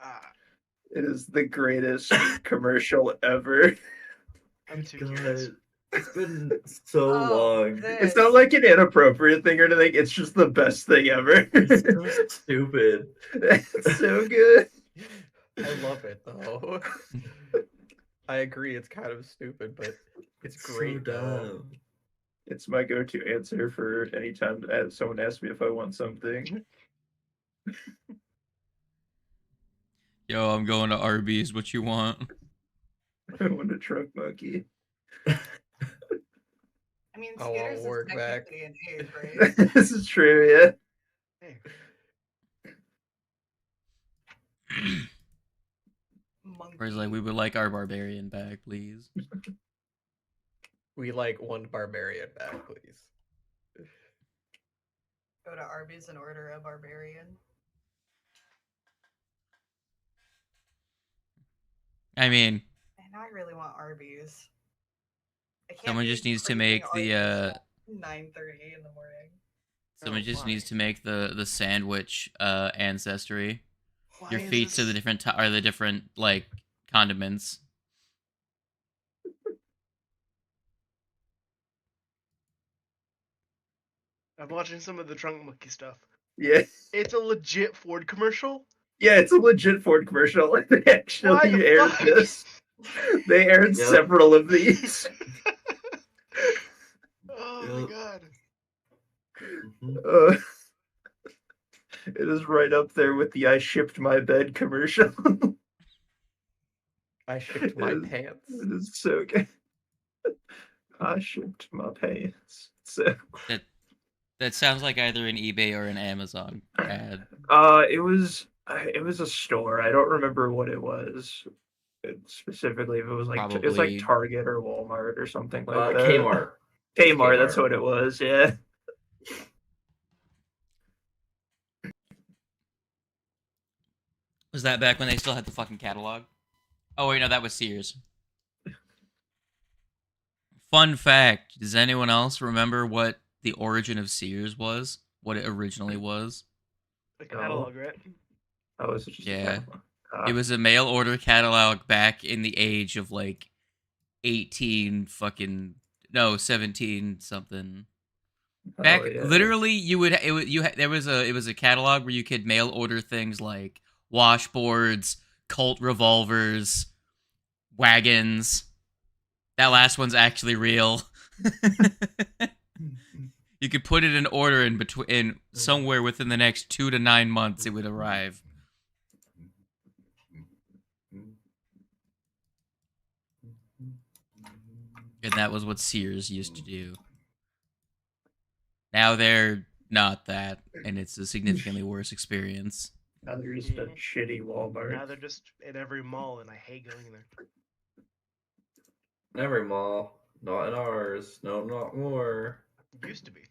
Ah, It is the greatest commercial ever. I'm too God, curious. it's been so Oh, long. It's not like an inappropriate thing or anything. It's just the best thing ever. It's so stupid. It's so good. I love it though. I agree, it's kind of stupid, but it's great so though. dumb. It's my go-to answer for any time someone asks me if I want something. Yo, I'm going to Arby's. What you want? I want a truck monkey. I mean, I want Skitters is work back. technically an age, right? This is true, yeah. Hey, Whereas, like, we would like our barbarian back, please. We like one barbarian back, please. Go to Arby's and order a barbarian. I mean, And I really want Arby's. I can't someone be just needs to craving make Arby's the at 9:30 in the morning. someone Oh, just why? needs to make the sandwich ancestry. why Your is feet are this- the different like condiments. I'm watching some of the Trunk Monkey stuff. Yeah. It's a legit Ford commercial. Yeah, it's a legit Ford commercial. They Why actually the aired fuck? this. They aired Yep. several of these. Oh Yep. my god. Mhm. It is right up there with the "I shipped my bed" commercial. I shipped my It is- pants. It is so good. I shipped my pants. So, That sounds like either an eBay or an Amazon ad. it was a store. I don't remember what it was specifically. If it was like it was like Probably. Target or Walmart or something like that. Kmart. Kmart, that's Kmart. what it was. Yeah. Was that back when they still had the fucking catalog? Oh wait, no, that was Sears. Fun fact: does anyone else remember what the origin of Sears was? What it originally was? The catalog, right? Oh, it's just Yeah. It was a mail order catalog back in the age of like 17 something. Back literally there was a catalog where you could mail order things like washboards, Colt revolvers, wagons. That last one's actually real. You could put it in order in somewhere within the next 2 to 9 months it would arrive. And that was what Sears used to do. Now they're not that, and it's a significantly worse experience. Now they're just a shitty Walmart. Now they're just in every mall, and I hate going there. Every mall. Not in ours. No, not more. Used to be.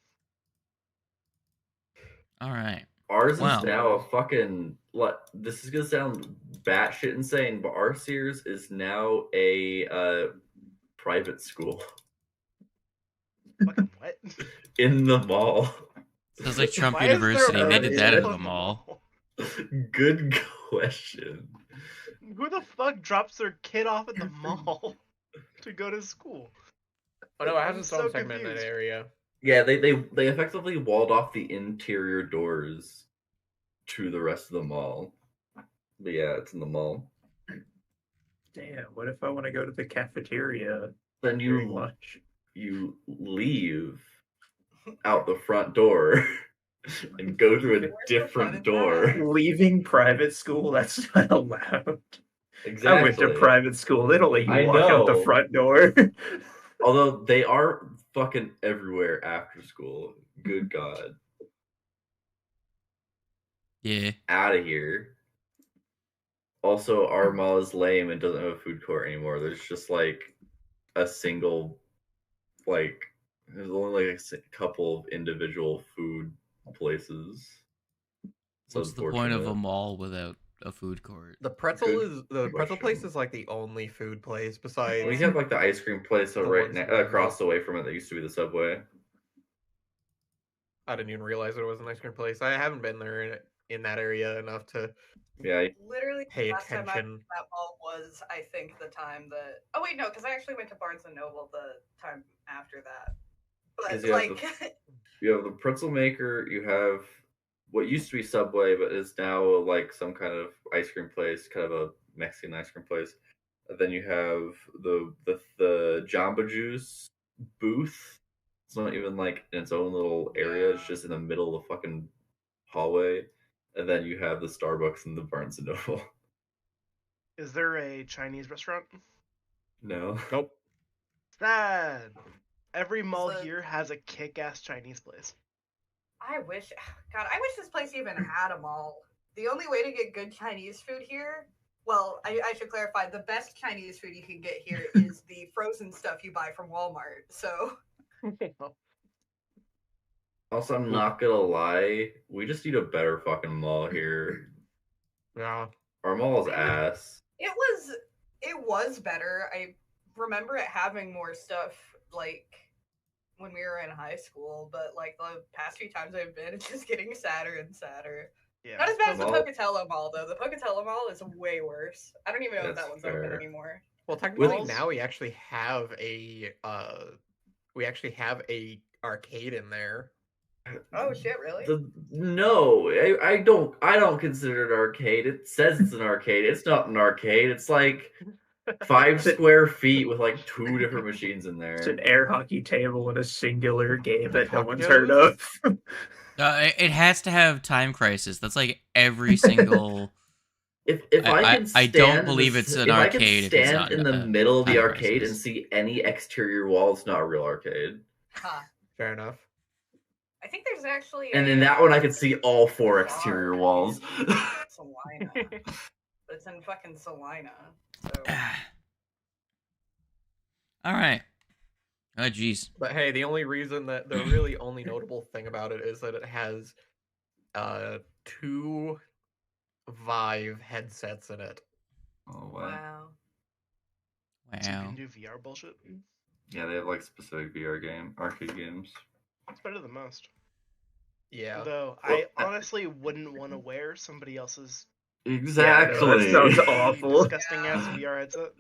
All right. Ours Wow. is now a fucking. This is gonna sound batshit insane, but our Sears is now a private school Fucking what? in the mall. Sounds like Trump Why is there University. a They did that private at school the in mall. Good question. Who the fuck drops their kid off at the mall to go to school? Oh no, it has I'm its own so segment in that confused. area. Yeah, they effectively walled off the interior doors to the rest of the mall. But yeah, it's in the mall. Damn, what if I want to go to the cafeteria Then during lunch? you leave out the front door and go through a Where's the fun different in door. that? Leaving private school? That's not allowed. Exactly. I went to private school. They don't let you I walk out the know. front door. Although they are fucking everywhere after school. Good God. Yeah. Out of here. Also, our mall is lame and doesn't have a food court anymore. There's just like a single, like, there's only like a couple of individual food places. So What's the point of a mall without a food court? The pretzel Good pretzel place question. is like the only food place besides. We have like the ice cream place The right ones that we across make. the way from it that used to be the Subway. I didn't even realize it was an ice cream place. I haven't been there in that area enough to Yeah, Literally, pay the last time I went attention. to that mall was, I think, the time that. Oh wait, no, because I actually went to Barnes and Noble the time after that. because But you have like, you have the pretzel maker, you have what used to be Subway, but is now like some kind of ice cream place, kind of a Mexican ice cream place. And then you have the Jamba Juice booth. It's not even like in its own little area. It's Yeah. just in the middle of the fucking hallway. And then you have the Starbucks and the Barnes and Noble. Is there a Chinese restaurant? No. Nope. Sad. Every mall So- here has a kick-ass Chinese place. I wish, God, I wish this place even had a mall. The only way to get good Chinese food here, well, I should clarify, the best Chinese food you can get here is the frozen stuff you buy from Walmart. So, Also, I'm not gonna lie, we just need a better fucking mall here. Yeah. Our mall is ass. it was better. I remember it having more stuff, like, when we were in high school, but, like, the past few times I've been, it's just getting sadder and sadder. Yeah. Not as bad as the Mall- Pocatello Mall, though. The Pocatello Mall is way worse. I don't even know if That's that one's fair. open anymore. Well, technically Malls- now we actually have a arcade in there. Oh shit, really? No, I don't consider it arcade. It says it's an arcade. It's not an arcade. It's like 5 square feet with like 2 different machines in It's there. an air hockey table and a singular game that no one's Tacos? heard of. It has to have Time Crisis. That's like every single. If I can I stand don't believe the- it's an if I arcade if can it's stand not in the a middle of the Time arcade Crisis. and see any exterior wall, it's not a real arcade. Huh. Fair enough. I think there's actually And a, in that one, I could see all 4 bar exterior walls. in Salina. But it's in fucking Salina. So All right. Oh, jeez. But hey, the really only notable thing about it is that it has 2 Vive headsets in it. Oh wow. wow. So you Wow. can do VR bullshit. Yeah, they have like specific arcade games. It's better than most. Yeah. Though I honestly wouldn't want to wear somebody else's Exactly. that sounds awful. disgusting ass VR headset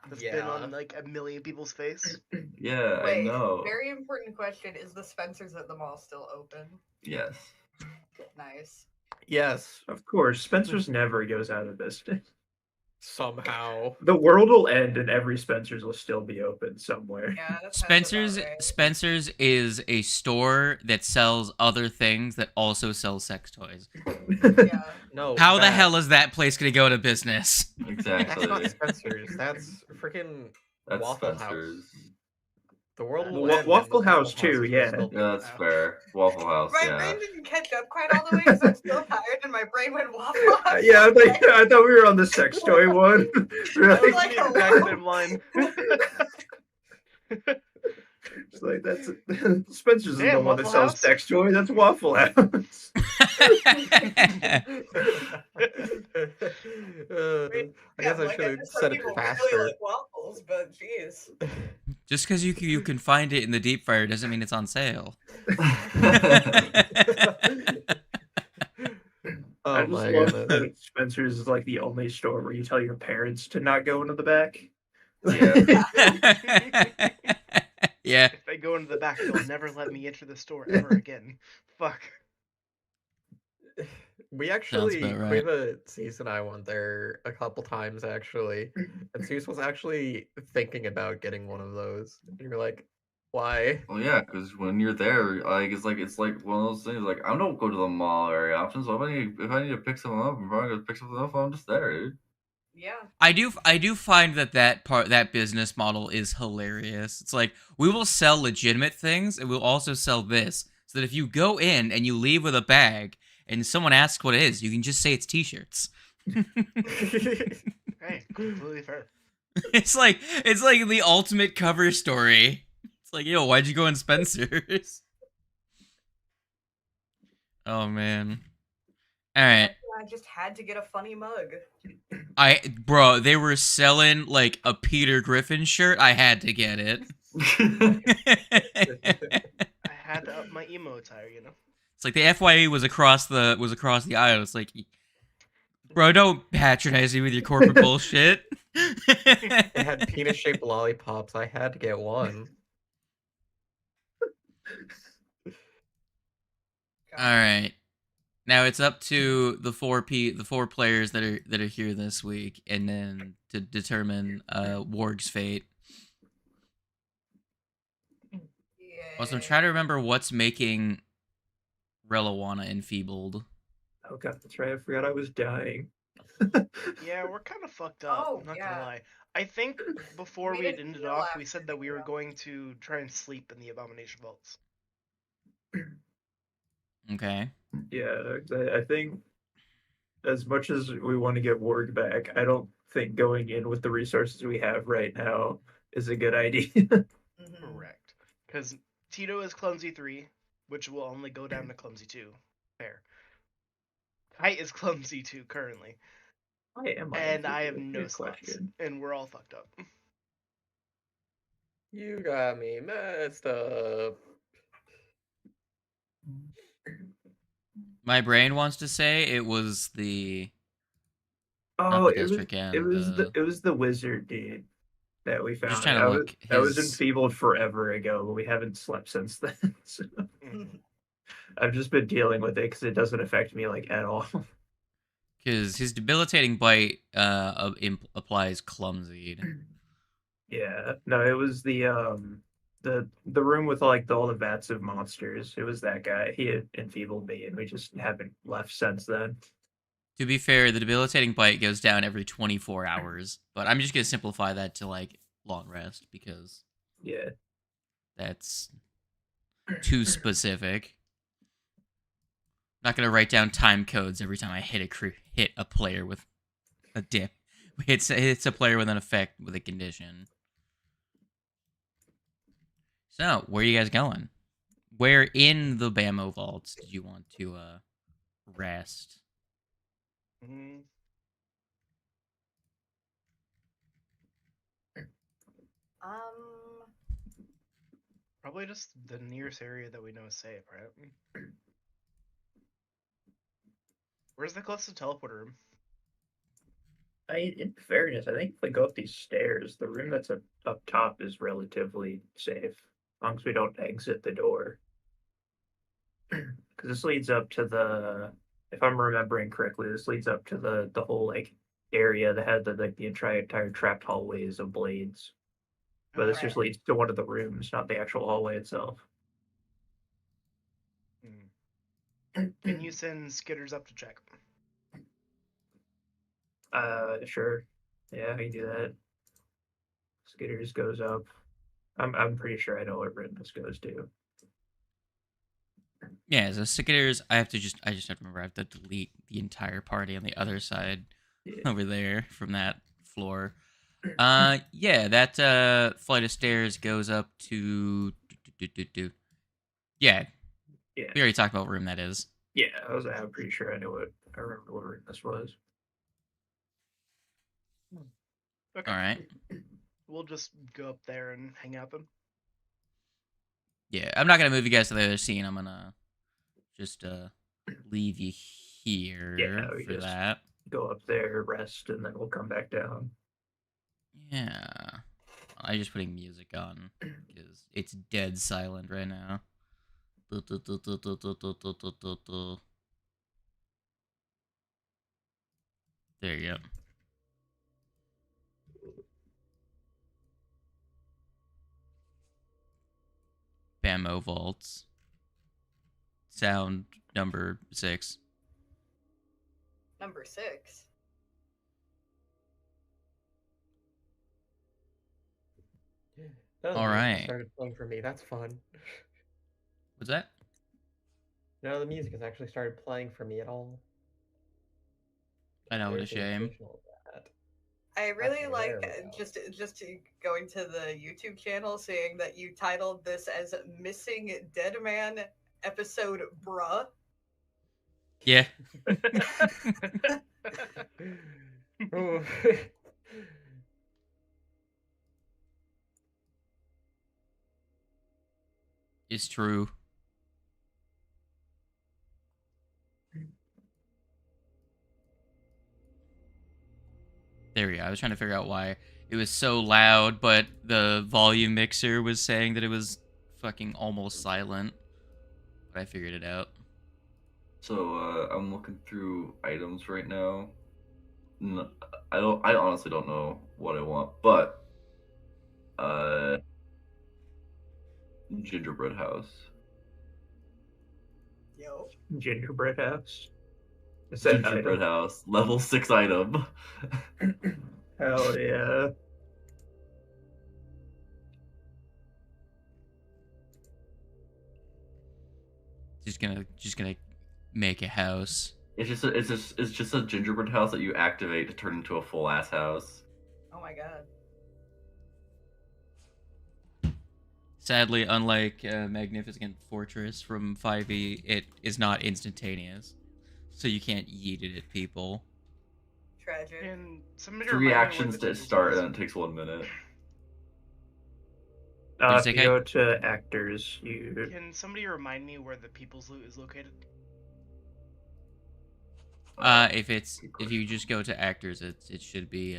that's been Yeah. on like a million people's face. Yeah, I Wait, know. very important question. Is the Spencer's at the mall still open? Yes. Nice. Yes. Of course, Spencer's never goes out of business. Somehow. The world will end and every Spencer's will still be open somewhere. Yeah, that sounds Spencer's about right. Spencer's is a store that sells other things that also sells sex toys. Yeah. No. How the that- hell is that place going to go to business? That's not Exactly. Spencer's. That's freaking That's Waffle Spencer's. House. The world will Well, end. and Waffle the House Waffle too, House will yeah. still be Yeah, that's around. fair. Waffle House, My yeah. brain didn't catch up quite all the way because I'm still tired and my brain went Waffle House. Yeah, I thought we were on the sex toy one. Really? Like, The exact hello? same line. It's like that's Spencer's is the Damn, one that Waffle sells House? sex toy. That's Waffle House. I guess I should have said it Really faster. like waffles, but jeez. Just because you can find it in the deep fryer doesn't mean it's on sale. Oh I just my love goodness. that Spencer's is like the only store where you tell your parents to not go into the back. Yeah. Yeah. If they go into the back, they'll never let me enter the store ever again. Fuck. We actually, about right. Cease and I went there a couple times actually, and Cease was actually thinking about getting one of those. And you were like, "Why?" Well, yeah, because when you're there, like it's like one of those things. Like I don't go to the mall very often, so if I need to pick something up, I'm probably gonna pick something up. I'm just there, dude. Yeah. I do find that business model is hilarious. It's like we will sell legitimate things and we'll also sell this. So that if you go in and you leave with a bag and someone asks what it is, you can just say it's t-shirts. Hey, completely fair. It's like the ultimate cover story. It's like, yo, why'd you go in Spencer's? Oh man. Alright. I just had to get a funny mug. Bro, they were selling like a Peter Griffin shirt. I had to get it. I had to up my emo attire, you know. It's like the FYE was across the aisle. It's like, bro, don't patronize me with your corporate bullshit. They had penis-shaped lollipops. I had to get one. All right. Now it's up to the four players that are here this week, and then to determine Warg's fate. Also, I'm trying to remember what's making Relawana enfeebled. Oh god, that's right. I forgot I was dying. Yeah, we're kind of fucked up. Oh, I'm not yeah. gonna lie. I think before We we made had it ended feel off, we after said that we were Zero. going to try and sleep in the Abomination vaults. Okay. Yeah, I think as much as we want to get Warg back, I don't think going in with the resources we have right now is a good idea. Correct. Because Tito is Clumsy 3, which will only go down to Clumsy 2. Fair. Kite is Clumsy 2 currently. Why am I? And I have enfeebled? no Good slots. question. And we're all fucked up. You got me messed up. My brain wants to say it was the Oh, not it was pedestrian and it was the wizard dude that we I'm just found. trying to look I was his enfeebled forever ago, but we haven't slept since then. So Mhm. I've just been dealing with it because it doesn't affect me like at all. because his debilitating bite applies clumsy. Yeah, no, it was the room with like all the vats of monsters. It was that guy. He had enfeebled me, and we just haven't left since then. To be fair, the debilitating bite goes down every 24 hours, but I'm just gonna simplify that to like long rest because Yeah, that's too specific. Not gonna write down time codes every time I hit a player with a dip. It's a player with an effect with a condition. So, where are you guys going? Where in the Bamo vaults did you want to rest? Mhm. Um, Probably just the nearest area that we know is safe, right? Where's the closest teleporter room? in fairness, I think if we go up these stairs, the room that's up top is relatively safe, as long as we don't exit the door. Because this leads up to the, if I'm remembering correctly, this leads up to the whole like area that had the entire trapped hallways of blades. But this just Right. leads to one of the rooms, not the actual hallway itself. Can you send Skitters up to check? Sure. Yeah, I can do that. Skitters goes up. I'm pretty sure I know what room this goes to. Yeah, so Cicadas, I just have to remember I have to delete the entire party on the other side Yeah. over there from that floor. Yeah, that flight of stairs goes up to Yeah, Yeah. we already talked about what room that is. Yeah, I'm pretty sure I remember what room this was. Okay. All right. We'll just go up there and hang out then. Yeah, I'm not gonna move you guys to the other scene. I'm gonna just leave you here Yeah, we for just that. go up there, rest, and then we'll come back down. Yeah, I'm just putting music on because it's dead silent right now. There you go. Bamo vaults. Sound number 6. Number 6. No, the All music right. started playing for me. That's fun. What's that? No, the music has actually started playing for me at all. I know, what a There's the shame. occasional of that. I really Okay, like there we go. just going to the YouTube channel, seeing that you titled this as "Missing Deadman Episode Bruh." Yeah. Oh. It's true. There we go. I was trying to figure out why it was so loud, but the volume mixer was saying that it was fucking almost silent. But I figured it out. So I'm looking through items right now. No, I honestly don't know what I want, but gingerbread house. Yo. Gingerbread house. Is that an Gingerbread item? house, level 6 item. Hell yeah. Just gonna make a house. It's just a gingerbread house that you activate to turn into a full ass house. Oh my god. Sadly, unlike Magnificent Fortress from 5e, it is not instantaneous, so you can't yeet it at people. Tragic. Can somebody 3 remind me where actions the to tools start, is? and it takes 1 minute. What'd you If say, you Kai? go to actors, you Can somebody remind me where the people's loot is located? If you just go to actors, it should be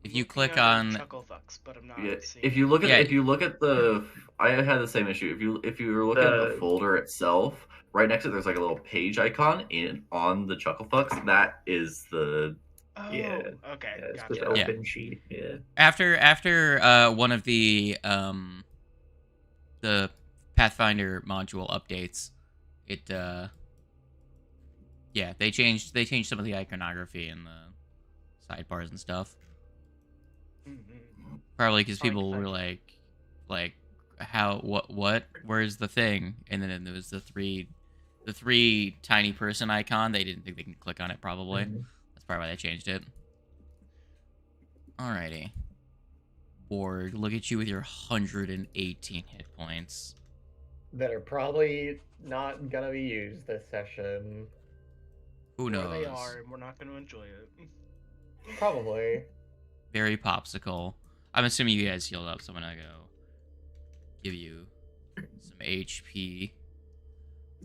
if you Looking click under on Chuckle Fucks, but I'm not Yeah, seeing if you look at Yeah. if you look at the, I had the same issue. If you were looking at the folder itself, right next to it, there's like a little page icon on the Chucklefucks. That is the Oh, Yeah. okay, yeah, it's gotcha. just open sheet. Yeah. after one of the Pathfinder module updates, it yeah, they changed some of the iconography and the sidebars and stuff. Mhm. Probably because Probably people were Pathfinder. like, how, what, where's the thing? And then there was the three tiny person icon. They didn't think they can click on it. Probably Mhm. that's probably why they changed it. Alrighty, Borg, look at you with your 118 hit points. That are probably not gonna be used this session. Who Or knows? they are, and we're not going to enjoy it. Probably. Very popsicle. I'm assuming you guys healed up, so I'm gonna go give you some HP.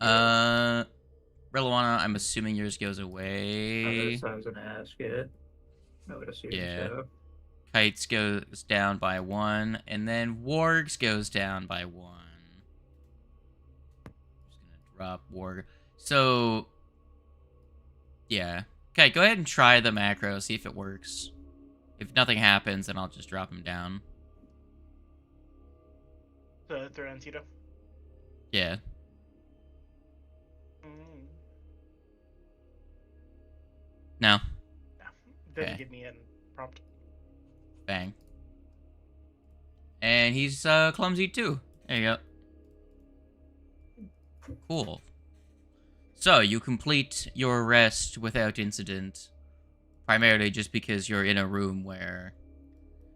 Reliwana, I'm assuming yours goes away. I was gonna ask it. I would assume Yeah. so. Kites goes down by 1, and then Wargs goes down by 1. Just gonna drop Warg. So, yeah. Okay, go ahead and try the macro, see if it works. If nothing happens, then I'll just drop him down. The third on Tito. Yeah. No. Yeah. Didn't Okay. give me a prompt. Bang. And he's clumsy too. There you go. Cool. So, you complete your rest without incident. Primarily just because you're in a room where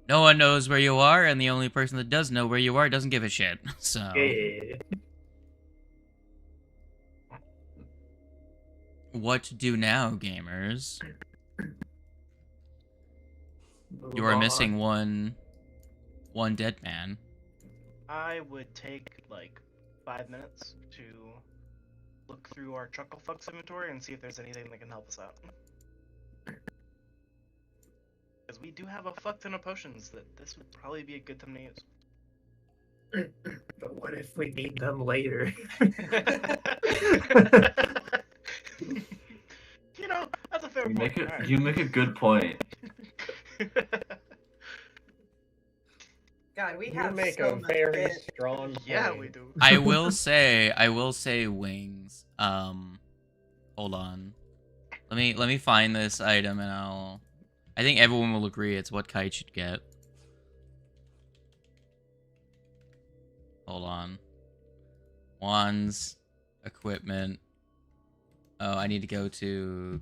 no one knows where you are, and the only person that does know where you are doesn't give a shit. So, Yeah. what to do now, gamers? Move You are on. missing one Deadman. I would take like 5 minutes to look through our Chuckle Fucks inventory and see if there's anything that can help us out. Because we do have a fuck ton of potions that this would probably be a good time to use. But what if we need them later? You know, that's a fair you point. make it. Alright. You make a good point. God, we You have make so a much very shit. strong point. Yeah, we do. I will say wings. Hold on. Let me find this item and I think everyone will agree it's what Kite should get. Hold on. Wands, equipment. Oh, I need to go to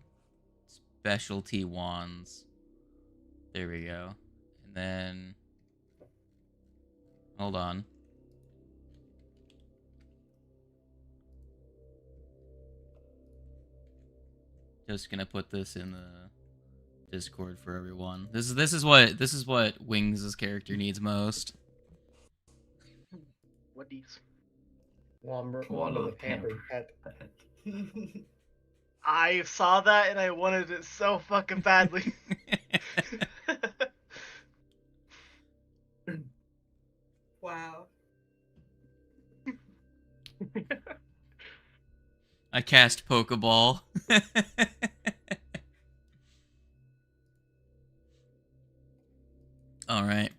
specialty wands. There we go. And then hold on. Just gonna put this in the Discord for everyone. This is what Wings' character needs most. What these? Wanda Wanda the the pampered pet. I saw that and I wanted it so fucking badly. Wow. I cast Pokeball. All right.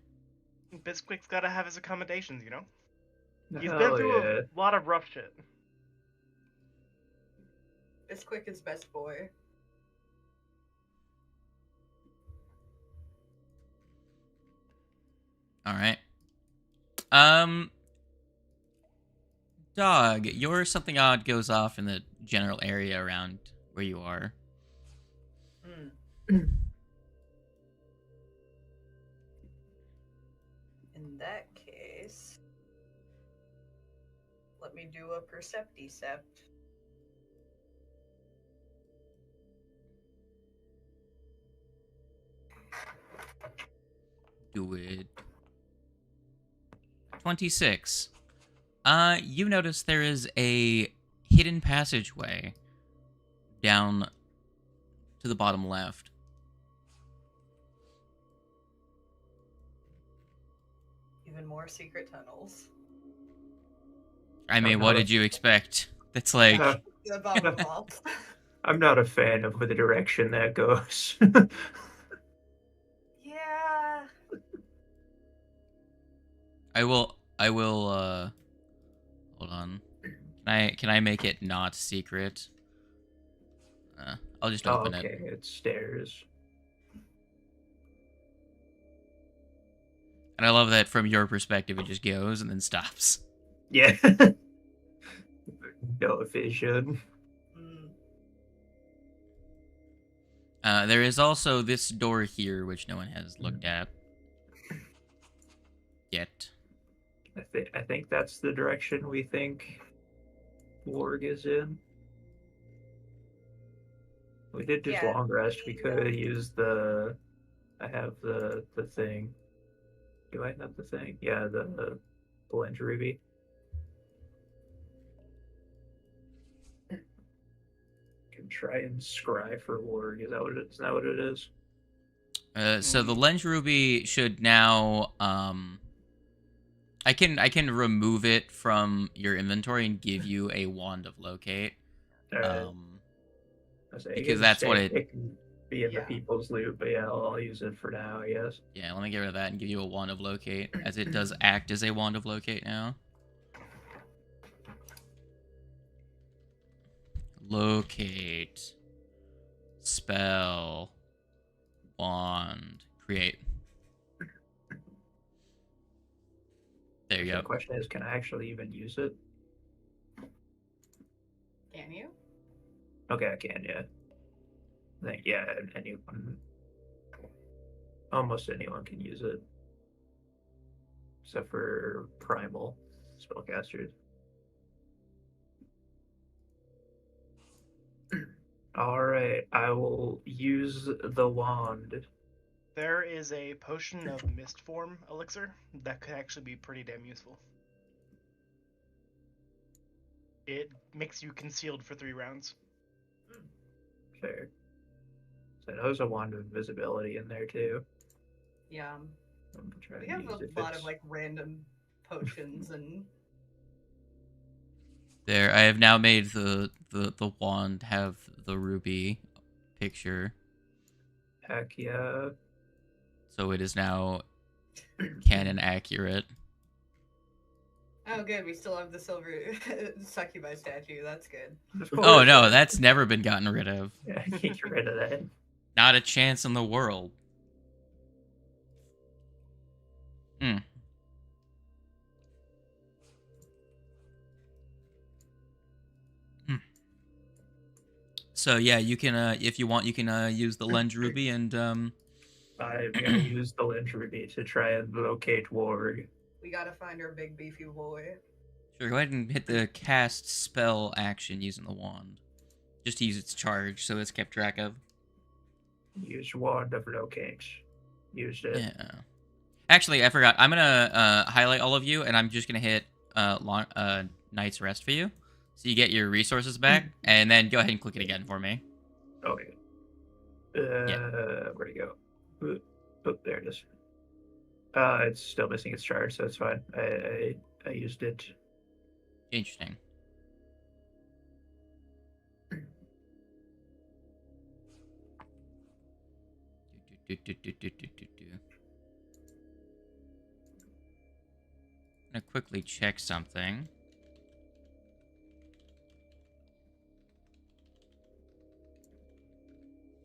Bisquick's gotta have his accommodations, you know? He's been Hell through yeah. a lot of rough shit. Bisquick is best boy. All right. Dog, your something odd goes off in the general area around where you are. In that case, let me do a Percepticept. Do it. 26. You notice there is a hidden passageway down to the bottom left. Even more secret tunnels. I mean, what did you expect? That's like... The bottom vault. I'm not a fan of the direction that goes. Yeah. I will, hold on. Can I make it not secret? I'll just open okay, it. it's stairs. And I love that from your perspective, it just goes and then stops. Yeah. No vision. There is also this door here, which no one has looked at yet. I think that's the direction we think Warg is in. We did just Yeah, long rest. We could use the. I have the thing. Do I have the thing? Yeah, the Blend Ruby. Can try and scry for Warg. Is that what it is? Is that what it is? So the Lens Ruby should now I can remove it from your inventory and give you a Wand of Locate. Because that's what it can be in the Yeah. people's loot, but yeah, I'll use it for now, I guess. Yeah, let me get rid of that and give you a Wand of Locate, as it does act as a Wand of Locate now. Locate. Spell. Wand. Create. There you The go. question is, can I actually even use it? Can you? Okay, I can, yeah. I think, yeah, anyone, almost anyone can use it. Except for primal spellcasters. Alright, I will use the wand. There is a potion of mist form elixir that could actually be pretty damn useful. It makes you concealed for 3 rounds. Fair. So there's a wand of invisibility in there too. Yeah. I'm trying We to have use a if lot it's- of like random potions and There, I have now made the wand have the ruby picture. Heck yeah. So it is now canon accurate. oh good, we still have the silver succubi statue. That's good. Of Oh course. no, that's never been gotten rid of. Yeah, I can't get rid of that. Not a chance in the world. Hmm. So yeah, you can if you want, you can use the lens ruby and I'm gonna use the lens ruby to try and locate Warg. We gotta find our big beefy boy. sure, go ahead and hit the cast spell action using the wand. Just to use its charge, so it's kept track of. Use wand of locate. Used it. Yeah. Actually, I forgot. I'm gonna highlight all of you, and I'm just gonna hit Night's Rest for you. So you get your resources back, and then go ahead and click it again for me. Okay. Where'd it go? Oh, there it is. It's still missing its charge, so it's fine. I used it. Interesting. I'm gonna quickly check something.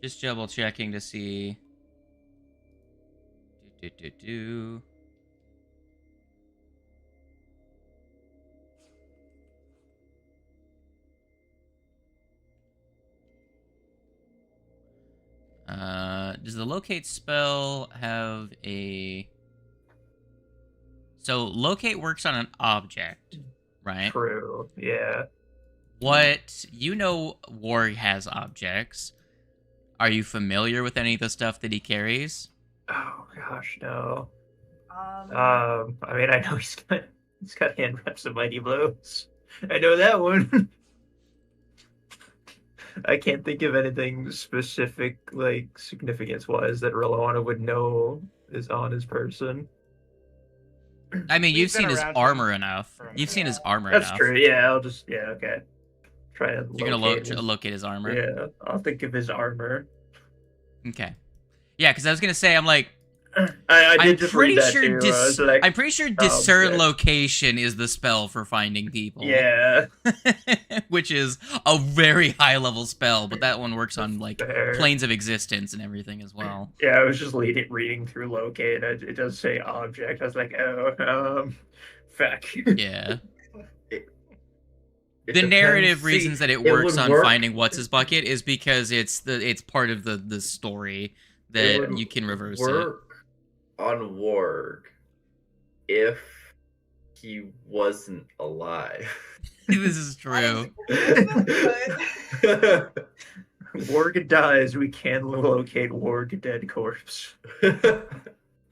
Just double checking to see. Does the locate spell have a... So locate works on an object, right? True. Yeah. What, you know, Warg has objects. Are you familiar with any of the stuff that he carries? Oh gosh, no. Um, I mean, I know he's got hand wraps of mighty blows. I know that one. I can't think of anything specific, like significance-wise, that Rolana would know is on his person. I mean, We've you've been seen his around armor him enough. for a You've seen his minute. armor That's enough. true. Yeah, I'll just okay. Try to You're gonna locate his- locate his armor. Yeah, I'll think of his armor. Okay. Yeah, because I was gonna say, I'm like, I I'm did just read that pretty sure too. I was like, I'm pretty sure discern okay. location is the spell for finding people. yeah, Which is a very high level spell, but that one works on like fair. planes of existence and everything as well. Yeah, I was just reading through locate. It does say object. I was like, oh, fuck. Yeah. It The narrative depends. reasons See, that it works would on work- finding what's his bucket is because it's part of the story that would you can reverse it. work on Warg if he wasn't alive. This is true. Warg dies, we can locate Warg dead corpse.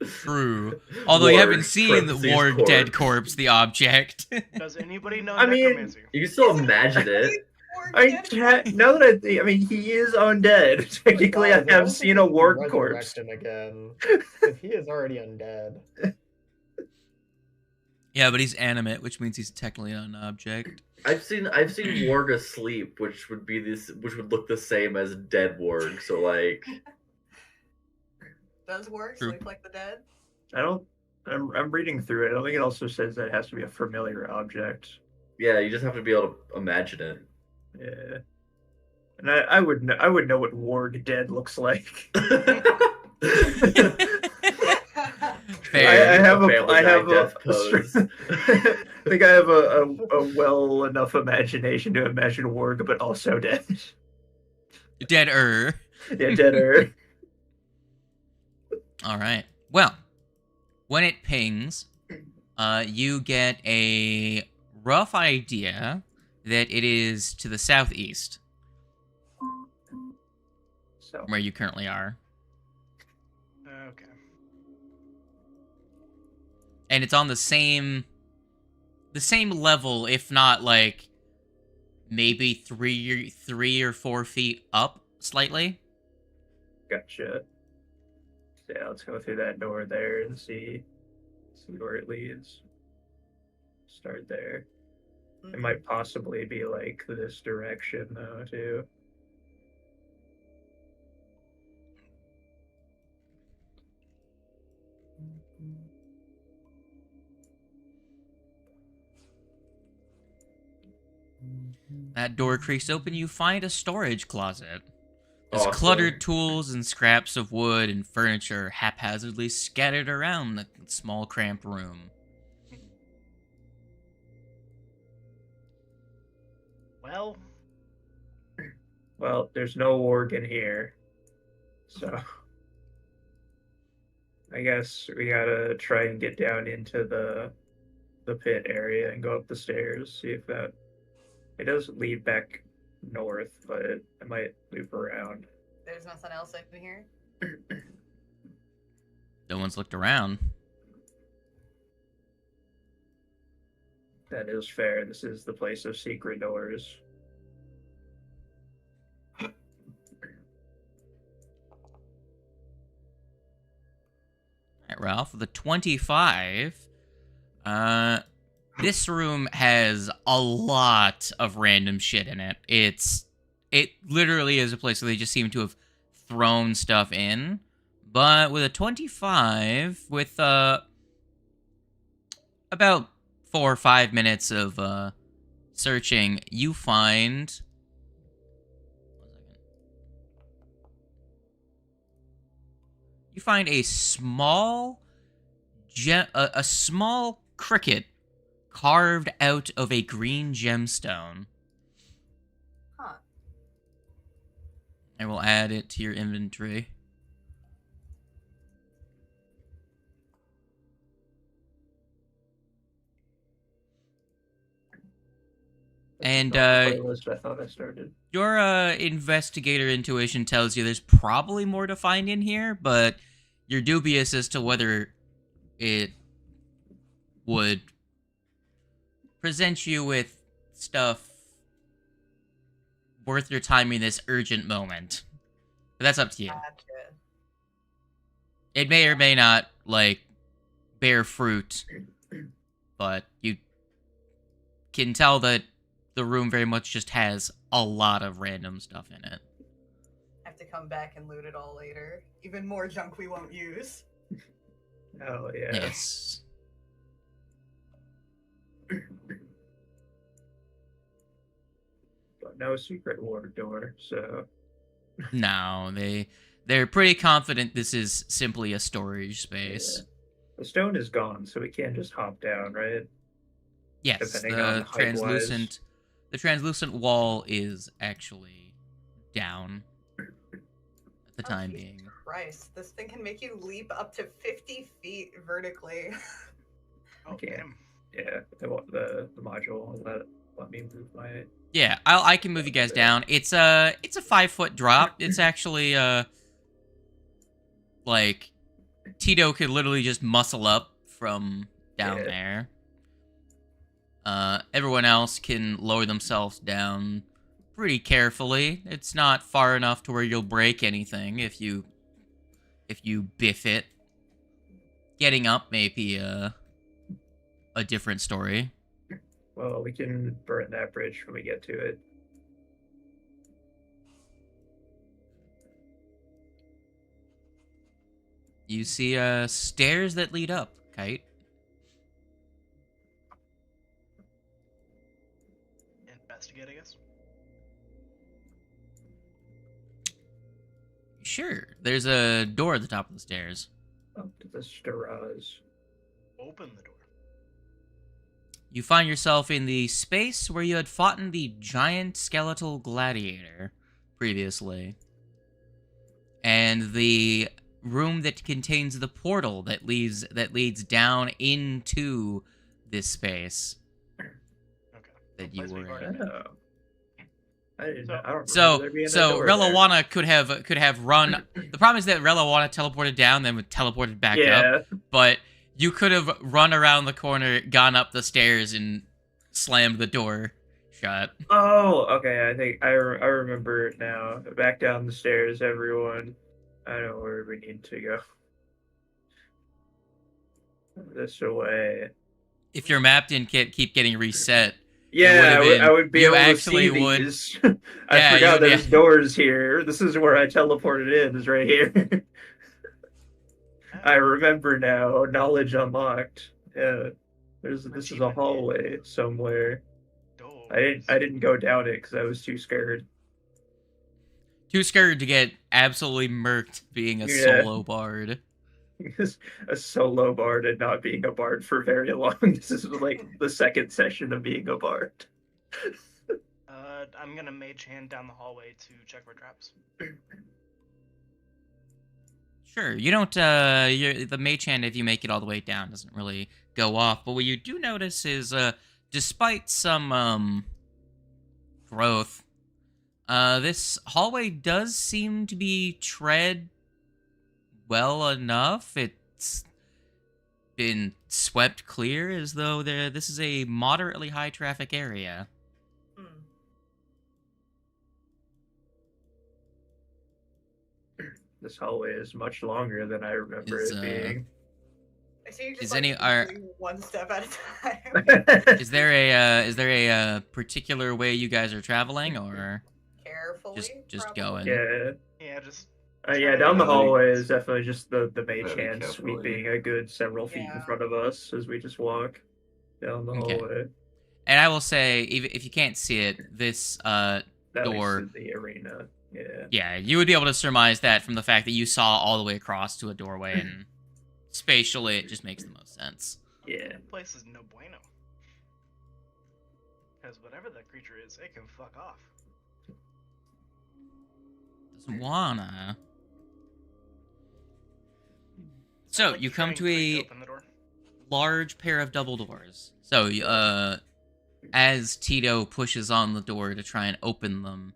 True. Although you haven't Warg, seen the parentheses, Warg dead corpse, the object. Does anybody know I mean- necromancy? You can still imagine it. Now that I mean, he is undead. Technically, I Guys, have don't seen think a we can Warg resurrect corpse. him again. 'Cause he is already undead. Yeah, but he's animate, which means he's technically not an object. I've seen Warg asleep, which would look the same as dead Warg. So like, Does work. True. Sleep like the dead. I'm reading through it. I don't think it also says that it has to be a familiar object. yeah, you just have to be able to imagine it. Yeah. And I would know what Warg dead looks like. Fair. I have Family I have Guy death pose. I think I have a well enough imagination to imagine Warg, but also dead. Dead-er. Yeah, deader. All right. Well, when it pings, you get a rough idea that it is to the southeast So from where you currently are. Okay. And it's on the same level, if not like maybe three or 4 feet up slightly. gotcha. Yeah, let's go through that door there and see where it leads. Start there. It might possibly be like this direction though too. That door creaks open, you find a storage closet. There's Awesome. cluttered tools and scraps of wood and furniture haphazardly scattered around the small cramped room. Well, There's no Warg in here. So I guess we gotta try and get down into the pit area and go up the stairs, see if that it does lead back north, but it might loop around. There's nothing else in here. No one's looked around. That is fair. This is the place of secret doors. Alright, Ralph, the 25. This room has a lot of random shit in it. It literally is a place where they just seem to have thrown stuff in. But with a 25, with about 4 or 5 minutes of searching, you find a small a small cricket carved out of a green gemstone. Huh. I will add it to your inventory. And Playlist I thought I started. your investigator intuition tells you there's probably more to find in here, but you're dubious as to whether it would present you with stuff worth your time in this urgent moment. But that's up to you. Gotcha. It may or may not, like, bear fruit, but you can tell that the room very much just has a lot of random stuff in it. Have to come back and loot it all later. Even more junk we won't use. Oh yeah. Yes. But no secret ward door, so No, they're pretty confident this is simply a storage space. yeah. The stone is gone, so we can't just hop down, right? Yes, Depending on the height-wise. translucent wall is actually down at the time Jesus being. Christ, this thing can make you leap up to 50 feet vertically. Oh, Okay. damn. Yeah, the module will let me move my. Yeah, I can move you guys down. It's a 5-foot drop. It's actually like Tito could literally just muscle up from down Yeah. there. Everyone else can lower themselves down pretty carefully. It's not far enough to where you'll break anything if you biff it. Getting up may be a different story. Well, we can burn that bridge when we get to it. You see stairs that lead up, Kite. Investigate, I guess. Sure. There's a door at the top of the stairs. Up to the Stiraz. Open the door. You find yourself in the space where you had fought in the giant skeletal gladiator previously. And the room that contains the portal that leads down into this space Okay. that you Place we've were already in. been. Oh. I don't remember So there being a door there. Relawana could have run. The problem is that Relawana teleported down, then teleported back up. Yeah, But you could have run around the corner, gone up the stairs, and slammed the door shut. oh, okay. I think I remember it now. Back down the stairs, everyone. I know where we need to go. This way. If your map didn't keep getting reset, Yeah, would've I would be you able actually to see would- these. Yeah, I you forgot would- there's doors here. This is where I teleported in. Is right here. I remember now. Knowledge unlocked. Yeah, this is a hallway somewhere. Doors. I didn't go down it because I was too scared. too scared to get absolutely murked being a Yeah. solo bard. A solo bard and not being a bard for very long. This is like the second session of being a bard. I'm gonna mage hand down the hallway to check for traps. Sure, you don't. The mage hand, if you make it all the way down, doesn't really go off. But what you do notice is, despite some growth, this hallway does seem to be tread well enough. It's been swept clear, as though this is a moderately high traffic area. Hmm. This hallway is much longer than I remember Is, it being. I see you just Is like any- are- doing one step at a time. Is there a particular way you guys are traveling, or Carefully. just probably. going? Yeah. Yeah, just Yeah, down the Yeah, hallway is definitely just the mage Very hand carefully. sweeping a good several feet in Yeah. front of us as we just walk down the Okay. hallway. And I will say, even if you can't see it, this That door. leads to the arena. Yeah. Yeah, you would be able to surmise that from the fact that you saw all the way across to a doorway, and spatially, it just makes the most sense. Yeah. That place is no bueno. Because whatever that creature is, it can fuck off. Doesn't wanna. So Like you come trying to quick a open the door. large pair of double doors. So, as Tito pushes on the door to try and open them,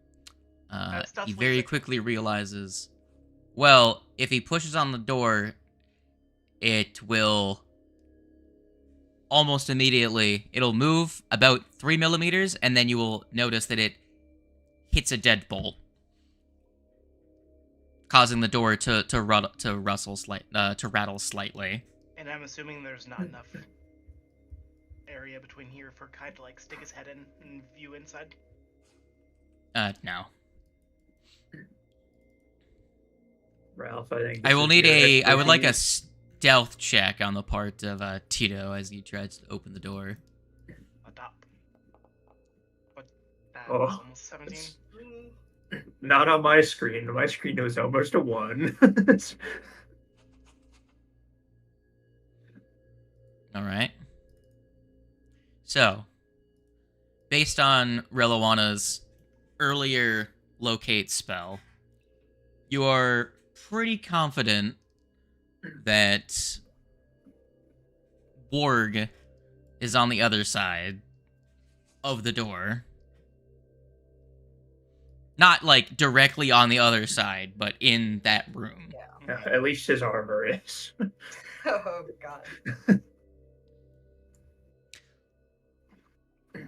That's he definitely very fixed. quickly realizes, well, if he pushes on the door, it will almost immediately, it'll move about 3 millimeters, and then you will notice that it hits a deadbolt, causing the door to rattle slightly. And I'm assuming there's not enough area between here for Kai to like stick his head in and view inside. No. Ralph, I think. I will need I would like a expertise. stealth check on the part of Tito as he tries to open the door. Adopt. What? That Oh, was almost 17. it's Mm, not on my screen. My screen was almost a 1. All right. So, based on Relawana's earlier locate spell, you are pretty confident that Borg is on the other side of the door. Not like directly on the other side, but in that room. yeah. At least his armor is. Oh god.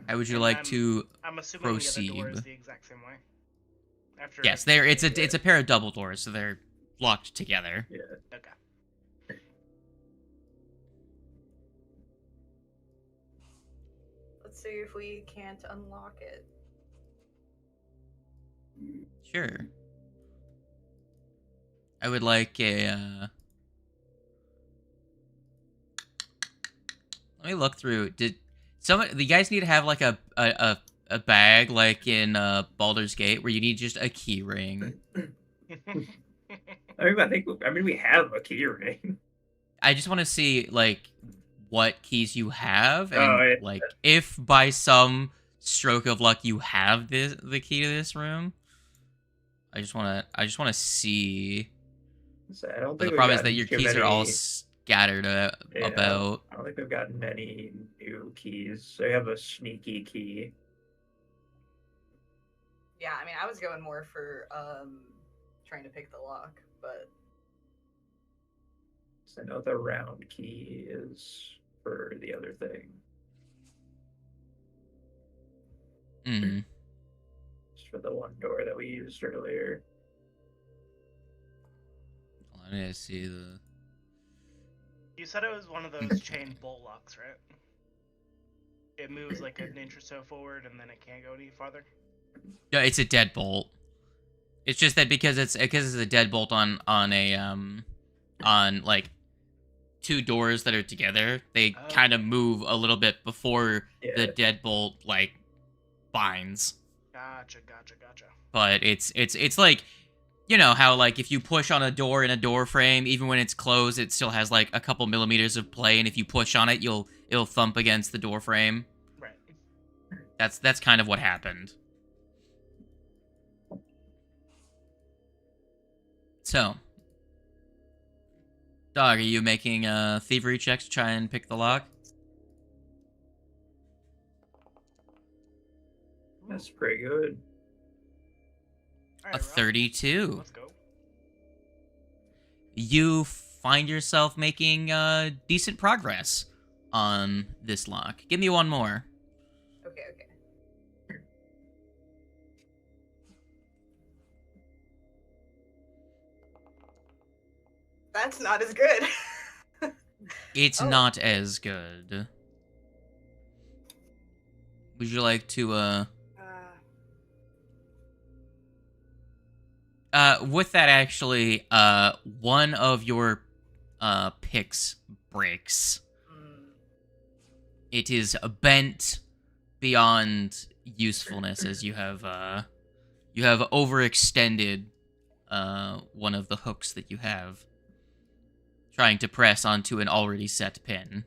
How would you And like to I'm assuming the other door proceed? is the exact same way. After Yes, it's a pair of double doors, so they're locked together. Yeah. Okay. Let's see if we can't unlock it. Sure. I would like a let me look through. Did the guys need to have like a bag like in Baldur's Gate where you need just a key ring? I mean, we have a key ring. I just want to see like what keys you have, and Oh, yeah. like if by some stroke of luck you have the key to this room. I just want to see. So I don't But think the problem is that your keys are all scattered about. I don't think we've gotten many new keys. So we have a sneaky key. Yeah, I mean, I was going more for trying to pick the lock, but So I know the round key is for the other thing. Mm. It's for the one door that we used earlier. Let me see the. You said it was one of those chain bolt locks, right? It moves like an inch or so forward, and then it can't go any farther. No, it's a deadbolt. It's just that because it's a deadbolt on like two doors that are together, they kind of move a little bit before the deadbolt like binds. Gotcha. But it's like, you know how like if you push on a door in a door frame, even when it's closed, it still has like a couple millimeters of play, and if you push on it, it'll thump against the door frame. Right. That's kind of what happened. So, Dog, are you making thievery checks to try and pick the lock? That's pretty good. All A right, Rob, 32. Let's go. You find yourself making decent progress on this lock. Give me one more. Okay. That's not as good. It's Oh. not as good. Would you like to with that actually, one of your picks breaks. It is bent beyond usefulness as you have overextended one of the hooks that you have, trying to press onto an already set pin.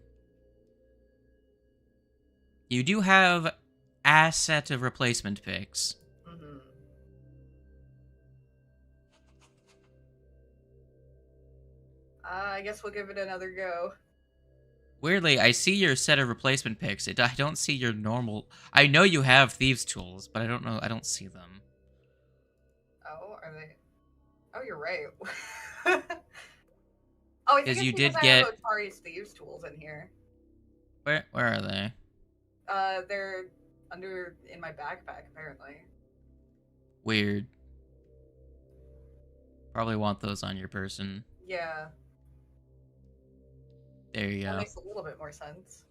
You do have a set of replacement picks. I guess we'll give it another go. Weirdly, I see your set of replacement picks. I don't see your normal... I know you have thieves' tools, but I don't see them. Oh, are they? Oh, you're right. Oh, I think it's you because did I get... have Otari's thieves' tools in here. Where are they? They're in my backpack, apparently. Weird. Probably want those on your person. Yeah. There you That go. makes a little bit more sense.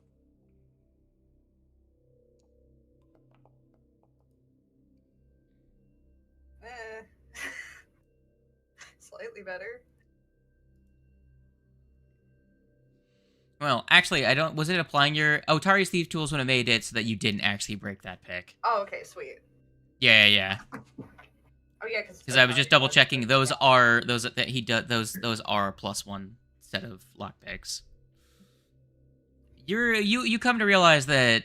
Slightly better. Well, actually, I don't... Was it applying your... Otari's Thief Tools would have made it so that you didn't actually break that pick. Oh, okay, sweet. Yeah. Oh yeah, because I was just double checking. Those are those that he does. Those are +1 set of lockpicks. You come to realize that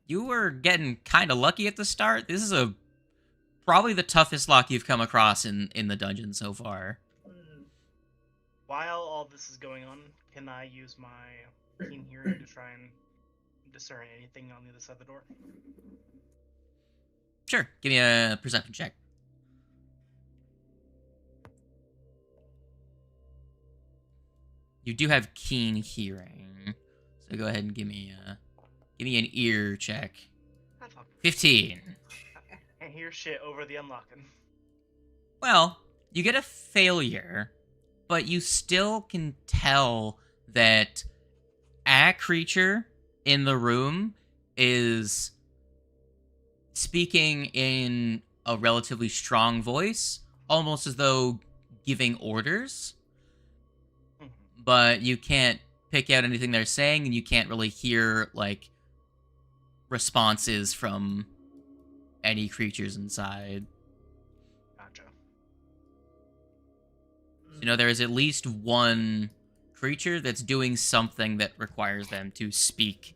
you were getting kind of lucky at the start. This is probably the toughest lock you've come across in the dungeon so far. While all this is going on, can I use my keen hearing to try and discern anything on the other side of the door? Sure. Give me a perception check. You do have keen hearing, so go ahead and give me an ear check. 15. Can't hear shit over the unlocking. Well, you get a failure, but you still can tell that a creature in the room is speaking in a relatively strong voice, almost as though giving orders. But you can't pick out anything they're saying, and you can't really hear, like, responses from any creatures inside. Gotcha. You know, there is at least one creature that's doing something that requires them to speak.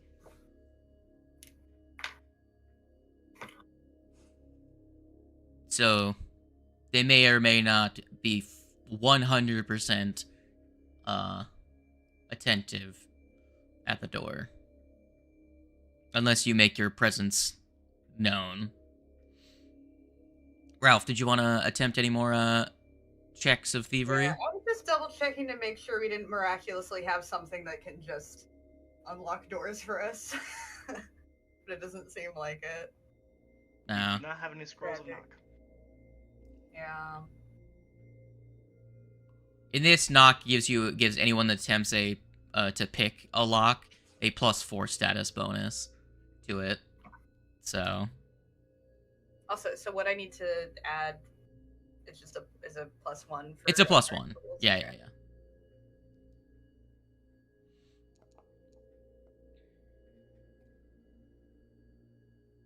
So, they may or may not be 100% attentive at the door. Unless you make your presence known. Ralph, did you want to attempt any more checks of thievery? Yeah, I was just double checking to make sure we didn't miraculously have something that can just unlock doors for us. But it doesn't seem like it. No. Do not have any scrolls of knock. Yeah. In this, knock gives anyone that attempts to pick a lock a +4 status bonus to it. So. Also, so what I need to add is just is a +1. For it's a +1. Yeah.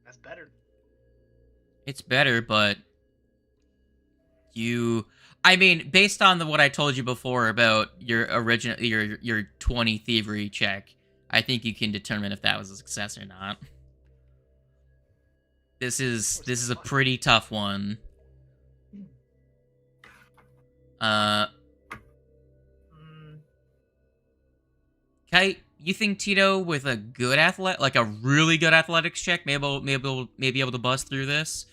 That's better. It's better, but I mean, based on what I told you before about your original your 20 thievery check, I think you can determine if that was a success or not. This is a pretty tough one. Kite, you think Tito with a good a really good athletics check may be able to bust through this?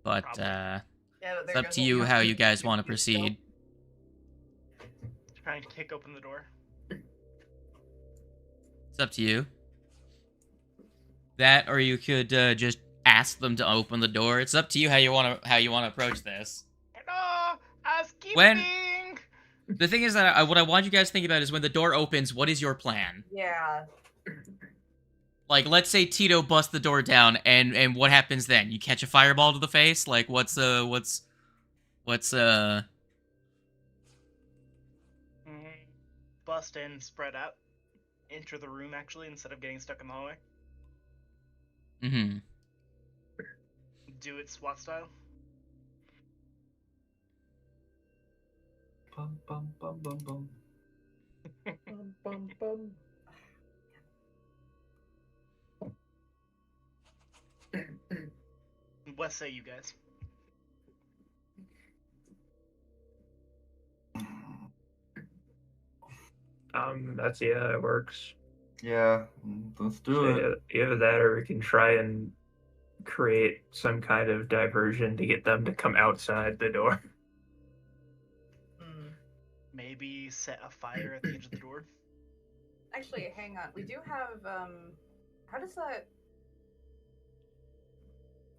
But Probably. it's up to you how you guys want to proceed. Try and kick open the door. It's up to you. That, or you could just ask them to open the door. It's up to you how you want to approach this. Hello, housekeeping. When the thing is that what I want you guys to think about is when the door opens, what is your plan? Yeah. Like, let's say Tito busts the door down, and what happens then? You catch a fireball to the face? Like, what's Bust in, spread out, enter the room actually instead of getting stuck in the hallway. Mm-hmm. Do it SWAT style. Bum, bum, bum, bum, bum. Bum, bum, bum. What say you guys? That's it works. Yeah, let's do So it. either that, or we can try and create some kind of diversion to get them to come outside the door. Maybe set a fire at the edge of the door. Actually, hang on. We do have how does that?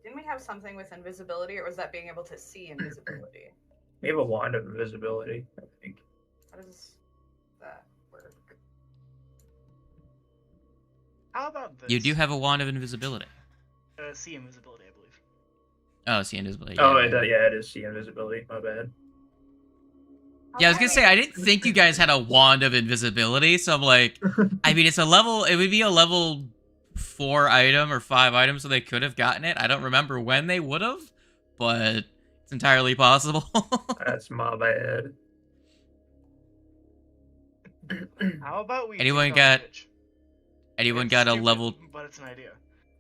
Didn't we have something with invisibility, or was that being able to see invisibility? We have a wand of invisibility, I think. How does that work? How about this? You do have a wand of invisibility. See invisibility, I believe. Oh, see invisibility. Oh, yeah. it is see invisibility. My bad. Yeah, I was gonna say I didn't think you guys had a wand of invisibility, so I'm like, I mean, it's a level. It would be a level 4 item or 5 item, so they could have gotten it. I don't remember when they would have, but it's entirely possible. That's my bad. How about we? Anyone take got- off Mitch? Anyone It's got a stupid, level? But it's an idea.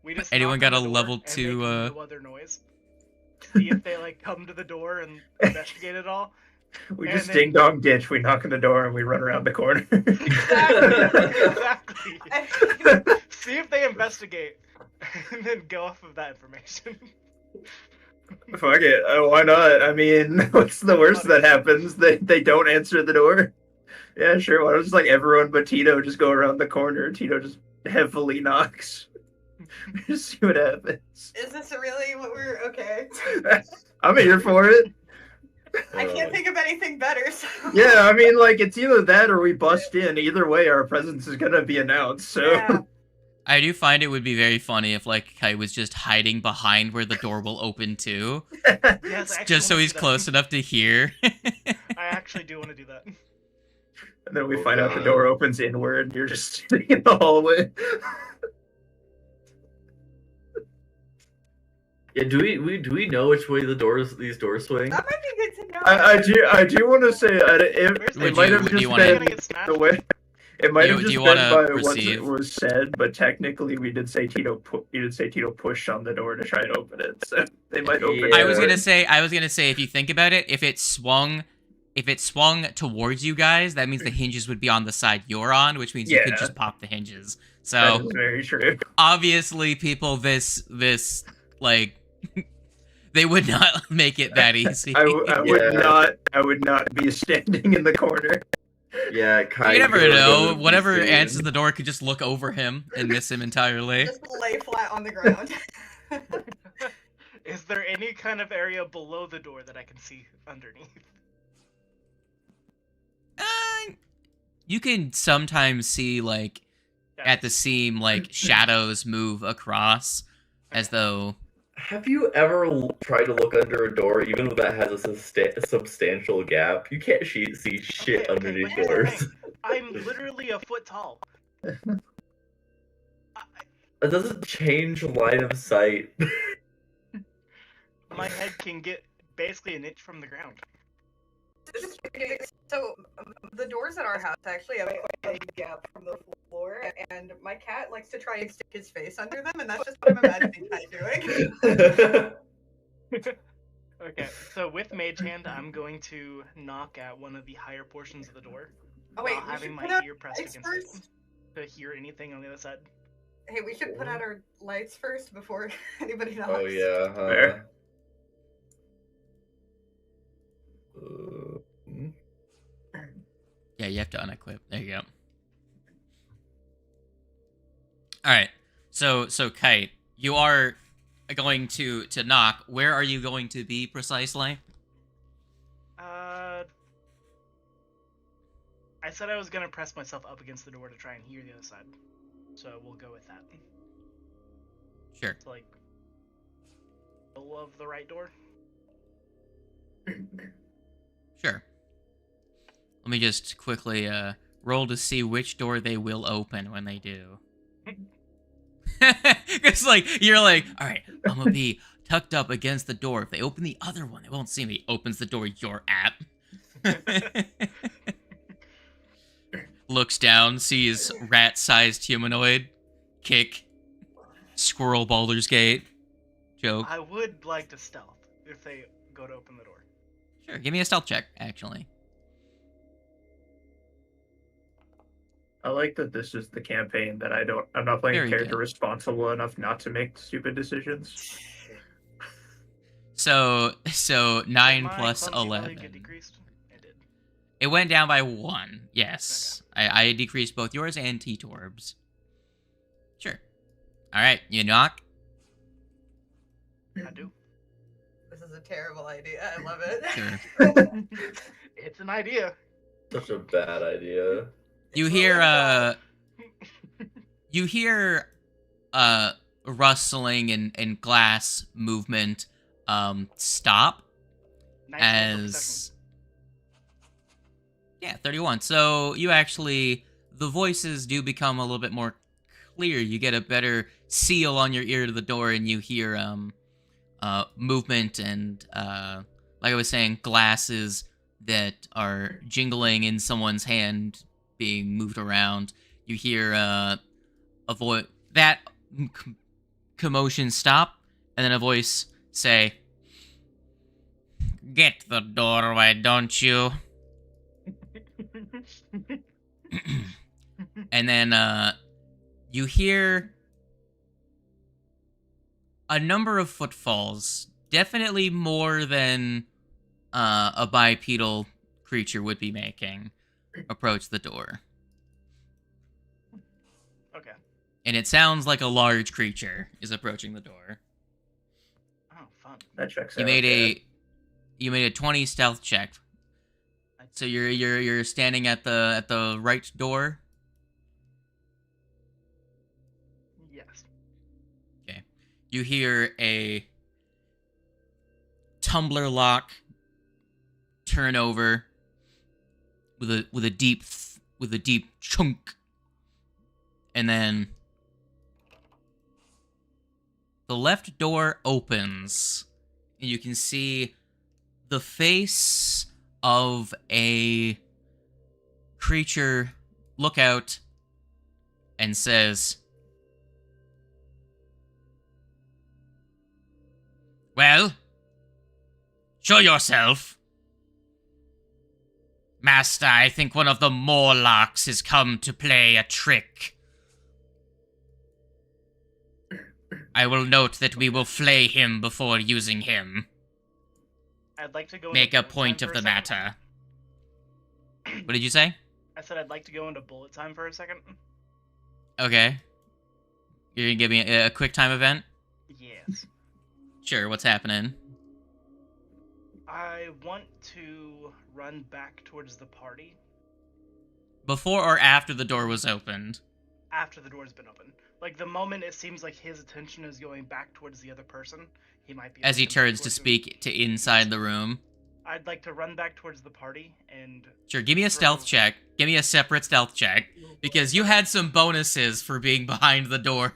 We just Anyone knock got on a the door level and 2, make no other noise. See if they like come to the door and investigate it all. We And just then- ding dong ditch. We knock on the door and we run around the corner. Exactly. See if they investigate, and then go off of that information. Fuck it. Why not? I mean, what's the worst that happens? They don't answer the door. Yeah, sure. Why don't just like everyone but Tito just go around the corner? Tito just heavily knocks. Just see what happens. Is this really what we're okay? I'm here for it. I can't think of anything better. So. Yeah, I mean, like it's either that or we bust in. Either way, our presence is gonna be announced. So. Yeah. I do find it would be very funny if like Kai was just hiding behind where the door will open too, Yes, I actually just so wanna he's do that. close enough to hear. I actually do want to do that. And then we Oh, find out the God. door opens inward. And you're just sitting in the hallway. Yeah, do we know which way these doors swing? That might be good to know. I do want to say it Would might you- have would just you wanna- been Gonna get snapped? the way. It might have Do just you been wanna by what proceed? was said, but technically we did say Tito. You did say Tito pushed on the door to try and open it, so they might open. Yeah. I was it. gonna say, if you think about it, if it swung towards you guys, that means the hinges would be on the side you're on, which means you could Yeah. just pop the hinges. That So is very true. obviously, people, this like, they would not make it that easy. I Yeah. would not be standing in the corner. Yeah, Kai. You never goes know. to the Whatever PC. answers the door could just look over him and miss him entirely. Just lay flat on the ground. Is there any kind of area below the door that I can see underneath? You can sometimes see like at the seam like shadows move across as though Have you ever tried to look under a door, even though that has a substantial gap? You can't see shit Okay, underneath but here's the doors. thing. I'm literally a foot tall. That doesn't change line of sight. My head can get basically an inch from the ground. So the doors at our house actually have a gap from the floor, and my cat likes to try and stick his face under them, and that's just what I'm imagining Kai doing. Okay, so with Mage Hand, I'm going to knock at one of the higher portions of the door Oh wait, while we having should my put out ear pressed lights against first. it to hear anything on the other side. Hey, we should put out our lights first before anybody knocks. Oh yeah. Fair. Yeah, you have to unequip. There you go. All right. So Kite, you are going to knock. Where are you going to be precisely? I said I was gonna press myself up against the door to try and hear the other side, so we'll go with that. Sure. It's like middle of the right door. Sure. Let me just quickly roll to see which door they will open when they do. It's like, you're like, all right, I'm gonna be tucked up against the door. If they open the other one, they won't see me. Opens the door, you're at. Looks down, sees rat-sized humanoid. Kick. Squirrel Baldur's Gate. Joke. I would like to stealth if they go to open the door. Sure, give me a stealth check, actually. I like that this is the campaign that I'm not playing Very a character good. responsible enough not to make stupid decisions. So 9 Did my plus clumsy value 11. get decreased? It did. It went down by 1. Yes. I decreased both yours and T-Torb's. Sure. All right, you knock. I do. This is a terrible idea. I love it. Sure. It's an idea. Such a bad idea. You hear rustling and glass movement stop 19 as 31. So you actually, the voices do become a little bit more clear. You get a better seal on your ear to the door, and you hear movement and like I was saying, glasses that are jingling in someone's hand being moved around. You hear a voice, that commotion stop, and then a voice say, "Get the door, why don't you?" And then you hear a number of footfalls, definitely more than a bipedal creature would be making, approach the door. Okay. And it sounds like a large creature is approaching the door. Oh, fun. That checks You out. made yeah. you made a 20 stealth check. So you're standing at the right door. Yes. Okay. You hear a tumbler lock turn over with a deep chunk, and then the left door opens, and you can see the face of a creature look out and says, "Well, show yourself. Master, I think one of the Morlocks has come to play a trick. I will note that we will flay him before using him. I'd like to go Make into a bullet point time of for the a second. matter." What did you say? I said I'd like to go into bullet time for a second. Okay. You're gonna give me a quick time event? Yes. Sure, what's happening? I want to run back towards the party Before or after the door was opened? after the door's been opened. Like, the moment it seems like his attention is going back towards the other person, he might be... As he looking back turns to towards him. speak to inside the room? I'd like to run back towards the party and... Sure, give me a stealth check. Give me a separate stealth check. Because you had some bonuses for being behind the door.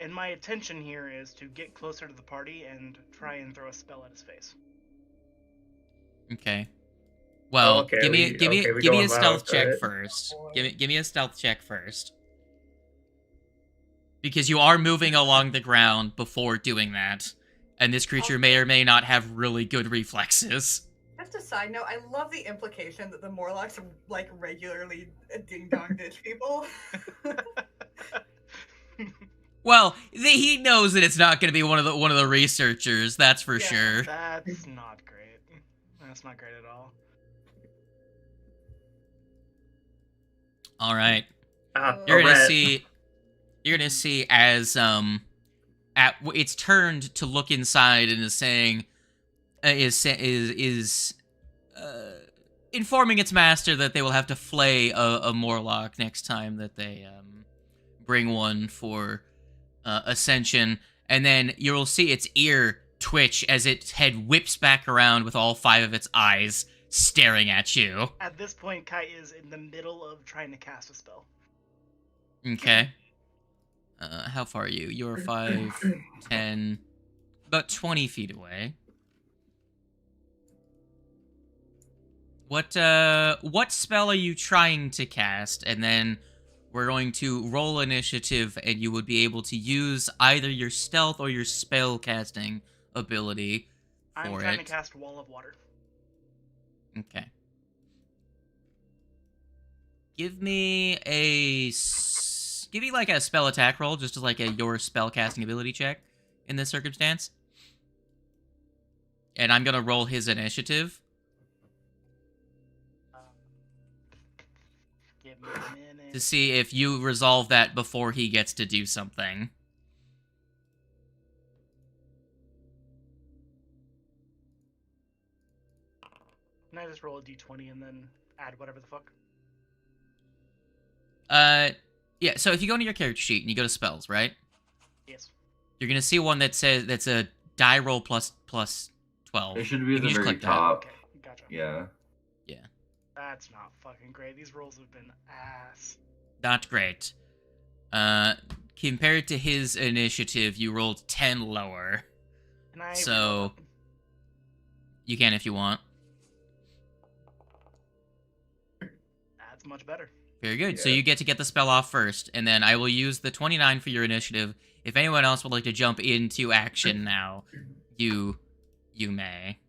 And my intention here is to get closer to the party and try and throw a spell at his face. Okay. Well, Okay, give me we give me going a stealth loud, check right? first. Give me a stealth check first. Because you are moving along the ground before doing that, and this creature may or may not have really good reflexes. Just a side note, I love the implication that the Morlocks like regularly ding dong ditch people. Well, he knows that it's not going to be one of the researchers. That's for Yeah. sure. That's not great. That's not great at all. All right. Ah, You're a gonna rat. see. You're gonna see as it's turned to look inside and is saying is informing its master that they will have to flay a Morlock next time that they bring one for Ascension, and then you'll see its ear twitch as its head whips back around with all 5 of its eyes staring at you. At this point, Kai is in the middle of trying to cast a spell. Okay. How far are you? You're 5, 10, about 20 feet away. What spell are you trying to cast? And then we're going to roll initiative, and you would be able to use either your stealth or your spell casting ability for I'm it. trying to cast Wall of Water. Okay. Give me like a spell attack roll, just as like your spell casting ability check in this circumstance. And I'm gonna roll his initiative. Give me a minute. To see if you resolve that before he gets to do something. Can I just roll a d20 and then add whatever the fuck? Yeah, so if you go into your character sheet and you go to spells, right? Yes. You're gonna see one that says that's a die roll plus 12. It should be You at can the just very click that. top. Okay, gotcha. Yeah. That's not fucking great. These rolls have been ass. Not great. Compared to his initiative, you rolled 10 lower. Can I So- reroll that? You can if you want. That's much better. Very good. So Yeah. you get to get the spell off first, and then I will use the 29 for your initiative. If anyone else would like to jump into action now, you may.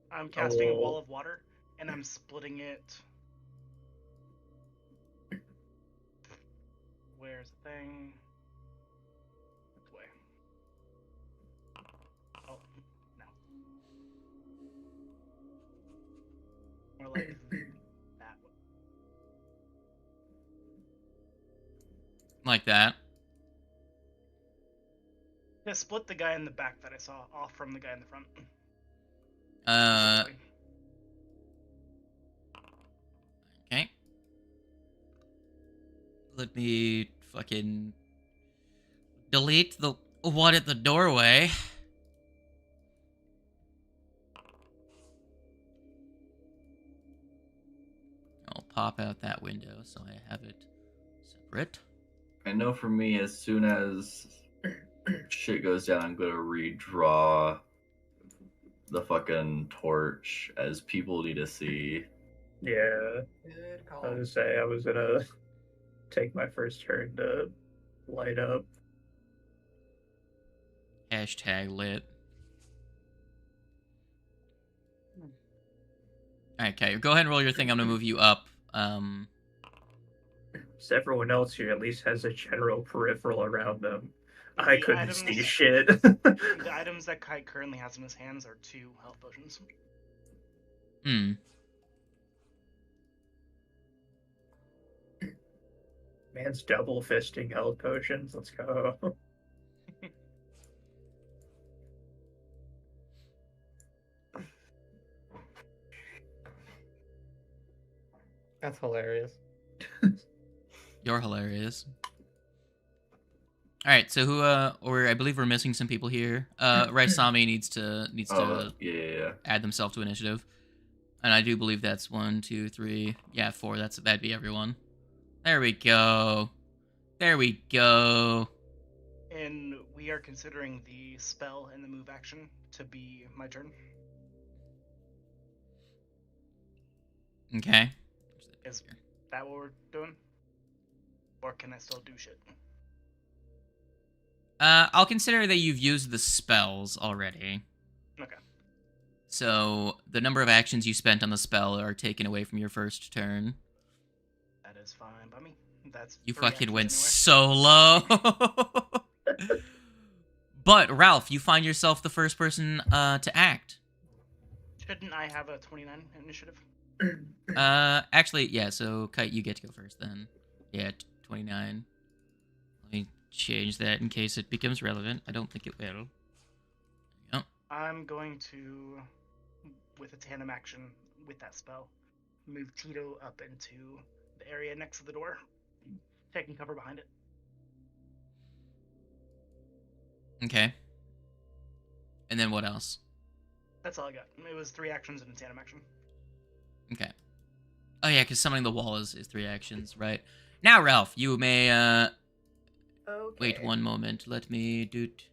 I'm casting Oh. Wall of Water, and I'm splitting it. Where's the thing? This way. Oh, no. More like that way. Like that. Yeah, split the guy in the back that I saw off from the guy in the front. Okay. Let me fucking delete the one at the doorway. I'll pop out that window so I have it separate. I know for me, as soon as shit goes down, I'm gonna redraw the fucking torch as people need to see. Yeah, Good I call. was gonna say I was gonna take my first turn to light up. Hashtag lit. Alright, okay, go ahead and roll your thing. I'm gonna move you up. So everyone else here at least has a general peripheral around them. I The couldn't see items- shit. The items that Kai currently has in his hands are 2 health potions. Hmm. Man's double fisting health potions. Let's go. That's hilarious. You're hilarious. Alright, so who or I believe we're missing some people here. Raisami needs to Yeah. add themselves to initiative. And I do believe that's 1, 2, 3, 4. That'd be everyone. There we go. There we go. And we are considering the spell and the move action to be my turn. Okay. Is that what we're doing? Or can I still do shit? I'll consider that you've used the spells already. Okay. So the number of actions you spent on the spell are taken away from your first turn. That is fine by me. That's You 3 fucking actions went anyway. so low. But Ralph, you find yourself the first person to act. Shouldn't I have a 29 initiative? Actually, yeah. So Kite, you get to go first then. Yeah, 29. Let me change that in case it becomes relevant. I don't think it will. Yep. I'm going to, with a tandem action with that spell, move Tito up into the area next to the door, taking cover behind it. Okay. And then what else? That's all I got. It was 3 actions and a tandem action. Okay. Oh yeah, because summoning the wall is 3 actions, right? Now, Ralph, you may Okay. wait one moment. Let me doot.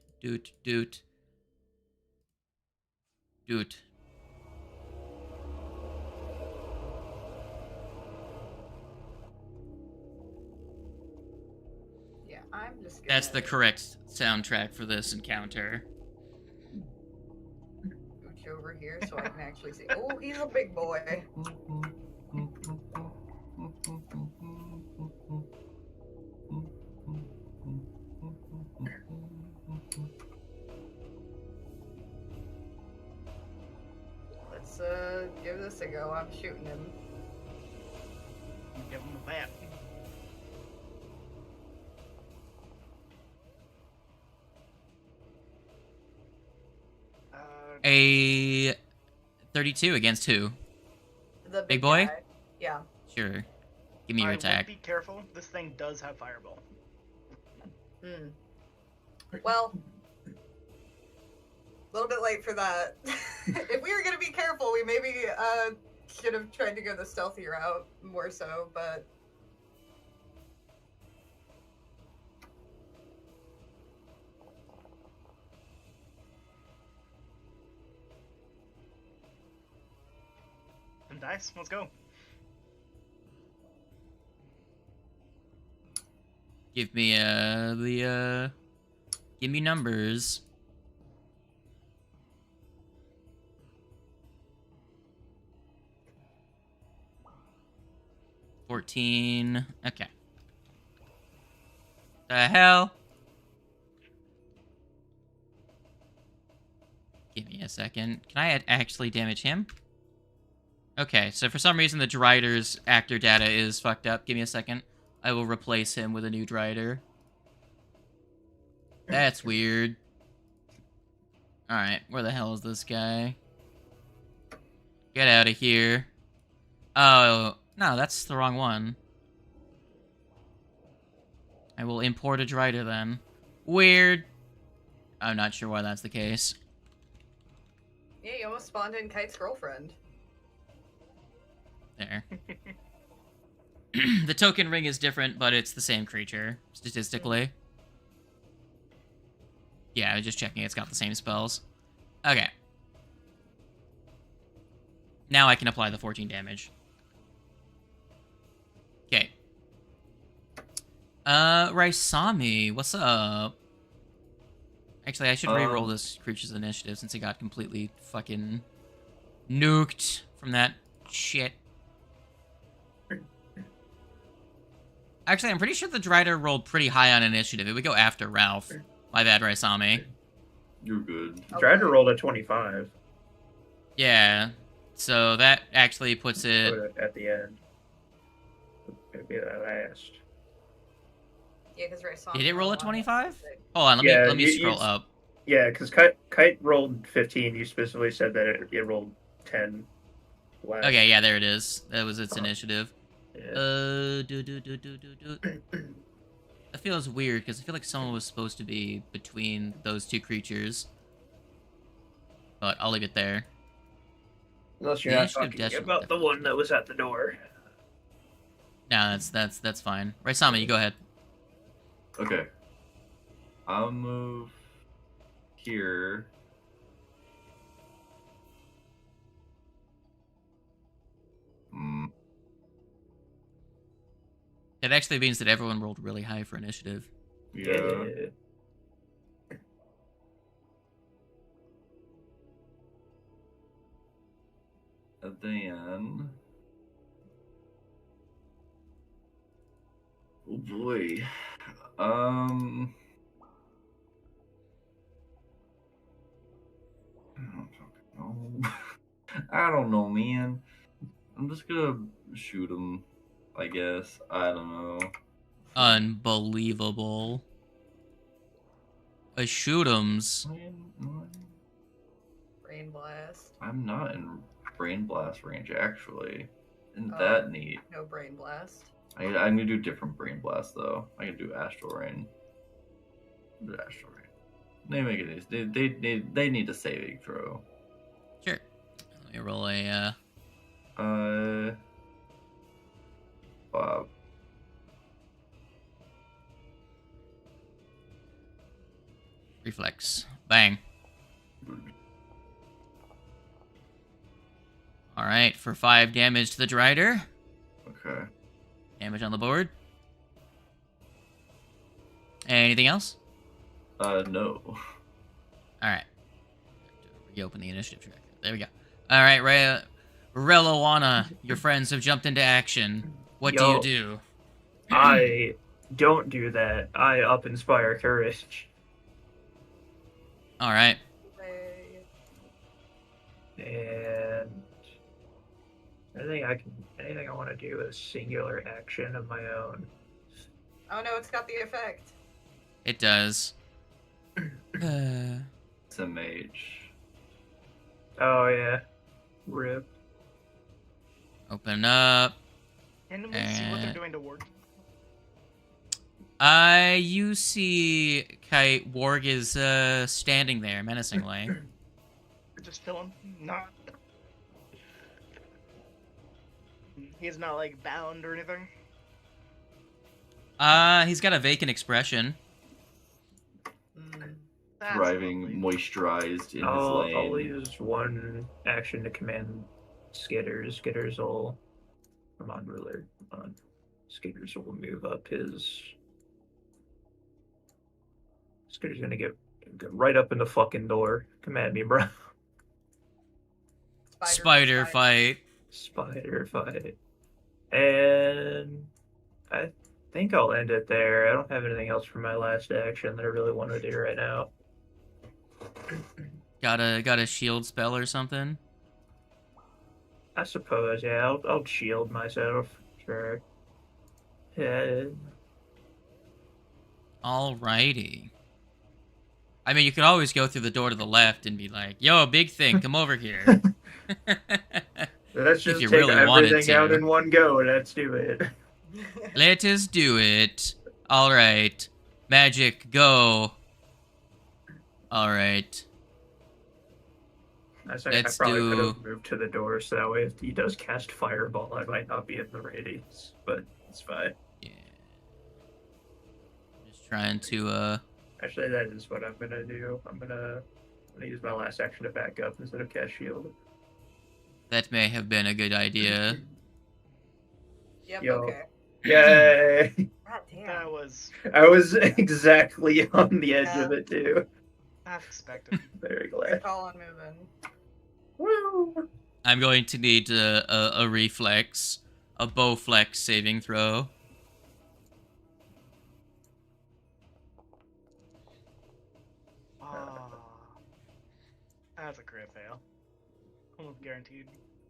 Yeah, I'm just gonna... That's the correct soundtrack for this encounter. Mooch over here so I can actually see. Oh, he's a big boy. Let's give this a go. I'm shooting him. Give him a bat. A 32 against who? The Big boy? guy. Yeah. Sure. Give me your I attack. would be careful. This thing does have fireball. Hmm. Well, a little bit late for that. If we were gonna be careful, we maybe should have tried to go the stealthy route more so, but Some dice. Let's go. Give me give me numbers. $14. Okay. The hell? Give me a second. Can I actually damage him? Okay, so for some reason the Drider's actor data is fucked up. Give me a second. I will replace him with a new Drider. That's weird. Alright, where the hell is this guy? Get out of here. Oh, no, that's the wrong one. I will import a Drider then. Weird. I'm not sure why that's the case. yeah, you almost spawned in Kite's girlfriend. There. The token ring is different, but it's the same creature, statistically. Yeah, I was just checking it's got the same spells. Okay. Now I can apply the 14 damage. Okay. Raisami, what's up? Actually, I should re-roll this creature's initiative since he got completely fucking nuked from that shit. Actually, I'm pretty sure the Drider rolled pretty high on initiative. It would go after Ralph. My bad, Raisami. You're good. Drider rolled a 25 Yeah. So that actually puts it... at the end. It'd be that last. Yeah, because Raisami... Did it roll a 25? Hold on, let me scroll up. Yeah, because Kite rolled 15. You specifically said that it rolled 10 last. Okay, yeah, there it is. That was its initiative. Yeah. That feels weird because I feel like someone was supposed to be between those two creatures. But I'll leave it there. Unless you're The not initiative talking dash- about the one that was at the door. No, that's fine. Raisami, you go ahead. Okay. I'll move here. Hmm. It actually means that everyone rolled really high for initiative. Yeah. And then... Oh boy. I don't fucking know. I don't know, man. I'm just gonna shoot him, I guess. I don't know. Unbelievable. A shoot'ems. Brain blast. I'm not in brain blast range actually. Isn't Oh. that neat? No brain blast. I'm gonna do different brain blast though. I can do astral rain. Do astral rain. They make it easy. They need a saving throw. Sure. Let me roll a Bob. reflex. Bang. Alright, for 5 damage to the Drider. Okay. Damage on the board. Anything else? No. Alright. Reopen the initiative tracker. There we go. Alright, Relowana, your friends have jumped into action. What do you do? I don't do that. I up inspire courage. Alright. And anything I want to do is singular action of my own. Oh no, it's got the effect. It does. It's a mage. Oh yeah. Rip. Open up. And we see what they're doing to Ward. You see Kite Warg is standing there menacingly. Just chilling. Not. He's not like bound or anything. He's got a vacant expression. That's Driving lovely. moisturized in his I'll lane. use one action to command Skitters. Skitters will come on, ruler. Come on. Skitters will move up his. Skitter's gonna get right up in the fucking door. Command me, bro. Spider fight. Spider fight. And I think I'll end it there. I don't have anything else for my last action that I really want to do right now. Got a shield spell or something? I suppose, yeah. I'll shield myself. Sure. Yeah. Alrighty. I mean, you could always go through the door to the left and be like, "Yo, big thing, come over here." Let's If just you take really wanted everything to. out in one go. Let's do it. Let us do it. Alright. Magic, go. Alright. I Let's probably do- could have moved to the door so that way if he does cast Fireball, I might not be in the radius. But it's fine. Yeah. Just trying to, Actually, that is what I'm gonna do. I'm gonna use my last action to back up instead of cast shield. that may have been a good idea. Yep, Yo. okay. Yay! God damn. That was I was exactly on the edge of it too. half expected. Very Good glad. call on moving. Woo! I'm going to need a reflex. A bowflex saving throw. Oh, that's a crit fail. Almost guaranteed.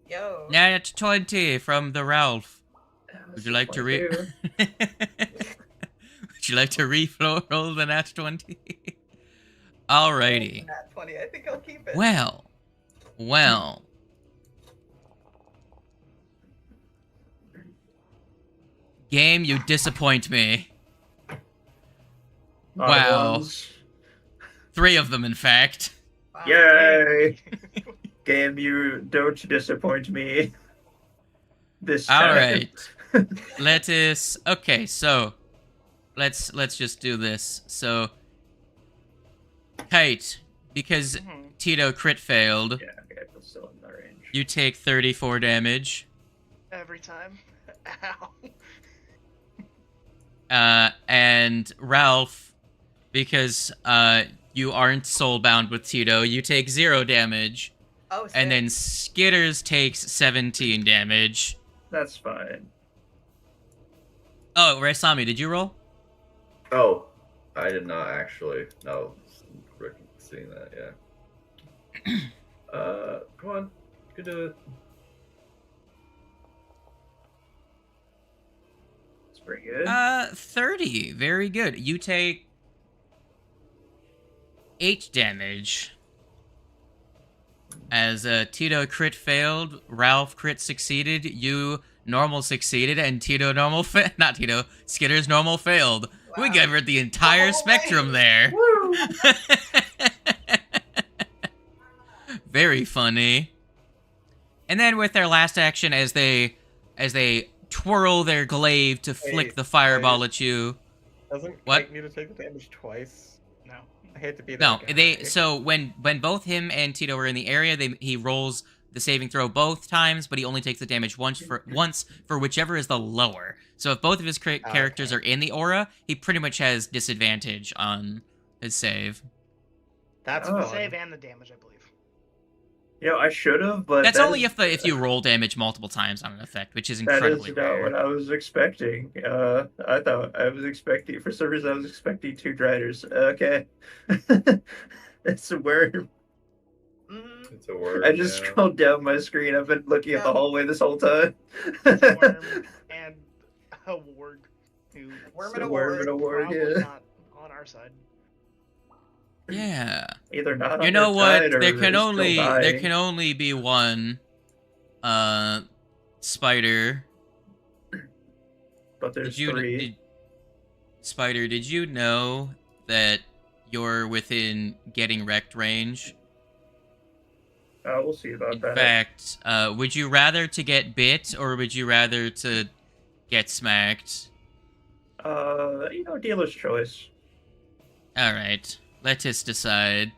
Yo. Nat 20 from the Ralph. Would you like to re? Would you like to re-roll the nat 20? Alrighty. Nat 20. I think I'll keep it. Well. Game, you disappoint me. Wow. 3 of them, in fact. Wow. Yay! Game, you don't disappoint me. This time. Alright. Let us... Okay, so... Let's just do this. So... Kite, because Tito crit failed, Yeah, okay, I'm still in the range. you take 34 damage. Every time. Ow. And Ralph, because you aren't soulbound with Tito, you take 0 damage. Oh, And sick. then Skitters takes 17 damage. That's fine. Oh, Raisami, did you roll? Oh, I did not actually. No, seeing that, yeah. Come on, you can do it. pretty good. 30. Very good. You take 8 damage. As Tito crit failed, Ralph crit succeeded, you normal succeeded, and Tito normal not Tito, Skitter's normal failed. Wow. We covered the entire spectrum there. Woo! Very funny. And then with their last action, as they twirl their glaive to flick the fireball at you. Doesn't What? Kite need to take the damage twice? No. I hate to be that No, guy. so when both him and Tito are in the area, he rolls the saving throw both times, but he only takes the damage once for whichever is the lower. So if both of his characters are in the aura, he pretty much has disadvantage on his save. That's The fun. save and the damage, I believe. I should have, but That's only if you roll damage multiple times on an effect, which is incredibly that is not rare. what I was expecting. I thought I was expecting, for some reason I was expecting 2 Driders. Okay. It's a worm. It's a word. I just scrolled down my screen. I've been looking at the hallway this whole time. It's a worm and a ward who Worm It's and a a worm and a ward, probably yeah. not on our side. Yeah. Either not You on know our what? side or There can still only dying. be one spider. But there's Did you 3. Spider, did you know that you're within getting wrecked range? We'll see about In that. fact, would you rather to get bit or would you rather to get smacked? Dealer's choice. Alright, let us decide.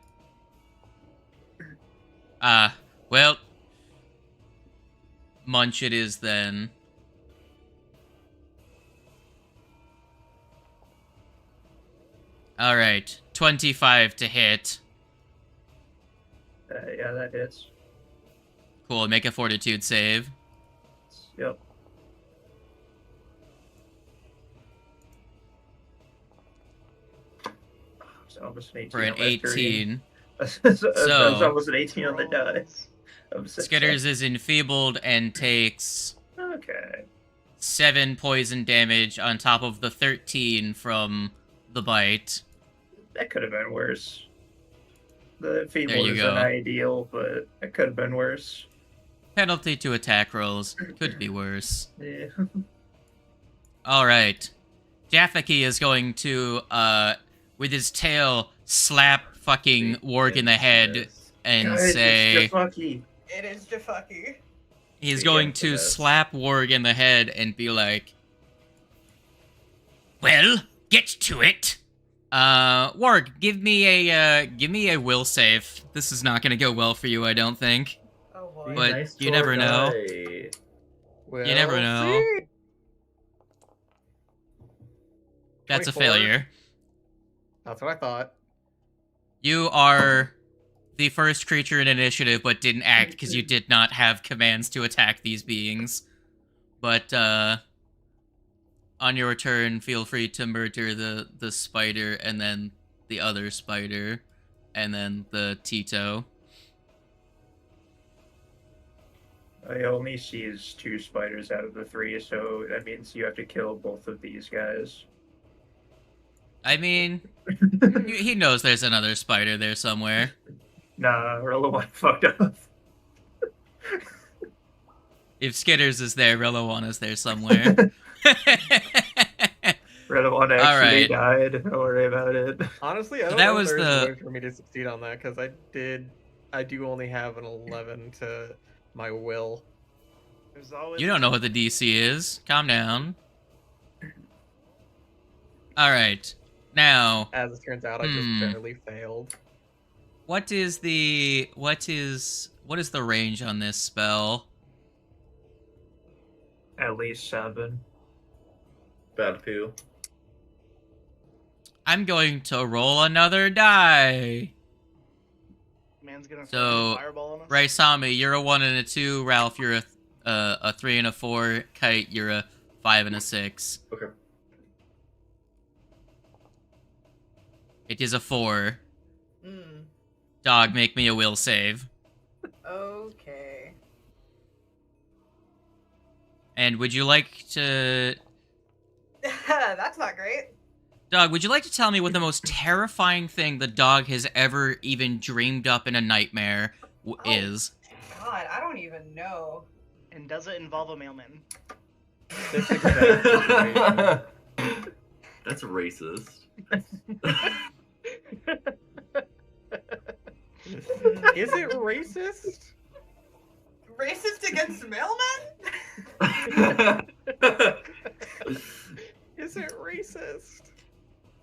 Well, munch it is then. Alright, 25 to hit. Yeah, that hits. Cool, make a fortitude save. Yep. It's almost an 18 For an on my screen. 18. That's almost an 18 on the die. Skitters is enfeebled and takes Okay. 7 poison damage on top of the 13 from the bite. That could have been worse. The feeble you isn't go. ideal, but it could have been worse. Penalty to attack rolls. Could be worse. Yeah. Alright. Jathaki is going to, with his tail, slap fucking Warg in the head and Guys, say... it's Jafaki. It is Jafaki. He's Be going against to this. slap Warg in the head and be like, "Well, get to it." Warg, give me a will save. This is not gonna go well for you, I don't think. Oh boy. But Nice you never know. die. We'll You never know. see. That's a 24. failure. That's what I thought. You are the first creature in initiative, but didn't act because you did not have commands to attack these beings. But on your turn, feel free to murder the spider, and then the other spider, and then the Tito. I only sees 2 spiders out of the 3, so that means you have to kill both of these guys. I mean, he knows there's another spider there somewhere. Nah, Relawine fucked up. If Skitters is there, Relawana's there somewhere. Relawine actually Alright. died. Don't worry about it. Honestly, I So don't that know was if there's the- a way for me to succeed on that, because I do only have an 11 to my will. There's always You don't know what the DC is. Calm down. Alright. Now, As it turns out, I just barely failed. what is the range on this spell? At least 7. Bad poo. I'm going to roll another die. man's gonna So, fucking fireball on us. Raisami, you're a 1 and a 2. Ralph, you're a 3 and a 4. Kite, you're a 5 and a 6. Okay. It is a 4. Hmm. Dog, make me a will save. Okay. And would you like to That's not great. Dog, would you like to tell me what the most terrifying thing the dog has ever even dreamed up in a nightmare is? God, I don't even know. And does it involve a mailman? That's exactly right. That's racist. Is it racist? Racist against mailmen? Is it racist?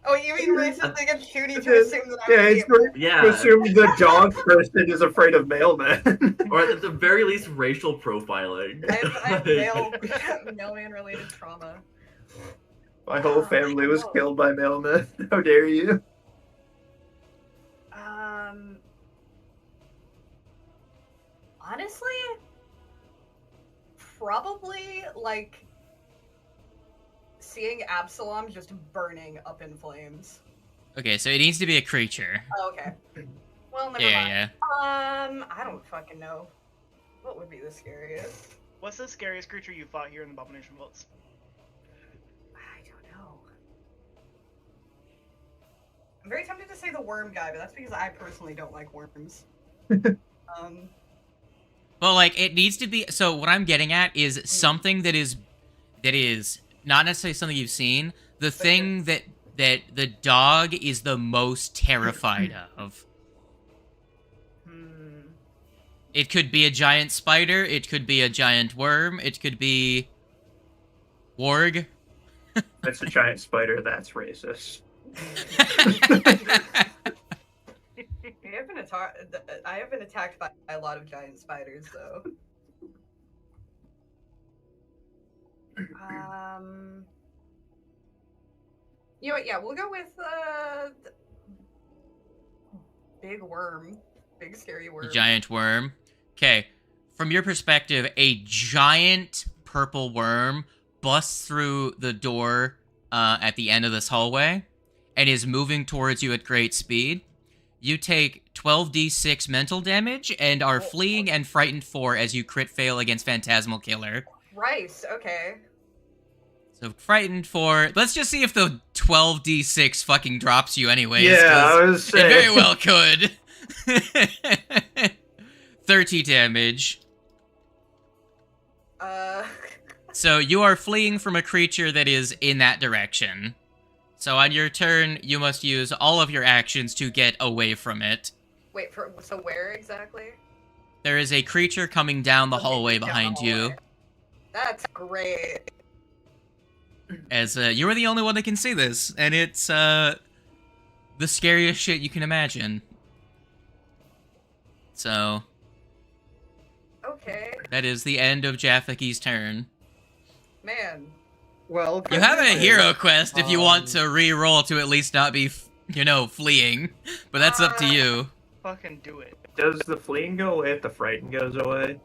Oh, you mean racist against Judy to assume that Yeah, I it's would to Yeah. assume the dog person is afraid of mailmen. Or at the very least, racial profiling. I have mailman-related trauma. My whole family was killed by mailmen. How dare you? Honestly, probably like seeing Absalom just burning up in flames. Okay, so it needs to be a creature. Oh, okay. Well, never Yeah, mind. yeah. I don't fucking know. What would be the scariest? What's the scariest creature you fought here in the Abomination Vaults? I don't know. I'm very tempted to say the worm guy, but that's because I personally don't like worms. Well, like, it needs to be... So, what I'm getting at is something that is not necessarily something you've seen. The thing that the dog is the most terrified of. It could be a giant spider. It could be a giant worm. It could be... Warg. That's a giant spider. That's racist. I have been attacked by a lot of giant spiders, though. You know what? Yeah, we'll go with big worm, big scary worm. Giant worm. Okay, from your perspective, a giant purple worm busts through the door at the end of this hallway and is moving towards you at great speed. You take 12d6 mental damage and are fleeing and frightened 4 as you crit fail against Phantasmal Killer. Christ, okay. So frightened 4. Let's just see if the 12d6 fucking drops you anyways. Yeah, 'cause I was saying. it very well could. 30 damage. So you are fleeing from a creature that is in that direction. So on your turn, you must use all of your actions to get away from it. Wait, so where exactly? There is a creature coming down the Okay, hallway down the behind you. hallway. That's great. As you are the only one that can see this, and it's the scariest shit you can imagine. So Okay, that is the end of Jaffaki's turn. man. Well, You have a hero quest if you want Um, to re-roll to at least not be, fleeing, but that's up to you. Fucking do it. Does the fleeing go away if the frighten goes away?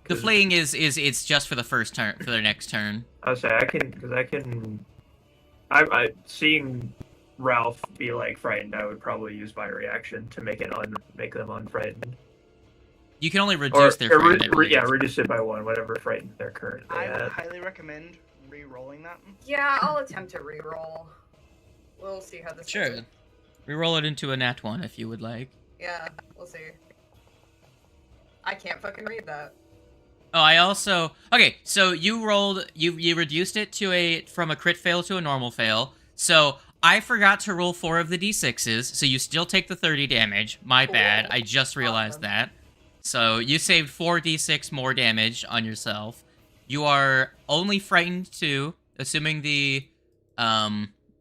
The fleeing is it's just for the first turn, for their next turn. I was saying I seeing Ralph be like frightened. I would probably use my reaction to make them unfrightened. You can only reduce their frightened, I believe. yeah, reduce it by 1, whatever frightened they're currently I would at. highly recommend re-rolling that. Yeah, I'll attempt to re-roll. We'll see how this Sure. goes. Reroll it into a nat 1 if you would like. Yeah, we'll see. I can't fucking read that. Oh, I also... Okay, so you rolled... You reduced it from a crit fail to a normal fail. So I forgot to roll 4 of the d6s, so you still take the 30 damage. My bad. I just realized Awesome. that. So you saved 4d6 more damage on yourself. You are only frightened 2, assuming the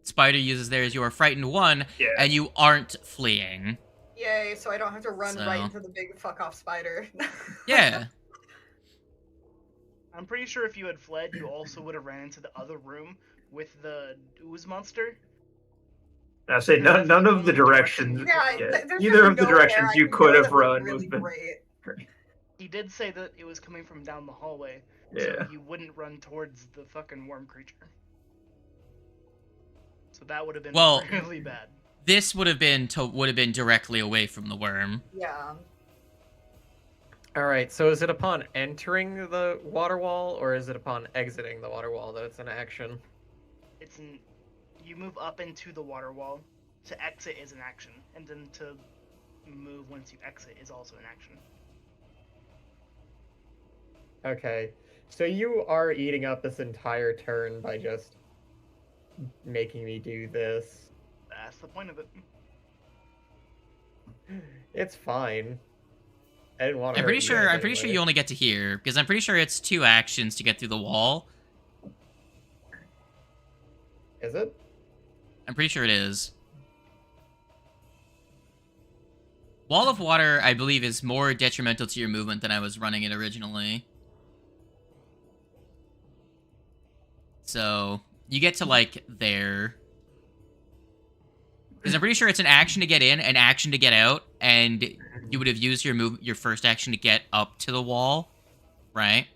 spider uses theirs. You are frightened 1, Yeah. and you aren't fleeing. Yay, so I don't have to run right So- into the big fuck-off spider. Yeah. I'm pretty sure if you had fled, you also would have ran into the other room with the ooze monster. I say none of the directions. Yeah, yeah, there's either just of the nowhere directions I you can could go have that was run really was been great. He did say that it was coming from down the hallway, Yeah. so you wouldn't run towards the fucking worm creature. So that would have been Well- really bad. This would have been directly away from the worm. Yeah. Alright, so is it upon entering the water wall, or is it upon exiting the water wall that it's an action? It's an you move up into the water wall. To exit is an action, and then to move once you exit is also an action. Okay, so you are eating up this entire turn by just making me do this. That's the point of it. It's fine. I didn't want to. I'm pretty sure you only get to here because I'm pretty sure it's 2 actions to get through the wall. Is it? I'm pretty sure it is. Wall of Water, I believe, is more detrimental to your movement than I was running it originally. So, you get to, like, there. Because I'm pretty sure it's an action to get in, an action to get out, and you would have used your first action to get up to the wall, right?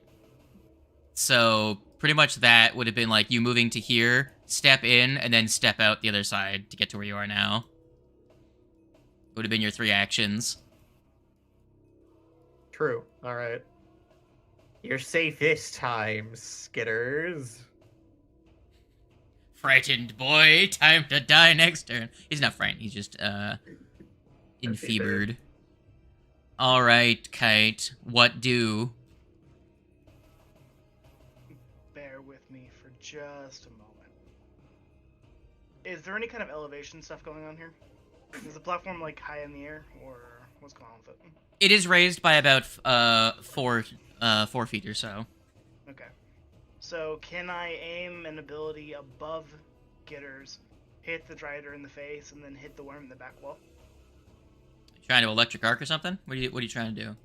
So, pretty much that would have been, like, you moving to here, step in, and then step out the other side to get to where you are now. It would have been your 3 actions. True. Alright. You're safe this time, Skitters. Frightened boy, time to die next turn. He's not frightened, he's just, enfeebered. Alright, Kite, what do? Bear with me for just a moment. Is there any kind of elevation stuff going on here? Is the platform, like, high in the air, or what's going on with it? It is raised by about, 4 feet or so. Okay. So, can I aim an ability above Gitters, hit the Drider in the face, and then hit the worm in the back wall? Trying to electric arc or something? What are you trying to do?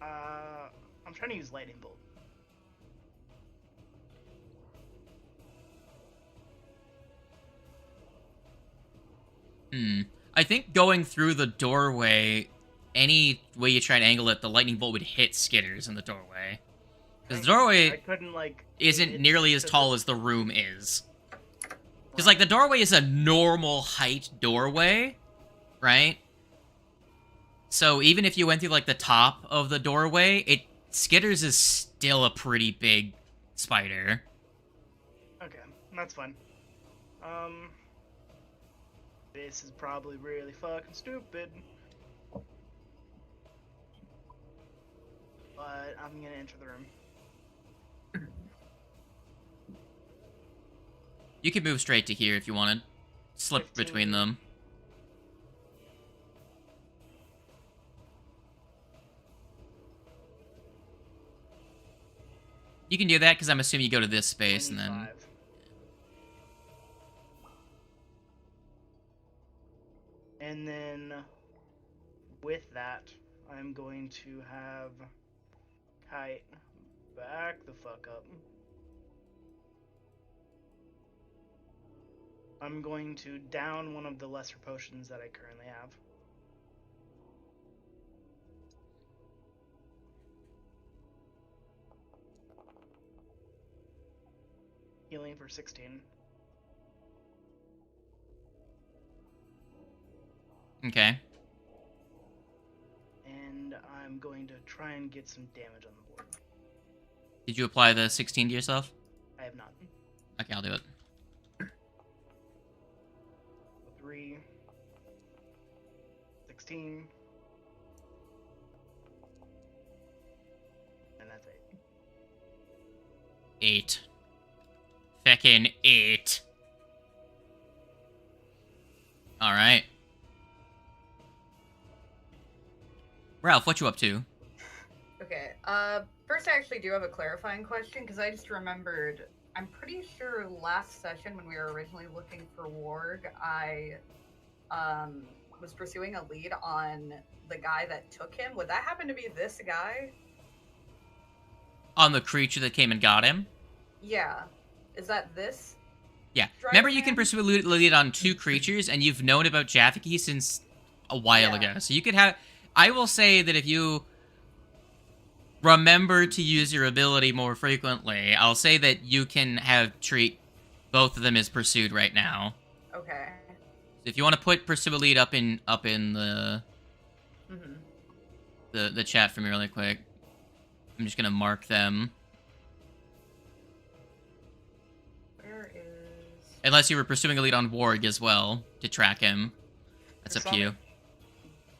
I'm trying to use Lightning Bolt. I think going through the doorway, any way you try to angle it, the lightning bolt would hit Skitters in the doorway. Because the doorway I couldn't, like, isn't nearly as tall as the room is. Because, like, the doorway is a normal height doorway, right? So even if you went through, like, the top of the doorway, Skitters is still a pretty big spider. Okay, that's fine. This is probably really fucking stupid. But I'm gonna enter the room. You could move straight to here if you wanted. Slip 15. between them. You can do that because I'm assuming you go to this space and then... 25. And then, with that, I'm going to have Kite back the fuck up. I'm going to down one of the lesser potions that I currently have. Healing for 16. Okay. And I'm going to try and get some damage on the board. Did you apply the 16 to yourself? I have not. Okay, I'll do it. 3, 16, and that's 8. 8. Feckin' 8. Alright. Ralph, what you up to? Okay. First, I actually do have a clarifying question because I just remembered. I'm pretty sure last session when we were originally looking for Warg, I was pursuing a lead on the guy that took him. Would that happen to be this guy? On the creature that came and got him? Yeah. Is that this? Yeah. Driver Remember, you can man? pursue a lead on 2 creatures, and you've known about Jafiki since a while Yeah. ago. So you could have... I will say that if you remember to use your ability more frequently, I'll say that you can treat both of them as pursued right now. Okay. If you want to put pursue a lead up in the Mm-hmm. the chat for me really quick. I'm just gonna mark them. Where is? Unless you were pursuing a lead on Warg as well to track him. That's up to you.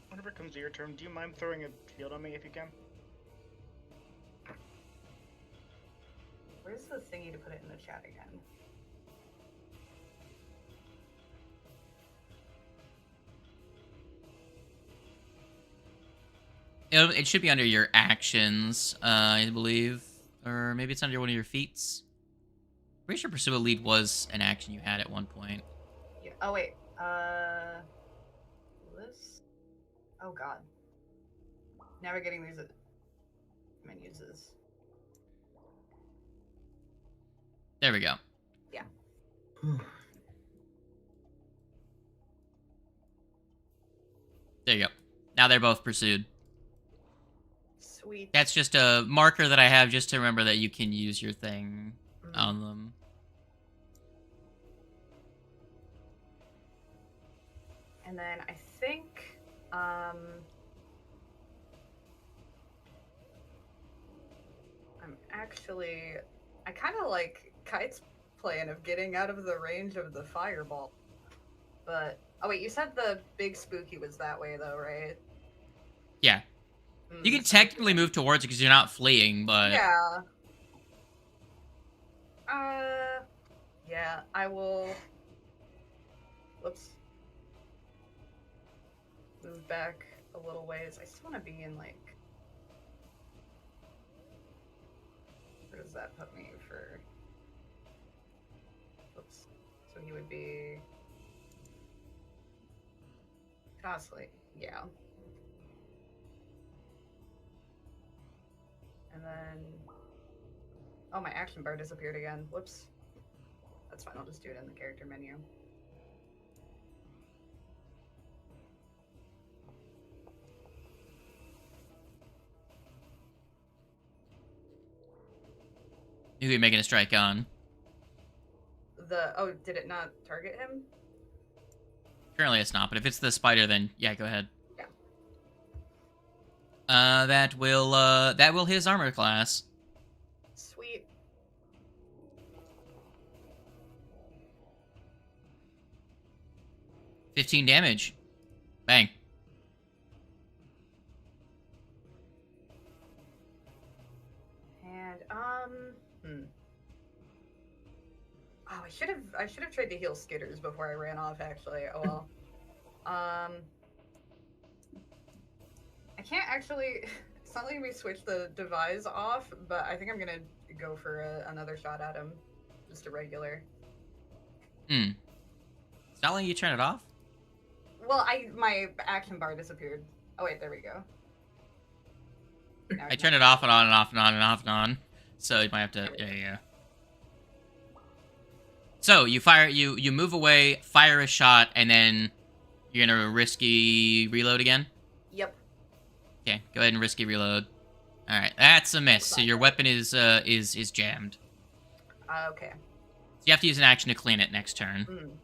Whenever it comes to your turn, do you mind throwing a shield on me if you can? Where's the thingy to put it in the chat again? It should be under your actions, I believe. Or maybe it's under one of your feats. Pretty sure pursue a lead was an action you had at one point. Yeah. Oh wait. This. Oh god. Navigating these menus is. There we go. Yeah. There you go. Now they're both pursued. Sweet. That's just a marker that I have just to remember that you can use your thing on them. And then I think, I'm actually, I kind of like Kite's plan of getting out of the range of the fireball. But, oh wait, you said the big spooky was that way though, right? Yeah. You can technically move towards it because you're not fleeing, but... Yeah. Yeah, I will... Whoops. Move back a little ways. I still want to be in, like... Where does that put me for... Whoops. So he would be... Costly. Yeah. And then... Oh, my action bar disappeared again. Whoops. That's fine, I'll just do it in the character menu. Who are you making a strike on? Oh, did it not target him? Currently it's not, but if it's the spider, then yeah, go ahead. Yeah. That will his armor class. Sweet. $15 damage. Bang. And Oh, I should have tried to heal Skitters before I ran off. Actually, oh well. I can't actually. It's not letting me switch the device off, but I think I'm gonna go for another shot at him, just a regular. It's not letting you turn it off? Well, my action bar disappeared. Oh wait, there we go. I turned it off and on and off and on and off and on. So you might have to yeah. So you fire you move away, fire a shot, and then you're gonna risky reload again? Yep. Okay, go ahead and risky reload. Alright, that's a miss. So your weapon is jammed. Okay. So you have to use an action to clean it next turn.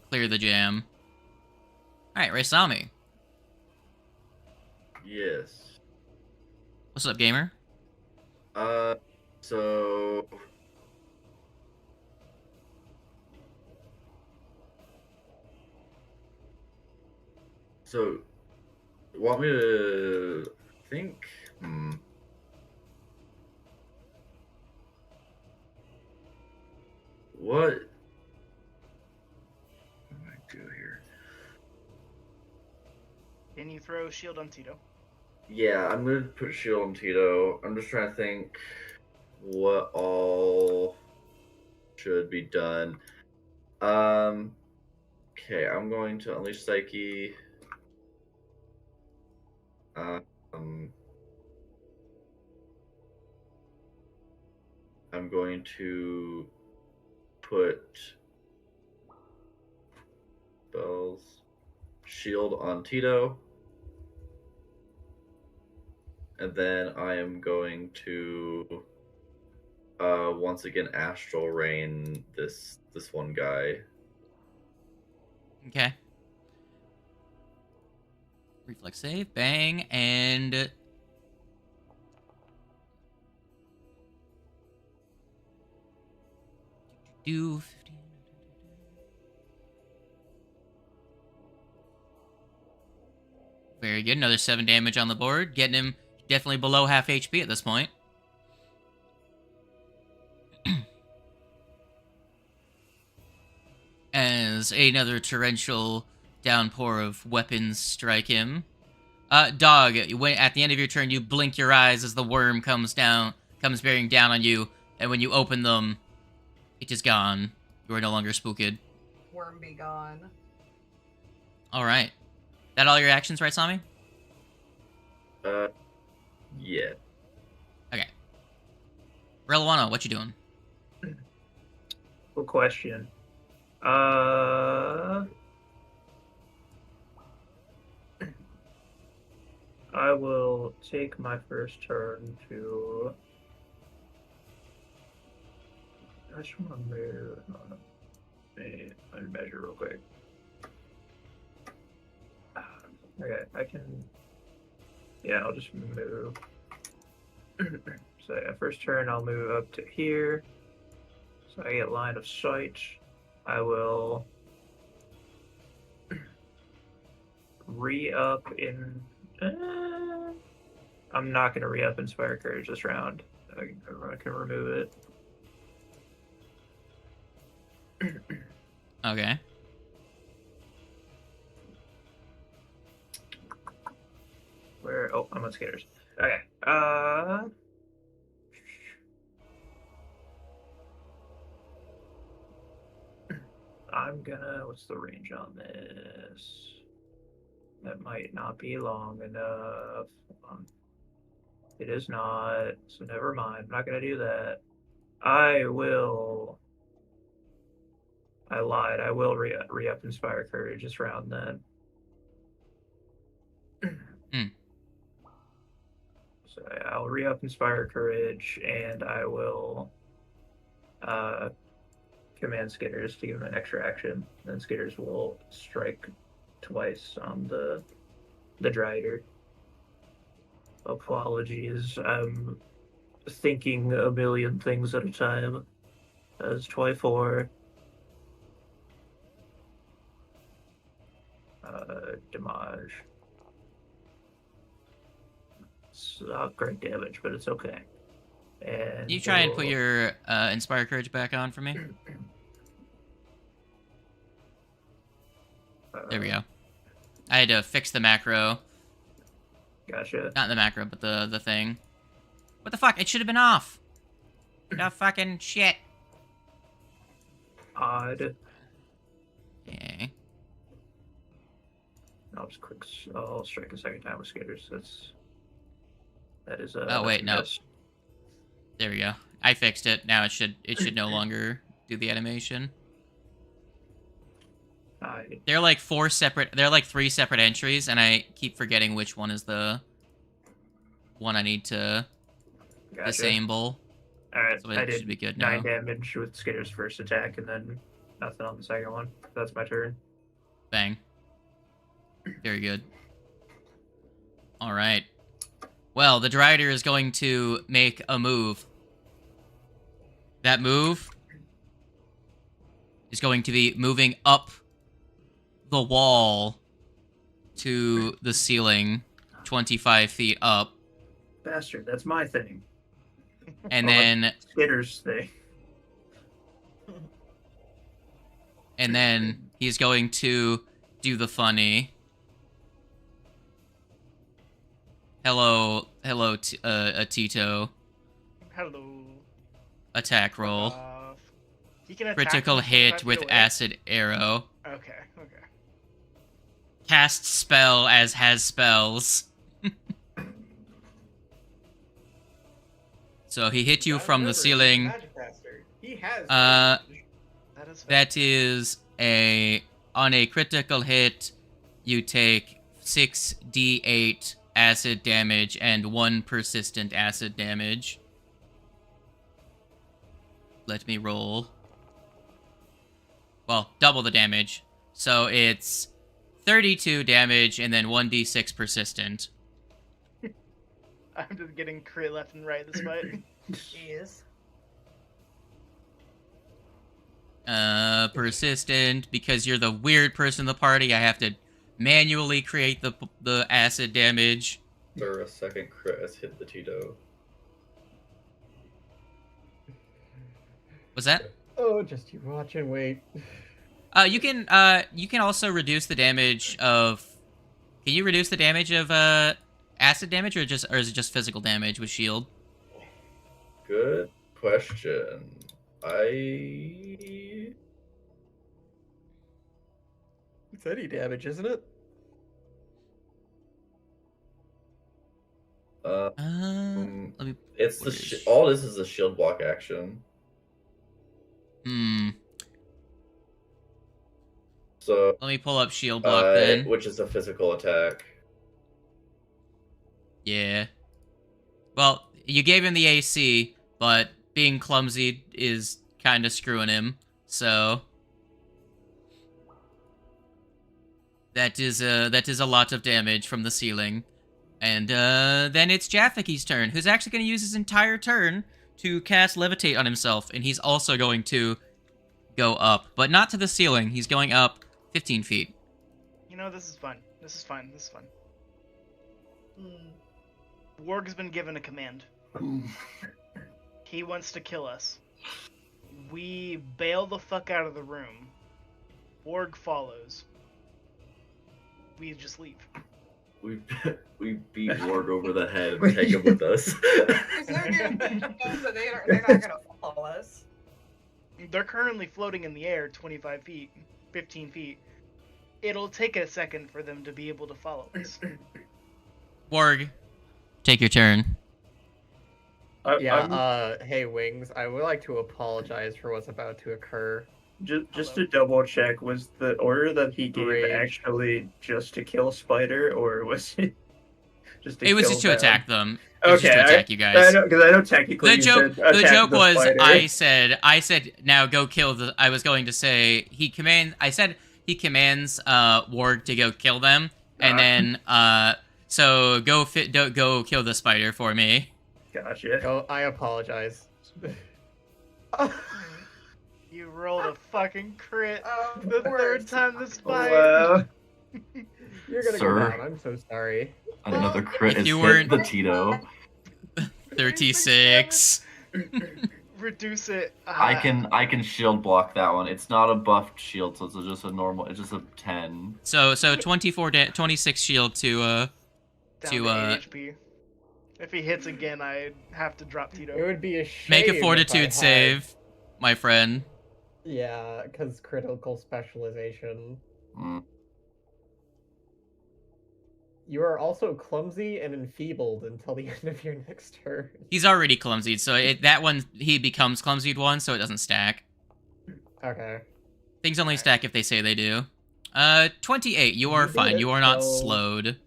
Clear the jam. Alright, Raisami. Yes. What's up, gamer? So you want me to think? What do I do here? Can you throw shield on Tito? Yeah, I'm gonna put a shield on Tito. I'm just trying to think what all should be done. Okay, I'm going to unleash Psyche. I'm going to put spells shield on Tito. And then I am going to once again astral rain this one guy. Okay. Reflex save, bang, and do 15. Very good. Another 7 damage on the board, getting him definitely below half HP at this point. As another torrential downpour of weapons strike him. Dog, when at the end of your turn, you blink your eyes as the worm comes bearing down on you, and when you open them, it is gone. You are no longer spooked. Worm be gone. All right. That all your actions, right, Sami? Yeah. Okay. Relawano, what you doing? Good question. I will take my first turn to. I just want to move. Let me measure real quick. Okay, I can. Yeah, I'll just move. So yeah, first turn I'll move up to here. So I get line of sight. I will re-up in. I'm not gonna re-up Inspire Courage this round. I can remove it. Okay. Where? Oh, I'm on skaters. Okay. I'm gonna. What's the range on this? That might not be long enough. It is not. So never mind. I'm not gonna do that. I will. I lied. I will re-up Inspire Courage this round then. So I'll re-up Inspire Courage, and I will command Skitters to give him an extra action. Then Skitters will strike twice on the Drider. Apologies. I'm thinking a million things at a time. That's 24. Damage. It's not great damage, but it's okay. And Can you try and put your Inspire Courage back on for me? There we go. I had to fix the macro. Gotcha. Not the macro, but the thing. What the fuck? It should have been off. The fucking shit. Odd. Okay. I'll just quick. I'll strike a second time with Skaters. That is a. Oh wait, no. Miss. There we go. I fixed it. Now it should no longer do the animation. They're like three separate entries, and I keep forgetting which one is the one I need to disable. Alright, So I it did should be good 9 now. damage with Skitter's first attack, and then nothing on the second one. That's my turn. Bang. Very good. Alright. Well, the Drider is going to make a move. That move is going to be moving up the wall to the ceiling, 25 feet up. Bastard, that's my thing. And Well, then Skitter's thing. and then he's going to do the funny. Hello, Tito. Hello. Attack roll. He can attack Critical from 25 hit feet with away? acid arrow. Okay. Cast spell as has spells. So he hit you from the ceiling. He has. That is fair. That is on a critical hit, you take 6d8 acid damage and 1 persistent acid damage. Let me roll. Well, double the damage. So it's 32 damage, and then 1d6 persistent. I'm just getting crit left and right this fight. Jeez. Persistent, because you're the weird person in the party, I have to manually create the acid damage. Or a second crit has hit the Tito. What's that? Oh, just you watch and wait. You can also reduce the damage of. Can you reduce the damage of acid damage, or is it just physical damage with shield? Good question. I It's any damage, isn't it? Let me. it's the Where is- all this is a shield block action. So Let me pull up shield block then. which is a physical attack. Yeah. Well, you gave him the AC, but being clumsy is kind of screwing him. So that is a lot of damage from the ceiling. And then it's Jaffiki's turn, who's actually going to use his entire turn to cast Levitate on himself, and he's also going to go up, but not to the ceiling. He's going up 15 feet. You know, this is fun. This is fun. This is fun. Hmm. Warg has been given a command. He wants to kill us. We bail the fuck out of the room. Warg follows. We just leave. We beat Warg over the head and take him with us. They're not gonna follow us. They're currently floating in the air 25 feet, 15 feet. It'll take a second for them to be able to follow us. Warg, take your turn. Hey, Wings, I would like to apologize for what's about to occur. Just to double check, was the order that he gave Rage. actually just to kill Spider, or was it just to It was kill just to them? attack them. It was just Okay, to attack you I guys. know, because I know technically The you joke, said the attack joke was, spider. I said, now go kill the. I was going to say I said he commands Warg to go kill them, and then so go kill the spider for me. Gotcha. Oh, I apologize. You rolled a fucking crit. Oh, The third worse. time this fight. Wow. You're gonna Sir. go down. I'm so sorry. Another crit If has you hit weren't- the Tito. 36. Reduce it. I can shield block that one. It's not a buffed shield, so it's just a normal. It's just a 10. So 26 shield to down to, to 8 HP. If he hits again, I have to drop It Tito. would be a shame. make a if I fortitude had- save, my friend. Yeah, because critical specialization. Mm. You are also clumsy and enfeebled until the end of your next turn. He's already clumsied, so that one he becomes clumsied one, so it doesn't stack. Okay. Things only stack if they say they do. 28. You are You did fine. it, You are not so- slowed.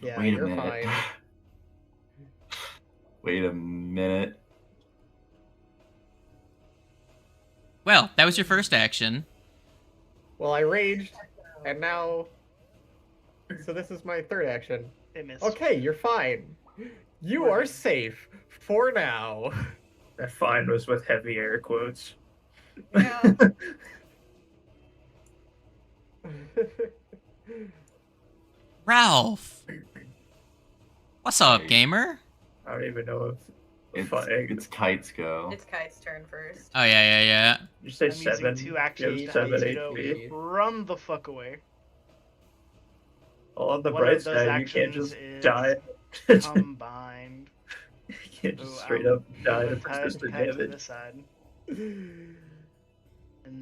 Yeah, Wait a you're minute. fine. Wait a minute. Well, that was your first action. Well, I raged, and now... So this is my third action. It missed. Okay, you're fine. You are safe. For now. That fine was with heavy air quotes. Yeah. Ralph! What's up, Hey. gamer? I don't even know if It's Kite's go. It's Kite's turn first. Oh, yeah. you say I'm 7. using 2 actions Yeah, to 7 have Tito HP. run the fuck away. Well, on the One bright of those side, you can't actions just is die. Combined. You can't just Ooh, straight I'm up die to moving Kite persistent to damage. this side. And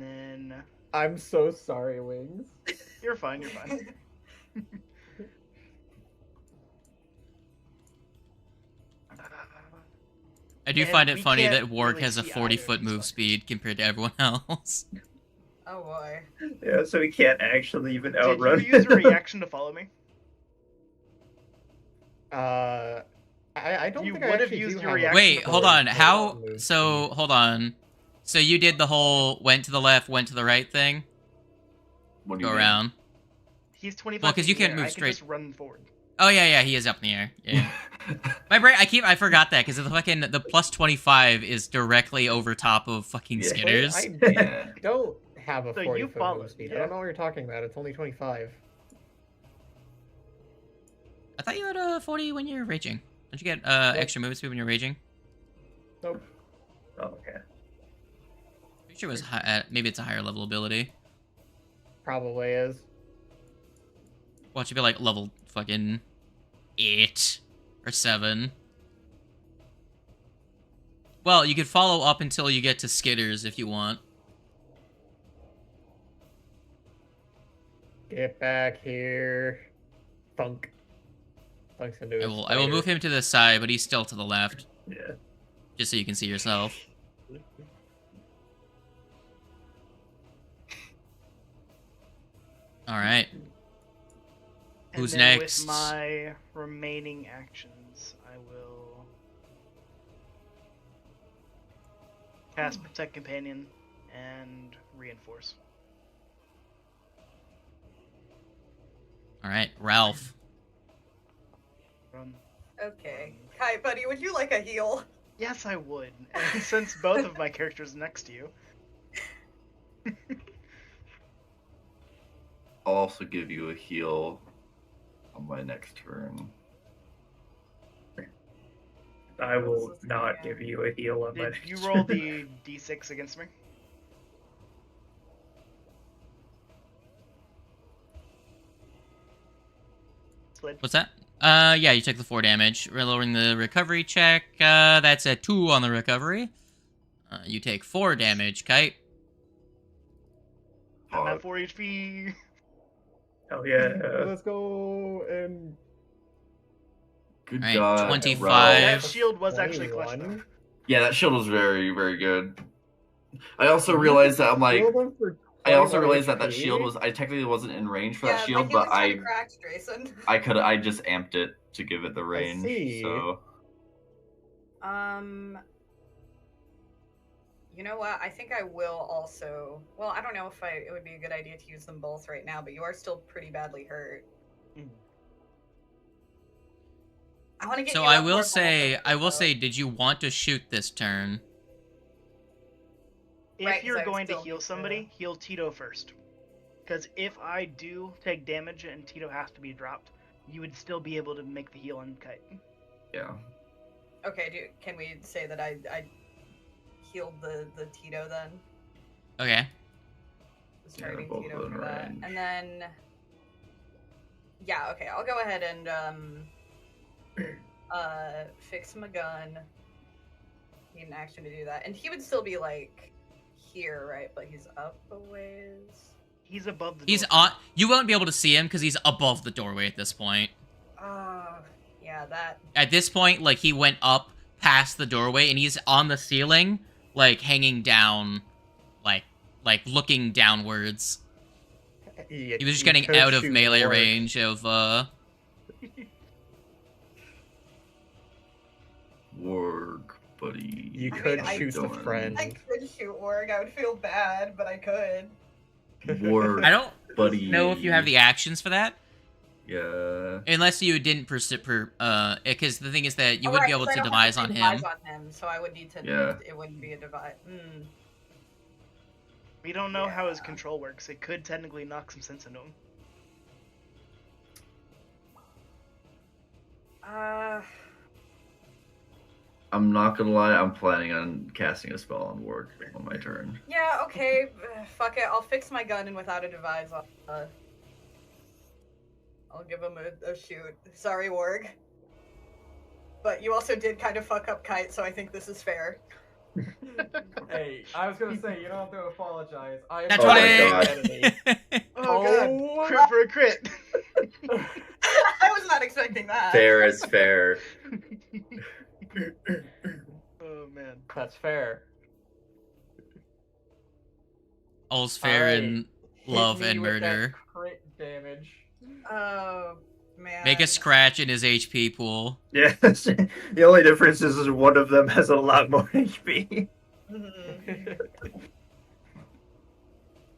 then I'm so sorry, Wings. you're fine. You're fine. I do And find it we funny can't that Warg really has a see 40-foot either, move so- speed compared to everyone else. Oh boy. Yeah, so he can't actually even Did outrun. you use a reaction to follow me? I don't You think I would have actually used do your have a reaction Wait, to hold follow on. me. How? move So, speed. hold on. So you did the whole went to the left, went to the right thing? What do you Go mean? around. He's 25. Well, 'cause you feet in can't the air. move I can straight. just run forward. Oh yeah, he is up in the air. Yeah. My brain, I forgot that because the plus 25 is directly over top of fucking Yeah. Skitters. I Yeah. don't have a So 40 you foot followed, move speed. yeah. I don't know what you're talking about. It's only 25. I thought you had 40 when you're raging. Don't you get extra move speed when you're raging? Nope. Oh, okay. Pretty sure it was maybe it's a higher level ability. Probably is. Watch it be like level fucking 8 or 7. Well, you could follow up until you get to Skitters if you want. Get back here. Thunk. Thunk's gonna do I will move him to the side, but he's still to the left, Yeah. just so you can see yourself. All right. And Who's then next? With my remaining actions, I will cast Protect Companion and Reinforce. All right, Ralph. Run. Okay. Hi, buddy. Would you like a heal? Yes, I would. And since both of my characters are next to you, I'll also give you a heal on my next turn. I will not give you a heal on my did next you roll turn. the d6 against me? Slid. What's that? Yeah, you took the 4 damage. We're lowering the recovery check. That's a 2 on the recovery. You take 4 damage, Kite. I'm at 4 HP. Hell yeah. Let's go and Good Alright, God. 25. Ralph. That shield was actually clutch though. 21. Yeah, that shield was very, very good. I also realized that I'm like, Heal them for I also 21 realized that HP. shield was, I technically wasn't in range for Yeah, that shield, my but healing's been cracked, Jason. I just amped it to give it the range. see. So You know what? I think I will also. Well, I don't know if it would be a good idea to use them both right now, but you are still pretty badly hurt. Mm. I want to get. So you I up will more say, vulnerable, did you want to shoot this turn? If Right, 'cause you're I going to still heal need to- somebody, heal Tito first. Because if I do take damage and Tito has to be dropped, you would still be able to make the heal on Kite. yeah. Okay, can we say that I healed the Tito then? Okay. Was Yeah, targeting both Tito of them for are that, range. and then yeah, okay, I'll go ahead and fix my gun. Need an action to do that, and he would still be like here, right? But he's up a ways. He's above the He's door. on. You won't be able to see him because he's above the doorway at this point. Yeah, that. At this point, like, he went up past the doorway and he's on the ceiling, like, hanging down, like looking downwards. Yeah, He was just you getting could out of shoot melee Warg. range of Warg, buddy. You I could mean, I shoot the don't- friend. I could shoot Org. I would feel bad, but I could. Warg, I don't buddy. know if you have the actions for that, Yeah. unless you didn't because the thing is that you Oh, would right, be able 'cause I to don't have devise on devise him. on him, so I would need to. Yeah. It wouldn't be a divide. Mm. We don't know how his Yeah. control works. It could technically knock some sense into him. I'm not gonna lie, I'm planning on casting a spell on Warg on my turn. Yeah. Okay. Fuck it. I'll fix my gun, and without a devise, I'll give him a shoot. Sorry, Warg. But you also did kind of fuck up Kite, so I think this is fair. Hey, I was gonna say, you don't have to apologize. That's Oh what my I. Oh god, crit for a crit. I was not expecting that. Fair is fair. Oh man. That's fair. All's fair in Hit love me and with that murder. Crit damage. Oh man. Make a scratch in his HP pool. Yes. The only difference is one of them has a lot more HP. Mhm.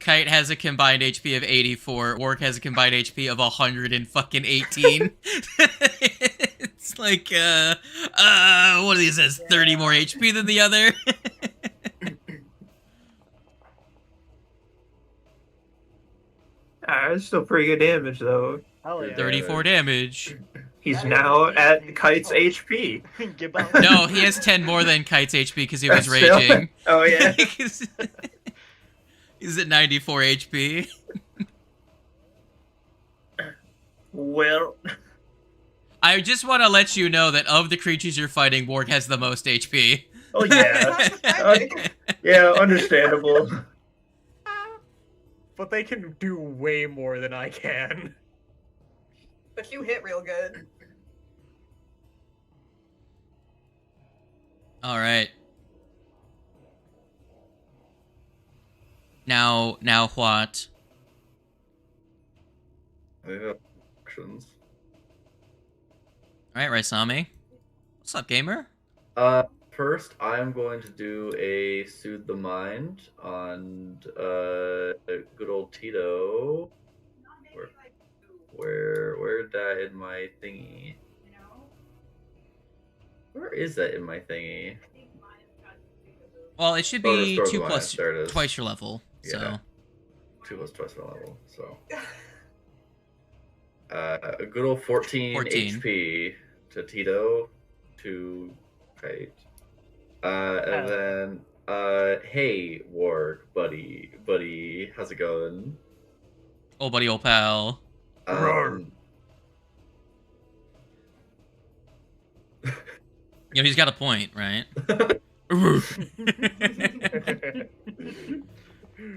Kite has a combined HP of 84. Orc has a combined HP of 118. It's like, one of these has 30 more HP than the other. It's still pretty good damage, though. Hell yeah. 34 damage. He's now at Kite's HP. Give up. No, he has 10 more than Kite's HP because he was Still? raging. Oh, yeah. He's at 94 HP. Well, I just want to let you know that of the creatures you're fighting, Warg has the most HP. oh, yeah. Yeah, understandable. But they can do way more than I can. But you hit real good. All right. Now what? I have options. All right, Raisami. What's up, gamer? First, I'm going to do a Soothe the Mind on good old Tito. Where'd that in my thingy? Where is that in my thingy? Well, it should Oh, be restore the 2 mind. plus There it is. twice your level. So Yeah. 2 plus twice my level. So a good old 14 14. HP to Tito to Kite. And then hey Warg, buddy, how's it going? old buddy, old pal. You know, he's got a point, right?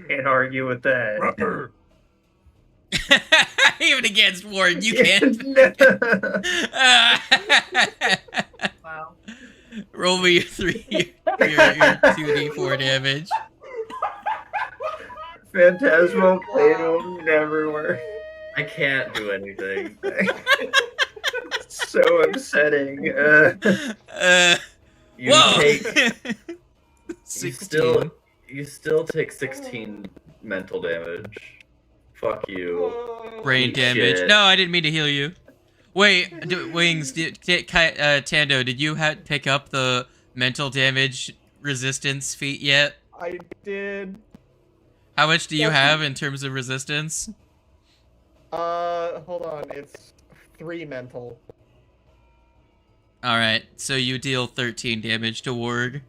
Can't argue with that. Even against Warg, you can't. Wow. Roll me your 2d4 damage. Phantasmal Plano never works. I can't do anything. So upsetting. You Whoa! take 16. you still take 16 mental damage. Fuck you. Brain Eat damage. shit. No, I didn't mean to heal you. Wait, Wings, Tando, did you pick up the mental damage resistance feat yet? I did. How much do you have in terms of resistance? Hold on. It's 3 mental. Alright, so you deal 13 damage to Warg.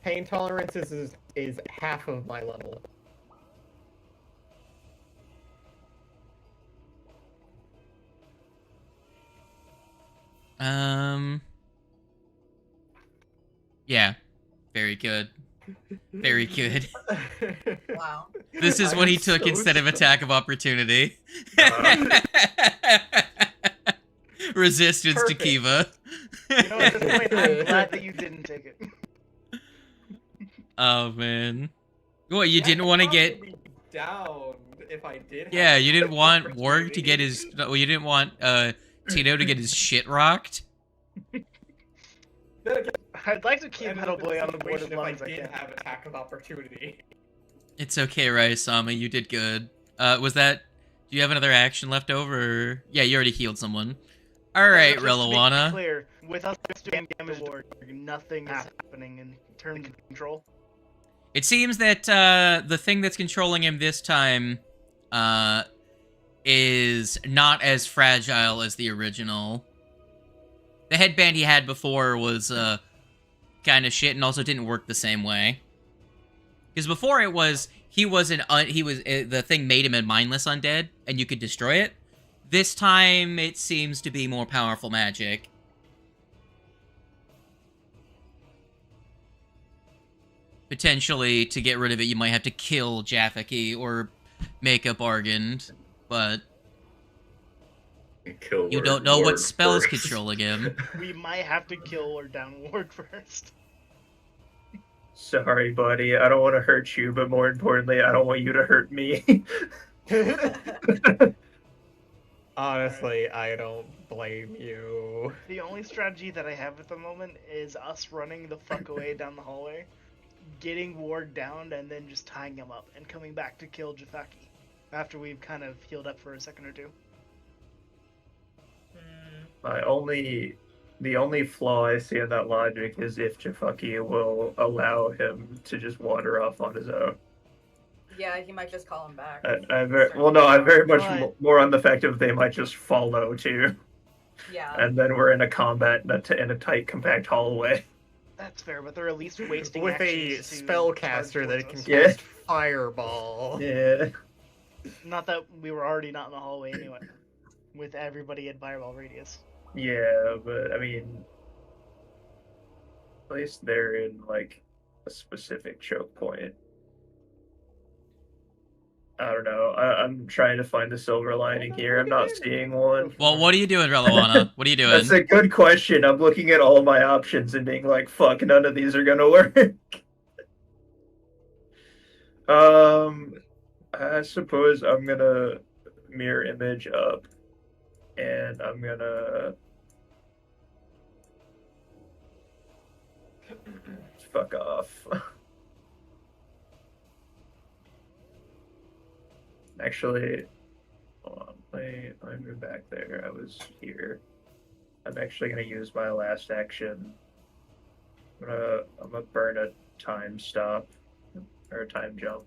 Pain tolerance is half of my level. Yeah. Very good. Very good. Wow. This is what he I'm took so instead of attack of opportunity. Resistance Perfect. to Kiva. You know, at this point, I'm glad that you didn't take it. Oh man. What, you didn't want to get... Be down if I did. Yeah, you didn't want Warg to get his... Well, you didn't want Tito to get his shit rocked? I'd like to keep Metal Boy on the board as long as I I did can. have attack of opportunity. It's okay, Raisama, you did good. Was that... Do you have another action left over? Or... Yeah, you already healed someone. Alright, Just to be Reliwana. clear, with us doing damage to Warg, nothing is happening in terms of control. It seems that the thing that's controlling him this time is not as fragile as the original. The headband he had before was kind of shit and also didn't work the same way. Because before it was the thing made him a mindless undead and you could destroy it. This time it seems to be more powerful magic. Potentially, to get rid of it, you might have to kill Jaffaki or make a bargain, but Kill you Warg- don't know what Warg spells first. controlling him. We might have to kill or down Warg first. Sorry, buddy. I don't want to hurt you, but more importantly, I don't want you to hurt me. Honestly, I don't blame you. The only strategy that I have at the moment is us running the fuck away down the hallway. getting Ward down and then just tying him up and coming back to kill Jafaki after we've kind of healed up for a second or two. The only flaw I see in that logic is if Jafaki will allow him to just wander off on his own. Yeah, he might just call him back. I'm very much But- more on the fact of they might just follow too, Yeah. and then we're in a combat in a tight, compact hallway. That's fair, but they're at least wasting With a actions to spellcaster charge that towards can us. Yeah. cast Fireball. Yeah. Not that we were already not in the hallway anyway, with everybody at fireball radius. Yeah, but I mean, at least they're in like a specific choke point. I don't know. I'm trying to find the silver lining here. I'm not seeing one. Well, what are you doing, Relawana? What are you doing? That's a good question. I'm looking at all my options and being like, fuck, none of these are gonna work. I suppose I'm gonna mirror image up, and I'm gonna fuck off. Actually, hold on. Let me move back there. I was here. I'm actually gonna use my last action. I'm gonna burn a time stop or a time jump,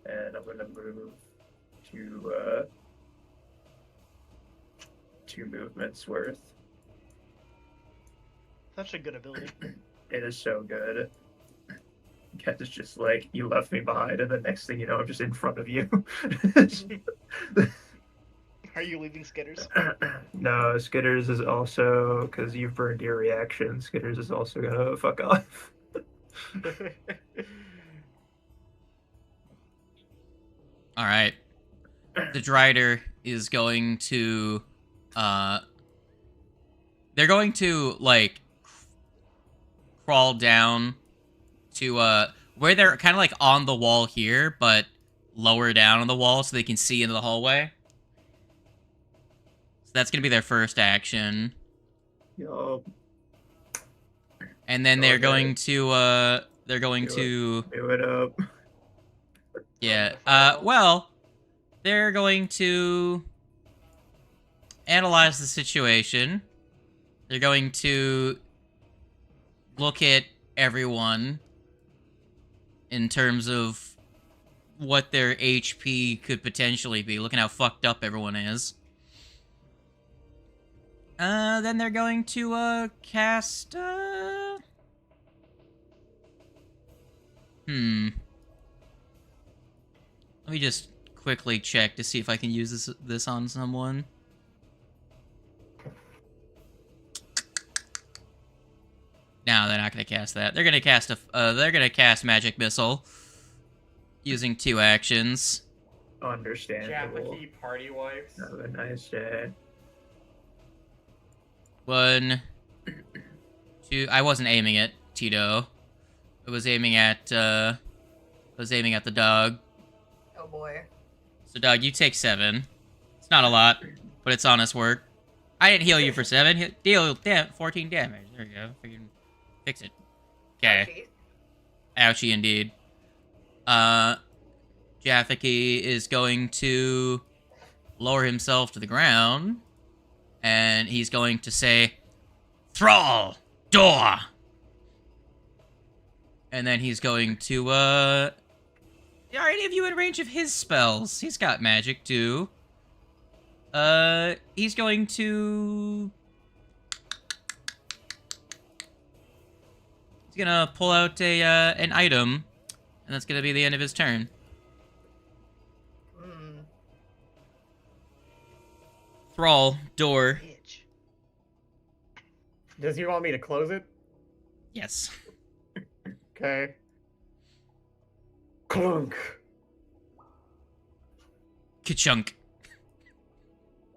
and I'm gonna move to 2 movements worth. Such a good ability. It is so good. Cat is just like, you left me behind, and the next thing you know, I'm just in front of you. Are you leaving Skitters? No, Skitters is also, because you've burned your reaction, Skitters is also gonna fuck off. All right. The Drider is going to, they're going to like crawl down to where they're kind of like on the wall here, but lower down on the wall so they can see into the hallway. So that's gonna be their first action, Yo, and then they're Okay. going to do it up. yeah. Well, they're going to analyze the situation. They're going to look at everyone in terms of what their HP could potentially be. Looking how fucked up everyone is. Then they're going to cast Let me just quickly check to see if I can use this on someone. No, they're not going to cast that. They're going to cast Magic Missile using 2 actions. Understandable. Jafaki party wipes. Have a nice day. 1, 2. I wasn't aiming at Tito. I was aiming at the dog. Oh boy. So dog, you take 7. It's not a lot, but it's honest work. I didn't heal you for 7. Deal 14 damage. There you go. Freaking fix it. Okay. Ouchie. Ouchie indeed. Jafaki is going to lower himself to the ground, and he's going to say, "Thrall, door!" And then he's going to, are any of you in range of his spells? He's got magic, too. He's going to... He's gonna pull out an item, and that's gonna be the end of his turn. Thrall, door. Bitch. Does he want me to close it? Yes. Okay. Clunk. Ka-chunk.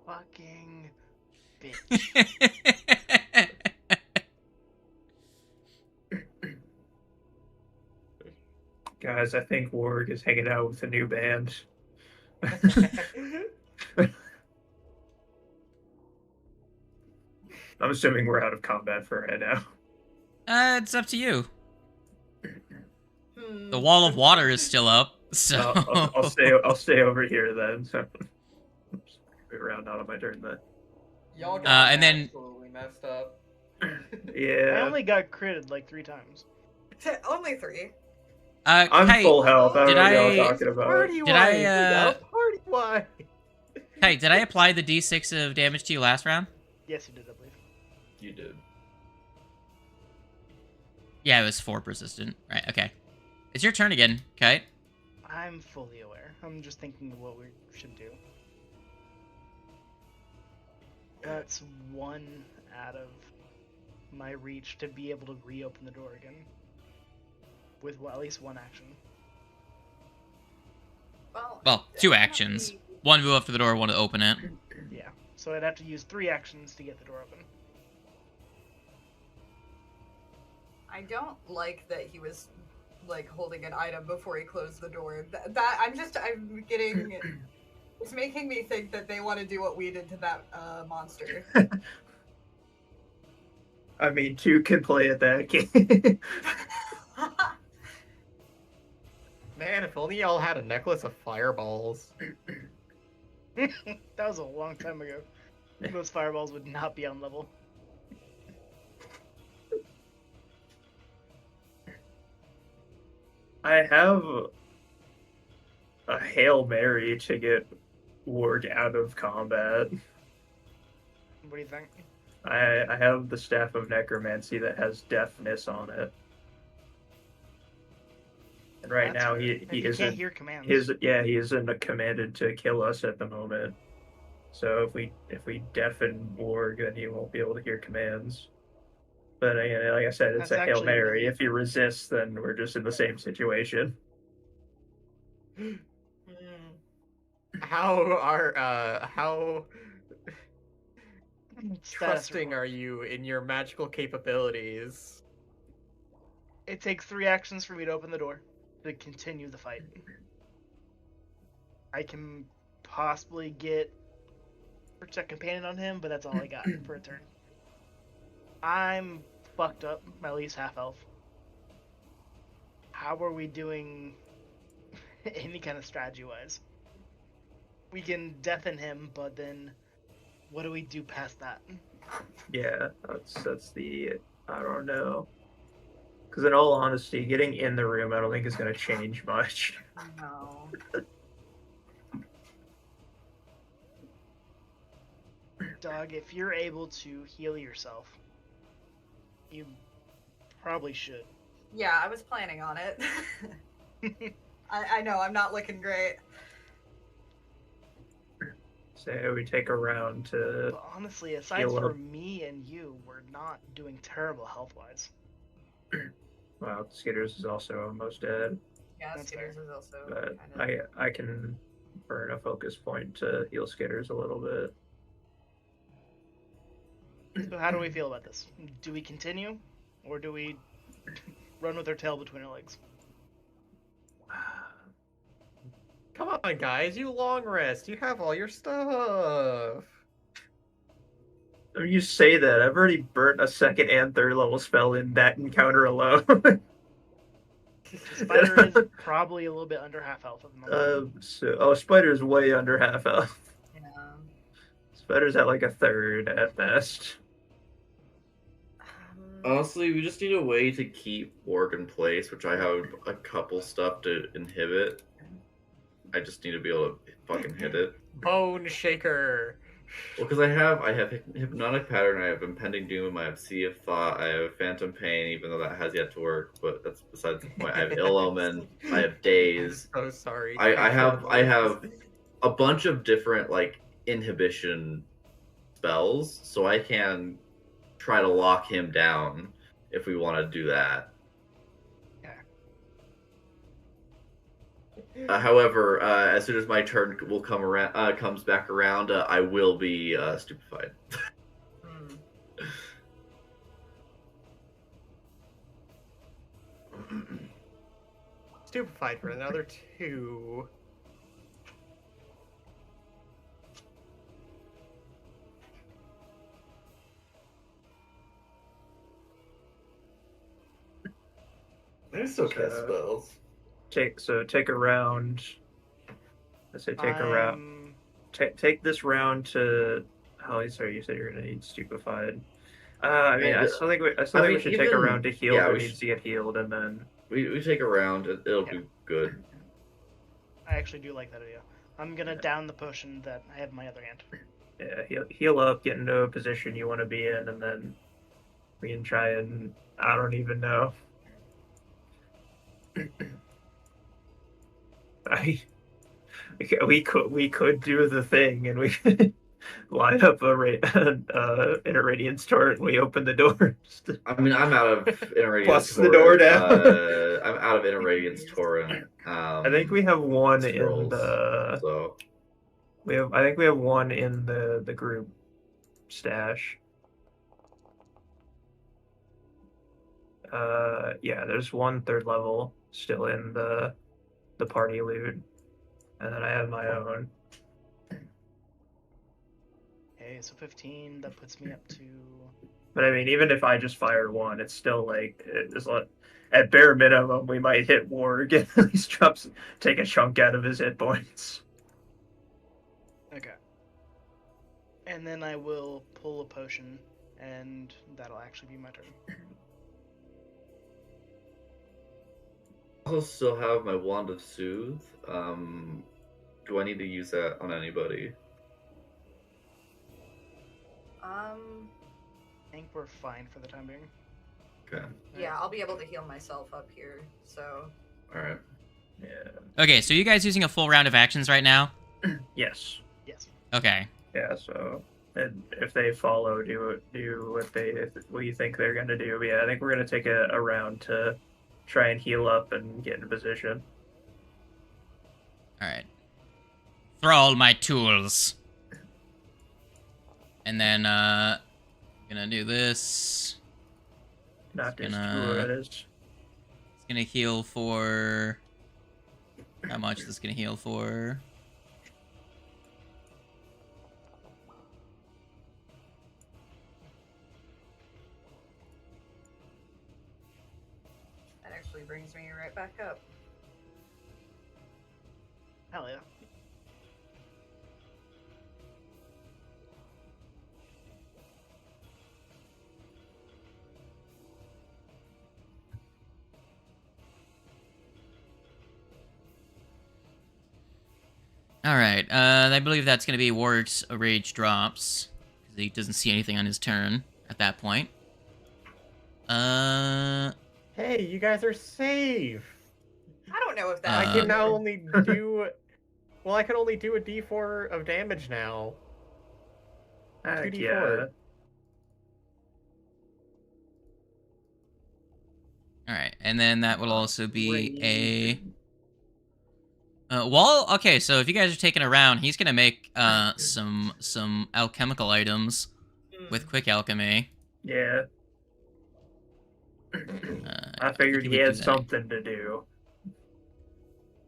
Fucking bitch. Guys, I think Warg is hanging out with a new band. I'm assuming we're out of combat for right now. It's up to you. The wall of water is still up, so I'll stay over here then. So move around out of my turn then. Y'all got and then- absolutely messed up. I Yeah, only got critted like 3 times. Only 3. I'm Kai, full health. I did don't know what I- y'all talking about. Party Did wine. I, We got a party wine. Kai, did I apply the D6 of damage to you last round? Yes, you did, I believe. You did. Yeah, it was 4 persistent. Right, okay. It's your turn again, Kai. I'm fully aware. I'm just thinking of what we should do. That's 1 out of my reach to be able to reopen the door again. With at least 1 action. Well, 2 actions. 1 move up to the door, 1 to open it. Yeah. So I'd have to use 3 actions to get the door open. I don't like that he was like holding an item before he closed the door. I'm getting. It's making me think that they want to do what we did to that monster. I mean, 2 can play at that game. Man, if only y'all had a necklace of fireballs. That was a long time ago. Those fireballs would not be on level. I have a Hail Mary to get Warg out of combat. What do you think? I have the Staff of Necromancy that has deafness on it. And right That's now fair. he If you can't isn't hear commands. he isn't commanded to kill us at the moment. So if we deafen Warg, then he won't be able to hear commands. But again, like I said, it's That's a Hail actually Mary. really- If he resists, then we're just in the same situation. How Status trusting report. are you in your magical capabilities? It takes 3 actions for me to open the door to continue the fight. I can possibly get Protect Companion on him, but that's all I got for a turn. I'm fucked up, at least half health. How are we doing any kind of strategy-wise? We can deafen him, but then what do we do past that? Yeah, that's the I don't know. Because in all honesty, getting in the room, I don't think is going to change much. No. Doug, if you're able to heal yourself, you probably should. Yeah, I was planning on it. I know, I'm not looking great. So we take a round to. But honestly, aside Heal up. from me and you, we're not doing terrible health-wise. Well, Skitters is also almost dead, Yeah, That's Skitters is also but kind of. I can burn a focus point to heal Skitters a little bit. So how do we feel about this? Do we continue, or do we run with our tail between our legs? Come on, guys, you long rest. You have all your stuff. You say that. I've already burnt a 2nd and 3rd level spell in that encounter alone. Spider is probably a little bit under half health at the moment. Spider's way under half health. Yeah. Spider's at like a 3rd at best. Honestly, we just need a way to keep Warg in place, which I have a couple stuff to inhibit. I just need to be able to fucking hit it. Bone shaker. Well, because I have Hypnotic Pattern, I have Impending Doom, I have Sea of Thought, I have Phantom Pain, even though that has yet to work, but that's besides the point. I have Ill Omen, I have Daze. So sorry. I have a bunch of different like inhibition spells, so I can try to lock him down if we want to do that. However, as soon as my turn will comes back around, I will be stupefied. Stupefied for another 2. I still cast spells. take a round. Let's say take a round. Take this round to. Oh, sorry, you said you're gonna eat stupefied. I mean, I still think we should take a round to heal who needs to get healed, and then we take a round. It'll be good. I actually do like that idea. I'm gonna down the potion that I have in my other hand. Yeah, heal up, get into a position you want to be in, and then we can try and I don't even know. We could do the thing, and we could line up in a radiance torrent. And we open the doors. I mean, I'm out of inner radiance. Bust the door down. I'm out of inner radiance torrent. I think we have one scrolls, in the. So I think we have one in the group stash. Yeah, there's one 3rd level still in the party loot, and then I have my own. Okay, so 15. That puts me up to. But I mean, even if I just fire one, it's still at bare minimum we might hit Warg and at least take a chunk out of his hit points. Okay. And then I will pull a potion, and that'll actually be my turn. I'll still have my Wand of Soothe. Do I need to use that on anybody? I think we're fine for the time being. Okay. Yeah, I'll be able to heal myself up here, so... Alright. Yeah. Okay, so you guys using a full round of actions right now? Yes. Yes. Okay. Yeah, so and if they follow, do what you think they're gonna do. But yeah, I think we're gonna take a round to try and heal up and get in position. Alright. Thrall my tools. And then, gonna do this. Not just It's gonna heal for... How much is this gonna heal for? That actually brings me right back up. Hell yeah. Alright, I believe that's gonna be Warwick's Rage drops. Because he doesn't see anything on his turn at that point. Hey, you guys are safe! I don't know if that... I can now only do... Well, I can only do a d4 of damage now. 2d4. Yeah. Alright, and then that will also be a... well, okay, so if you guys are taking a round, he's gonna make some alchemical items with quick alchemy. Yeah. I figured he had something to do.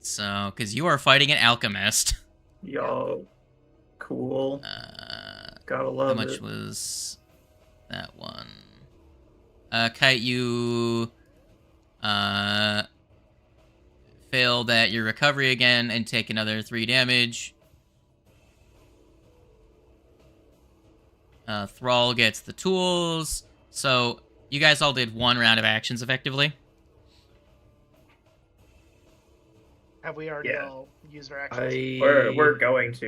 So, because you are fighting an alchemist. Yo, cool. Gotta love it. How much was that one? Kite, you failed at your recovery again and take another 3 damage. Thrall gets the tools. So, you guys all did 1 round of actions, effectively. Have we already all used our actions? We're going to.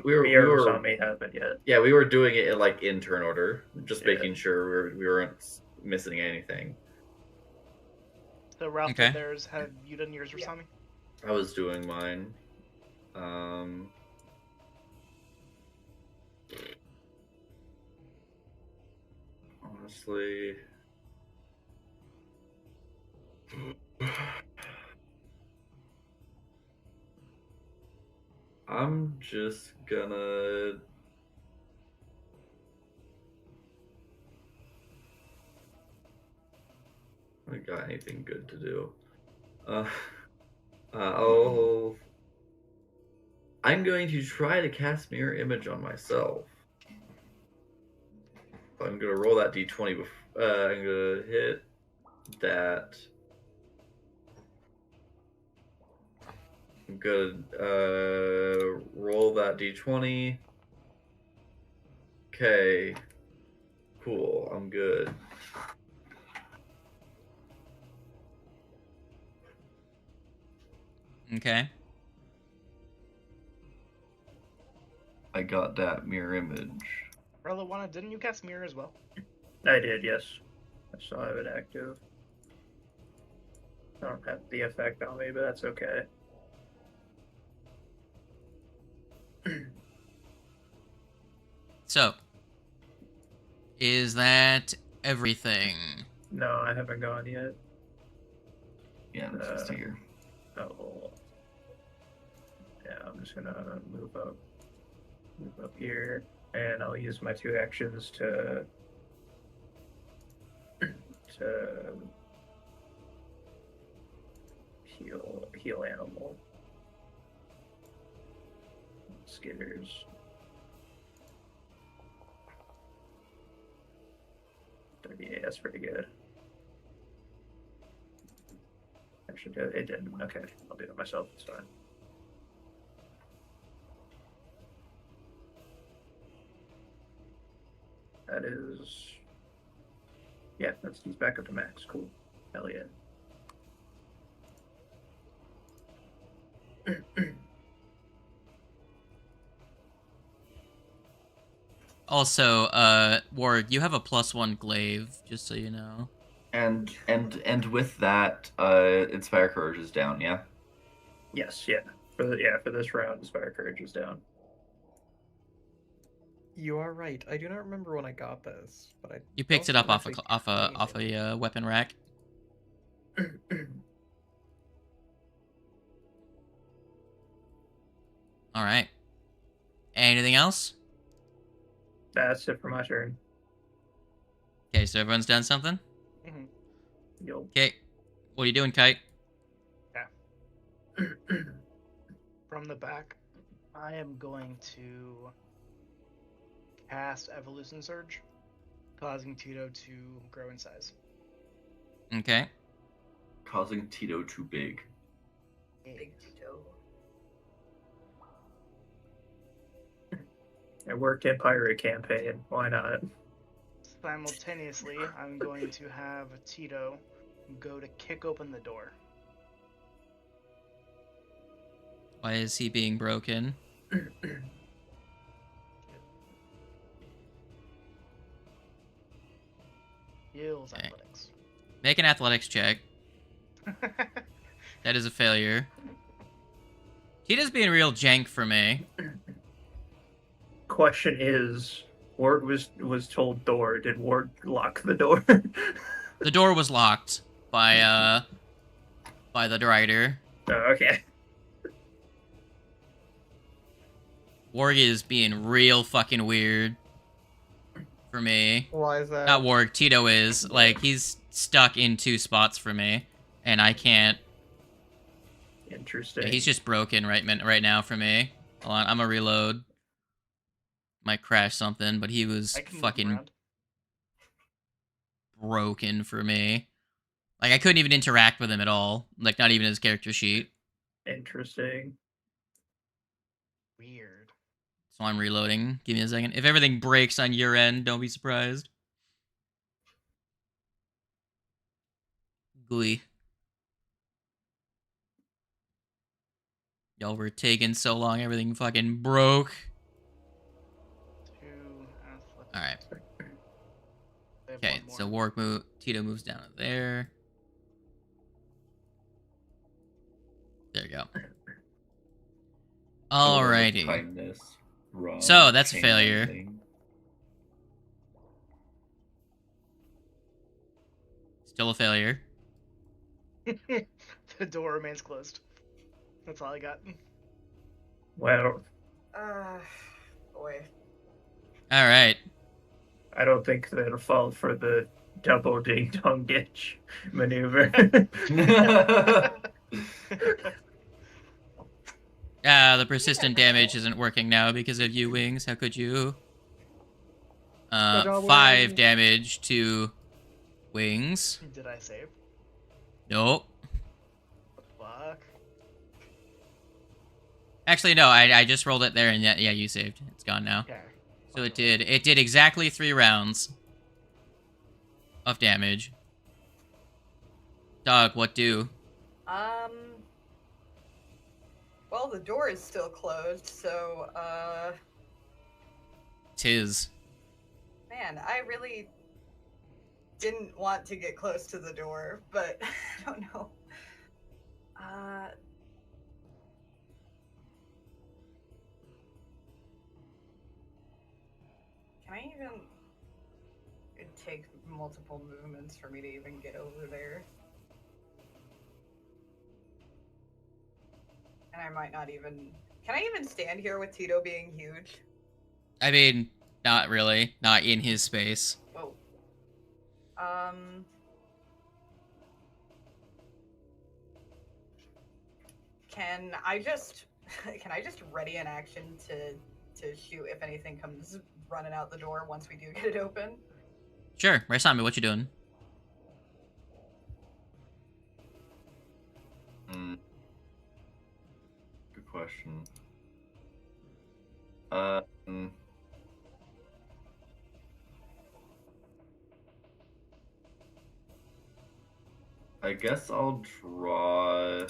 We were saw me haven't yet. Yeah, we were doing it in turn order, just making sure we weren't missing anything. So Ralph did theirs. Have you done yours, Rasami? I was doing mine. Honestly, I'm just gonna I haven't got anything good to do. I'm going to try to cast Mirror Image on myself. I'm gonna roll that d20 before I'm gonna hit that. I'm good. Roll that d20. Okay. Cool. I'm good. Okay. I got that mirror image. Relawana, didn't you cast Mirror as well? I did, yes. I still have it active. I don't have the effect on me, but that's okay. So, is that everything? No, I haven't gone yet. Yeah, that's just here. Oh. Yeah, I'm just gonna move up here, and I'll use my 2 actions to heal animal. Skitters. Yeah, that's pretty good. Actually, it didn't. Okay, I'll do it myself. It's fine. That is. Yeah, he's back up to max. Cool. Hell yeah. Also, Ward, you have a +1 glaive, just so you know. And with that, Inspire Courage is down, yeah? Yes, yeah. For this round, Inspire Courage is down. You are right. I do not remember when I got this, but I. You picked it up off actually a weapon rack. All right. Anything else? That's it for my turn. Okay, so everyone's done something. Yo. Okay, what are you doing, Kite? From the back, I am going to cast Evolution Surge, causing Tito to grow in size. Okay. Causing Tito too big. Big Tito. It worked in Pirate Campaign. Why not? Simultaneously, I'm going to have Tito go to kick open the door. Why is he being broken? Heals Okay. athletics. Make an athletics check. That is a failure. Tito's being real jank for me. Question is, Ward was told door. Did Ward lock the door? The door was locked by the rider. Oh, okay. Warg is being real fucking weird for me. Why is that? Not Warg, Tito is. Like, he's stuck in 2 spots for me, and I can't. Interesting. Yeah, he's just broken right now for me. Hold on, I'm gonna reload. Might crash something, but he was I can move fucking around. broken for me. Like, I couldn't even interact with him at all. Like, not even his character sheet. Interesting. Weird. So I'm reloading. Give me a second. If everything breaks on your end, don't be surprised. Gooey. Y'all were taking so long, everything fucking broke. 2 athletics. Alright. They have Okay, one so more. Tito moves down to there. There you go. Alrighty. Kindness, rum, So, that's a chain failure. lightning. Still a failure. The door remains closed. That's all I got. Well, Boy. Alright. I don't think that'll fall for the double ding dong ditch maneuver. The persistent damage isn't working now because of you, Wings. How could you? 5 damage to Wings. Did I save? Nope. Fuck. Actually, no, I just rolled it there, and yeah, you saved. It's gone now. Okay. So it did exactly 3 rounds of damage. Dog, what do? Well, the door is still closed, so, Tis. man, I really didn't want to get close to the door, but I don't know. Can I even... It'd take multiple movements for me to even get over there. And I might not even... Can I even stand here with Tito being huge? I mean, not really. Not in his space. Whoa. Can I just ready an action to shoot if anything comes running out the door once we do get it open? Sure, Raisami, what you doing? Good question. I guess I'll draw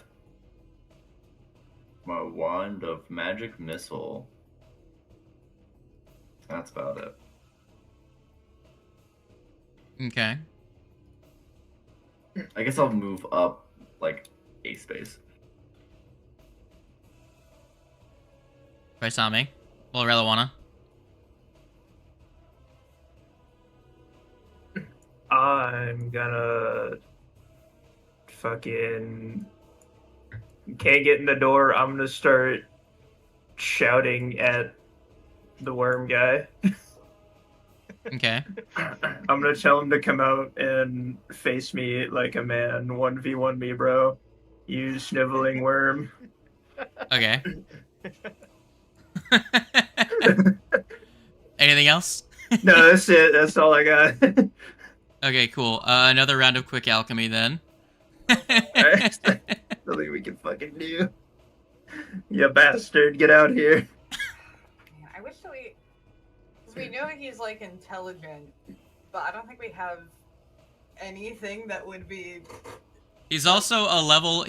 my wand of magic missile. That's about it. Okay. I guess I'll move up like a space. Raisami. Well, Reliwana. I'm gonna fucking can't get in the door. I'm gonna start shouting at the worm guy. Okay. I'm gonna tell him to come out and face me like a man. 1v1 me, bro. You sniveling worm. Okay. Anything else? No, that's it. That's all I got. Okay, cool. Another round of quick alchemy then. Alright. Nothing we can fucking do. You bastard, get out here. Man, I wish that because we know he's like intelligent, but I don't think we have anything that would be. He's also a level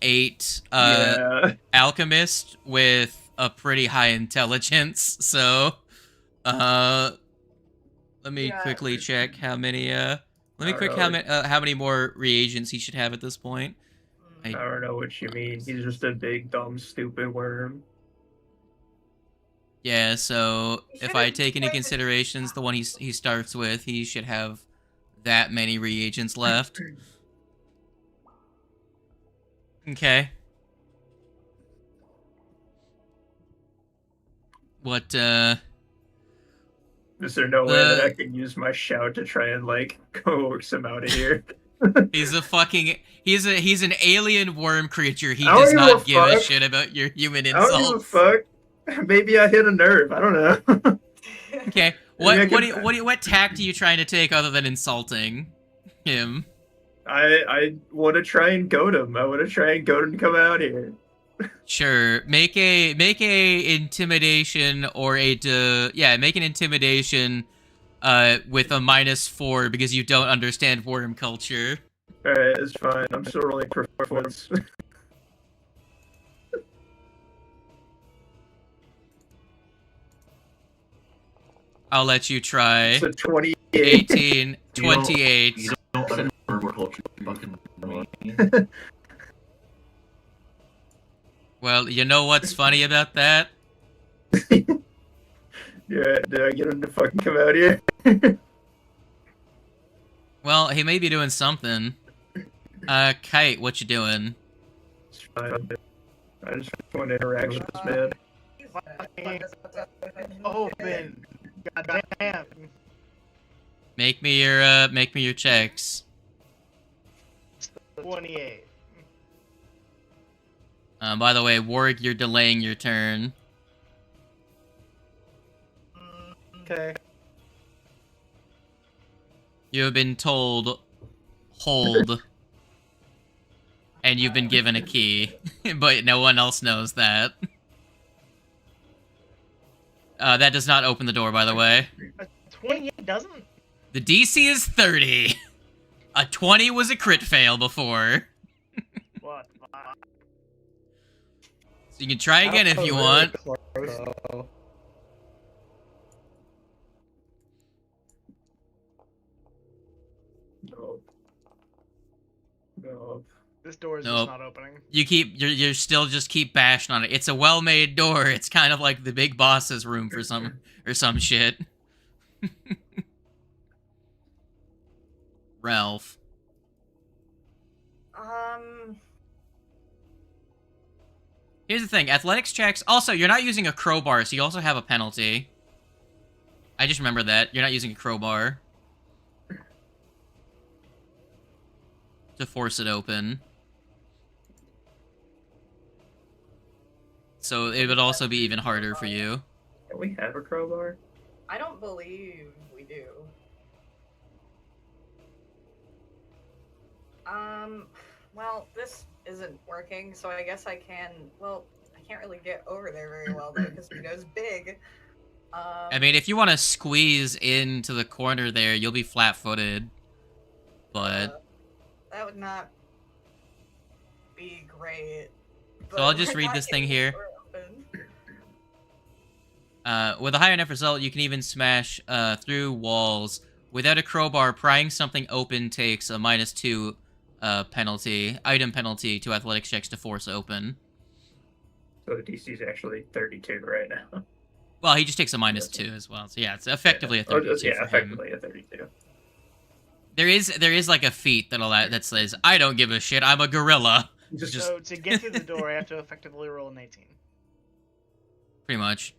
8 Yeah. alchemist with a pretty high intelligence. So let me quickly check how many how many more reagents he should have at this point. I don't know what you mean. He's just a big, dumb, stupid worm. Yeah, so if I take into considerations the one he starts with, he should have that many reagents left. Okay. What, Is there no way that I can use my shout to try and, like, coax him out of here? He's an alien worm creature. He does not give a shit about your human insults. I don't give a fuck. Maybe I hit a nerve. I don't know. Okay. What tact are you trying to take other than insulting him? I want to try and goad him. I want to try and goad him to come out here. Sure. Make a intimidation or make an intimidation with a -4 because you don't understand worm culture. Alright, it's fine. I'm still rolling performance. I'll let you try. It's a 28. 18, 28. You don't understand worm culture, fucking me. Well, you know what's funny about that? Yeah, did I get him to fucking come out here? Well, he may be doing something. Kite, what you doing? It's fine. I just want to interact with this man. Open. Goddamn. Make me your checks. 28. By the way, Warwick, you're delaying your turn. Okay. You have been told, hold. And you've been given a key, but no one else knows that. That does not open the door, by the way. A 28 doesn't? The DC is 30. A 20 was a crit fail before. What? So you can try again if you want. No. This door is Nope. just not opening. You're still just keep bashing on it. It's a well-made door. It's kind of like the big boss's room for some shit. Ralph. Here's the thing, athletics checks. Also, you're not using a crowbar, so you also have a penalty. I just remember that. You're not using a crowbar to force it open. So it would also be even harder for you. Can we have a crowbar? I don't believe we do. Well, this isn't working, so I guess I can. Well, I can't really get over there very well though, because Vito's big. I mean, if you want to squeeze into the corner there, you'll be flat-footed. But that would not be great. So I'll just read this thing here. With a higher enough result, you can even smash through walls. Without a crowbar, prying something open takes a -2 item penalty to athletics checks to force open. So the DC is actually 32 right now. Well, he just takes a -2 as well. So yeah, it's effectively a 32 yeah, for him. effectively a 32. There is like a feat that says, I don't give a shit, I'm a gorilla. So to get through the door, I have to effectively roll an 18. Pretty much.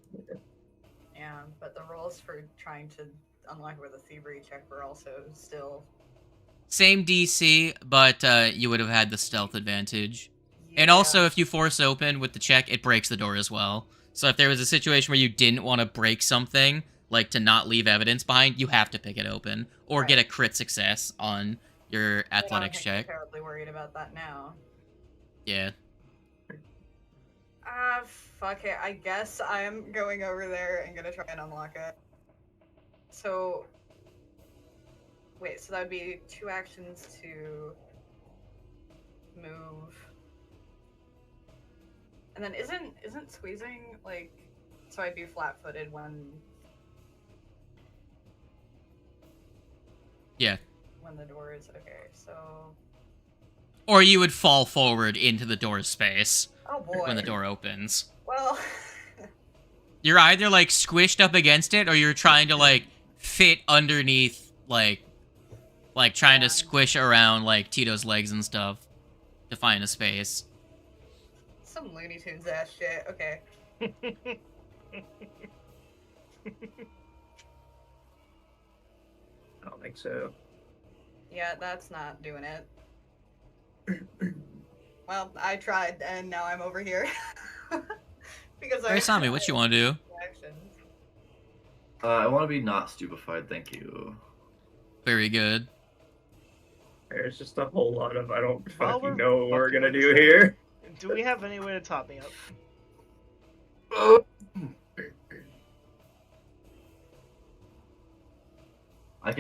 Yeah, but the rolls for trying to unlock it with a thievery check were also still... Same DC, but you would have had the stealth advantage. Yeah. And also, if you force open with the check, it breaks the door as well. So if there was a situation where you didn't want to break something, like to not leave evidence behind, you have to pick it open. Or get a crit success on your athletics check. I'm terribly worried about that now. Yeah. Fuck it. I guess I am going over there and gonna try and unlock it. So... Wait, so that would be 2 actions to move. And then isn't squeezing, like... So I'd be flat-footed when... Yeah. When the door is... Okay, so... Or you would fall forward into the door space. Oh boy. When the door opens. Well... You're either, like, squished up against it, or you're trying to, like, fit underneath, like trying to squish around, like, Tito's legs and stuff to find a space. Some Looney Tunes ass shit. Okay. I don't think so. Yeah, that's not doing it. Well, I tried, and now I'm over here. Because Sami, what you want to do? I want to be not stupefied, thank you. Very good. There's just a whole lot of I don't While fucking we're know what we're fucking gonna with do this here. Do we have any way to top me up? I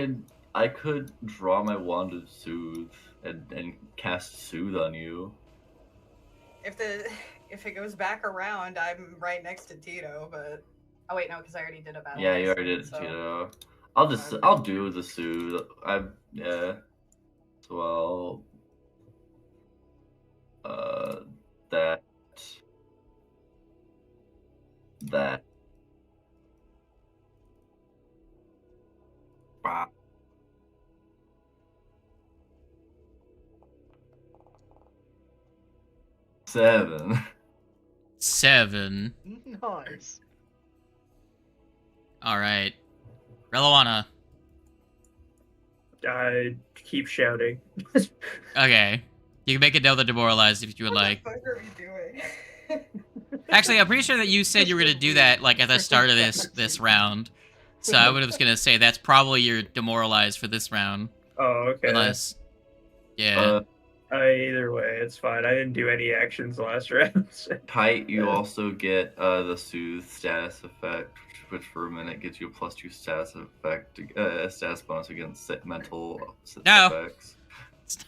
could draw my wand of soothe and cast soothe on you. If it goes back around, I'm right next to Tito, but oh wait, no, because I already did a battle. Yeah, you already did it, Tito. I'll do the soothe. Yeah. So that. Ah. Seven. Nice. Alright. Relawana. I keep shouting. Okay. You can make another demoralized if you would like. What the fuck are we doing? Actually, I'm pretty sure that you said you were gonna do that like at the start of this round. So I was gonna say that's probably your demoralized for this round. Oh, okay. Unless, yeah. Either way, it's fine. I didn't do any actions last round. Kite, you also get the Soothe status effect, which for a minute gives you a +2 status effect, status bonus against mental No. effects.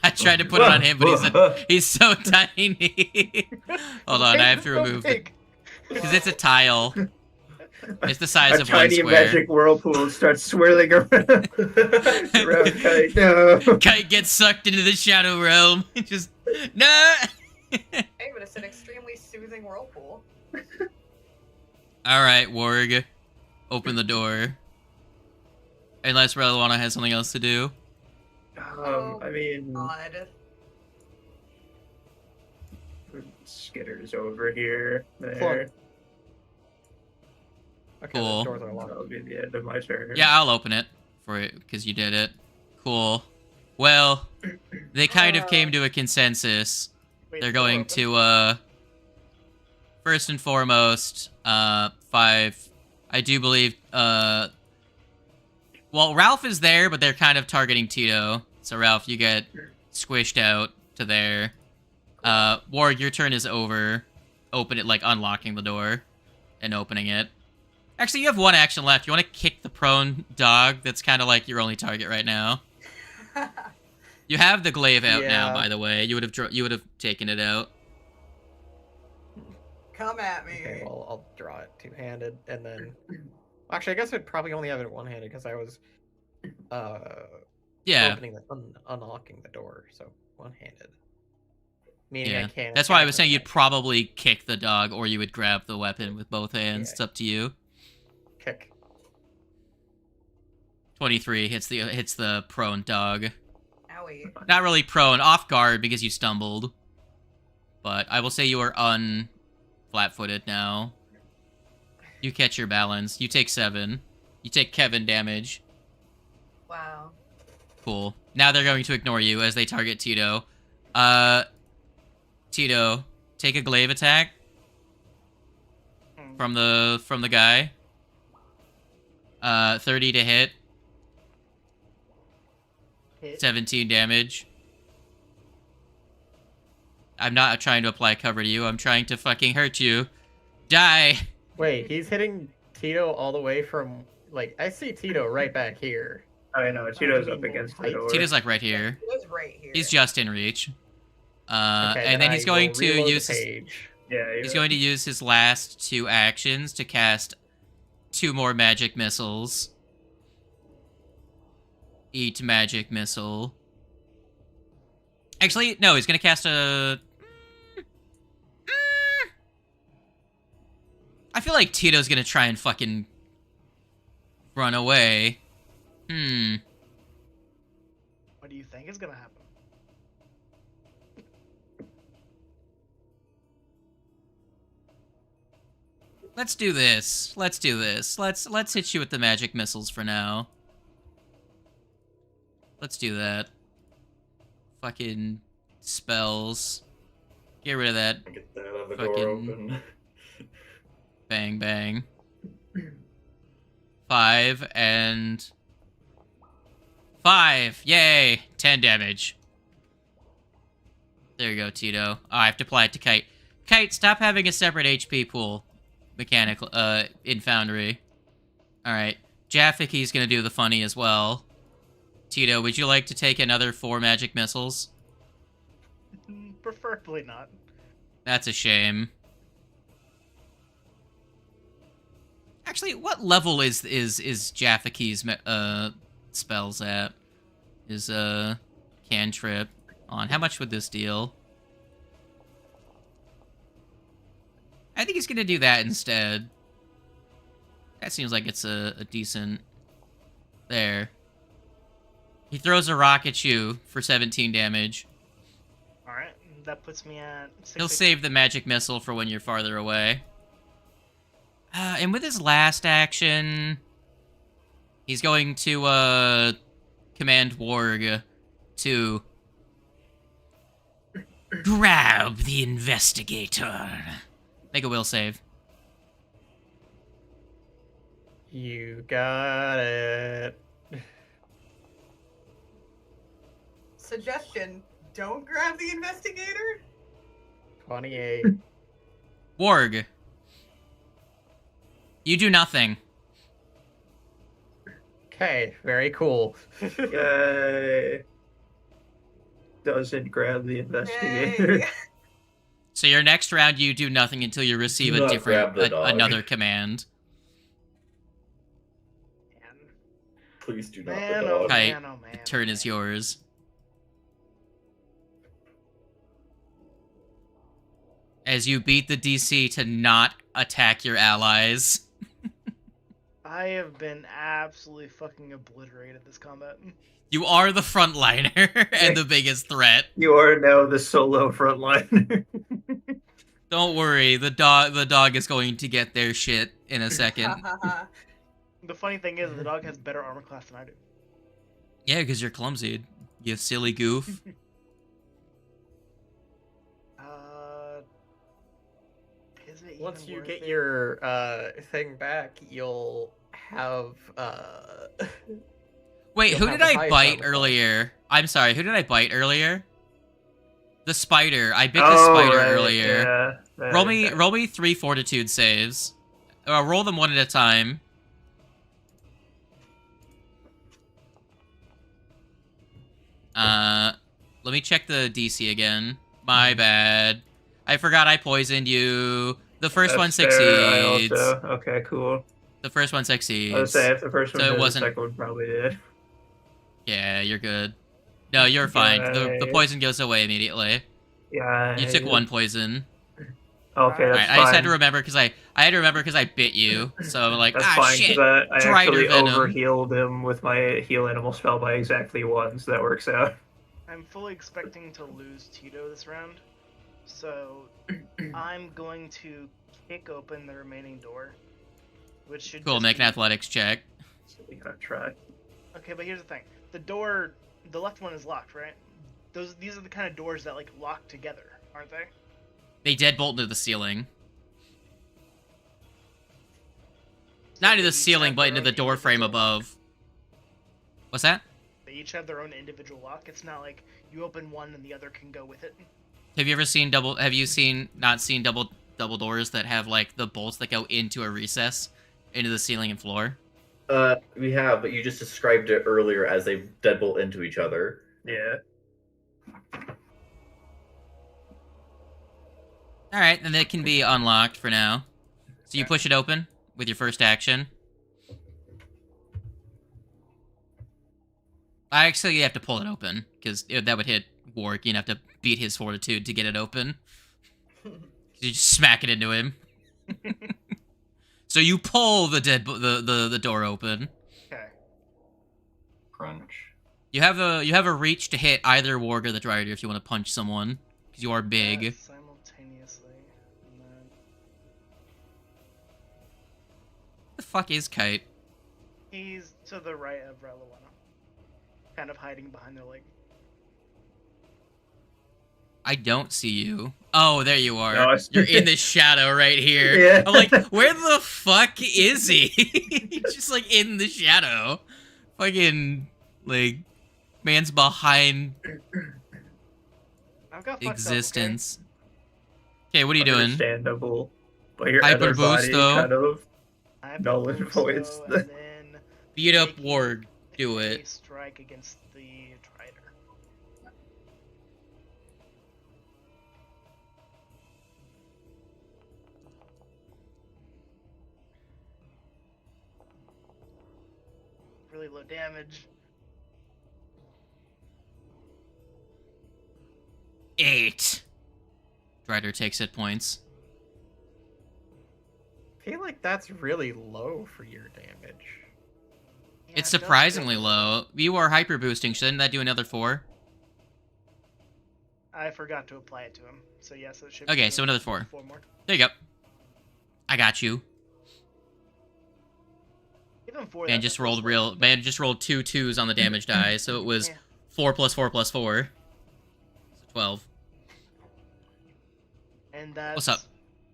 I tried to put it on him, but he's so tiny. Hold on, I have to remove it. Because it's a tile. It's the size of one tiny square. magic whirlpool starts swirling around. Around Kite. No. Kite gets sucked into the shadow realm. Just no. Hey, but it's an extremely soothing whirlpool. All right, Warg, open the door. Unless Reliwana has something else to do. I mean, God. Skitter's over here. There. Plug. Okay, Cool. the doors are locked. That'll be the end of my turn. Yeah, I'll open it for it because you did it. Cool. Well, they kind of came to a consensus. Wait, They're door going open? to first and foremost, 5. I do believe well, Ralph is there, but they're kind of targeting Tito. So Ralph, you get squished out to there. Warg, your turn is over. Open it, like unlocking the door and opening it. Actually, you have one action left. You want to kick the prone dog? That's kind of like your only target right now. You have the glaive out now, Yeah. by the way. You would have taken it out. Come at me. Okay, well, I'll draw it two-handed, and then... Actually, I guess I'd probably only have it one-handed, because I was, Yeah. opening unlocking the door, so one-handed. Meaning Yeah. I can't... That's why I attack was saying with you'd probably kick the dog, or you would grab the weapon with both hands. Yeah. It's up to you. Kick. 23 hits the prone dog. Owie. Not really prone, off guard because you stumbled. But I will say you are flat-footed now. You catch your balance. You take 7. You take Kevin damage. Wow. Cool. Now they're going to ignore you as they target Tito. Tito, take a glaive attack from the guy. 30 to hit. Hit. 17 damage. I'm not trying to apply cover to you. I'm trying to fucking hurt you. Die. Wait, he's hitting Tito all the way from... Like, I see Tito right back here. I know, Tito's up against the door. Tito's like right here. It was right here. He's just in reach. Okay, And then he's I going will to reload the use his, page. Yeah, he's going to use his last 2 actions to cast 2 more magic missiles. Eat magic missile. Actually, no, he's going to cast a... I feel like Tito's going to try and fucking run away. What do you think is gonna happen? Let's do this. Let's do this. Let's hit you with the magic missiles for now. Let's do that. Fucking spells. Get rid of that. Get that other Fucking- door open. Bang, bang. 5 and 5. Yay! 10 damage. There you go, Tito. Oh, I have to apply it to Kite. Kite, stop having a separate HP pool. Mechanical, in Foundry. Alright. Jaffiki's gonna do the funny as well. Tito, would you like to take another 4 magic missiles? Preferably not. That's a shame. Actually, what level is Jaffiki's spells at? Is cantrip on? How much would this deal? I think he's gonna do that instead. That seems like it's a decent... There. He throws a rock at you for 17 damage. Alright, that puts me at 6. He'll save the magic missile for when you're farther away. And with his last action, he's going to command Warg to grab the investigator. Make a will save. You got it. Suggestion: don't grab the investigator? 28. Warg. You do nothing. Okay, very cool. Yay. Doesn't grab the investigator. Yay. So your next round, you do nothing until you receive Do a not different, grab the dog. another command. Please do not Man, the oh dog. Kite, man, oh man. the turn is yours. As you beat the DC to not attack your allies. I have been absolutely fucking obliterated this combat. You are the frontliner and the biggest threat. You are now the solo frontliner. Don't worry, the dog is going to get their shit in a second. The funny thing is, the dog has better armor class than I do. Yeah, because you're clumsy, you silly goof. Is it Once even you worth get it? your thing back, you'll have Wait, You'll who have did the I highest bite armor class. earlier? I'm sorry, who did I bite earlier? The spider. I bit the spider right, earlier. Yeah. Roll me 3 fortitude saves. Roll them one at a time. Let me check the DC again. My bad. I forgot I poisoned you. The first one That's fair, I succeeds. also, okay, cool. The first one I was succeeds. say if the first one So it did, wasn't- the second one probably did. Yeah, you're good. No, you're fine. The Yay. poison goes away immediately. Yeah. You took 1 poison. Okay, that's Alright, fine. I just had to remember because I bit you. So I'm like, That's ah, fine shit. because I Drider actually venom. overhealed him with my heal animal spell by exactly 1, so that works out. I'm fully expecting to lose Tito this round, so I'm going to kick open the remaining door, which should Cool, just make an be- athletics check. So we gotta try. Okay, but here's the thing: the door, the left one is locked, right? These are the kind of doors that like lock together, aren't they? They deadbolt into the ceiling. Not into they the each ceiling, have but their into own the door frame individual lock. above. What's that? They each have their own individual lock. It's not like you open one and the other can go with it. Have you ever seen double? Have you not seen double doors that have like the bolts that go into a recess, into the ceiling and floor? We have, but you just described it earlier as they deadbolt into each other. Yeah. All right, then it can be unlocked for now. So you push it open with your first action. Actually, you have to pull it open because that would hit Warwick. You'd have to beat his fortitude to get it open. You just smack it into him. So you pull the door open. Okay. Crunch. You have a reach to hit either Warg or the Drider if you want to punch someone because you are big. Simultaneously. And then... The fuck is Kite? He's to the right of Relawano, kind of hiding behind their leg. I don't see you. Oh, there you are. No, You're in the shadow right here. Yeah. I'm like, where the fuck is he? He's just like in the shadow. Fucking like man's behind I've got fucked up, existence. Okay, what are you doing? Understandable. But your Hyper other boost, body though. kind of... okay? I have Knowledge to voids. so, and then Beat up make Warg. Do a it. strike against the Trider. Really low damage. 8. Drider takes hit points. I feel like that's really low for your damage. Yeah, It's it does surprisingly feel- low. You are hyper boosting. Shouldn't that do another 4? I forgot to apply it to him, so yes, it should. Okay, be so another 4. 4 more. There you go. I got you. Even 4. Man just rolled real. Man just rolled 2 2s on the damage die, so it was Yeah. 4 plus 4 plus 4. So 12. And that's What's up?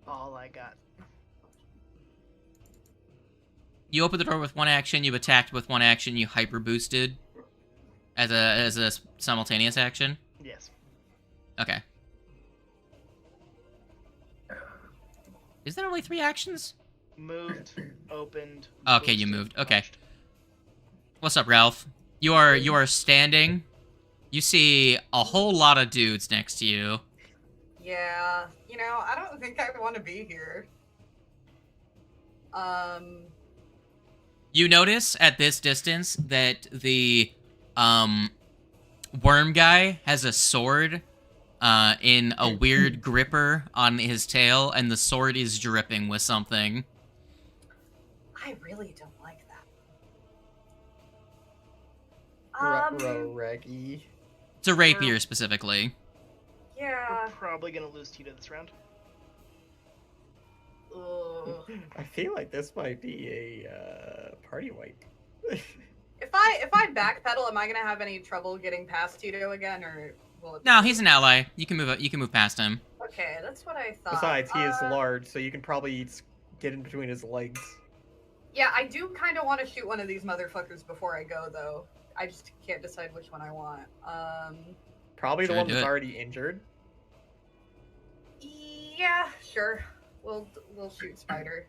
all I got. You opened the door with 1 action. You attacked with 1 action. You hyper boosted as a simultaneous action. Yes. Okay. Is there only 3 actions? Moved, opened. Okay, you boosted, moved. Okay. punched. What's up, Ralph? You are standing. You see a whole lot of dudes next to you. Yeah, you know, I don't think I want to be here. You notice at this distance that the worm guy has a sword in a weird gripper on his tail, and the sword is dripping with something. I really don't like that. Reggie. It's a rapier specifically. Yeah. We're probably gonna lose Tito this round. Ugh. I feel like this might be a party wipe. If I backpedal, am I gonna have any trouble getting past Tito again, or will it? No, he's an ally. You can move past him. Okay, that's what I thought. Besides, he is large, so you can probably get in between his legs. Yeah, I do kind of want to shoot one of these motherfuckers before I go, though. I just can't decide which one I want. Probably the Sure, one do that's it. already injured. Yeah, sure. We'll shoot Spider.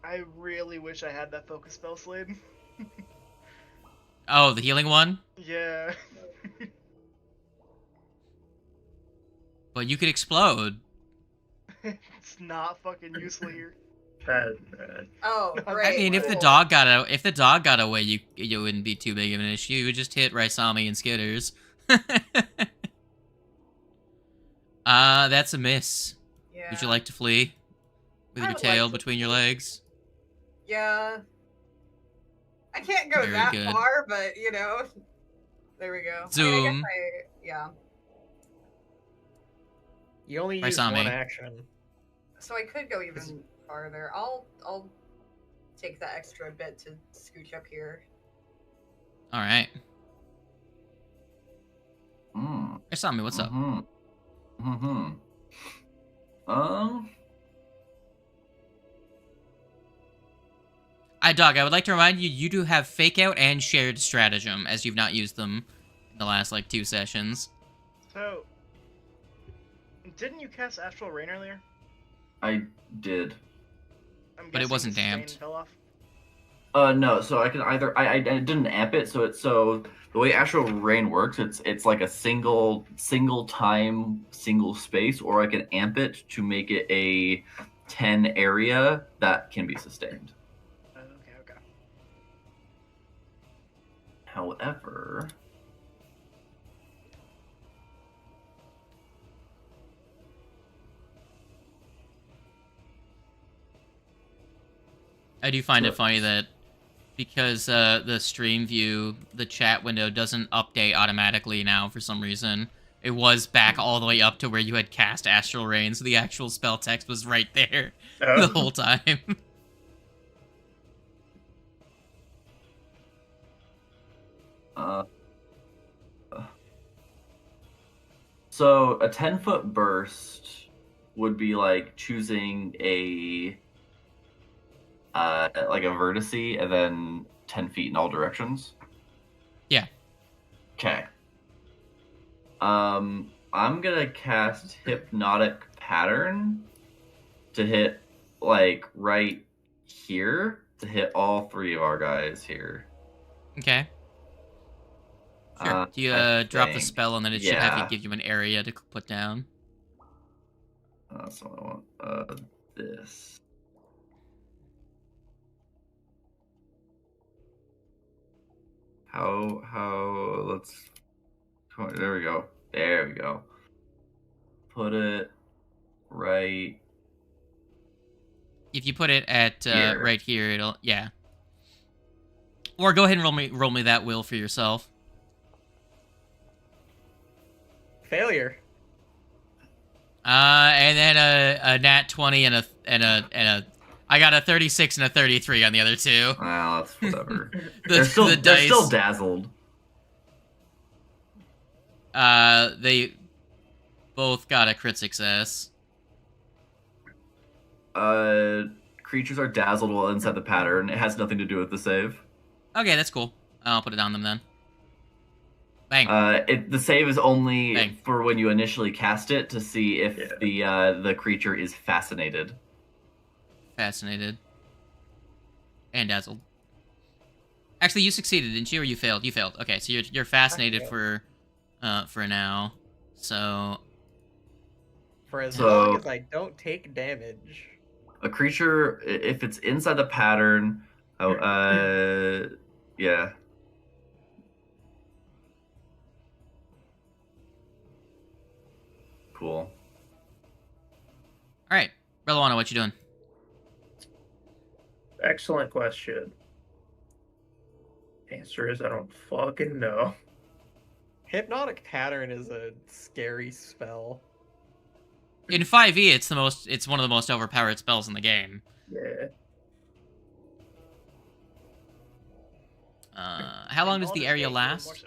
I really wish I had that focus spell, Slade. Oh, the healing one? Yeah. But you could explode. It's not fucking useful here. Bad. Oh, I great. I mean, if the cool. dog got away, you wouldn't be too big of an issue. You would just hit Raisami and Skitters. That's a miss. Yeah. Would you like to flee with I your would tail like to between your flee. legs? Yeah. I can't go Very that good. far, but you know. There we go. I Zoom. mean, yeah. You only Right use on one me. action. So I could go even farther. I'll take that extra bit to scooch up here. All right. Mm. Raisami, what's up? Mm-hmm. Dog, I would like to remind you, you do have Fake Out and Shared Stratagem, as you've not used them in the last, 2 sessions. So, didn't you cast Astral Rain earlier? I did. I'm But it guessing wasn't the sustain damped. Fell off. No, so I can either I didn't amp it, so the way Astral Rain works, it's like a single time, single space, or I can amp it to make it a 10 area that can be sustained. Okay. However, I do find it Sure. funny that because the stream view, the chat window doesn't update automatically now for some reason. It was back all the way up to where you had cast Astral Rain, so the actual spell text was right there Oh. the whole time. so a 10-foot burst would be like choosing a like a vertice and then 10 feet in all directions. Yeah. Okay. I'm gonna cast Hypnotic Pattern to hit right here to hit all 3 of our guys here. Okay. Sure. Do you I drop the think. spell and then it should have Yeah. you give you an area to put down? That's what I want. This. How let's there we go. There we go. Put it right If you put it at Here. right here, it'll Or go ahead and roll me that will for yourself. Failure. And then a nat 20 and a I got a 36 and a 33 on the other two. Well, that's whatever. The, they're still the they're dice, still dazzled. they both got a crit success. Creatures are dazzled while inside the pattern. It has nothing to do with the save. Okay, that's cool. I'll put it on them then. Bang. The save is only Bang. for when you initially cast it to see if Yeah. the creature is fascinated. Fascinated. And dazzled. Actually, you succeeded, didn't you? Or you failed? You failed. Okay, so you're fascinated for now. So For as So- long as I don't take damage. A creature, if it's inside the pattern, yeah. Cool. all right, Relwana, what you doing? Excellent question. Answer is I don't fucking know. Hypnotic Pattern is a scary spell. In 5e, it's one of the most overpowered spells in the game. Yeah. How long In does the Baldur's area Gate, even more last? so.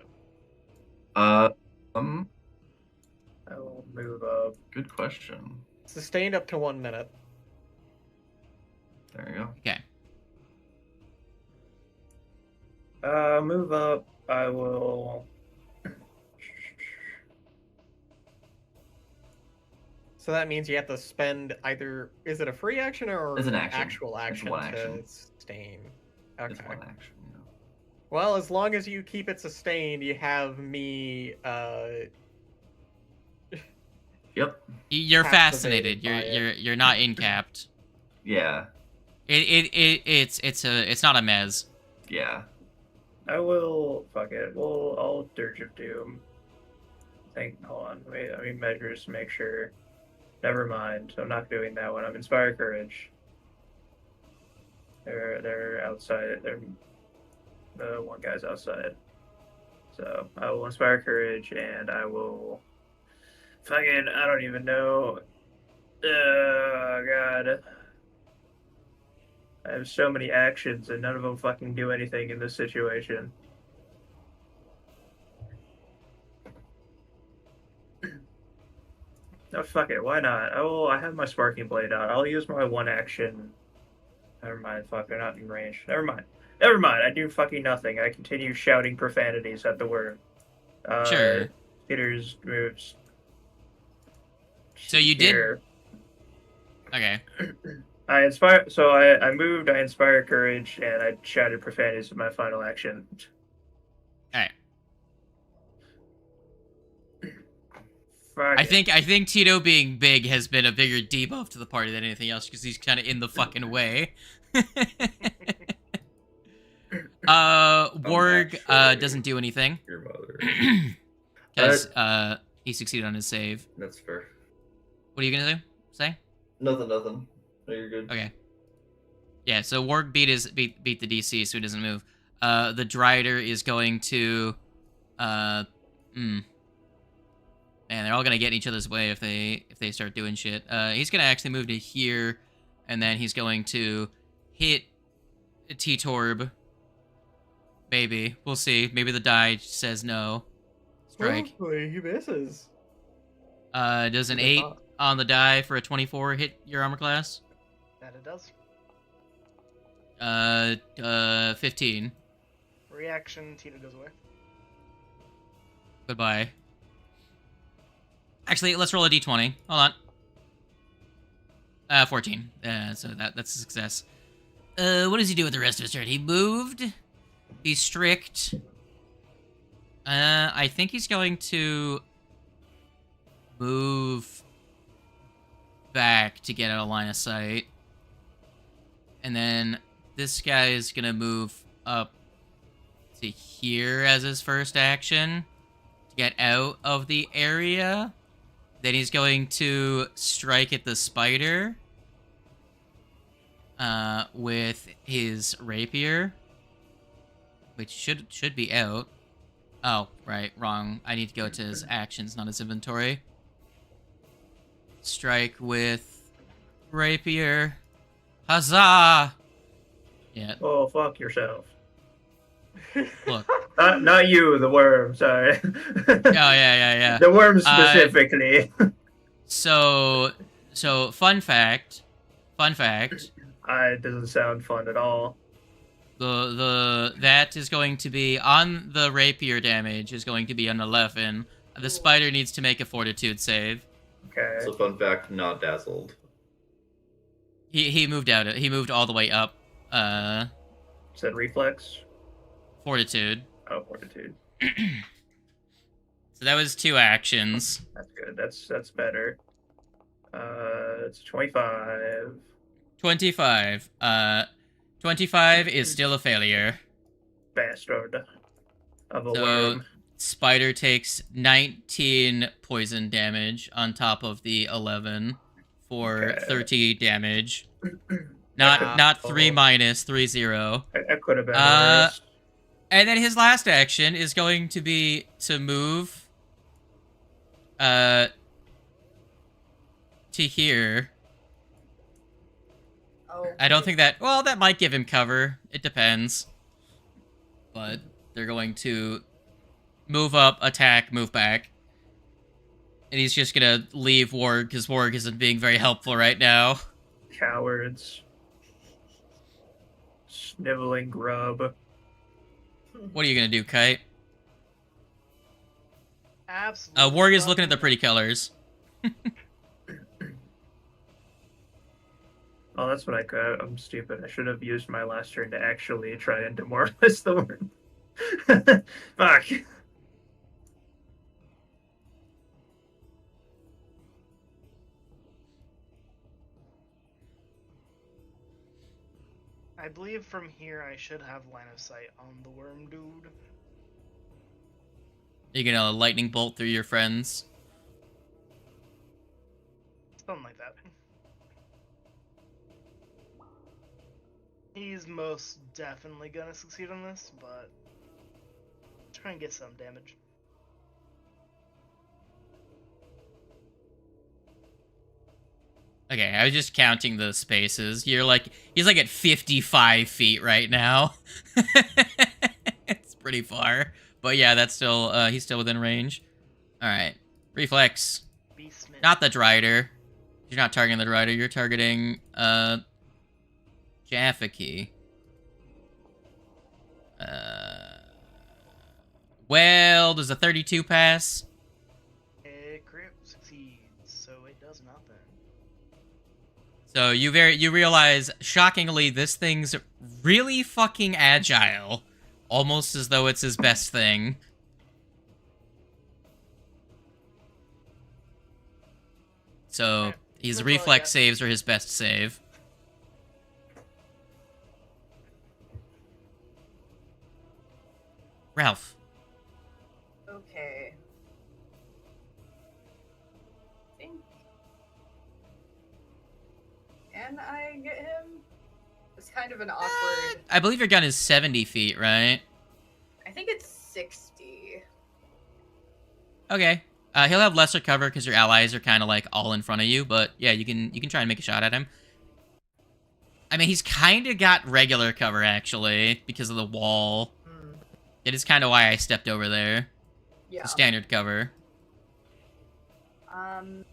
I will move up. Good question. Sustained up to 1 minute. There you go. Okay. Move up. I will. So that means you have to spend either. Is it a free action or It's an action. actual It's action one to action. sustain? Okay. It's one action. Yeah. Well, as long as you keep it sustained, you have me. Yep. You're Captivated fascinated. You're by it. you're not incapped. Yeah. It's not a mez. Yeah. I will. Fuck it. Well, I'll Dirge of Doom. Hold on. Wait. I mean, measures to make sure. Never mind. I'm not doing that one. I'm Inspire Courage. They're outside. The one guy's outside. So I will Inspire Courage, and I will. Fucking. I don't even know. God. I have so many actions, and none of them fucking do anything in this situation. No, fuck it. Why not? I have my Sparking Blade out. I'll use my one action. Never mind. Fuck, they're not in range. Never mind. Never mind. I do fucking nothing. I continue shouting profanities at the worm. Sure. Peter's moves. So you did- Here. Okay. I inspire. So I moved. I inspired courage, and I shouted profanities with my final action. All right. Fuck I it. think Tito being big has been a bigger debuff to the party than anything else because he's kind of in the fucking way. Warg actually- doesn't do anything Your mother. because he succeeded on his save. That's fair. What are you gonna say? Nothing. No, you're good. Okay. Yeah, so Warg beat the DC, so he doesn't move. The Drider is going to Man, they're all gonna get in each other's way if they start doing shit. He's gonna actually move to here, and then he's going to hit T-Torb. Maybe. We'll see. Maybe the die says no. Strike. Hopefully he misses. Does an 8 on the die for a 24 hit your armor class? That it does. 15. Reaction, Tito goes away. Goodbye. Actually, let's roll a d20. Hold on. 14. So that's a success. What does he do with the rest of his turn? He moved. He's strict. I think he's going to move back to get out of line of sight. And then this guy is going to move up to here as his first action to get out of the area. Then he's going to strike at the spider with his rapier, which should be out. Oh, right, wrong. I need to go to his actions, not his inventory. Strike with rapier. Huzzah! Yeah, Oh, fuck yourself. look. Not you, the worm. Sorry. Oh, yeah. The worm specifically. So fun fact. It doesn't sound fun at all. That is going to be on the rapier damage is going to be an 11. The spider needs to make a fortitude save. Okay. So fun fact, not dazzled. He moved out. He moved all the way up. Said reflex. Fortitude. Oh, fortitude. So that was 2 actions. That's good. That's better. It's 25. 25. 25 is still a failure. Bastard. Of a So worm. spider takes 19 poison damage on top of the 11 for Okay. 30 damage. Not 3 minus 3-0. That could have been Uh, worse. And then his last action is going to be to move to here. Oh, I don't think that... Well, that might give him cover. It depends. But they're going to move up, attack, move back. And he's just gonna leave Warg, because Warg isn't being very helpful right now. Cowards. Sniveling grub. What are you gonna do, Kite? Absolutely. Warg is looking at the pretty colors. Oh, that's what I could. I'm stupid. I should have used my last turn to actually try and demoralize the worm. Fuck. I believe from here I should have line of sight on the worm dude. You're gonna lightning bolt through your friends. Something like that. He's most definitely gonna succeed on this, but try and get some damage. Okay, I was just counting the spaces. He's like at 55 feet right now. It's pretty far. But yeah, that's still, he's still within range. Alright. Reflex. Beastman. Not the Drider. You're not targeting the Drider, you're targeting, Jaffaki. Well, does a 32 pass? A crit succeeds, so it does nothing. So you realize, shockingly, this thing's really fucking agile. Almost as though it's his best thing. So, his That's all I reflex got. saves are his best save. Ralph. Okay. Can I get him? It's kind of an awkward. I believe your gun is 70 feet, right? I think it's 60. Okay. He'll have lesser cover because your allies are kind of like all in front of you, but yeah, you can try and make a shot at him. I mean, he's kind of got regular cover actually because of the wall. It is kind of why I stepped over there. Yeah. Standard cover. Um.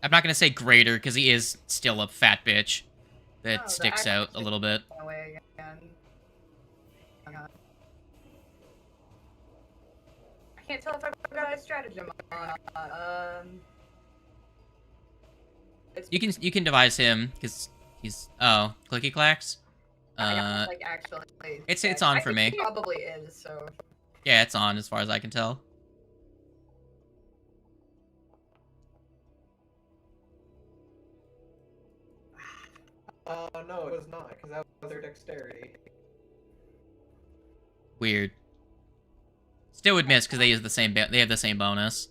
I'm not gonna say greater because he is still a fat bitch that the sticks out a little bit. Away again. I can't tell if I've got a stratagem on. You can devise him because he's clicky clacks. Like actually. It's on I for think me. it probably is. So. Yeah, it's on as far as I can tell. No, it was not, because that was their dexterity. Weird. Still would miss because they use the same. They have the same bonus.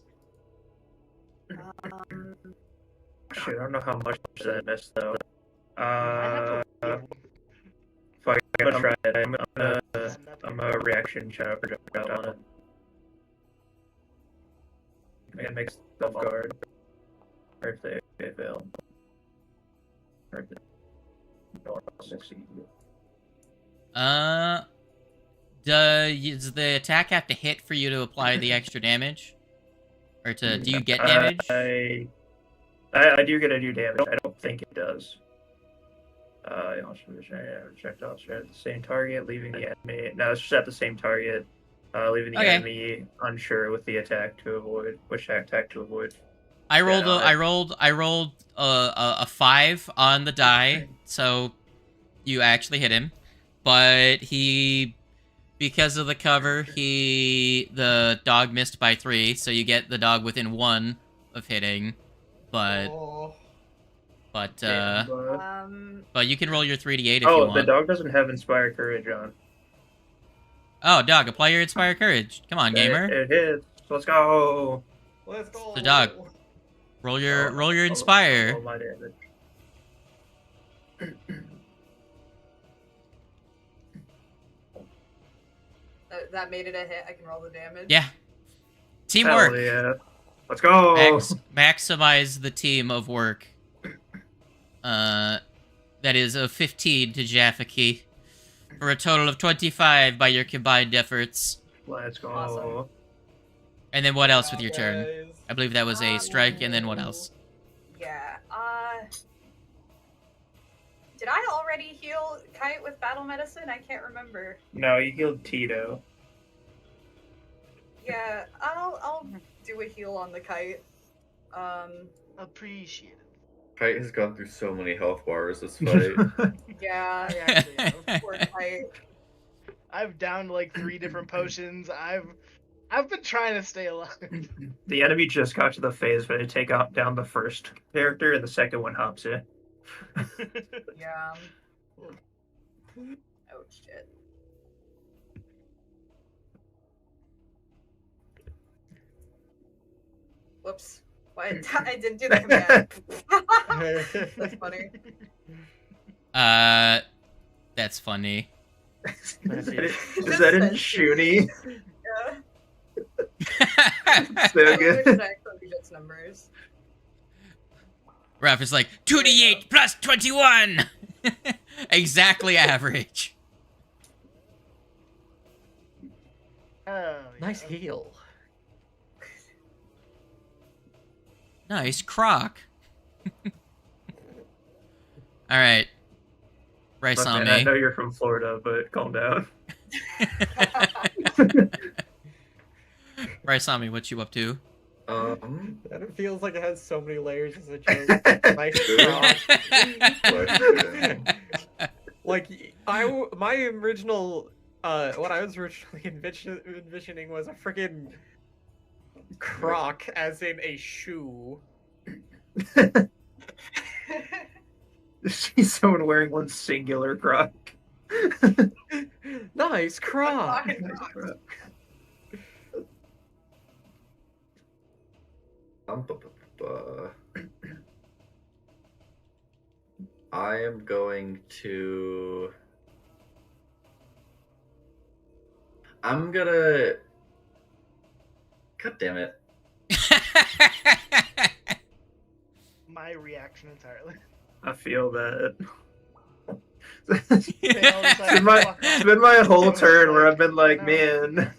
Shit, I don't know how much that missed though. I have Fuck, I'm gonna try it. to I'm a reaction shot projectile on it. It makes self guard. Or if they fail. Or if they don't succeed. Does the attack have to hit for you to apply the extra damage? Or do you get damage? I do get a new damage. I don't think it does. Projectiles are at the same target, leaving the enemy. No, it's just at the same target, leaving the Okay. enemy unsure with the attack to avoid. Which attack to avoid? I rolled no, I rolled a 5 on the die, so you actually hit him. But because of the cover, the dog missed by 3, so you get the dog within 1 of hitting. But Yeah, but you can roll your 3d8 if you want. the dog doesn't have Inspire Courage on. Oh, dog, apply your Inspire Courage. Come on, gamer. It hits. Let's go. Let's go. So, dog, roll your Inspire. Roll my damage. That made it a hit. I can roll the damage. Yeah. Teamwork. Hell yeah. Let's go. Maximize the team of work. That is a 15 to Jafaki. For a total of 25 by your combined efforts. Let's go. Awesome. And then what else with your turn? I believe that was a strike, and then what else? Yeah. Did I already heal Kite with battle medicine? I can't remember. No, you healed Tito. Yeah, I'll do a heal on the Kite. Appreciate it. Kite has gone through so many health bars this fight. Yeah, I actually have. Poor Kite. I've downed like 3 different potions. I've been trying to stay alive. The enemy just got to the phase where they take out down the first character, and the second one hops in. Yeah. Oh shit. Whoops. Why I didn't do the command. That's funny. That's funny. Is that in Shuni? Yeah. So good. Just numbers. Raph is like, 2d8 plus 21! Exactly average. Oh, Nice yeah. heal. Nice croc. Alright. Bryce Look, on man, I me. know you're from Florida, but calm down. Bryce on me, what you up to? Um, And it feels like it has so many layers as a joke. Nice croc. Like my original what I was originally envisioning was a freaking croc, as in a shoe. She's someone wearing one singular croc. Nice croc. I am going to. I'm gonna. God damn it. My reaction entirely. I feel that. They all decide to fuck It's off. been my whole turn where I've been like, man.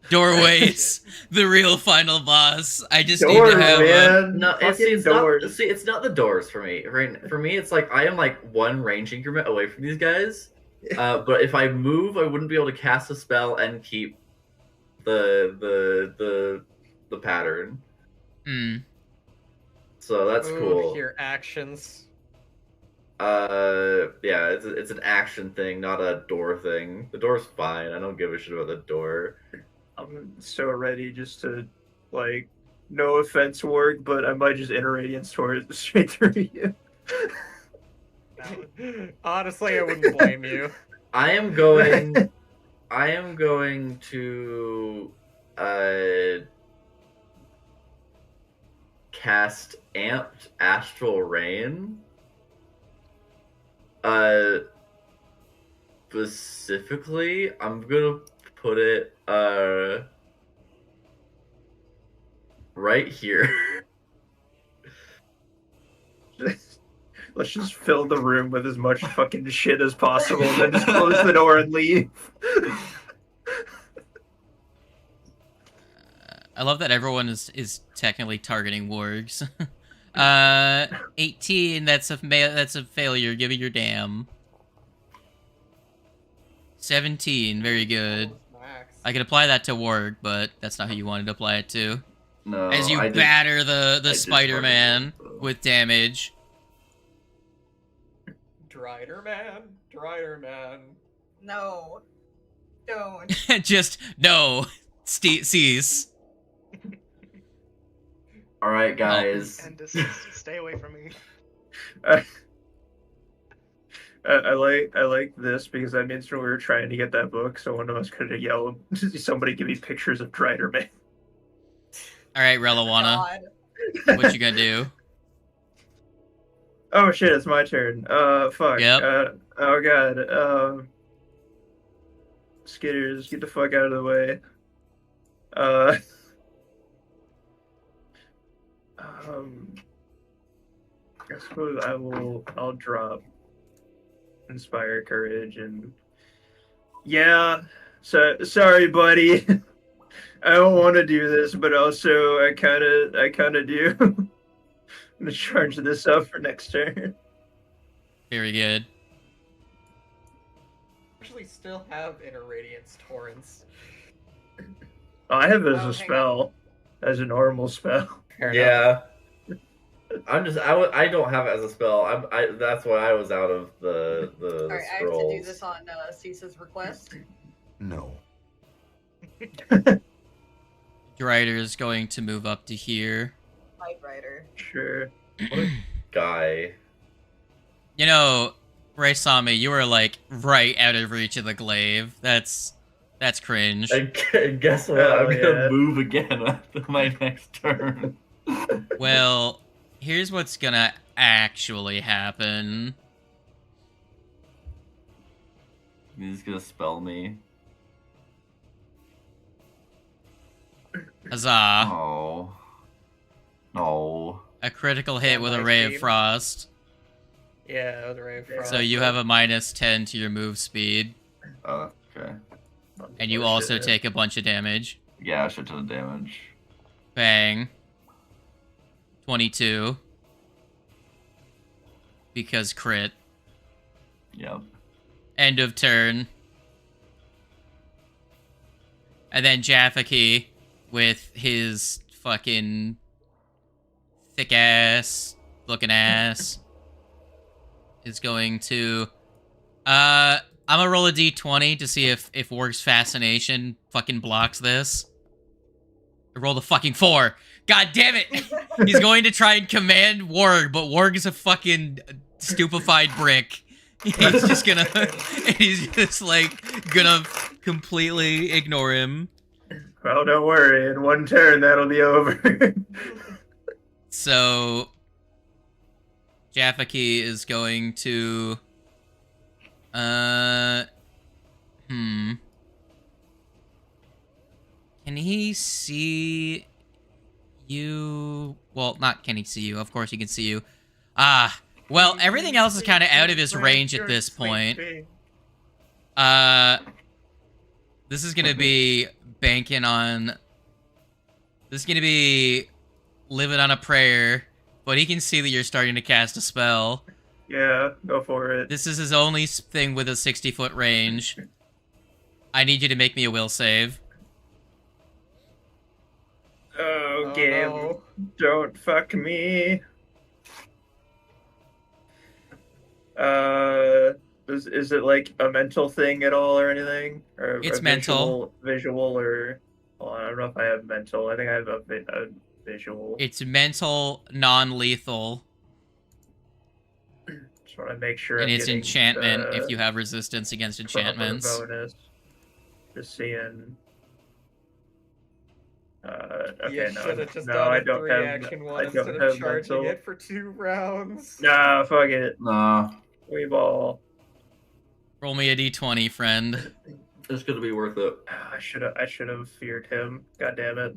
Doorways, the real final boss. I just Doors, need to have man. No, Fucking doors. it's not the doors for me. Right, for me, it's like I am like one range increment away from these guys. But if I move, I wouldn't be able to cast a spell and keep the pattern. Hmm. So that's Ooh, cool. Your actions. Yeah, it's an action thing, not a door thing. The door's fine. I don't give a shit about the door. I'm so ready just to, like, no offense, Warg, but I might just enter Radiance towards straight through you. Honestly, I wouldn't blame you. I am going to cast Amped Astral Rain. Specifically, I'm gonna put it right here. Let's just fill the room with as much fucking shit as possible, and then just close the door and leave. I love that everyone is technically targeting wargs. 18. That's a failure. Give me your damn. 17. Very good. Max. I could apply that to Warg, but that's not who you wanted to apply it to. No, As you I did- batter I the did Spider-Man fucking roll, with damage. Drider man. No. Don't. Just, no. Cease. All right, guys. And just stay away from me. I like this because that means when we were trying to get that book, so one of us could have yelled, "Somebody give me pictures of Drider Man." Alright, Reliwana. God. What you gonna do? Oh shit, it's my turn. Fuck. Yep. Oh god. Skitters, get the fuck out of the way. I suppose I'll drop Inspire Courage and yeah. So sorry, buddy. I don't want to do this, but also I kind of do. I'm gonna charge this up for next turn. Very good. Actually, still have Inner Radiance Torrents. I have it as Oh, a hang spell, as a normal spell. Fair enough. Yeah. I don't have it as a spell. That's why I was out of the All right, I have scrolls. to do this on Cease's request. No. Drider is going to move up to here. Fight Rider. Sure. What a guy. You know, Raisami, you were like right out of reach of the glaive. That's cringe. And guess what? Oh, I'm gonna yeah. move again after my next turn. Well, here's what's gonna actually happen. He's gonna spell me. Huzzah. Oh. No. A critical hit Yeah, with a nice Ray of beam. Frost. Yeah, with Ray of Frost. So you have a -10 to your move speed. Okay. And you Oh, also shit. take a bunch of damage. Yeah, shit ton of damage. Bang. 22. Because crit. Yep. End of turn. And then Jaffaki with his fucking thick ass looking ass is going to I'm gonna roll a d20 to see if Warg's fascination fucking blocks this. I rolled a fucking 4. God damn it! He's going to try and command Warg, but Warg is a fucking stupefied brick. He's just gonna he's just like gonna completely ignore him. Well, don't worry. In one turn, that'll be over. So Jaffaki is going to Can he see you? Well, not can he see you. Of course he can see you. Well, everything else is kind of out of his range at this point. This is going to be banking on... This is going to be living on a prayer, but he can see that you're starting to cast a spell. Yeah, go for it. This is his only thing with a 60-foot range. I need you to make me a will save. Oh, Oh, game. no. Don't fuck me. Is it like a mental thing at all or anything? Or It's a mental. Visual or... Well, I don't know if I have mental. I think I have a visual. It's mental, non-lethal, Just want to make sure. and I'm it's getting enchantment the if you have resistance against proper enchantments. bonus. Just seeing. Okay, You no, should have just no, done I a don't have. 3-action one I instead don't of have charging mental. it for 2 rounds. Nah, fuck it. Nah. We ball. Roll me a d20, friend. It's gonna be worth it. I should have feared him. God damn it.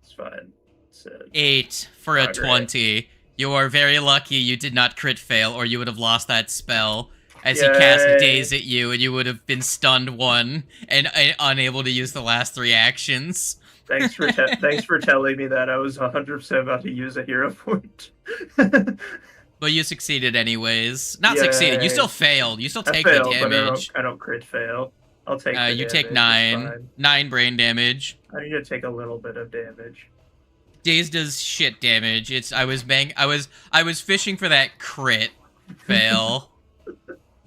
It's fine. It's 8 for a Not great. 20. You are very lucky you did not crit fail, or you would have lost that spell. as he cast Daze at you, and you would have been stunned 1 and unable to use the last 3 actions. Thanks for telling me that. I was 100% about to use a hero point. But you succeeded anyways. Not succeeded. You still failed. You still take failed, the damage. But I don't crit fail. I'll take the you damage. take 9 brain damage. I need to take a little bit of damage. Daze does shit damage. I was fishing for that crit fail.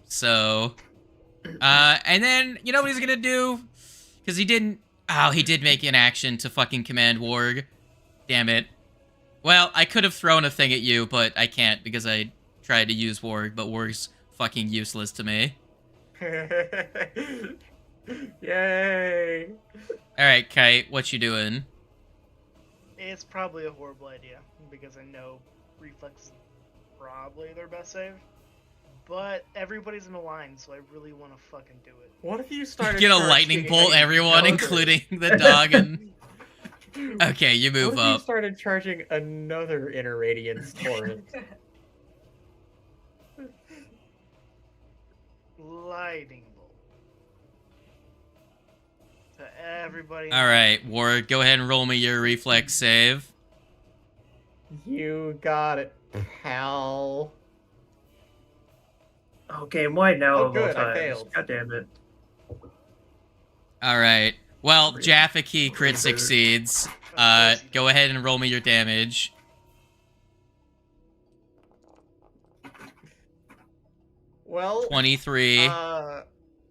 So, and then you know what he's gonna do? Because he did make an action to fucking command Warg. Damn it. Well, I could have thrown a thing at you, but I can't because I tried to use Warg, but Warg's fucking useless to me. Yay! Alright, Kite, what you doing? It's probably a horrible idea, because I know Reflex is probably their best save. But everybody's in a line, so I really want to fucking do it. What if you started Get a lightning bolt everyone, including the dog and... Okay, you move what if up. you started charging another Inner Radiance torrent? Lightning bolt. To everybody. Alright, Ward, go ahead and roll me your reflex save. You got it, pal. Oh, game wide now Oh, of all good, I times. failed. God damn it. Alright. Well, Jaffa crit succeeds. Go ahead and roll me your damage. Well, 23.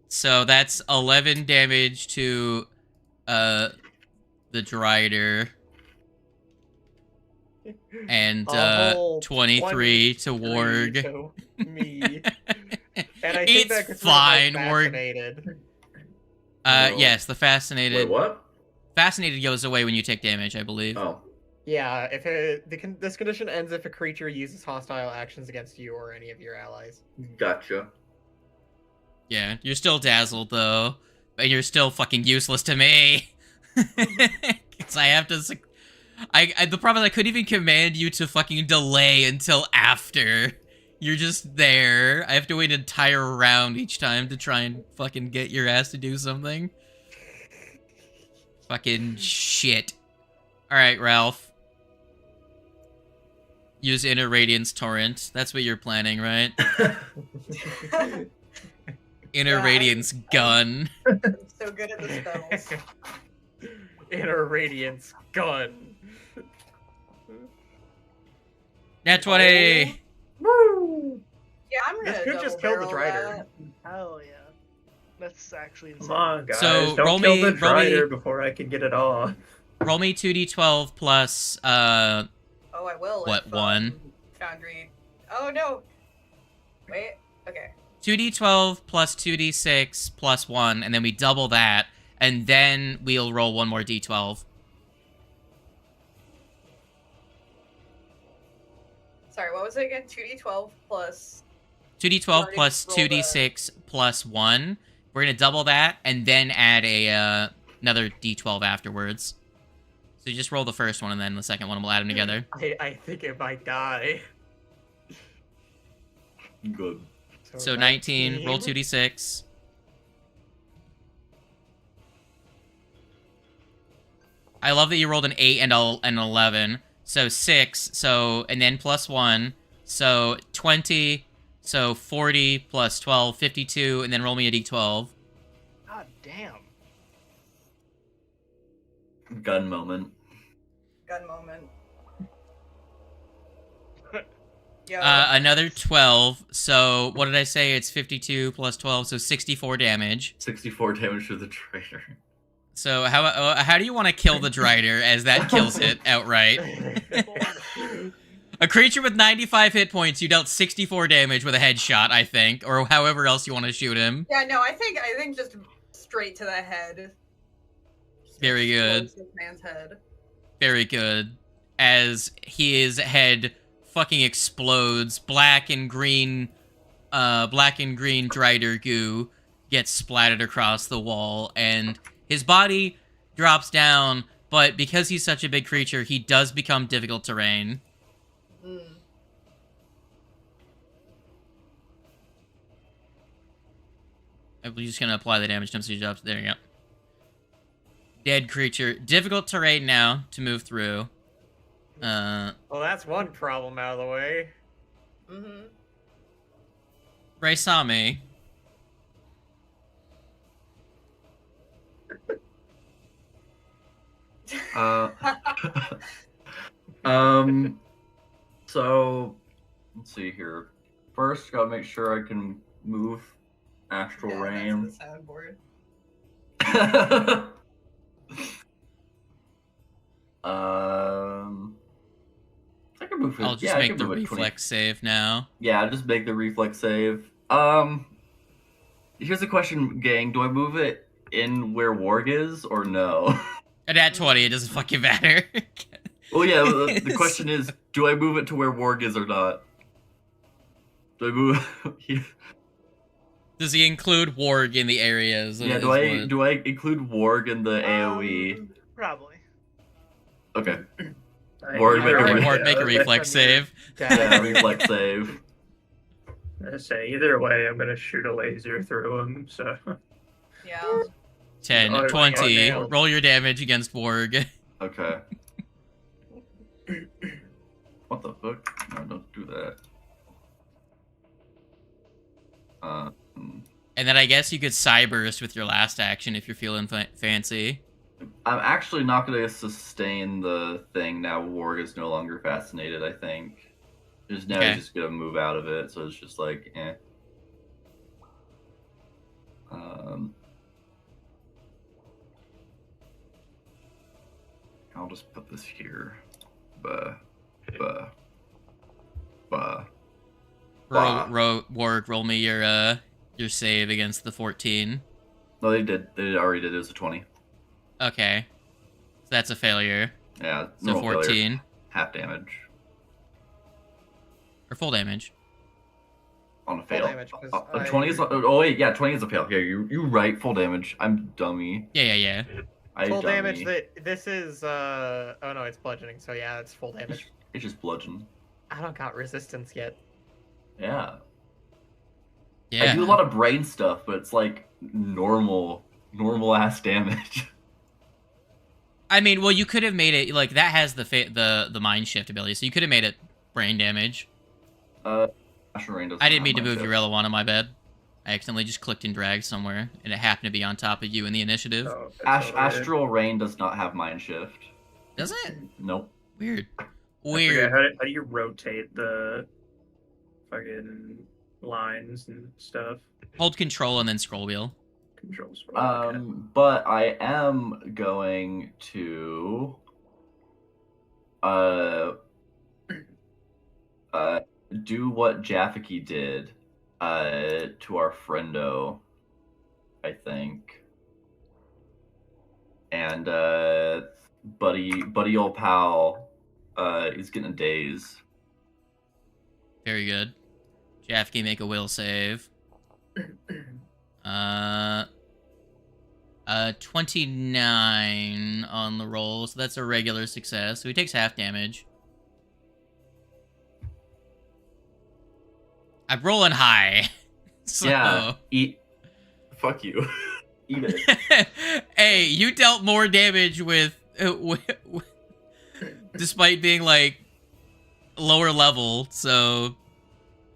So that's 11 damage to the Drider. And a whole 23 to 23 Warg. to me. And I think It's that's fine, Warg. fascinated. No. Yes, the fascinated. Wait, what? Fascinated goes away when you take damage, I believe. Oh. Yeah, if this condition ends if a creature uses hostile actions against you or any of your allies. Gotcha. Yeah, you're still dazzled though, but you're still fucking useless to me. Cause I have to. The problem is I couldn't even command you to fucking delay until after. You're just there. I have to wait an entire round each time to try and fucking get your ass to do something. Fucking shit. Alright, Ralph. Use Inner Radiance Torrent. That's what you're planning, right? Inner Radiance Gun. I'm so good at the spells. Inner Radiance Gun. Nat 20! Woo! Yeah, I'm gonna This could just kill the double Drider. barrel that. Hell yeah. That's actually insane. Come on, guys. So, Don't roll kill me- the roll me- Drider before I can get it off. Roll me 2d12 plus, Oh, I will. What, if, 1? Foundry. Oh no. Wait. Okay. 2d12 plus 2d6 plus 1, and then we double that, and then we'll roll one more d12. Sorry, what was it again? 2d12 plus. 2d12 Already plus rolled 2d6 plus 1. We're gonna double that, and then add a another d12 afterwards. So you just roll the first one, and then the second one, we'll add them together. I think it might die. Good. So 19, roll 2d6. I love that you rolled an 8 and an 11. So 6, so, and then plus 1. So 20, so 40 plus 12, 52, and then roll me a d12. God damn. Gun moment. Gun moment. Yeah. Another 12, so what did I say? It's 52 plus 12, so 64 damage. 64 damage to the traitor. So how do you want to kill the Drider as that kills it outright? A creature with 95 hit points, you dealt 64 damage with a headshot, I think, or however else you want to shoot him. Yeah, no, I think just straight to the head. Very good. Explodes this man's head. Very good. As his head fucking explodes, black and green Drider goo gets splattered across the wall, and his body drops down, but because he's such a big creature, he does become difficult terrain. I'm just gonna apply the damage to jobs. There you go. Dead creature. Difficult terrain now to move through. Well, that's one problem out of the way. Mm-hmm. Ray saw me. So let's see here. First, gotta make sure I can move astral Yeah, rain. that's the soundboard. I can move it. I'll just yeah, I make can the move it 20. reflex save now. Yeah, I'll just make the reflex save. Here's a question, gang. Do I move it in where Warg is or no? And at 20, it doesn't fucking matter. Well, yeah. The question is, do I move it to where Warg is or not? Do I move? Does he include Warg in the areas? Yeah. Do I include Warg in the AOE? Probably. Okay. Or Make a reflex save. Yeah, reflex save. I say either way, I'm gonna shoot a laser through him. So Yeah. 10, Oh, 20. nailed. Roll your damage against Warg. Okay. What the fuck? No, don't do that. And then I guess you could Cyburst with your last action if you're feeling fancy. I'm actually not going to sustain the thing now. Warg is no longer fascinated, I think. Just now he's just going to move out of it, so it's just like, eh. I'll just put this here. Warg, roll me your save against the 14. No, they did. They already did. It was a 20. Okay. So that's a failure. Yeah. So 14. Failure. Half damage. Or full damage. On a fail. damage, 'cause 20 is. Oh, wait. Yeah, 20 is a fail. Yeah, you right. Full damage. I'm dummy. Yeah. Full damage. This is. Oh no, it's bludgeoning. So yeah, it's full damage. It's just bludgeon. I don't got resistance yet. Yeah. Yeah. I do a lot of brain stuff, but it's like normal ass damage. I mean, well, you could have made it like that has the mind shift ability, so you could have made it brain damage. I didn't mean to move your Reliwana, my bad. I accidentally just clicked and dragged somewhere, and it happened to be on top of you in the initiative. oh, Astral Rain does not have mind shift. Does it? Nope. Weird. I Weird. forget, how do you rotate the fucking lines and stuff? Hold control and then scroll wheel. Controls. But I am going to do what Jafiki did to our friendo, I think. And buddy old pal is getting a daze. Very good. Jafki, make a will save. 29 on the roll, so that's a regular success. So he takes half damage. I'm rolling high. So... Yeah, eat. Fuck you. Eat it. Hey, you dealt more damage with despite being like lower level. So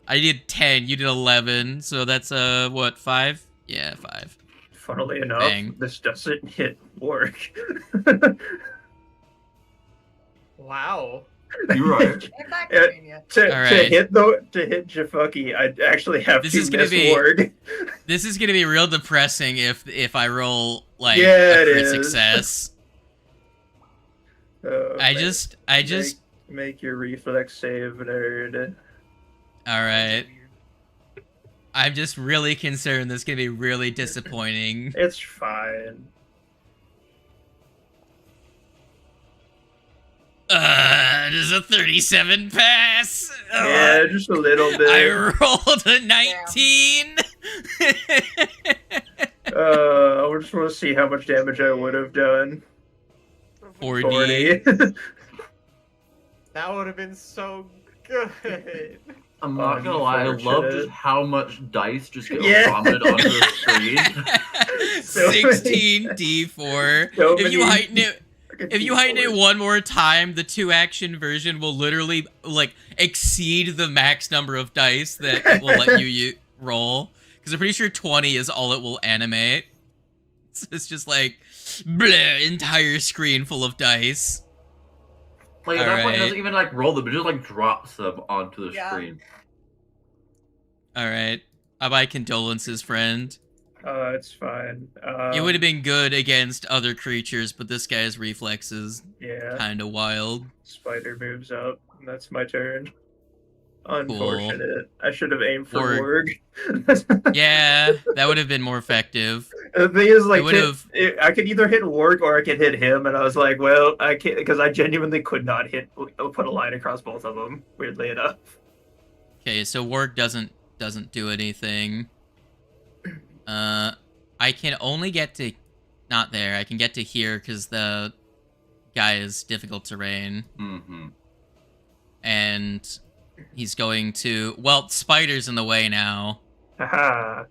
I did 10, you did 11. So that's what, 5? Yeah, 5. Funnily enough, Bang. this doesn't hit work. You're Wow. right. Get back, Yeah. Virginia. to Alright. hit Jaffucky, I'd actually have This to is gonna miss be- Ward. This is gonna be real depressing if I roll like Yeah, a it crit is. success. I just make your reflex save, nerd. all right. I'm just really concerned this is gonna be really disappointing. It's fine. Does a 37 pass? Yeah, just a little bit. I rolled a 19. I just want to see how much damage I would have done. 40. That would have been so good. I'm not gonna lie, I love Unfortunate. just how much dice just get Yeah. vomited onto the screen. So many- 16d4. So If you many heighten it, fucking if you heighten it D4s. one more time, the 2-action version will literally like exceed the max number of dice that it will let you roll. Because I'm pretty sure 20 is all it will animate. So it's just like bleh, entire screen full of dice. Like at that point, it Alright. doesn't even like roll them; it just like drops them onto the Yeah. screen. All right, my condolences, friend. It's fine. It would have been good against other creatures, but this guy's reflexes Yeah. kind of wild. Spider moves up. And that's my turn. Unfortunate. I should have aimed for Warg. Warg. Yeah, that would have been more effective. The thing is, like, It would've- I could either hit Warg or I could hit him, and I was like, well, I can't, because I genuinely could not put a line across both of them, weirdly enough. Okay, so Warg doesn't do anything. I can only get to not there. I can get to here because the guy is difficult terrain, Mm-hmm. and he's going to. Well, spider's in the way now, Haha.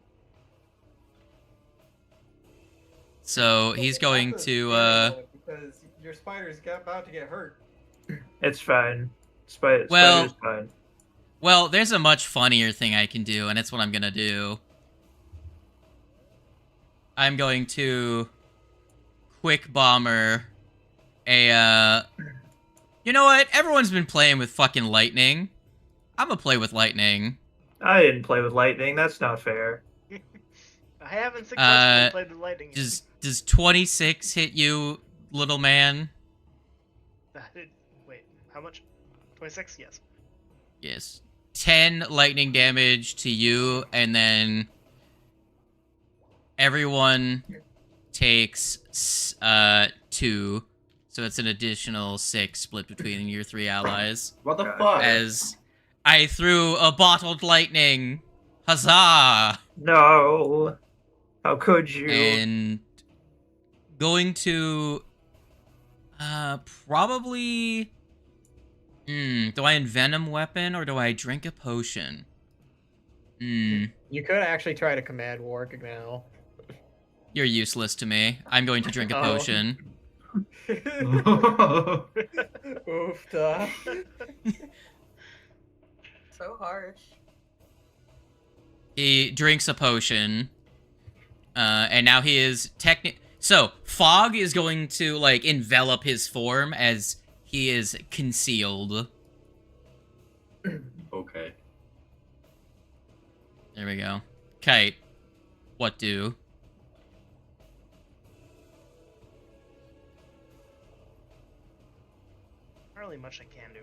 so he's going That's a to. scary one, because your spider's about to get hurt. It's fine. Well- Spider's fine. Well, there's a much funnier thing I can do, and it's what I'm gonna do. I'm going to quick bomber a. You know what? Everyone's been playing with fucking lightning. I'm gonna play with lightning. I didn't play with lightning. That's not fair. I haven't successfully played with lightning. yet. Does 26 hit you, little man? Wait, how much? 26? Yes. Yes. 10 lightning damage to you, and then everyone takes 2, so it's an additional 6 split between your 3 allies. What the Gotcha. fuck? As I threw a bottled lightning. Huzzah! No. How could you? And going to probably do I envenom weapon or do I drink a potion? You could actually try to command Warg now. You're useless to me. I'm going to drink a Oh. potion. Oofta. So harsh. He drinks a potion. And now he is So, fog is going to, like, envelop his form as he is concealed. Okay. There we go. Kite. What do? Not really much I can do.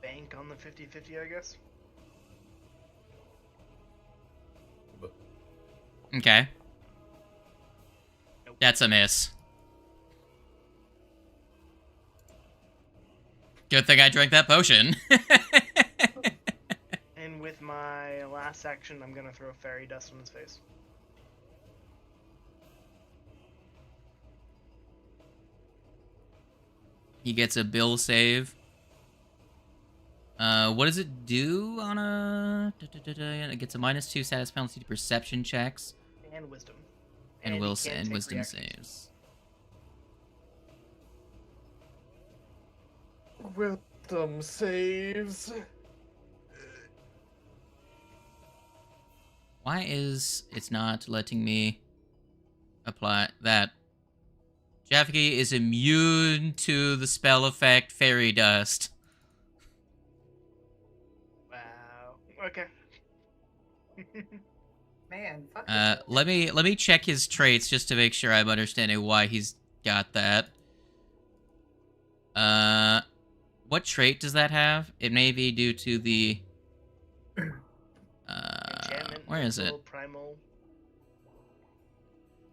Bank on the 50-50, I guess. Okay. Nope. That's a miss. Good thing I drank that potion. And with my last action, I'm gonna throw fairy dust on his face. He gets a bill save. What does it do on a... It gets a -2 status penalty to perception checks. And wisdom. And he wisdom can't take reactions. saves. Wisdom saves. Why is it's not letting me apply that? Jaffe is immune to the spell effect Fairy Dust. Wow. Okay. Man, fuck Let me check his traits just to make sure I'm understanding why he's got that. What trait does that have? It may be due to the Enchantment, where is it? mental, Primal.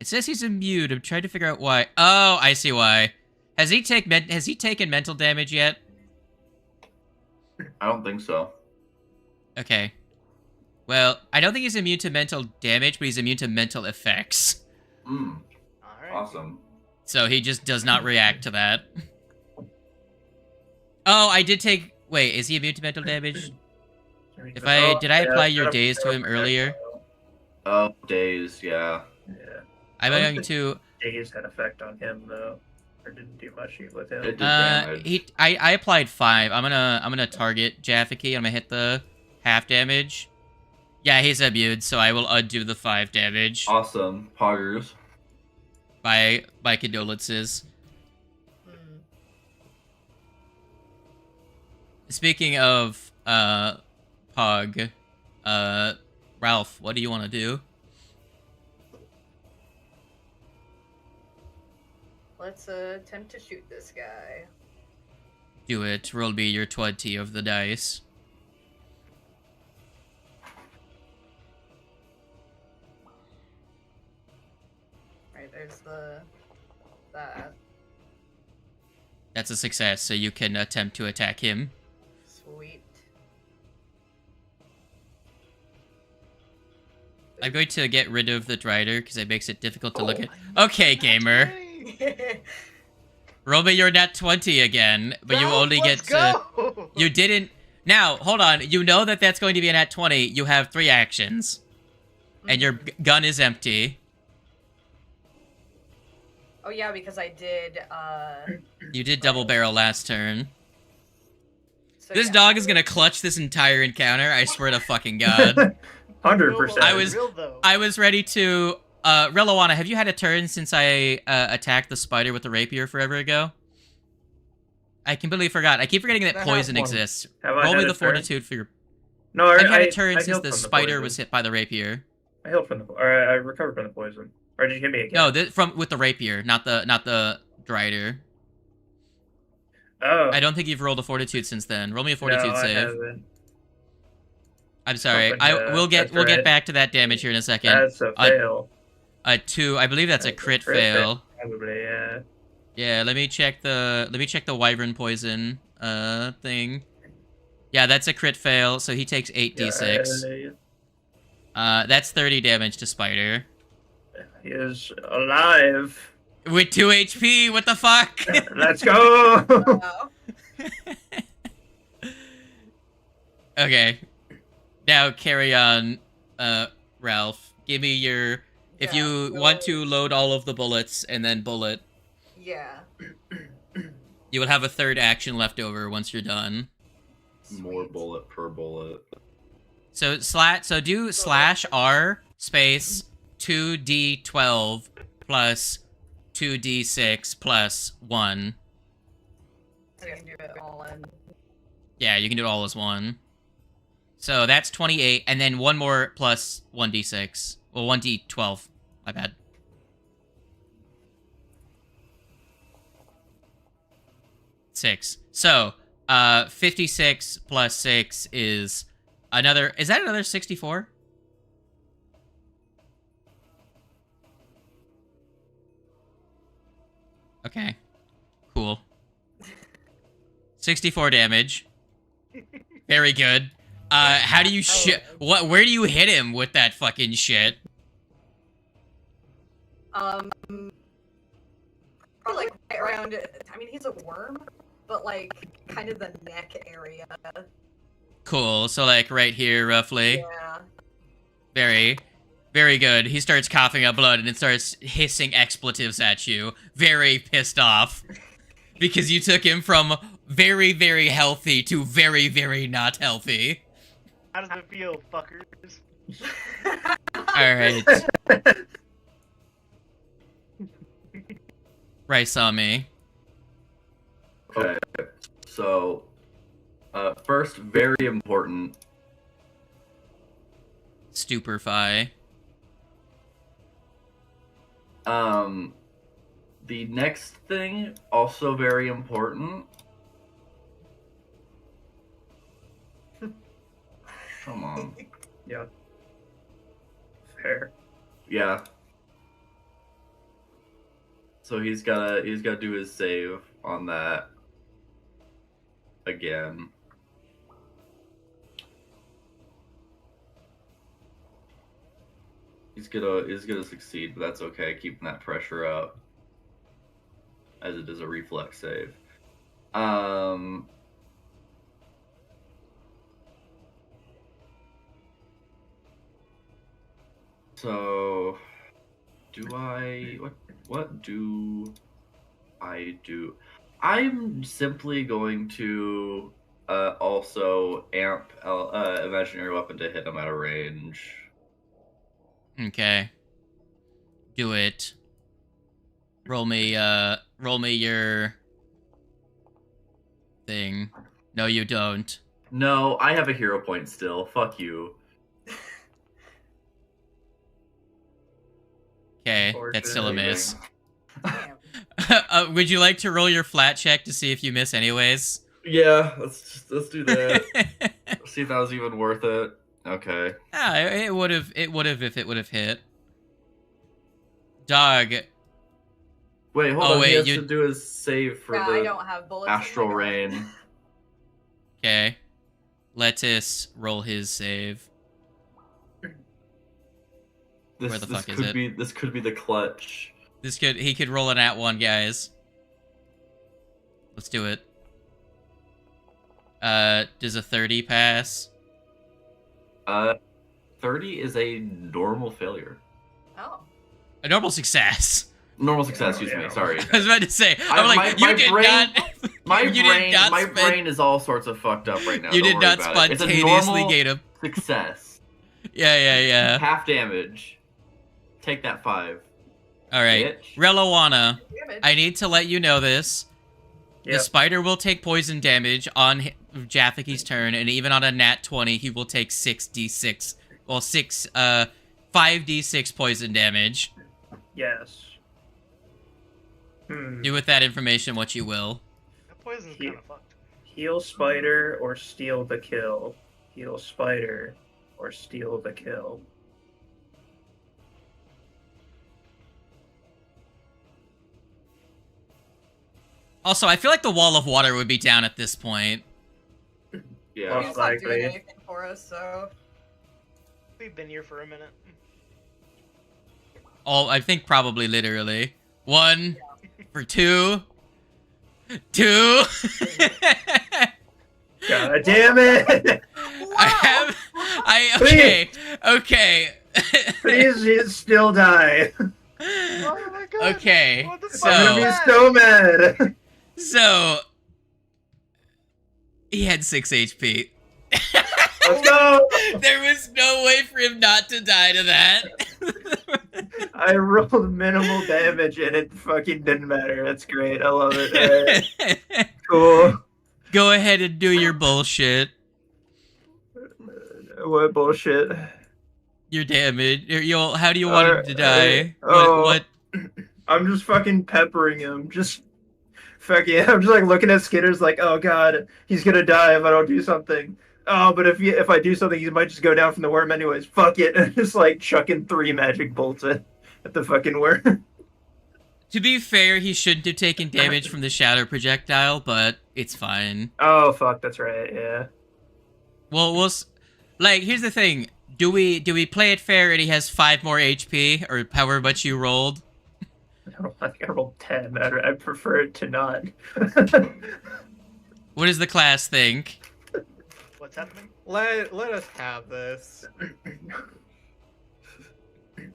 It says he's immune. I'm trying to figure out why. Oh, I see why. Has he taken mental damage yet? I don't think so. Okay. Well, I don't think he's immune to mental damage, but he's immune to mental effects. Mm, Alright. awesome. So he just does not react to that. Oh, I did take... Wait, is he immune to mental damage? Did I apply your daze to him earlier? Oh, days, yeah. Yeah. I'm going to... Daze had effect on him though, or didn't do much with him. It did damage. I applied 5. I'm gonna target Jafiki. I'm gonna hit the half damage. Yeah, he's immune, so I will undo the 5 damage. Awesome. Poggers. My condolences. Speaking of Pog, Ralph, what do you want to do? Let's attempt to shoot this guy. Do it. Roll me your 20 of the dice. Right, there's that. That's a success, so you can attempt to attack him. Sweet. I'm going to get rid of the Drider because it makes it difficult to look at. Okay, gamer. Roll me your nat 20 again, but you only get to... You didn't... Now, hold on. You know that that's going to be a nat 20. You have 3 actions. And your gun is empty. Oh yeah, because I did, You did double barrel last turn. So This yeah. dog is gonna clutch this entire encounter, I swear to fucking god. 100%. I was ready to... Reloana, have you had a turn since I attacked the spider with the rapier forever ago? I completely forgot. I keep forgetting that poison exists. Roll me the fortitude for your... No, I've had a turn since the spider poison. was hit by the rapier. I healed from the, or I recovered from the poison. Or did you hit me again? No, with the rapier, not the Drider. Oh. I don't think you've rolled a fortitude since then. Roll me a fortitude save. I haven't. I'm sorry. Hoping, We'll get right. back to that damage here in a second. That's a fail. A 2. I believe that's a crit fail. Probably, yeah. Yeah, let me check the wyvern poison thing. Yeah, that's a crit fail, so he takes 8d6. That's 30 damage to Spider. He is alive. With 2 HP, what the fuck? Let's go! Wow. Okay. Now carry on, Ralph. Give me your... If you want to load all of the bullets and then bullet, Yeah. you will have a 3rd action left over once you're done. More bullet per bullet. So do /R space 2d12 plus 2d6 plus 1. So you can do it all in. Yeah, you can do it all as 1. So that's 28, and then 1 more plus 1d6. Well, 1d12. My bad. Six. So, 56 plus 6 is another... Is that another 64? Okay. Cool. 64 damage. Very good. How do you where do you hit him with that fucking shit? Probably like right around, I mean, he's a worm, but like kind of the neck area. Cool. So like right here, roughly. Yeah. Very, very good. He starts coughing up blood and it starts hissing expletives at you. Very pissed off. Because you took him from very, very healthy to very, very not healthy. How does it feel, fuckers? Alright. Rice on me. Okay, so first, very important. Stupefy. The next thing, also very important. Come on. Yeah. Fair. Yeah. So he's gotta do his save on that again. He's gonna succeed, but that's okay, keeping that pressure up. as it is a reflex save. So, what do I do? I'm simply going to also amp imaginary weapon to hit him at a range. Okay. Do it. Roll me your thing. No, you don't. No, I have a hero point still. Fuck you. Okay, that's still a miss. Damn. Would you like to roll your flat check to see if you miss anyways? Yeah, let's do that. See if that was even worth it. Okay. Ah, it would have if it would have hit. Dog. Wait, hold on. He has to do his save for Yeah, I the don't have bullets. astral rain. Okay. Lettuce roll his save. Where the fuck is it? This could be the clutch. He could roll an @1, guys. Let's do it. Does a 30 pass? 30 is a normal failure. Oh. A normal success. Normal success, excuse me, sorry. I was about to say, I'm like, you did not. My brain is all sorts of fucked up right now. You did Don't not worry about it. It's a spontaneously normal gate him. success. Yeah. Half damage. Take that 5. All right, Bitch. Relawana, Damage. I need to let you know this. The Yep. spider will take poison damage on Jaffiki's turn, and even on a nat 20, he will take 6d6. Well, 5d6 poison damage. Yes. Do with that information what you will. That poison's Yeah. kind of fucked. Heal spider or steal the kill. Heal spider or steal the kill. Also, I feel like the wall of water would be down at this point. Yeah. He's not doing likely. anything for us, so. We've been here for a minute. Oh, I think probably literally. 1 for 2. 2. God damn it! Okay. Please just still die. Oh my god. Okay, What the fuck so- I'm gonna is be so mad. So, he had 6 HP. Let's go! There was no way for him not to die to that. I rolled minimal damage and it fucking didn't matter. That's great. I love it. Alright, cool. Go ahead and do your bullshit. What bullshit? Your damage. How do you want him to die? Oh. What? I'm just fucking peppering him. Just fucking. I'm just like looking at Skitter's like, oh god, he's gonna die if I don't do something. Oh, but if I do something, he might just go down from the worm anyways. Fuck it. And just like chucking 3 magic bolts at the fucking worm. To be fair, he shouldn't have taken damage from the shadow projectile, but it's fine. Oh fuck, that's right. Yeah. Well, like, here's the thing. Do we play it fair and he has 5 more HP, or however much you rolled? I think I rolled 10. I prefer it to not. What does the class think? What's happening? Let us have this.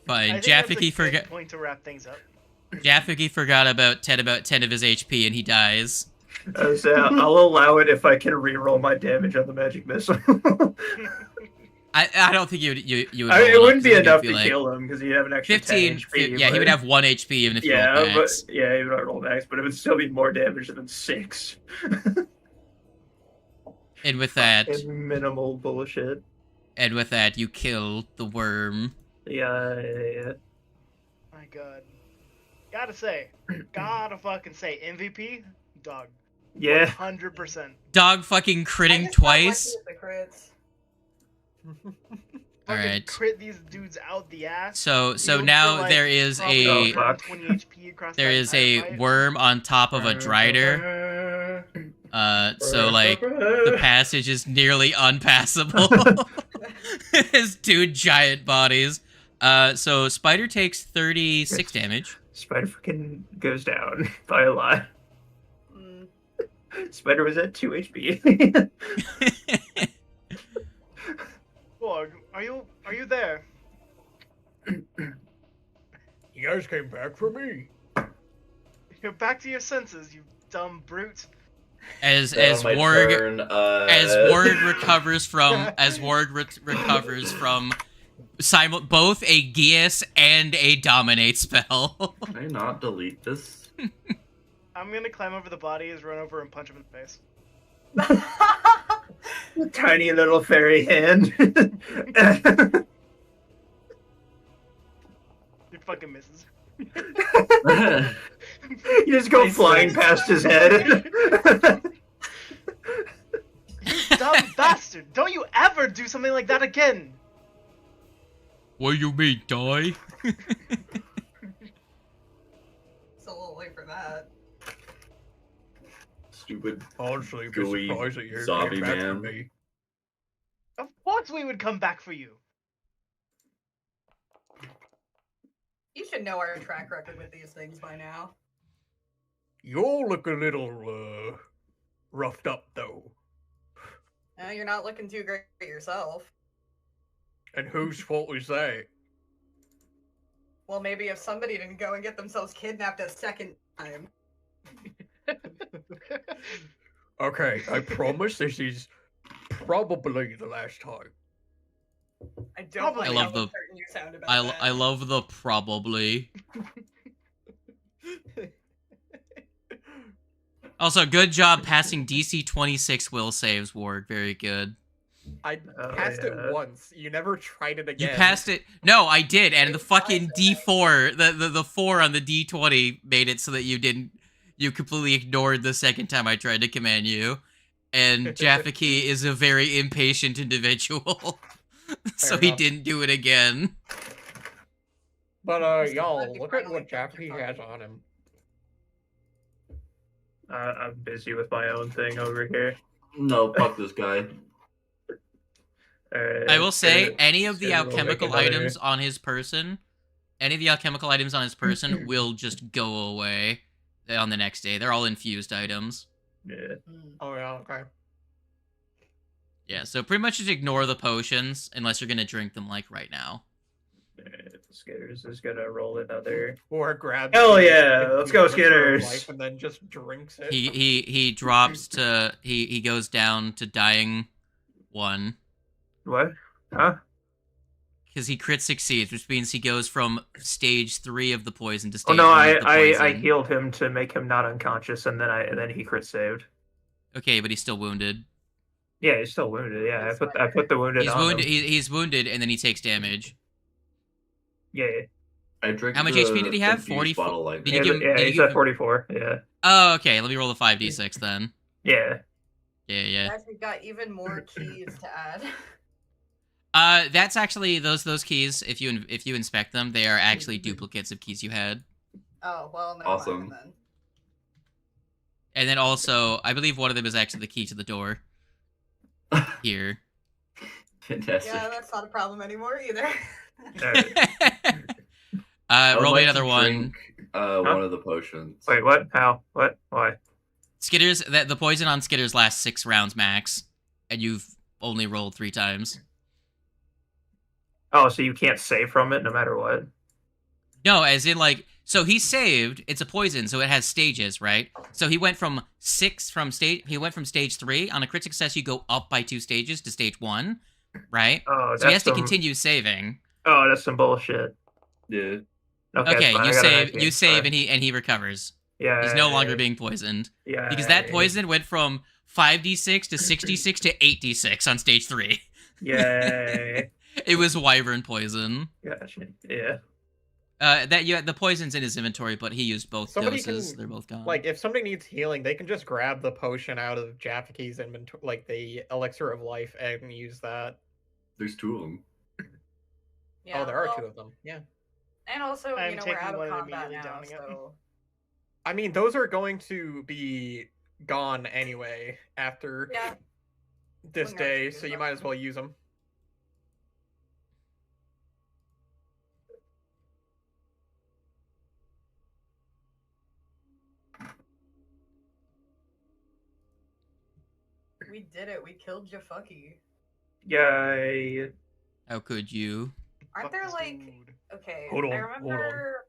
Fine. I think that's a Jaffiki good forgot. point to wrap things up. Jaffiki forgot about 10 of his HP, and he dies. So I'll allow it if I can reroll my damage on the magic missile. I don't think you would. I mean, it roll wouldn't be up, 'cause enough I to feel like kill him because he'd have an extra 15. 10 HP. Yeah, he but- would have 1 HP even if you Yeah, rolled but max. yeah, even if I roll max, but it would still be more damage than 6. And with that, It's minimal bullshit. you kill the worm. Yeah. My god. Gotta fucking say, MVP, dog. Yeah. 100%. Dog fucking I critting just got twice. lucky with the crits. Fucking Alright. crit these dudes out the ass. So Healed now for, like, there is probably a fuck. 20 HP across there that is entire a fight. worm on top of a drider. So like the passage is nearly unpassable. It's 2 giant bodies. So Spider takes 36 damage. Spider fucking goes down by a lot. Mm. Spider was at 2 HP. Borg, are you there? You guys came back for me. You're back to your senses, you dumb brute. As My Warg turn, as Warg recovers from recovers from both a Geas and a Dominate spell. Can I not delete this? I'm gonna climb over the bodies, run over, and punch him in the face. Tiny little fairy hand. He fucking misses. You just go Nice flying face. past his head. Dumb bastard! Don't you ever do something like that again! What you mean, die? It's a little late for that. Stupid. Honestly, Gooey surprised that you zombie came back for man. me. Of course we would come back for you! You should know our track record with these things by now. You all look a little, roughed up, though. You're not looking too great yourself. And whose fault was that? Well, maybe if somebody didn't go and get themselves kidnapped a second time. Okay, I promise this is probably the last time. I don't Probably. like I how love the- certain you sound about I that. love the probably. Also, good job passing DC 26 will saves, Warg. Very good. I Oh, passed yeah. it once. You never tried it You again. passed it. No, I did, and the It's fucking nice, D4, the 4 on the D20 made it so that you completely ignored the second time I tried to command you. And Jafaki is a very impatient individual, so Fair he enough. didn't do it again. But, I'm y'all, glad you look at finally what picked your Jaffe has target. on him. I'm busy with my own thing over here. No, fuck this guy. Alright, I will say, let's any of the go make alchemical another- items on his person, will just go away on the next day. They're all infused items. Yeah. Mm. Oh, yeah, okay. Yeah, so pretty much just ignore the potions unless you're gonna drink them like right now. Alright, Skitters is gonna roll another. Or grabs. Hell the yeah, let's go, elixir of Skitters. life And then just drinks it. He drops to he goes down to dying 1 What? Huh? because he crit succeeds, which means he goes from stage 3 of the poison to Oh stage no, 1 of the I poison. healed him to make him not unconscious, and then he crit saved. Okay, but he's still wounded. Yeah, he's still wounded. Yeah, That's I put the wounded He's on wounded. him. He's wounded, and then he takes damage. Yeah, I drink How much the HP did he have? infused 44? bottle light. Did you give him- yeah, did you he's give at him- 44. Yeah, Oh, okay. Let me roll the 5d6 then. yeah. Yeah. Guys, we've got even more keys to add. That's actually those keys. If you inspect them, they are actually duplicates of keys you had. Oh, well, never Awesome. mind then. And then also, I believe one of them is actually the key to the door. Here. Fantastic. Yeah, that's not a problem anymore either. Alright. I would Roll me like to another one. drink, one of the potions. Wait, what? How? What? Why? Skitters, the poison on Skitters lasts 6 rounds max, and you've only rolled 3 times. Oh, so you can't save from it no matter what? No, as in like, so he saved. It's a poison, so it has stages, right? So he went from stage 3 on a crit success. You go up by 2 stages to stage 1, right? Oh, So he has that's to continue saving. Oh, that's some bullshit. Yeah. Okay, Okay, it's fine, you I got a save, 19, you save, fine. and he recovers. Yeah. He's no longer being poisoned Yeah. because that poison went from 5d6 to 6d6 to 8d6 on stage 3. Yay. It was wyvern poison. Gotcha. Yeah. The poison's in his inventory, but he used both Somebody doses. can, They're both gone. Like, if somebody needs healing, they can just grab the potion out of Jaffaki's inventory, like the elixir of life, and use that. There's 2 of them. Yeah, Oh, there are well, 2 of them. Yeah. And also, I'm we're taking out one of and combat immediately now, downing it. so... I mean, those are going to be gone anyway after Yeah. this When you're day, actually so you using might as well use them. We did it. We killed Jafucky. Yay. How could you? Aren't Fuck there this like dude. okay? Hold on, I hold on. remember.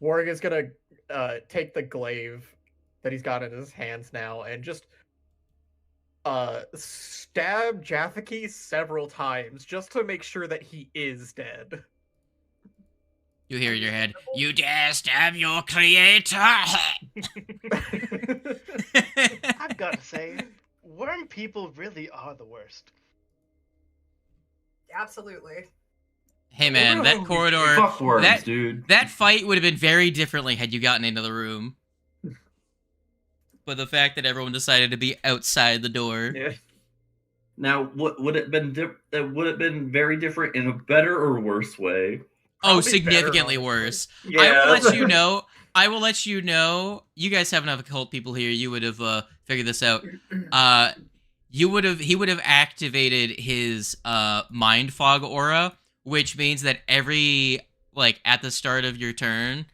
Warg is gonna take the glaive that he's got in his hands now and just stab Jafaki several times just to make sure that he is dead. You hear in your head, "You dare stab your creator!" I've got to say, worm people really are the worst. Absolutely. Hey man, that corridor, Fuck worms, that dude. that fight would have been very differently had you gotten into the room. But the fact that everyone decided to be outside the door. Yeah. Now, would it been would it been very different in a better or worse way? Oh, Probably significantly better, worse. Yeah. I will let you know. I will let you know. You guys have enough occult people here. You would have figured this out. He would have activated his mind fog aura, which means that every at the start of your turn,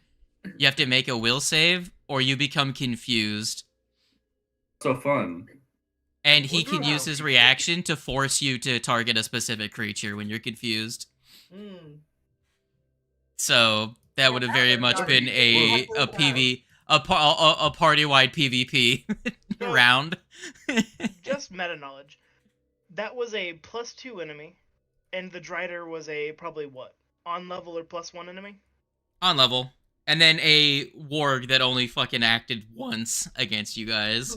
you have to make a will save or you become confused. So fun. And he can use his reaction to force you to target a specific creature when you're confused. Mm. So that would have very much been a party-wide PvP So, round. Just meta knowledge. That was a +2 enemy, and the Drider was a probably what? On level or +1 enemy? On level. And then a warg that only fucking acted once against you guys.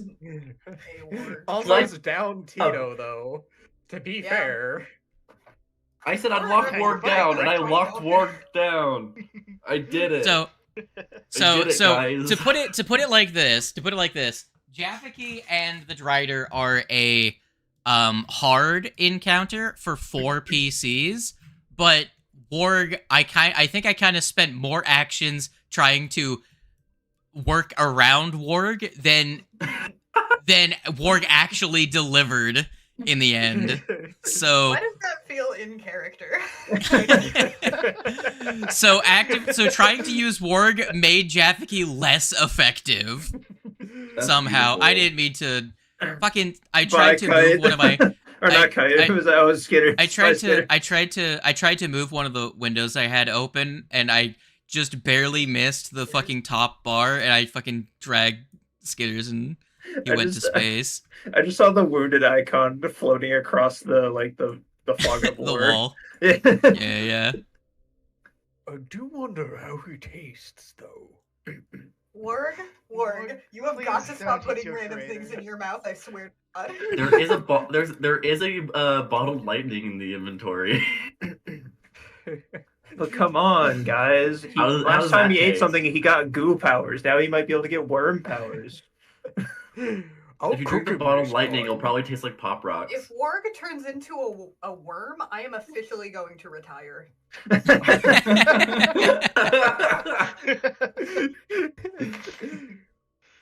Almost down Tito, though. To be fair. I said I'd lock Fine, Warg fine, down, fine, and I fine, locked fine. Warg down. I did it. So did it, guys. to put it like this, Jafaki and the Drider are a hard encounter for 4 PCs, but Warg, I think I kind of spent more actions trying to work around Warg than Warg actually delivered in the end. So Why does that feel in character? so trying to use Warg made Jafaki less effective. That's somehow. beautiful. I didn't mean to fucking I tried to move one of my or not Kite. It was Skitter. I tried to move one of the windows I had open, and I just barely missed the fucking top bar, and I fucking dragged Skitters, and he went to space. I just saw the wounded icon floating across the fog of The war. wall. Yeah. Yeah. I do wonder how he tastes, though. Warg, you have Please got to don't stop eat putting your random creator. things in your mouth. I swear to God. There is a bottled lightning in the inventory. But come on, guys. How Last does time that he ate taste? something, he got goo powers. Now he might be able to get worm powers. I'll If you cook drink a him bottle of next lightning, time. it'll probably taste like Pop Rocks. If Warg turns into a worm, I am officially going to retire.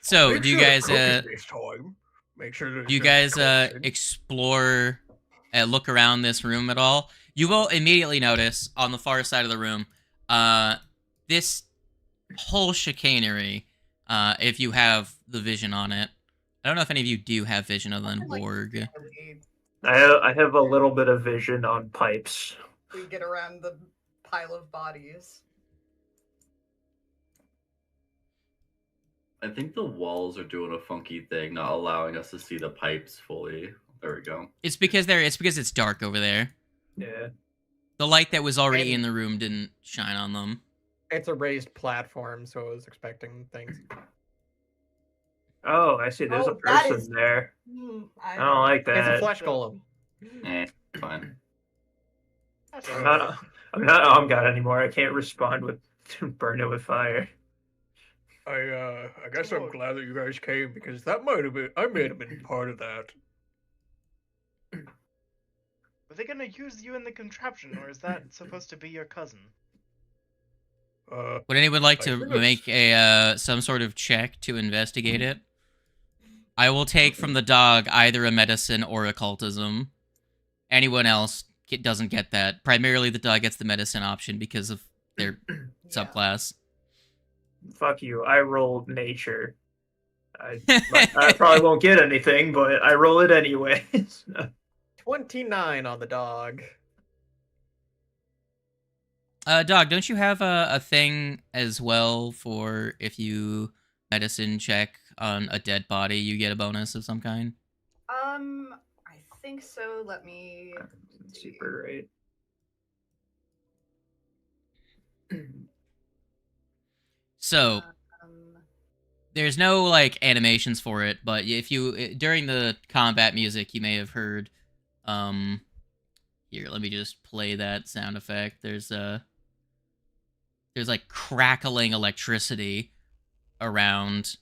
So, Make do you sure to guys cook it this time. Make sure there's do you no guys corruption. explore look around this room at all? You will immediately notice on the far side of the room this whole chicanery, if you have the vision on it. I don't know if any of you do have vision other than Warg. I have a little bit of vision on pipes. We get around the pile of bodies. I think the walls are doing a funky thing, not allowing us to see the pipes fully. There we go. It's because it's dark over there. Yeah. The light that was already And- in the room didn't shine on them. It's a raised platform, so I was expecting things. Oh, I see. There's Oh, a that person is- there. I I don't like It's a that. flesh golem. Fine. That's I'm all not Omgod anymore. I can't respond with burn it with fire. I guess I'm glad that you guys came because I might have been part of that. Are they gonna use you in the contraption, or is that supposed to be your cousin? Would anyone like I to think it's- make a some sort of check to investigate it? I will take from the dog either a medicine or occultism. Anyone else doesn't get that. Primarily, the dog gets the medicine option because of their subclass. Fuck you. I rolled nature. I probably won't get anything, but I roll it anyway. 29 on the dog. Dog, don't you have a thing as well for if you medicine check on a dead body, you get a bonus of some kind? I think so. Let me see. Super right. So there's no like animations for it, but if you during the combat music, you may have heard. Here, let me just play that sound effect. There's like crackling electricity around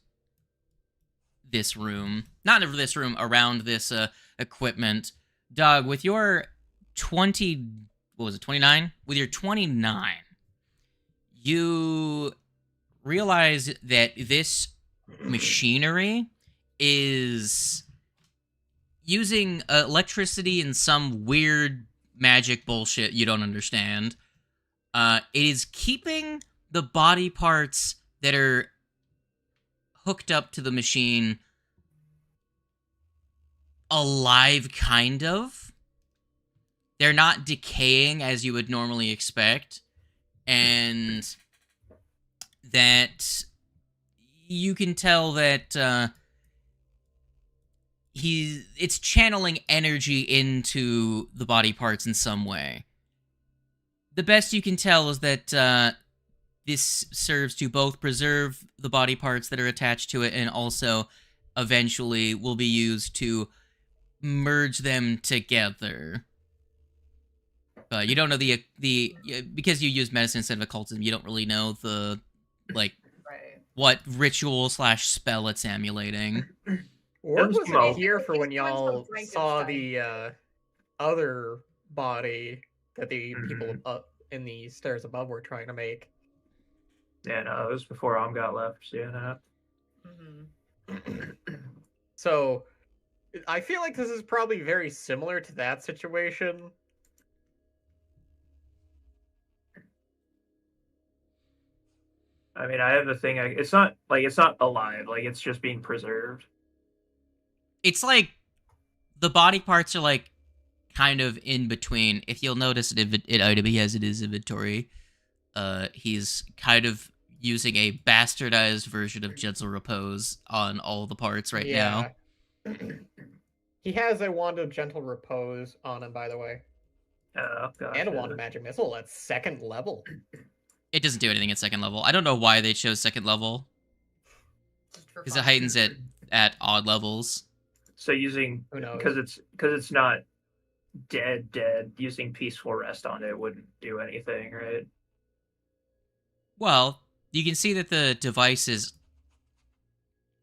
this room. Not in this room, around this equipment. Doug, with your 20, what was it, 29? With your 29, you realize that this machinery is using electricity and some weird magic bullshit you don't understand. It is keeping the body parts that are hooked up to the machine alive, kind of. They're not decaying as you would normally expect. And that you can tell that it's channeling energy into the body parts in some way. The best you can tell is that this serves to both preserve the body parts that are attached to it and also eventually will be used to merge them together. You don't know the because you use medicine instead of occultism, you don't really know the right. What ritual / spell it's emulating. Org Those wasn't smoke. here for when It's doing some y'all saw Frankenstein. the other body that the people Mhm. up in the stairs above were trying to make. Yeah, no, it was before Om got left. So yeah, So I feel like this is probably very similar to that situation. I mean, I have the thing. It's not alive. Like it's just being preserved. It's like the body parts are like kind of in between. If you'll notice it item he has in his inventory, he's kind of using a bastardized version of Gentle Repose on all the parts right now. He has a wand of gentle repose on him, by the way. Oh, gosh. And a wand of magic missile at 2nd level. It doesn't do anything at 2nd level. I don't know why they chose 2nd level. Because it heightens it at odd levels. So using Who knows? because it's not dead. Using peaceful rest on it wouldn't do anything, right? Well, you can see that the device is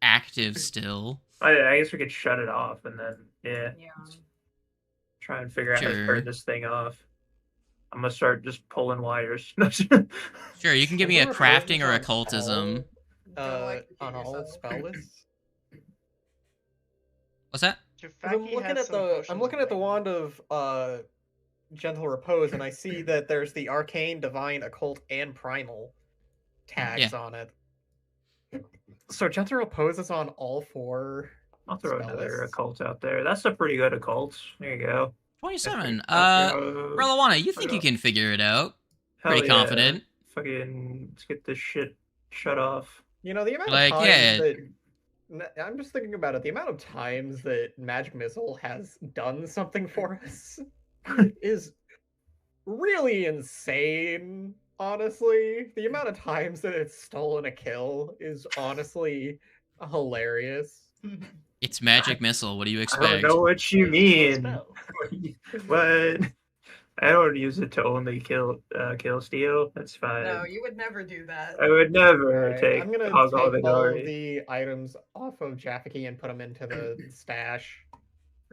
active still. I guess we could shut it off and then Yeah. try and figure out how to Sure. turn this thing off. I'm gonna start just pulling wires. Sure, you can give me a Gentle crafting or repose on occultism. all, like to do on all yourself. spell lists. What's that? 'Cause Jafaki I'm looking at the wand of gentle repose, and I see that there's the arcane, divine, occult, and primal tags on it. So gentle repose is on all 4. I'll throw spell another lists. occult out there. That's a pretty good occult. There you go. 27. Hell Relawana, you think you can figure it out? Pretty yeah. confident. Fucking let's get this shit shut off. You know, the amount Like, of times yeah. that I'm just thinking about it. The amount of times that Magic Missile has done something for us is really insane. Honestly, the amount of times that it's stolen a kill is honestly hilarious. It's magic missile. What do you I expect? don't know what you mean. Spell. What? I don't use it to only kill steel. That's fine. No, you would never do that. I would never Alright, take I'm gonna Hog take all the all of glory. the items off of Jafaki and put them into the stash.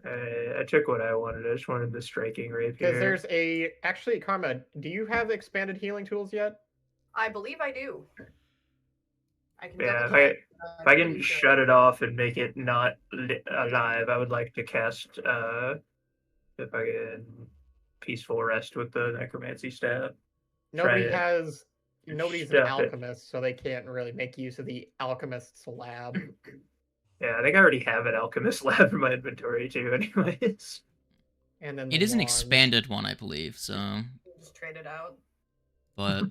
I took what I wanted. I just wanted the striking rapier. Because there's actually, Karma, do you have expanded healing tools yet? I believe I do. I can Yeah, double check. if I can Pretty sure. shut it off and make it not alive, I would like to cast if I can peaceful rest with the necromancy staff. Nobody's an stuff it. alchemist, so they can't really make use of the alchemist's lab. Yeah, I think I already have an alchemist lab in my inventory too. Anyways. And then It is an wand. expanded one, I believe. So, Just trade it out. but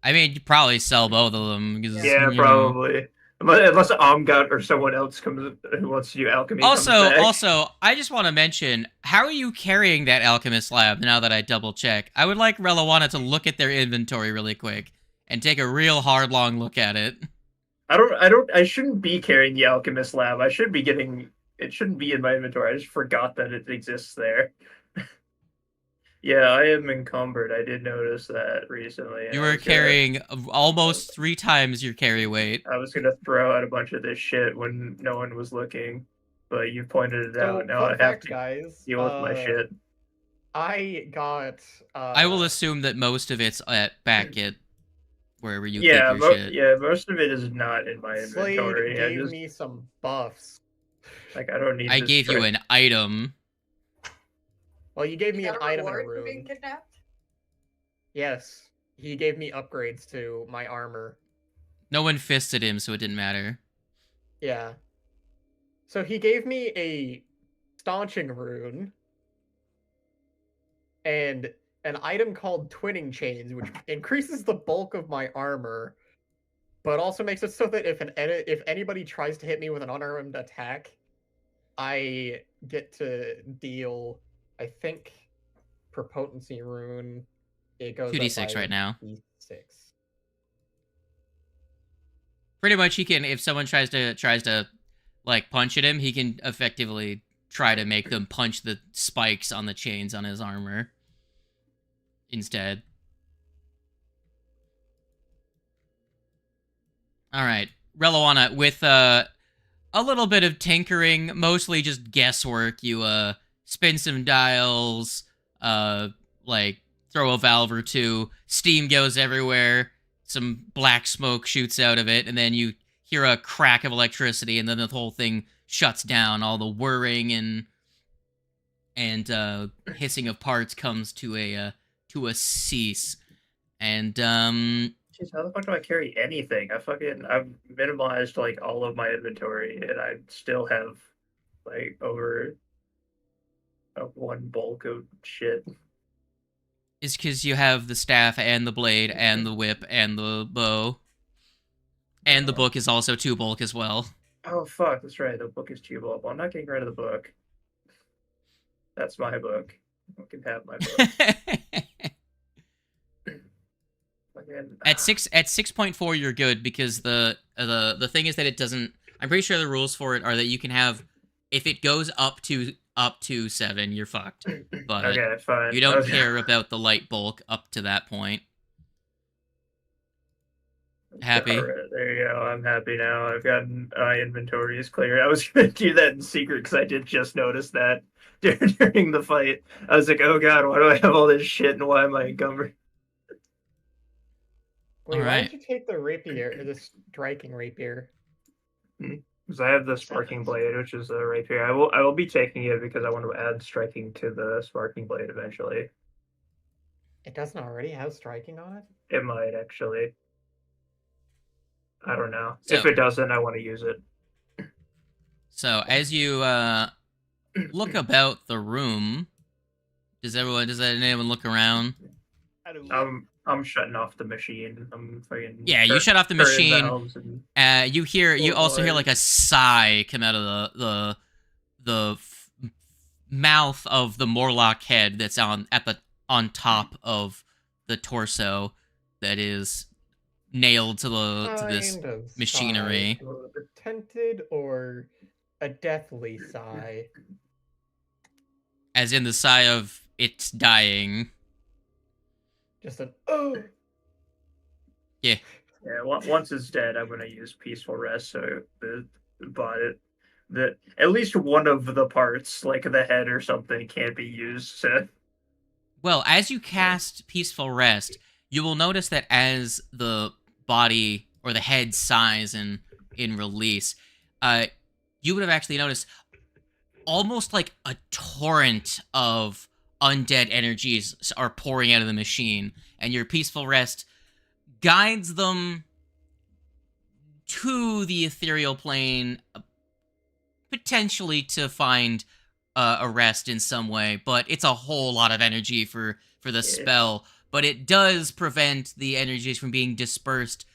I mean, you probably sell both of them because Yeah, you know. probably. Unless Omgot or someone else comes who wants to do alchemy. Also, comes back. also, I just want to mention, how are you carrying that alchemist lab? Now that I double check, I would like Relawana to look at their inventory really quick and take a real hard, long look at it. I shouldn't be carrying the alchemist lab. I should be getting. It shouldn't be in my inventory. I just forgot that it exists there. Yeah, I am encumbered. I did notice that recently. You were carrying almost 3 times your carry weight. I was gonna throw out a bunch of this shit when no one was looking, but you pointed it So, out. Now I fun have fact, to guys. deal with my shit. I got. I will assume that most of it's back at wherever you Yeah, keep your shit. yeah. Most of it is not in my Slade inventory. gave me some buffs. Like I don't need. I this gave you shit. an item. Well, you gave You me an got a item and a reward for being rune. kidnapped? Yes, he gave me upgrades to my armor. No one fisted him, so it didn't matter. Yeah. So he gave me a staunching rune and an item called twinning chains, which increases the bulk of my armor, but also makes it so that if anybody tries to hit me with an unarmed attack, I get to deal, I think, per potency rune, it goes 2d6 up by right now. D6. Pretty much, he can, if someone tries to like punch at him, he can effectively try to make them punch the spikes on the chains on his armor instead. All right, Relawana, with a little bit of tinkering, mostly just guesswork, you spin some dials, like throw a valve or two, steam goes everywhere, some black smoke shoots out of it, and then you hear a crack of electricity, and then the whole thing shuts down. All the whirring and hissing of parts comes to a cease. And Jeez, how the fuck do I carry anything? I've minimized like all of my inventory, and I still have like over one bulk of shit. it's because you have the staff and the blade and the whip and the bow. And the book is also 2 bulk as well. Oh fuck, that's right. The book is 2 bulk. Well, I'm not getting rid of the book. That's my book. You can have my book. At 6.4 you're good, because the thing is that it doesn't. I'm pretty sure the rules for it are that you can have, if it goes up to 7, you're fucked. But okay, fine. you don't care about the light bulk up to that point. Happy? Right, there you go. I'm happy now. I've gotten inventory is clear. I was gonna do that in secret because I did just notice that during the fight. I was like, oh god, why do I have all this shit and why am I encumbered? Wait, why Alright. did you take the rapier, or the striking rapier? Because I have the sparking blade, which is the rapier. I will be taking it because I want to add striking to the sparking blade eventually. It doesn't already have striking on it? It might actually. I don't know. So- If it doesn't, I want to use it. So as you look about the room, does anyone look around? I do. I'm shutting off the machine. I'm fucking. Yeah, you shut off the turning machine. valves and- You also hear like a sigh come out of the mouth of the Morlock head that's on top of the torso that is nailed to this Kind of machinery. sigh. A tented or a deathly sigh? As in the sigh of it's dying. Just an oh. Yeah, once it's dead, I'm gonna use peaceful rest. So at least one of the parts, like the head or something, can't be used. So. Well, as you cast Peaceful Rest, you will notice that as the body or the head sighs in release, you would have actually noticed almost like a torrent of undead energies are pouring out of the machine, and your Peaceful Rest guides them to the ethereal plane potentially to find a rest in some way, but it's a whole lot of energy for the spell. But it does prevent the energies from being dispersed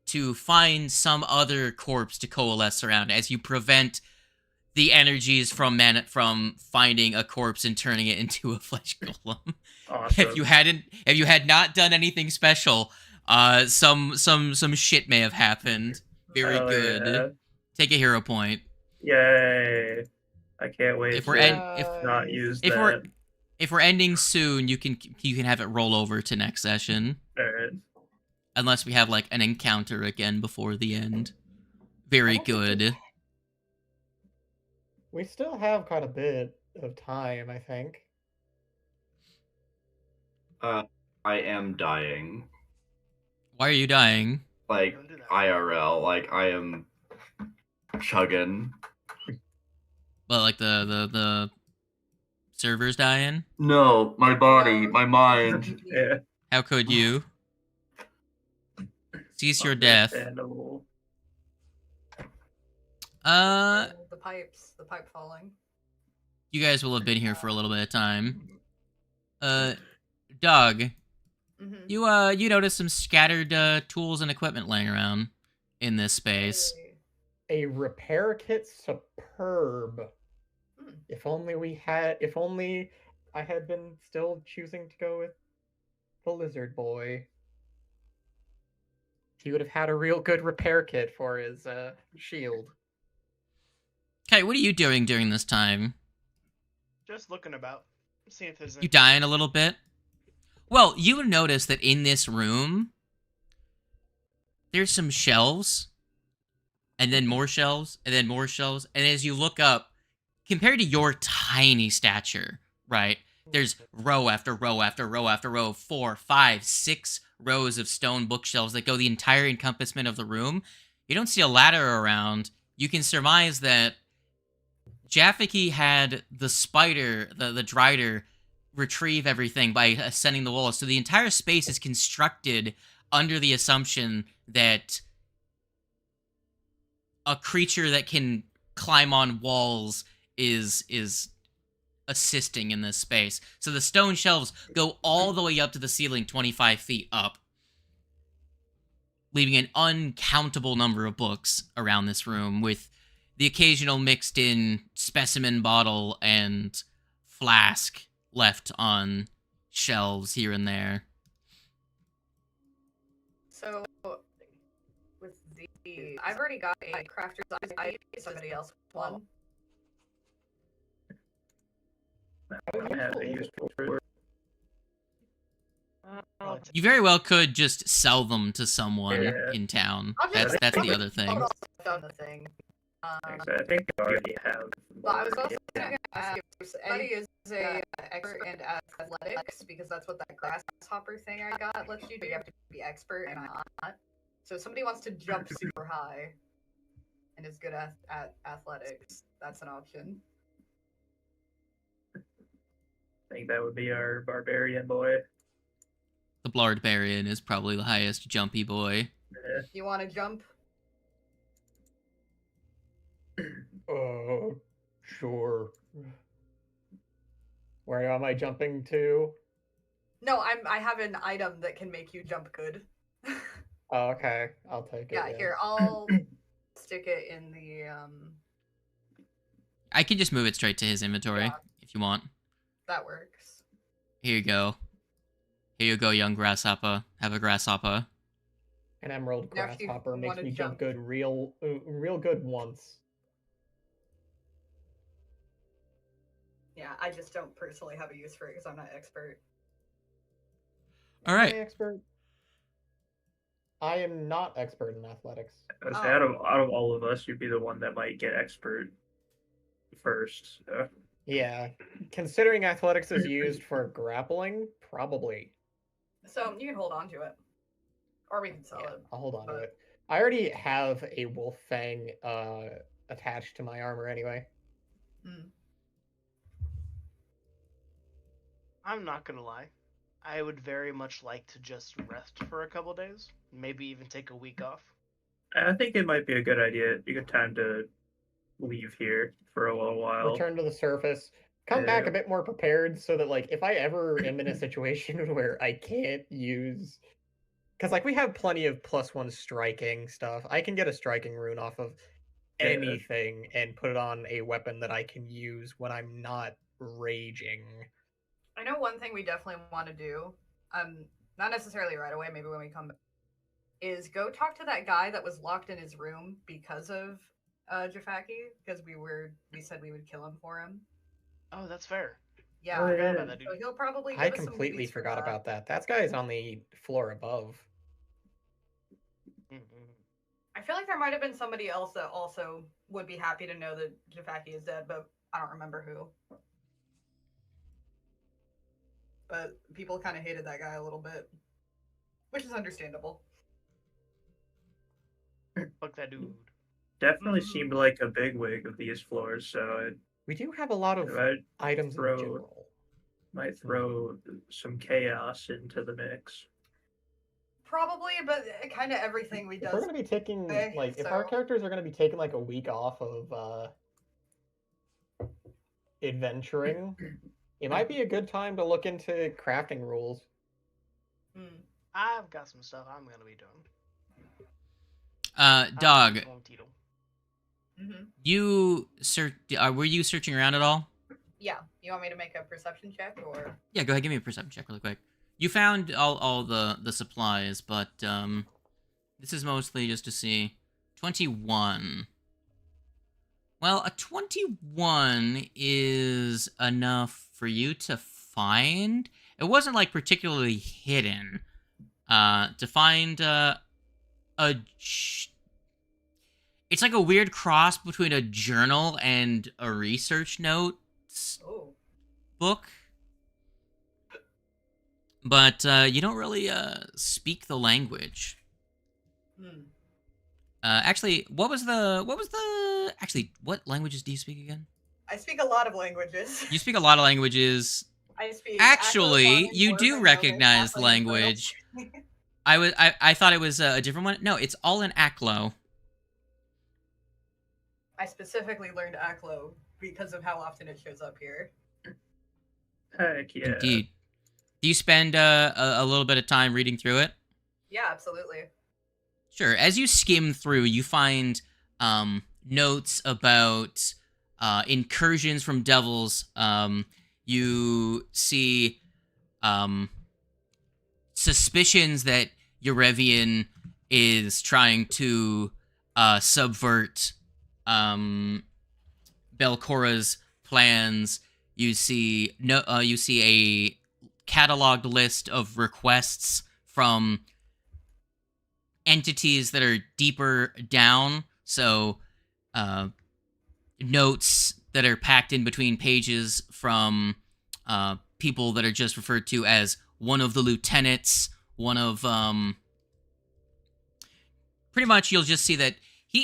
to find some other corpse to coalesce around, as you prevent the energies from finding a corpse and turning it into a flesh golem. Awesome. If you had not done anything special, some shit may have happened. Very Hell good. yeah. Take a hero point. Yay! I can't wait If we're to not use that. If we're ending soon, you can have it roll over to next session. Alright. Unless we have like an encounter again before the end. Very good. We still have quite a bit of time, I think. I am dying. Why are you dying? Like Don't do that. IRL. Like I am chugging. Well, like the server's dying? No, my body, my mind. Yeah. How could you? Cease your death. Understandable. The pipe falling. You guys will have been here for a little bit of time. Doug, Mm-hmm. you notice some scattered tools and equipment laying around in this space. A repair kit superb. Hmm. If only I had been still choosing to go with the lizard boy. He would have had a real good repair kit for his shield. Okay, what are you doing during this time? Just looking about, see if there's. You dying a little bit? Well, you would notice that in this room, there's some shelves, and then more shelves, and then more shelves, and as you look up, compared to your tiny stature, right, there's row after row after row after row, 4, 5, 6 rows of stone bookshelves that go the entire encompassment of the room. You don't see a ladder around. You can surmise that Jafiki had the spider, the Drider, retrieve everything by ascending the walls. So the entire space is constructed under the assumption that a creature that can climb on walls is assisting in this space. So the stone shelves go all the way up to the ceiling, 25 feet up, leaving an uncountable number of books around this room, with the occasional mixed in specimen bottle and flask left on shelves here and there. So, with I've already got a crafter's eye. Somebody else one. I have a useful for You very well could just sell them to someone Yeah. in town. I'll just- That's the other thing. I'll done the thing. I think I already have. But I was also going to ask if Eddie is a expert in athletics, because that's what that grasshopper thing I got lets you do. You have to be expert, and I'm not. So if somebody wants to jump super high and is good at athletics, that's an option. I think that would be our barbarian boy. The Blardbarian is probably the highest jumpy boy. Yeah. You want to jump? Sure. Where am I jumping to? No, I have an item that can make you jump good. Oh, okay, I'll take it. Yeah, here, I'll stick it in the I can just move it straight to his inventory Yeah. if you want. that works. Here you go. Here you go, young grasshopper. Have a grasshopper. An emerald Now if you grasshopper makes wanna me jump jump. good real good once. Yeah, I just don't personally have a use for it because I'm not expert. All Am I right. expert? I am not expert in athletics. I was out of all of us, you'd be the one that might get expert first. So. Yeah, considering athletics is used for grappling, probably. So you can hold on to it. Or we can sell Yeah, it. I'll hold on to but- it. I already have a wolf fang attached to my armor anyway. Mm. I'm not gonna lie. I would very much like to just rest for a couple days. Maybe even take a week off. I think it might be a good idea, a good time to leave here for a little while. Return to the surface. Come back Yeah. a bit more prepared so that, like, if I ever am in a situation where I can't use. Because, like, we have plenty of +1 striking stuff. I can get a striking rune off of Yeah. anything and put it on a weapon that I can use when I'm not raging. I know one thing we definitely want to do, not necessarily right away, maybe when we come back, is go talk to that guy that was locked in his room because of Jafaki, because we said we would kill him for him. Oh, that's fair. Yeah, Oh, I forgot yeah. about that, dude. so he'll probably give I us some completely goodies for forgot that. about that. That guy's on the floor above. Mm-mm. I feel like there might have been somebody else that also would be happy to know that Jafaki is dead, but I don't remember who. But people kind of hated that guy a little bit, which is understandable. Fuck that dude. Definitely seemed like a bigwig of these floors, so We do have a lot of I items in throw- general. might throw some chaos into the mix. Probably, but kind of everything we If we're does. gonna be taking Okay, like if our so- characters are gonna be taking like a week off of adventuring, it might be a good time to look into crafting rules. I've got some stuff I'm gonna be doing. Dog, Mm-hmm. were you searching around at all? Yeah, you want me to make a perception check or? Yeah, go ahead, give me a perception check really quick. You found all the supplies, but this is mostly just to see. 21. Well, a 21 is enough for you to find. It wasn't like particularly hidden. To find it's like a weird cross between a journal and a research notes book. But you don't really speak the language. Actually, what languages do you speak again? I speak a lot of languages. You speak a lot of languages. I speak. Actually, Aqua, you Dwarven, do Gnomish, recognize Halfling, language. and I thought it was a different one. No, it's all in Aklo. I specifically learned Aklo because of how often it shows up here. Heck yeah. Indeed. Do you spend a little bit of time reading through it? Yeah, absolutely. Sure. As you skim through, you find notes about incursions from devils. You see suspicions that Eurevian is trying to subvert Belcora's plans. You see a cataloged list of requests from entities that are deeper down. So notes that are packed in between pages from people that are just referred to as one of the lieutenants, one of pretty much you'll just see that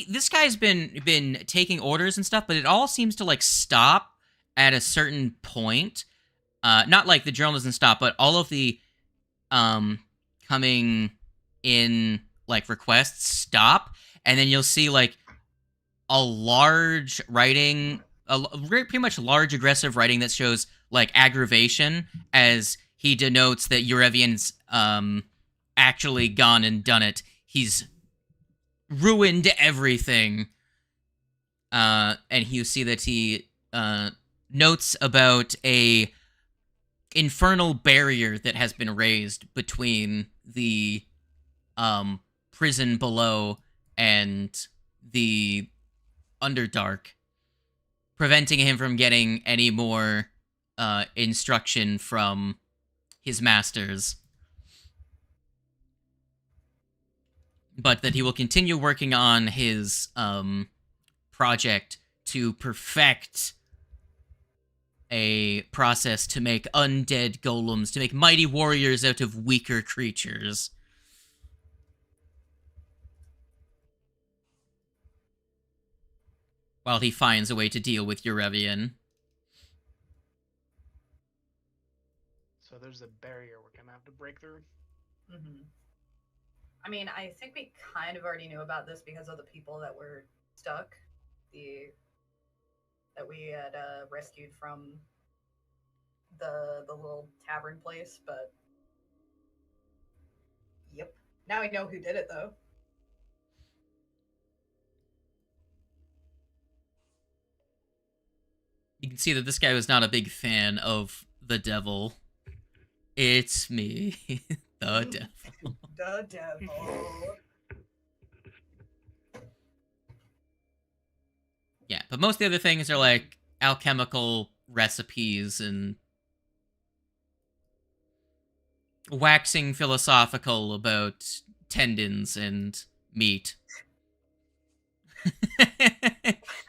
this guy's been taking orders and stuff, but it all seems to like stop at a certain point. Not like the journal doesn't stop, but all of the coming in like requests stop, and then you'll see like a large writing, pretty much large aggressive writing that shows like aggravation as he denotes that Eurevian's actually gone and done it. He's ruined everything. And you see that he notes about a infernal barrier that has been raised between the prison below and the Underdark, preventing him from getting any more instruction from his masters. But that he will continue working on his project to perfect a process to make undead golems, to make mighty warriors out of weaker creatures. While he finds a way to deal with Eurevian. So there's a barrier we're gonna have to break through. Mm-hmm. I mean, I think we kind of already knew about this because of the people that were stuck. The that we had rescued from the little tavern place, but yep. Now we know who did it though. You can see that this guy was not a big fan of the devil. It's me, the devil. The devil. Yeah, but most of the other things are like alchemical recipes and waxing philosophical about tendons and meat.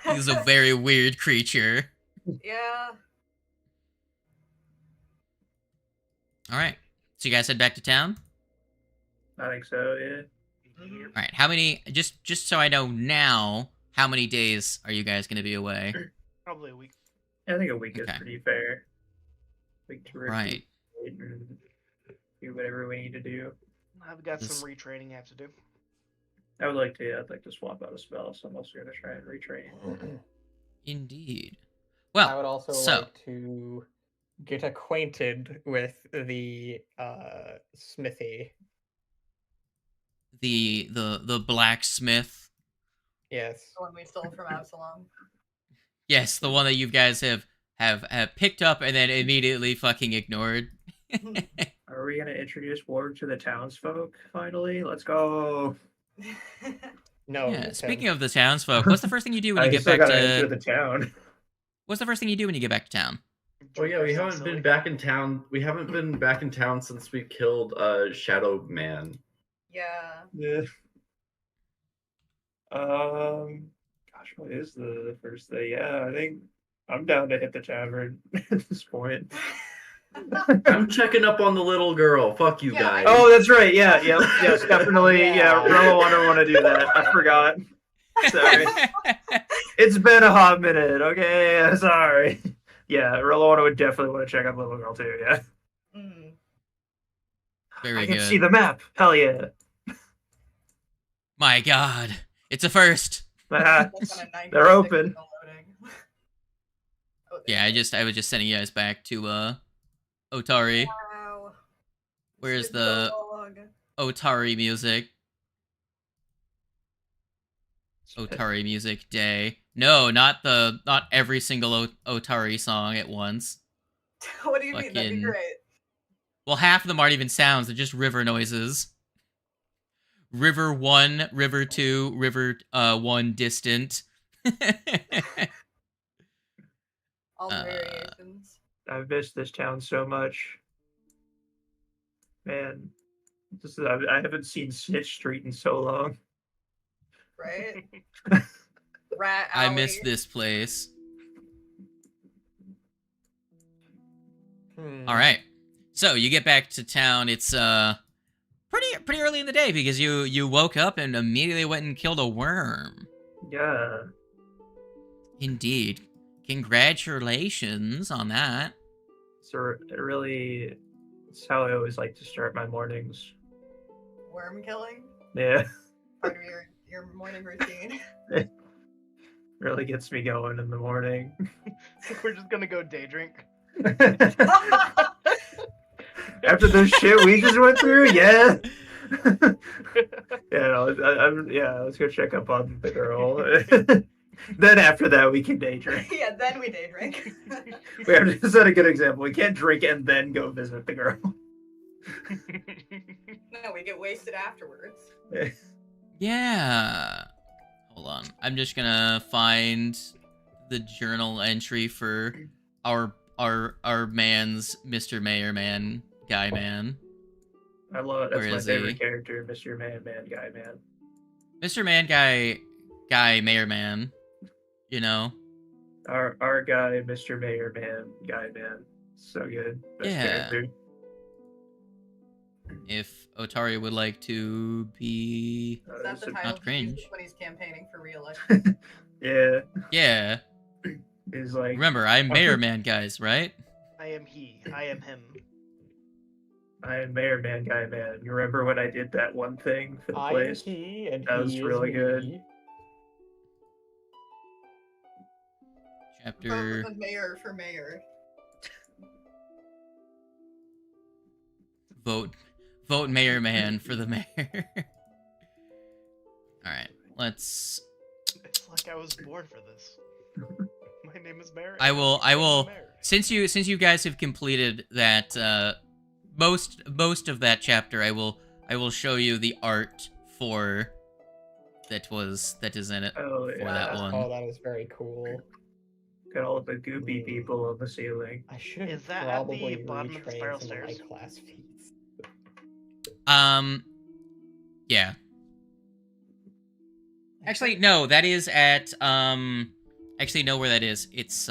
He's a very weird creature. Yeah. All right, so you guys head back to town. I think so. Yeah. Mhm. All right, how many? Just so I know now, how many days are you guys going to be away? Probably a week. I think a week is Okay. pretty fair. Week to Right. recuperate and do whatever we need to do. I've got This- some retraining I have to do. I would like to. Yeah, I'd like to swap out a spell, so I'm also going to try and retrain. Indeed. I Well, would also so like to get acquainted with the smithy. the blacksmith. Yes. The one we stole from Absalom. Yes, the one that you guys have picked up and then immediately fucking ignored. Are we going to introduce Ward to the townsfolk finally? Let's go. No. Yeah. Speaking of the townsfolk, what's the first thing you do when I you get still back gotta enter to? the town. What's the first thing you do when you get back to town? Oh yeah, we Drink haven't some been silly. back in town. We haven't been back in town since we killed Shadow Man. Yeah. Yeah. Gosh, what is the first thing? Yeah, I think I'm down to hit the tavern at this point. I'm checking up on the little girl. Fuck you Yeah, guys. Oh, that's right. Yeah, yep, yes, definitely. Yeah, Yeah. Rella want to do that. I forgot. Sorry. It's been a hot minute. Okay, sorry. Yeah, Rella would definitely want to check out Little Girl too. Yeah, Mm. Very I can good. see the map. Hell yeah. My God, it's a first. Ah, That's on a 96 they're open. with no loading. Oh, there Yeah, it is. I was just sending you guys back to Otari. Wow. Where's It's been the so long. Otari music? Otari music day. No, not every single Otari song at once. What do you mean? That'd be Fucking- great. Well, half of them aren't even sounds; they're just river noises. River 1, River 2, River 1 distant. All the Uh, variations. I've missed this town so much. Man, I haven't seen Snitch Street in so long. Right? Rat I Alley. miss this place. All right. So you get back to town. It's pretty early in the day because you woke up and immediately went and killed a worm. Yeah. Indeed. Congratulations on that. So it's how I always like to start my mornings. Worm killing. Yeah. Part of your morning routine. Really gets me going in the morning. We're just gonna go day drink. After the shit we just went through, yeah. Let's go check up on the girl. Then after that, we can day drink. Yeah, then we day drink. We have to set a good example. We can't drink and then go visit the girl. No, we get wasted afterwards. Yeah. Hold on. I'm just gonna find the journal entry for our man's Mr. Mayor Man, Guy Man. I love it. That's Where my is favorite he? character, Mr. Man, Guy Man. Mr. Man, Guy Mayor Man. You know? Our guy, Mr. Mayor Man, Guy Man. So good. Best Yeah. character. If Otari would like to be Is that the So- title not he uses cringe. when he's campaigning for re-election? Yeah. Yeah. He's like, Remember, I'm Mayor Man, guys, right? I am he. I am him. I am Mayor Man, Guy Man. You remember when I did that one thing for the I am place? he, and That he was is really good. me. Chapter. From the mayor for mayor. Vote Mayor Man for the mayor. Alright, let's... It's like I was born for this. My name is Mary. I will Mary. since you guys have completed that most of that chapter, I will show you the art for that is in it Oh, for yeah. that one. Oh, that is very cool. Got all the goopy people on the ceiling. I should have Is that at the probably bottom of the retrained spiral some of my stairs? class feats. Yeah. Actually, no, that is at actually know where that is. It's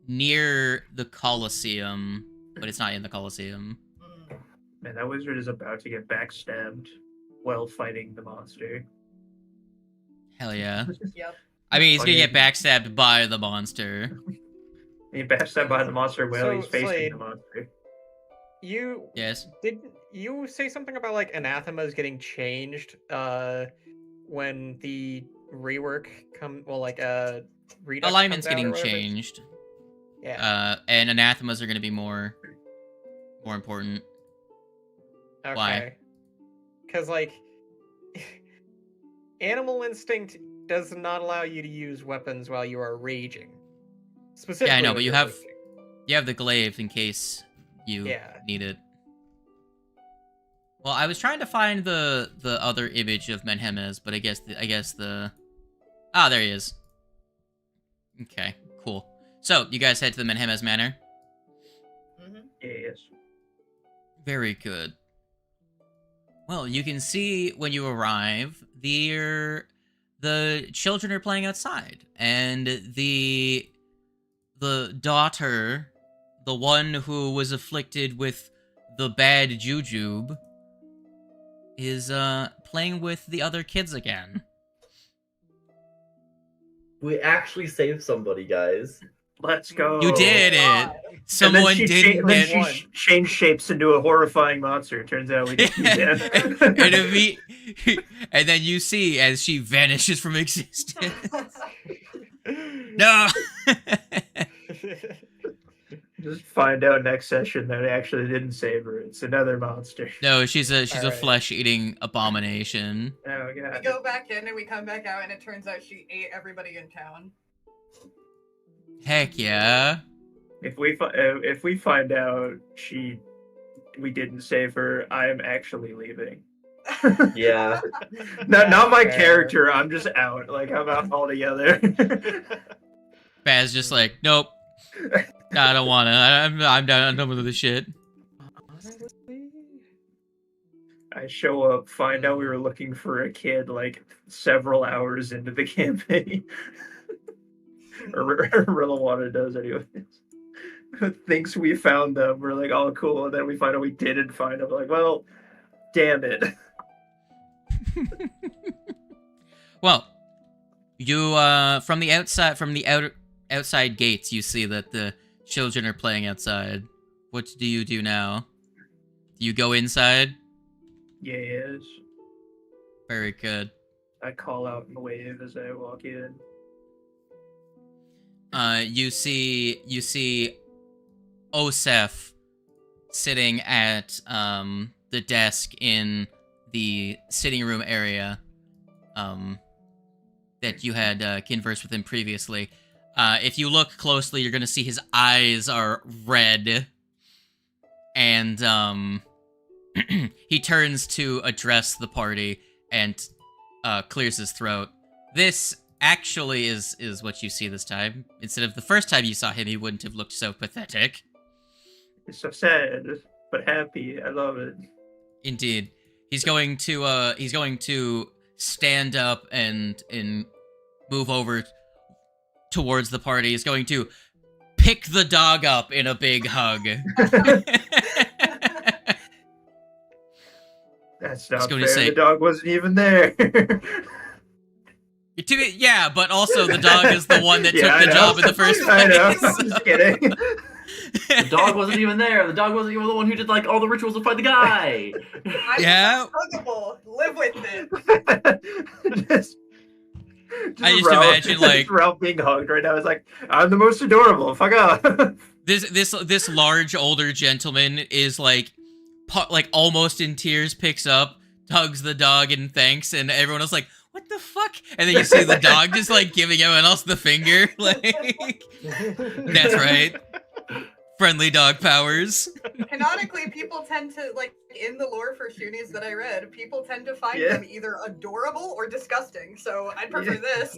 near the Colosseum, but it's not in the Colosseum. Man, that wizard is about to get backstabbed while fighting the monster. Hell yeah. Yep. I mean, he's gonna get backstabbed by the monster. He backstabbed by the monster while So, he's facing Slade, the monster. Yes. Did you say something about like anathemas getting changed when the rework redux Alignment's comes out or getting whatever? changed. Yeah. And anathemas are gonna be more important. Okay. why? Because like animal instinct does not allow you to use weapons while you are raging. Specifically, Yeah, I know, when but you you're have raging. the glaive in case you Yeah. need it. Well, I was trying to find the other image of Menhemes, but I guess the there he is. Okay, cool. So you guys head to the Menhemes Manor. Yes. Very good. Well, you can see when you arrive, the children are playing outside, and the daughter, the one who was afflicted with the bad jujube, is playing with the other kids again. We actually saved somebody, guys. Let's go. You did God. it. Someone didn't then get. she changed shapes into a horrifying monster. Turns out we didn't. and then you see as she vanishes from existence. No. Just find out next session that it actually didn't save her. It's another monster. No, she's a Alright. flesh-eating abomination. Oh We god. go back in and we come back out, and it turns out she ate everybody in town. Heck yeah. If we find out we didn't save her, I am actually leaving. Yeah. Not my Fair. character. I'm just out. Like I'm out altogether. Baz just like, nope. No, I don't wanna. I'm done with this shit. Honestly, I show up, find out we were looking for a kid like several hours into the campaign. or Rillawater does anyways. Thinks we found them. We're like, oh cool, and then we find out we didn't find them. We're like, well, damn it. Well, you from the outside gates, you see that the children are playing outside. What do you do now? Do you go inside? Yes. Very good. I call out and wave as I walk in. You see Osef sitting at the desk in the sitting room area that you had conversed with him previously. If you look closely, you're gonna see his eyes are red, and he turns to address the party and clears his throat. This actually is what you see this time. Instead of the first time you saw him, he wouldn't have looked so pathetic. It's so sad, but happy. I love it. Indeed. He's going to stand up and move over towards the party. He's going to pick the dog up in a big hug. That's not going fair. to say- The dog wasn't even there. Yeah, but also the dog is the one that Yeah, I took the know. job in the first I know. place. I'm just kidding. The dog wasn't even there. The dog wasn't even the one who did like all the rituals to fight the guy. I'm Yeah. huggable. Live with it. I just imagine, like, Ralph being hugged right now. It's like, I'm the most adorable. Fuck off. this large older gentleman is like almost in tears, picks up, hugs the dog and thanks, and everyone else like, what the fuck? And then you see the dog just like giving everyone else the finger. Like, that's right. Friendly dog powers. Canonically, people tend to, like, in the lore for Shunies that I read, people tend to find them either adorable or disgusting, so I'd prefer this.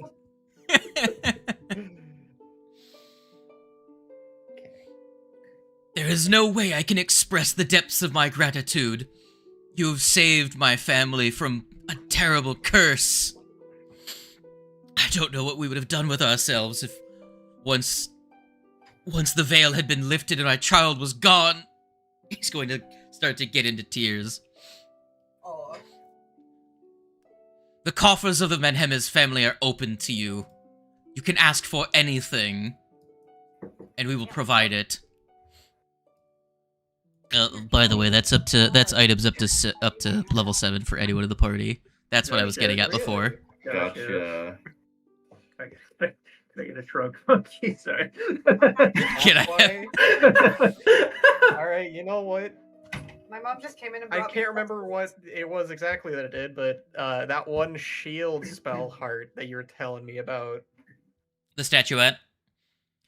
There is no way I can express the depths of my gratitude. You have saved my family from a terrible curse. I don't know what we would have done with ourselves if once the veil had been lifted and my child was gone. He's going to start to get into tears. Aww. The coffers of the Manhemes family are open to you. You can ask for anything, and we will provide it. By the way, that's items up to level 7 for anyone in the party. That's what I was getting at before. Gotcha. Can I get a shrug monkey? Sorry. Can I All right, you know what? My mom just came in and I brought can't me remember what it was exactly that it did, but that one shield spell heart that you were telling me about. The statuette?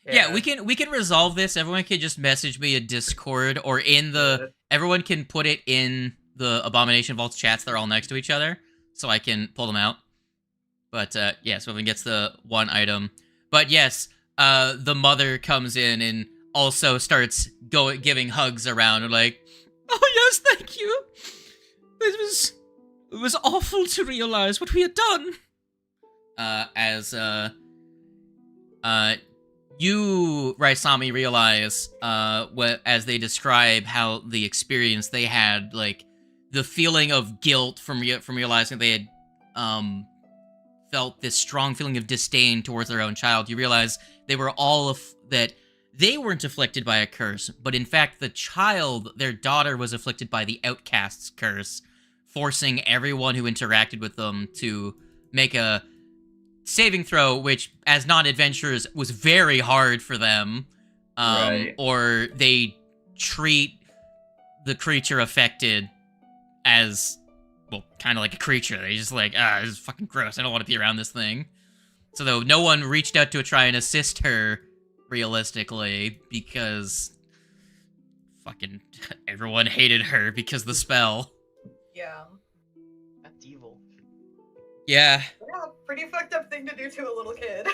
Yeah, we can resolve this. Everyone can just message me in Discord or in the... Everyone can put it in the Abomination Vault's chats. They're all next to each other, so I can pull them out. But, yeah, so everyone gets the one item. But, yes, the mother comes in and also starts giving hugs around and like, oh, yes, thank you. It was awful to realize what we had done. You, Raisami, realize, as they describe how the experience they had, like, the feeling of guilt from realizing they had, felt this strong feeling of disdain towards their own child. You realize they were that they weren't afflicted by a curse, but in fact, the child, their daughter, was afflicted by the Outcast's curse, forcing everyone who interacted with them to make a saving throw, which, as non-adventurers, was very hard for them. Right. Or they treat the creature affected as, well, kind of like a creature. They just like, this is fucking gross. I don't want to be around this thing. So though no one reached out to try and assist her, realistically, because fucking everyone hated her because of the spell. Yeah. That's evil. Yeah. Yeah, pretty fucked up thing to do to a little kid.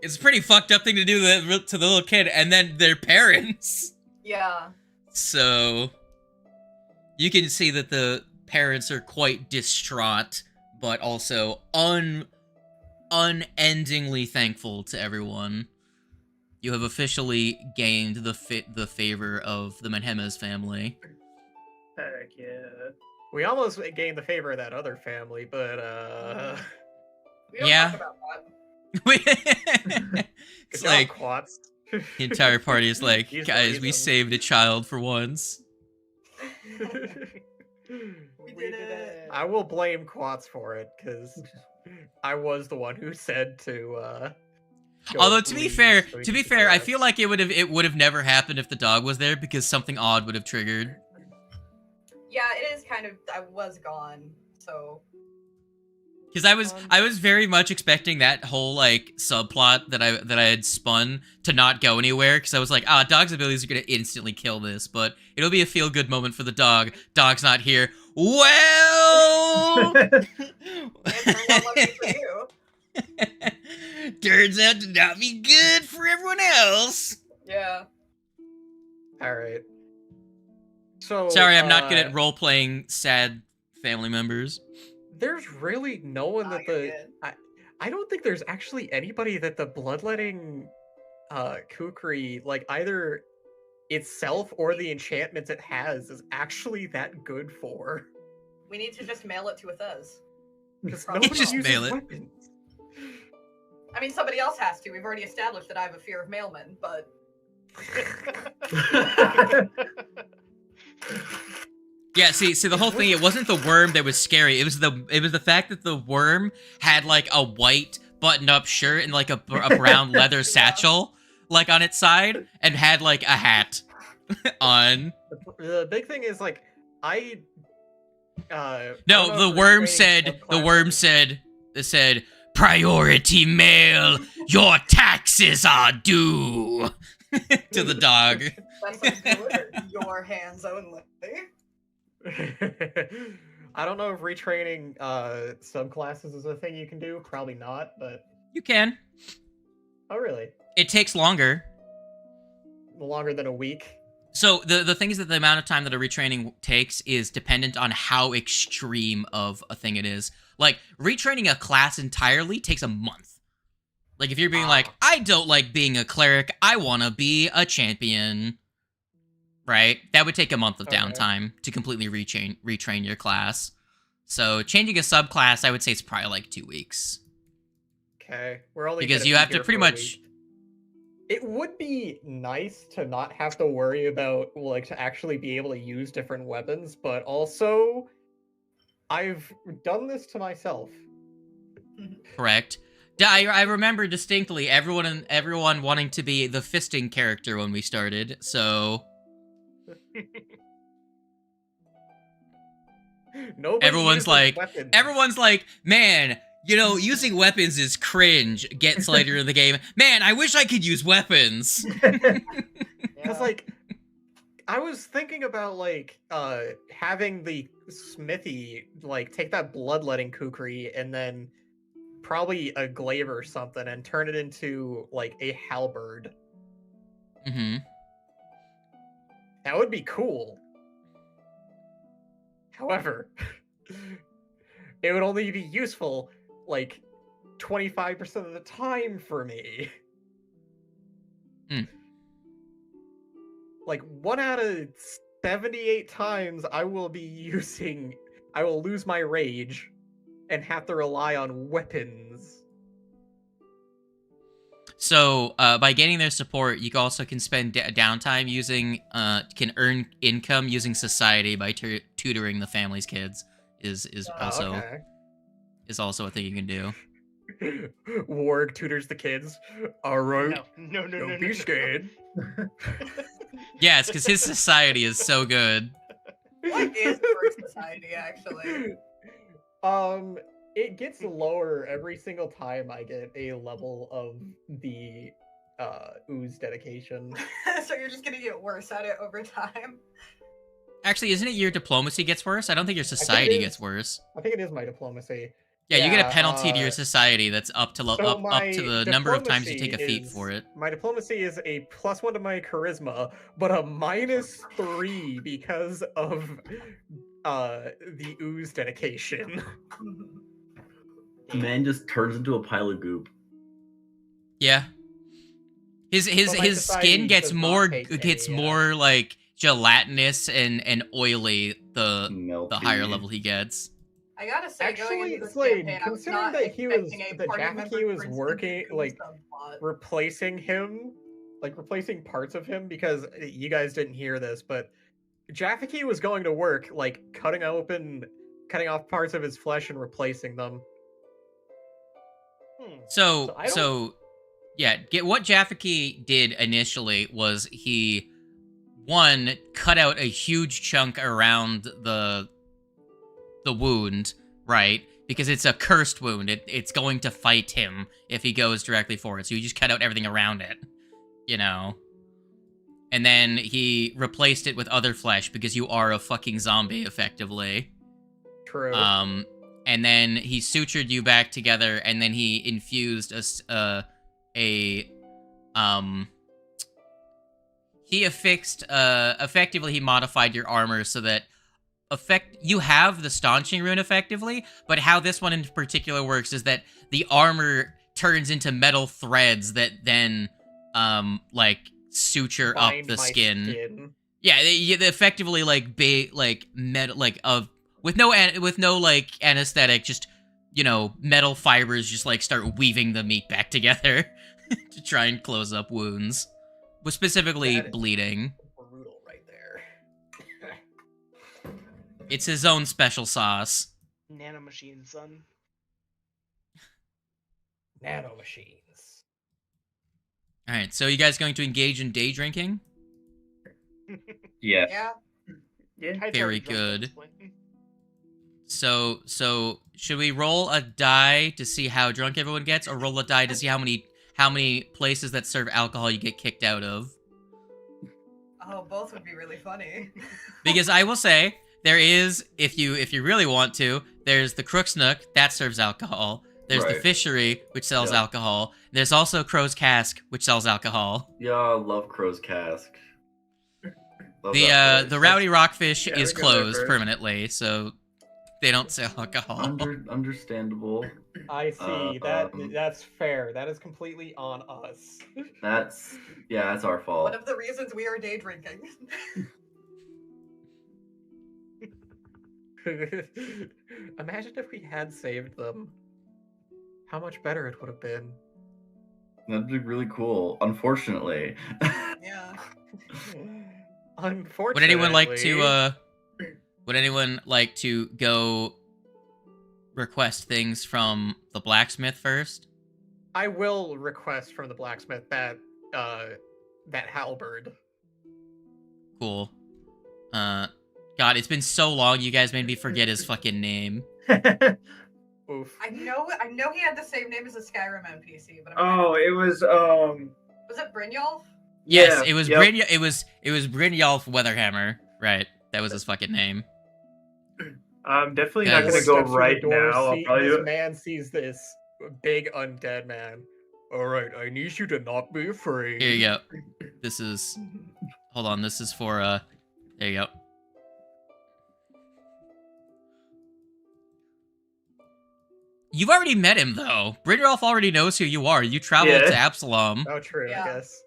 It's a pretty fucked up thing to do to the little kid and then their parents. Yeah. So you can see that the parents are quite distraught, but also unendingly thankful to everyone. You have officially gained the favor of the Manhemes family. Heck yeah. We almost gained the favor of that other family, but We don't Yeah. talk about that. It's good like job, Quats. the entire party is like, He's the guys, we reason. saved a child for once. We did it. I will blame Quats for it because I was the one who said to. Go Although to be please, fair, so we to can be get fair, I rest. feel like it would have never happened if the dog was there because something odd would have triggered. Yeah, it is kind of. I was gone, so. Because I was very much expecting that whole like subplot that I had spun to not go anywhere because I was like, dog's abilities are gonna instantly kill this, but it'll be a feel good moment for the dog. Dog's not here. Well, It turned out lucky for you. turns out to not be good for everyone else. Yeah. All right. So Sorry, I'm not good at role playing sad family members. There's really no one that you're the good. I don't think there's actually anybody that the bloodletting kukri, like either itself or the enchantments it has, is actually that good for. We need to just mail it to a Thez. Because You nobody just uses mail it. weapons. I mean, somebody else has to. We've already established that I have a fear of mailmen, but Yeah, see, the whole thing, it wasn't the worm that was scary. It was the fact that the worm had like a white buttoned-up shirt and like a brown leather satchel, like on its side, and had like a hat on. The big thing is like I don't No, know the if worm retraining said. The subclasses- worm said. It said, "Priority mail. Your taxes are due." To the dog. That's like delivered your hands only. I don't know if retraining subclasses is a thing you can do. Probably not, but You can. oh really? It takes longer. Longer than a week. So the thing is that the amount of time that a retraining takes is dependent on how extreme of a thing it is. Like, retraining a class entirely takes a month. Like, if you're being like, I don't like being a cleric, I want to be a champion, right? That would take a month of downtime to completely retrain your class. So changing a subclass, I would say it's probably like 2 weeks. Okay, we're only Because gonna you be have to here pretty for a much... week. It would be nice to not have to worry about, like, to actually be able to use different weapons, but also, I've done this to myself. Correct. Yeah, I remember distinctly everyone wanting to be the fisting character when we started, so... Nobody Everyone's uses like, weapons. man, you know, using weapons is cringe. Gets later in the game. Man, I wish I could use weapons. Because, like, I was thinking about, like, having the smithy, like, take that bloodletting kukri and then probably a glaive or something and turn it into, like, a halberd. Mm-hmm. That would be cool. However, it would only be useful, like, 25% of the time for me. Like, 1 out of 78 times I will lose my rage and have to rely on weapons. So, by getting their support, you also can spend downtime using, can earn income using society by tutoring the family's kids. Is also a thing you can do. Warg tutors the kids. Alright. No. Don't be scared. Yes, because his society is so good. What is Word Society, actually? It gets lower every single time I get a level of the ooze dedication. So you're just gonna get worse at it over time? Actually, isn't it your diplomacy gets worse? I don't think your society gets worse. I think it is my diplomacy. Yeah, you get a penalty to your society that's up to up to my the number of times you diplomacy take a feat is- for it. My diplomacy is a +1 to my charisma, but a -3 because of the ooze dedication. Man just turns into a pile of goop. Yeah. His But my society skin gets does not more take more like gelatinous and oily the Melty. higher level he gets. I gotta say, going Actually, into this Slade, campaign, I was considering not that expecting a party Jaffe member was for instance, working, to do like, subplot. replacing him, like replacing parts of him, because you guys didn't hear this, but Jaffe was going to work, like cutting off parts of his flesh and replacing them. So I don't- yeah, what Jaffe did initially was he cut out a huge chunk around the wound, right? Because it's a cursed wound. It's going to fight him if he goes directly for it. So you just cut out everything around it, you know? And then he replaced it with other flesh because you are a fucking zombie, effectively. True. And then he sutured you back together, and then he infused he affixed, effectively he modified your armor so that you have the staunching rune effectively, but how this one in particular works is that the armor turns into metal threads that then, like, suture up Bind the my skin. Yeah, they effectively, like, metal, like, with no like anesthetic, just, you know, metal fibers just like start weaving the meat back together to try and close up wounds, but specifically bleeding. Brutal right there. It's his own special sauce. Nanomachine, son. nanomachines. All right, so you guys going to engage in day drinking? Yeah. Yeah. Yeah. Kite's Very already drunk at good. this point. So should we roll a die to see how drunk everyone gets, or roll a die to see how many places that serve alcohol you get kicked out of? Oh, both would be really funny. Because I will say there is, if you really want to, there's the Crook's Nook that serves alcohol. There's the Right. Fishery, which sells Yeah. alcohol. There's also Crow's Cask, which sells alcohol. Yeah, I love Crow's Cask. Love The that place. the Rowdy Rockfish Yeah, is we go there closed first. permanently, so they don't sell alcohol. Understandable. I see. That's fair. That is completely on us. That's our One fault. of the reasons we are day drinking. Imagine if we had saved them. How much better it would have been. That'd be really cool. Unfortunately. Yeah. Unfortunately. Would anyone like to go request things from the blacksmith first? I will request from the blacksmith that halberd. Cool. God, it's been so long. You guys made me forget his fucking name. Oof. I know he had the same name as a Skyrim NPC, but Oh, it was was it Brynjolf? Yes, Yeah, it was yep. it was Brynjolf Weatherhammer. Right, that was his fucking name. I'm definitely Guys. not gonna go Steps through the right door, now. I'll probably do this it. man sees this big undead man. Alright, I need you to not be afraid. Here you go. This is. Hold on. This is for. There you go. You've already met him though. Brynjolf already knows who you are. You traveled Yeah. to Absalom. Oh, true, Yeah. I guess.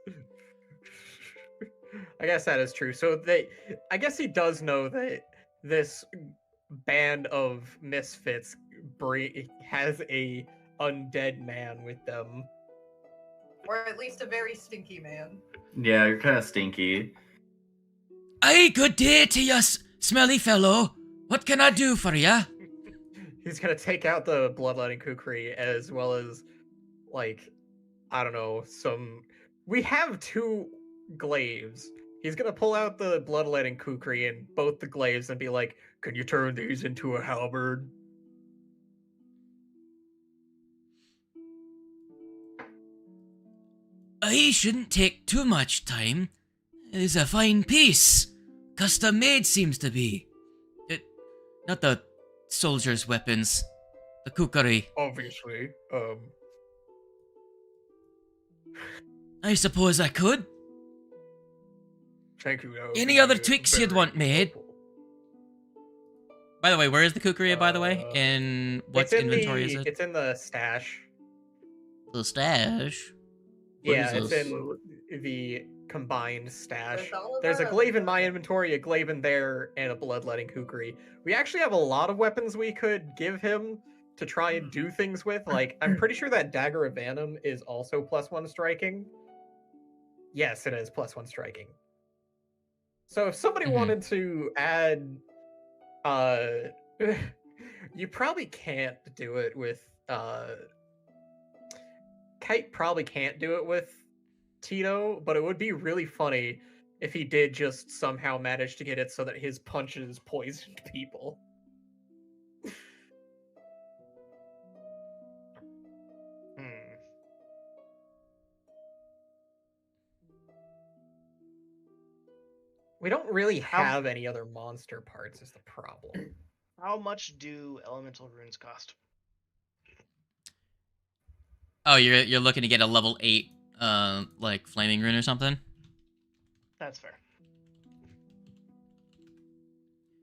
I guess that is true. So I guess he does know that this band of misfits has a undead man with them. Or at least a very stinky man. Yeah, you're kind of stinky. Aye, good day to you, smelly fellow. What can I do for ya? He's gonna take out the bloodletting kukri as well as, like, I don't know, we have 2 glaives. He's gonna pull out the bloodletting kukri and both the glaives and be like, "Can you turn these into a halberd?" I shouldn't take too much time. It's a fine piece. Custom made seems to be. Not the soldiers' weapons. The kukri. Obviously. I suppose I could. Thank you. Any other tweaks you'd want made? By the way, where is the kukri, by the way? In what inventory is it? It's in the stash. The stash? What Yeah, is it's this? in the combined stash. With all of There's a our glaive in other my weapons. inventory, a glaive in there, and a bloodletting kukri. We actually have a lot of weapons we could give him to try and do things with. Like, I'm pretty sure that Dagger of Venom is also +1 striking. Yes, it is +1 striking. So if somebody Mhm. wanted to add, you probably can't do it with, Kite probably can't do it with Tito, but it would be really funny if he did just somehow manage to get it so that his punches poisoned people. We don't really have any other monster parts is the problem. How much do elemental runes cost? Oh, you're looking to get a level 8, like flaming rune or something? That's fair.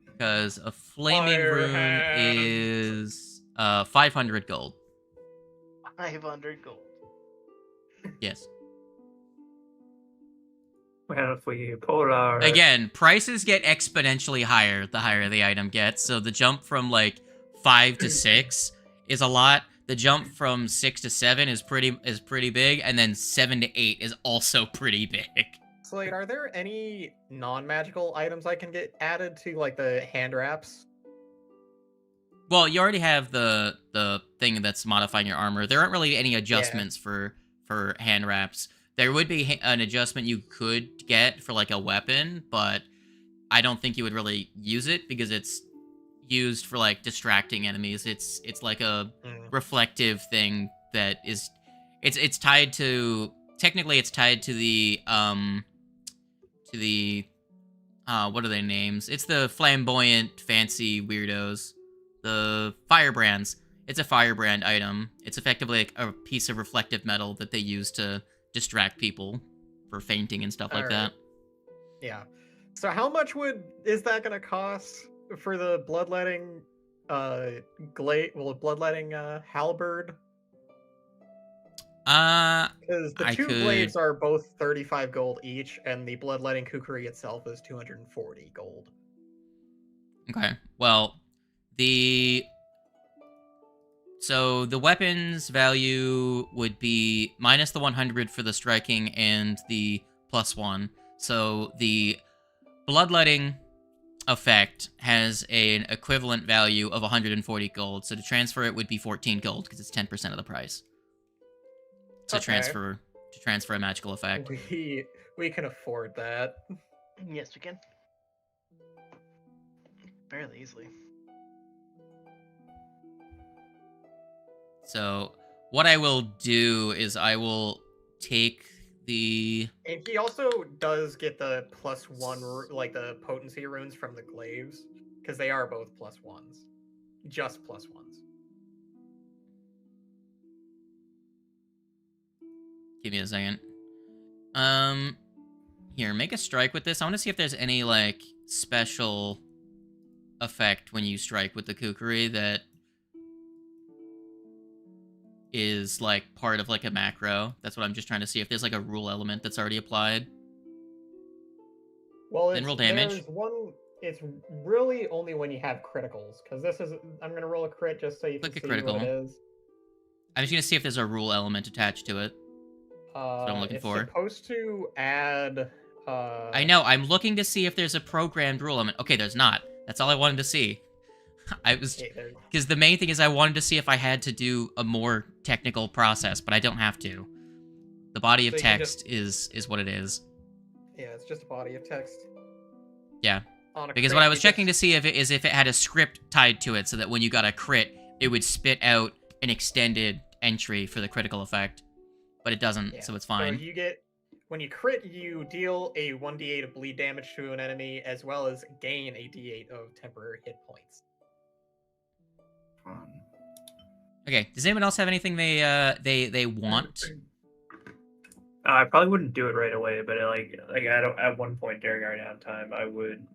Because a flaming Fire rune hand. is 500 gold. 500 gold. Yes. Well, if we pull our Again, prices get exponentially higher the higher the item gets. So the jump from like 5 to 6 is a lot. The jump from 6 to 7 is pretty big, and then 7 to 8 is also pretty big. Slade, are there any non-magical items I can get added to, like, the hand wraps? Well, you already have the thing that's modifying your armor. There aren't really any adjustments for hand wraps. There would be an adjustment you could get for like a weapon, but I don't think you would really use it because it's used for like distracting enemies. It's like a reflective thing that is it's tied to technically it's tied to the what are their names? It's the flamboyant fancy weirdos. The firebrands. It's a firebrand item. It's effectively like a piece of reflective metal that they use to distract people for fainting and stuff like that. Yeah. So how much is that gonna cost for the bloodletting bloodletting halberd? Because the two blades are both 35 gold each, and the bloodletting kukri itself is 240 gold. Okay. Well, so the weapons value would be minus the 100 for the striking and the +1. So the bloodletting effect has an equivalent value of 140 gold. So to transfer it would be 14 gold because it's 10% of the price. To transfer a magical effect. We can afford that. Yes, we can. Fairly easily. So what I will do is I will take the... And he also does get the +1, like the potency runes from the glaives, because they are both +1s. Just +1s. Give me a second. Here, make a strike with this. I want to see if there's any, like, special effect when you strike with the kukri that is, like, part of, like, a macro. That's what I'm just trying to see if there's, like, a rule element that's already applied. Well, then roll damage. It's really only when you have criticals, because this is... I'm going to roll a crit just so you can see what it is. I'm just going to see if there's a rule element attached to it. That's what I'm looking for. It's supposed to add... I know, I'm looking to see if there's a programmed rule element. Okay, there's not. That's all I wanted to see. Because the main thing is I wanted to see if I had to do a more technical process, but I don't have to. The body of text is what it is. Yeah, it's just a body of text. Yeah. Because what I was checking to see if it had a script tied to it, so that when you got a crit, it would spit out an extended entry for the critical effect. But it doesn't, so it's fine. So when you crit, you deal a 1d8 of bleed damage to an enemy, as well as gain a d8 of temporary hit points. Okay, does anyone else have anything they want? I probably wouldn't do it right away, but at one point during our downtime, I would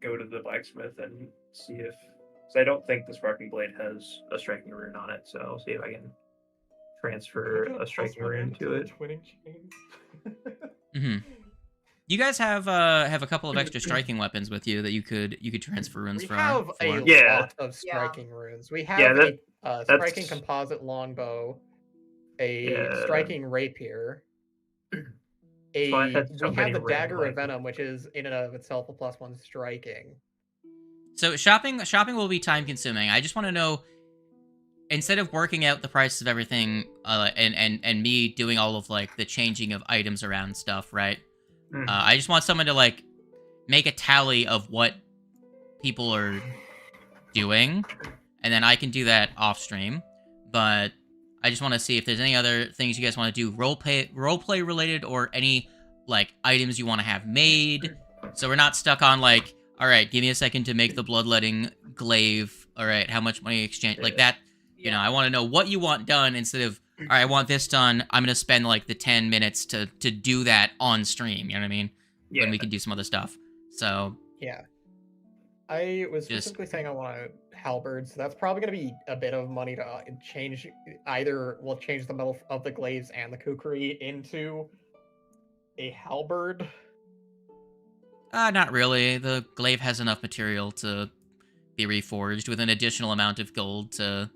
go to the blacksmith and see if... Because I don't think the Sparking Blade has a striking rune on it, so I'll see if I can transfer a striking rune to it. Mm-hmm. You guys have a couple of extra striking weapons with you that you could transfer runes from. We have a lot of striking runes. We have a striking composite longbow, a striking rapier. We have the dagger of venom, which is in and of itself a +1 striking. So shopping will be time consuming. I just want to know, instead of working out the prices of everything, and me doing all of like the changing of items around stuff, right? I just want someone to like make a tally of what people are doing, and then I can do that off stream. But I just want to see if there's any other things you guys want to do, roleplay related, or any like items you want to have made. So we're not stuck on like, all right, give me a second to make the bloodletting glaive. All right, how much money exchange like that? You know, I want to know what you want done instead of, all right, I want this done. I'm gonna spend like the 10 minutes to do that on stream. You know what I mean? Yeah. When we can do some other stuff. So yeah, I was specifically saying I want a halberd, so that's probably gonna be a bit of money to change. Either we'll change the metal of the glaives and the kukri into a halberd. Not really. The glaive has enough material to be reforged with an additional amount of gold to,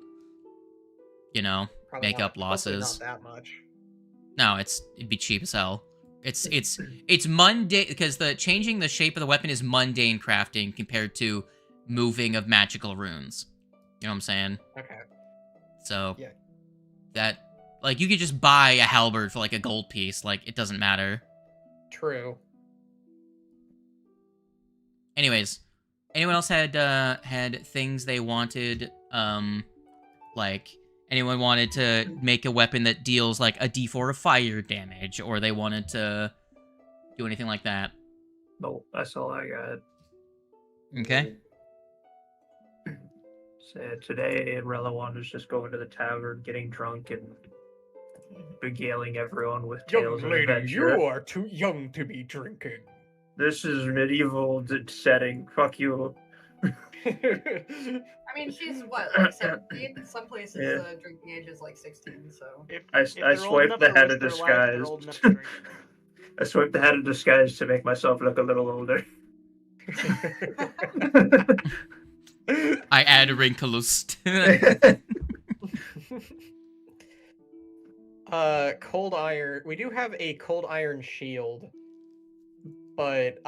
you know, make up losses. Not that much. No, it'd be cheap as hell. It's mundane because the changing the shape of the weapon is mundane crafting compared to moving of magical runes. You know what I'm saying? Okay. So Yeah. that, like, you could just buy a halberd for like a gold piece. Like, it doesn't matter. True. Anyways, anyone else had things they wanted? Like, anyone wanted to make a weapon that deals like a D4 of fire damage, or they wanted to do anything like that? No, that's all I got. Okay. So today, Relawan was just going to the tavern, getting drunk, and beguiling everyone with tales of adventure. are too young to be drinking. This is medieval setting. Fuck you. I mean, she's what, like 17? Some places Yeah. drinking age is like 16, so. I they're old swiped enough the to head risk of their life, they're disguise. old enough to drink. I swiped the head of disguise to make myself look a little older. I add wrinkles. Cold iron. We do have a cold iron shield, but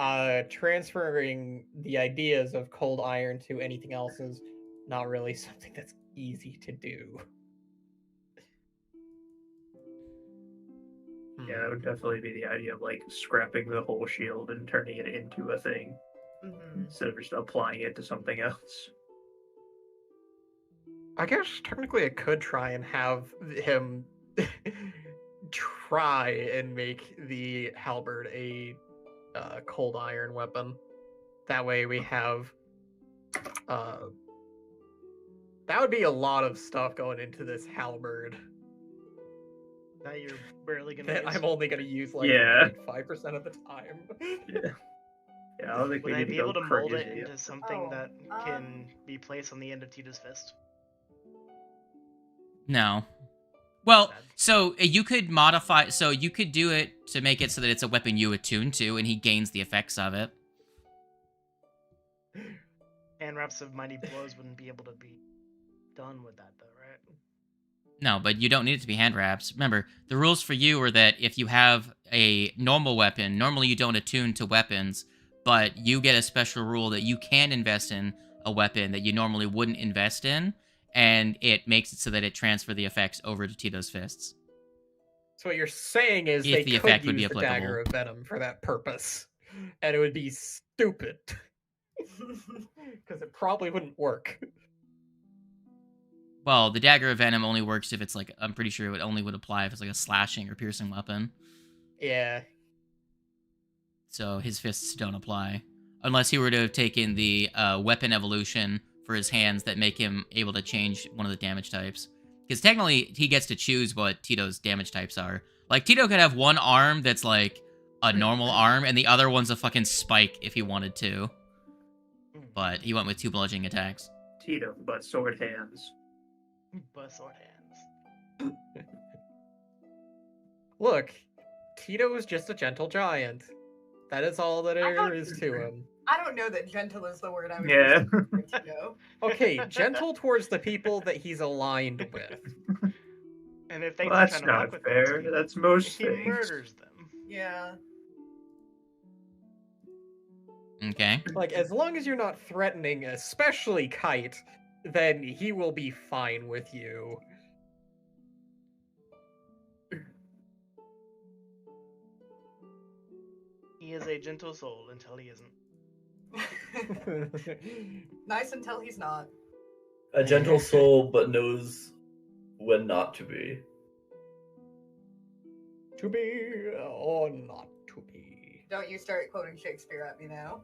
transferring the ideas of cold iron to anything else is not really something that's easy to do. Yeah, it would definitely be the idea of like scrapping the whole shield and turning it into a thing instead of just applying it to something else. I guess technically I could try and have him try and make the halberd a cold iron weapon. That way we have that would be a lot of stuff going into this halberd That you're barely gonna that use. I'm only going to use like Yeah. 5% of the time. Yeah, I don't think Would we I need to be go able to mold crazy. it into something Oh, that can be placed on the end of Tita's fist? No. Well, Sad. so you could modify. So you could do it to make it so that it's a weapon you attune to, and he gains the effects of it. Hand wraps of mighty blows wouldn't be able to be done with that, though, right? No, but you don't need it to be hand wraps. Remember, the rules for you are that if you have a normal weapon, normally you don't attune to weapons, but you get a special rule that you can invest in a weapon that you normally wouldn't invest in, and it makes it so that it transfers the effects over to Tito's fists. So what you're saying is If they the could effect would use be the dagger of venom for that purpose, and it would be stupid because it probably wouldn't work. Well, the dagger of venom only works if it's like, I'm pretty sure it only would apply if it's like a slashing or piercing weapon. Yeah. So his fists don't apply. Unless he were to have taken the weapon evolution for his hands that make him able to change one of the damage types. Because technically, he gets to choose what Tito's damage types are. Like, Tito could have one arm that's like a normal arm, and the other one's a fucking spike if he wanted to. But he went with 2 bludgeoning attacks. Tito, but sword hands. But sword hands. Look, Tito is just a gentle giant. That is all that I there don't- is to him. I don't know that gentle is the word I would Yeah. use for Tito. Okay, gentle towards the people that he's aligned with. And if they Well, keep that's trying to fuck not with fair. things, That's most he things. murders them. Yeah. Okay. Like, as long as you're not threatening, especially Kite, then he will be fine with you. He is a gentle soul until he isn't. Nice until he's not. A gentle soul, but knows when not to be. To be or not to be. Don't you start quoting Shakespeare at me now.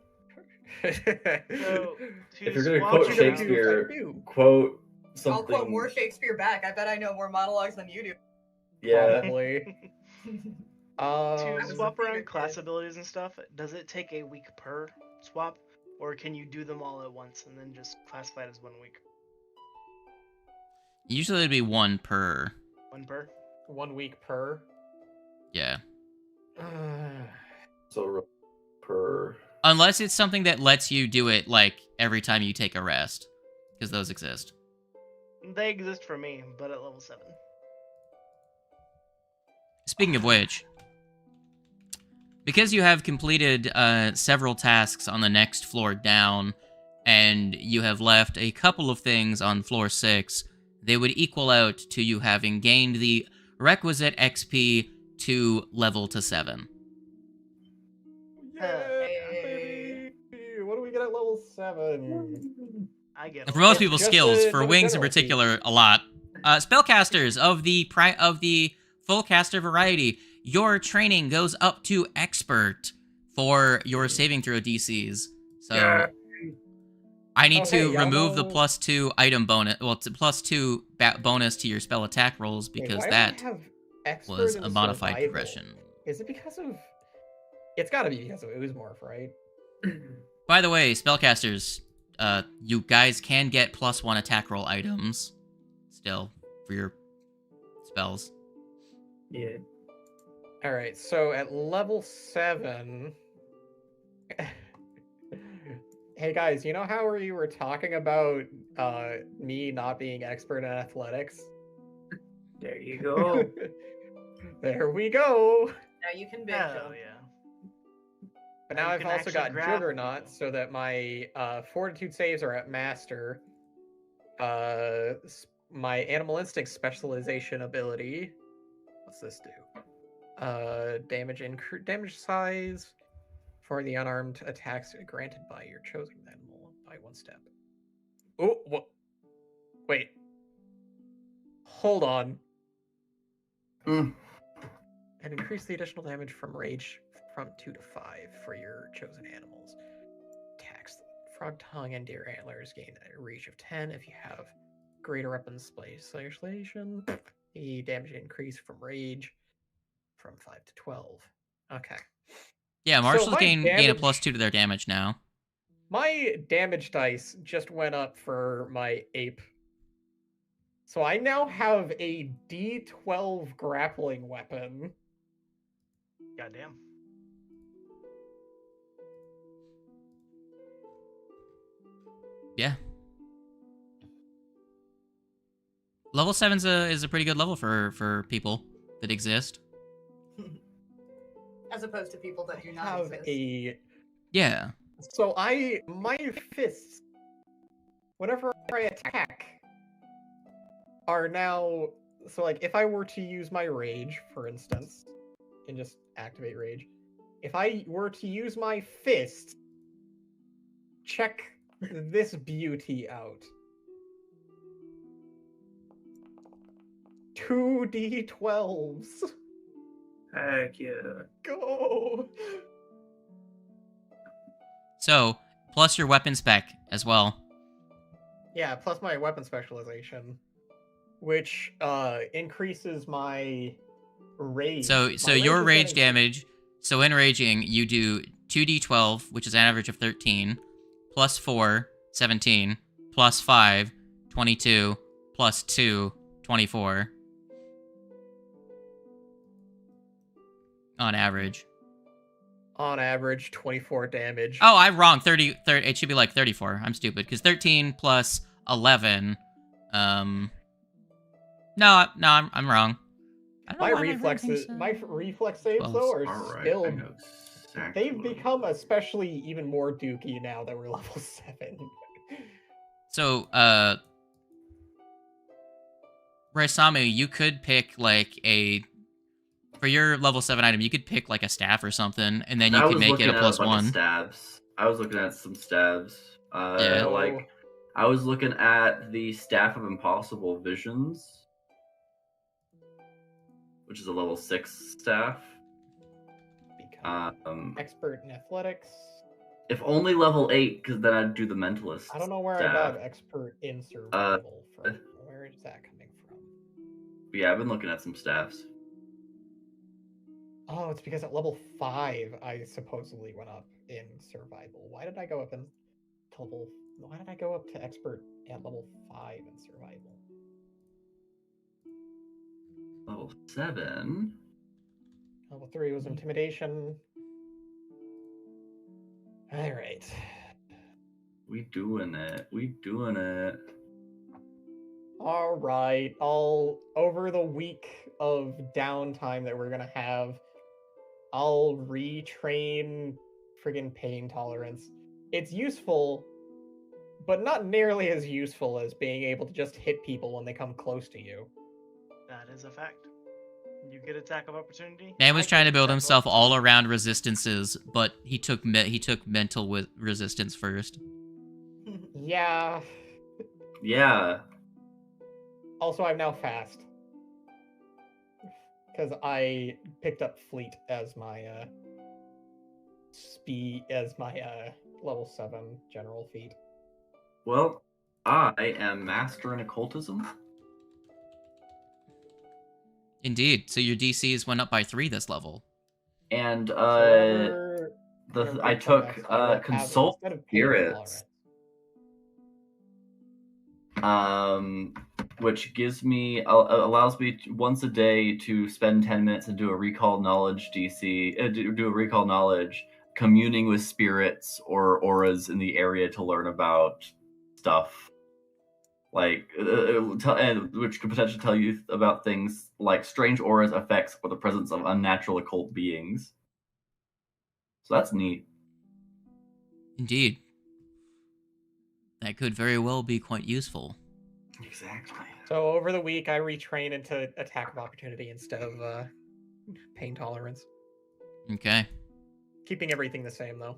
So, If you're gonna quote swap Shakespeare, do. quote I'll something. quote more Shakespeare back. I bet I know more monologues than you do. Yeah. Probably. To was a swap theater around kid. class abilities and stuff, does it take a week per swap? Or can you do them all at once and then just classify it as 1 week? Usually it'd be 1 per. 1 per? 1 week per. Yeah. So per. Unless it's something that lets you do it, like, every time you take a rest. Because those exist. They exist for me, but at level 7. Speaking of which, because you have completed several tasks on the next floor down, and you have left a couple of things on floor 6, they would equal out to you having gained the requisite XP to level to 7. Yay! What do we get at level 7? I get And for most It's people's just skills, a for wings in general feat. particular, a lot. Spellcasters of the full caster variety, your training goes up to expert for your saving throw DCs. So Yeah. I need Okay, to y'all remove the know- +2 item bonus. Well, it's a +2 bonus to your spell attack rolls Wait, because why that do I have expert was in a modified survival? progression. Is it because of... It's gotta be because of Oozemorph, right? By the way, spellcasters, you guys can get +1 attack roll items still for your spells. Yeah. Alright, so at level 7... Hey guys, you know how we were talking about me not being expert in athletics? There you go. There we go! Now you can big Hell jump. yeah. But Now now you I've can also actually got grapple Juggernaut, people. so that my Fortitude saves are at Master. My Animal Instinct specialization ability. What's this do? Damage size for the unarmed attacks granted by your chosen animal by 1 step. Oh, what? Wait. Hold on. Hmm. And increase the additional damage from rage from 2 to 5 for your chosen animals. Attacks frog tongue and deer antlers gain a reach of 10 if you have greater weapon specialization. The damage increase from rage from 5 to 12. Okay. Yeah, So marshals my gain a damage- +2 to their damage now. My damage dice just went up for my ape. So I now have a D12 grappling weapon. Goddamn. Yeah. Level 7's is a pretty good level for people that exist. As opposed to people that do I not have exist. Yeah. So my fists, whenever I attack, are now, so like if I were to use my rage, for instance, and just activate rage, if I were to use my fist, check this beauty out. 2d12s. Heck yeah. Go. So, plus your weapon spec as well. Yeah, plus my weapon specialization, which increases my rage. So My your is rage getting- damage. So in raging, you do 2d12, which is an average of 13, plus 4, 17, plus 5, 22, plus 2, 24. On average. On average, 24 damage. Oh, I'm wrong. 30, it should be like 34. I'm stupid. Because 13 plus 11. No, I'm wrong. I don't know My why reflexes, ranking's, my reflex saves though are Alright, still. I know exactly They've what I'm become doing. especially even more dookie now that we're level 7. So, Raisamu, you could pick like for your level 7 item, you could pick like a staff or something, and then you I could was make looking it a at plus bunch of 1. stabs. I was looking at some stabs. Yeah. Like I was looking at the Staff of Impossible Visions, which is a level 6 staff. Become expert in athletics. If only level 8, because then I'd do the Mentalist. I don't know where I staff. got expert in survival from. Where is that coming from? Yeah, I've been looking at some staffs. Oh, it's because at level 5 I supposedly went up in survival. Why did I go up in level? Why did I go up to expert at level 5 in survival? Level 7. Level 3 was intimidation. Alright. We doing it. We doing it. Alright. Over the week of downtime that we're gonna have, I'll retrain friggin' pain tolerance. It's useful but not nearly as useful as being able to just hit people when they come close to you. That is a fact. You get attack of opportunity. Man was I trying get to build attack of himself all opportunity. around resistances, but he took mental with resistance first. Yeah. Yeah. Also, I'm now fast. Because I picked up Fleet as my level 7 general feat. Well, I am master in occultism. Indeed. So your DCs went up by 3 this level. And So whenever I you took next, I will have, consult instead of pain spirits. tolerance. Which gives me allows me once a day to spend 10 minutes and do a recall knowledge DC, do a recall knowledge, communing with spirits or auras in the area to learn about stuff, like which could potentially tell you about things like strange auras, effects, or the presence of unnatural occult beings. So that's neat. Indeed. That could very well be quite useful. Exactly. So over the week, I retrain into attack of opportunity instead of pain tolerance. Okay. Keeping everything the same, though.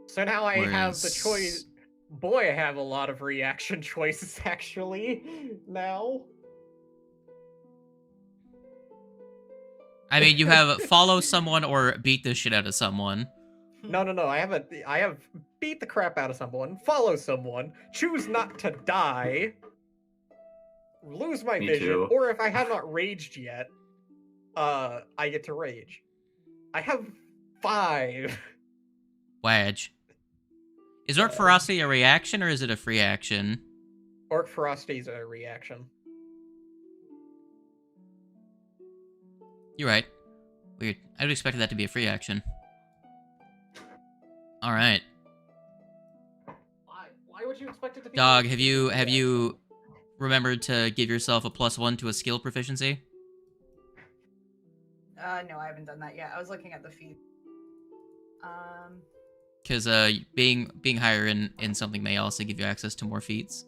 So now I have the choice. Boy, I have a lot of reaction choices, actually, now. I mean, you have follow someone or beat the shit out of someone. No. I have beat the crap out of someone, follow someone, choose not to die, lose my Me vision, too. or if I have not raged yet, I get to rage. I have 5. Wedge. Is Orc Ferocity a reaction or is it a free action? Orc Ferocity is a reaction. You're right. Weird. I would expect that to be a free action. Alright. Why would you expect it to be? Dog, have you remembered to give yourself a +1 to a skill proficiency? No, I haven't done that yet. I was looking at the feed. Because being higher in something may also give you access to more feats.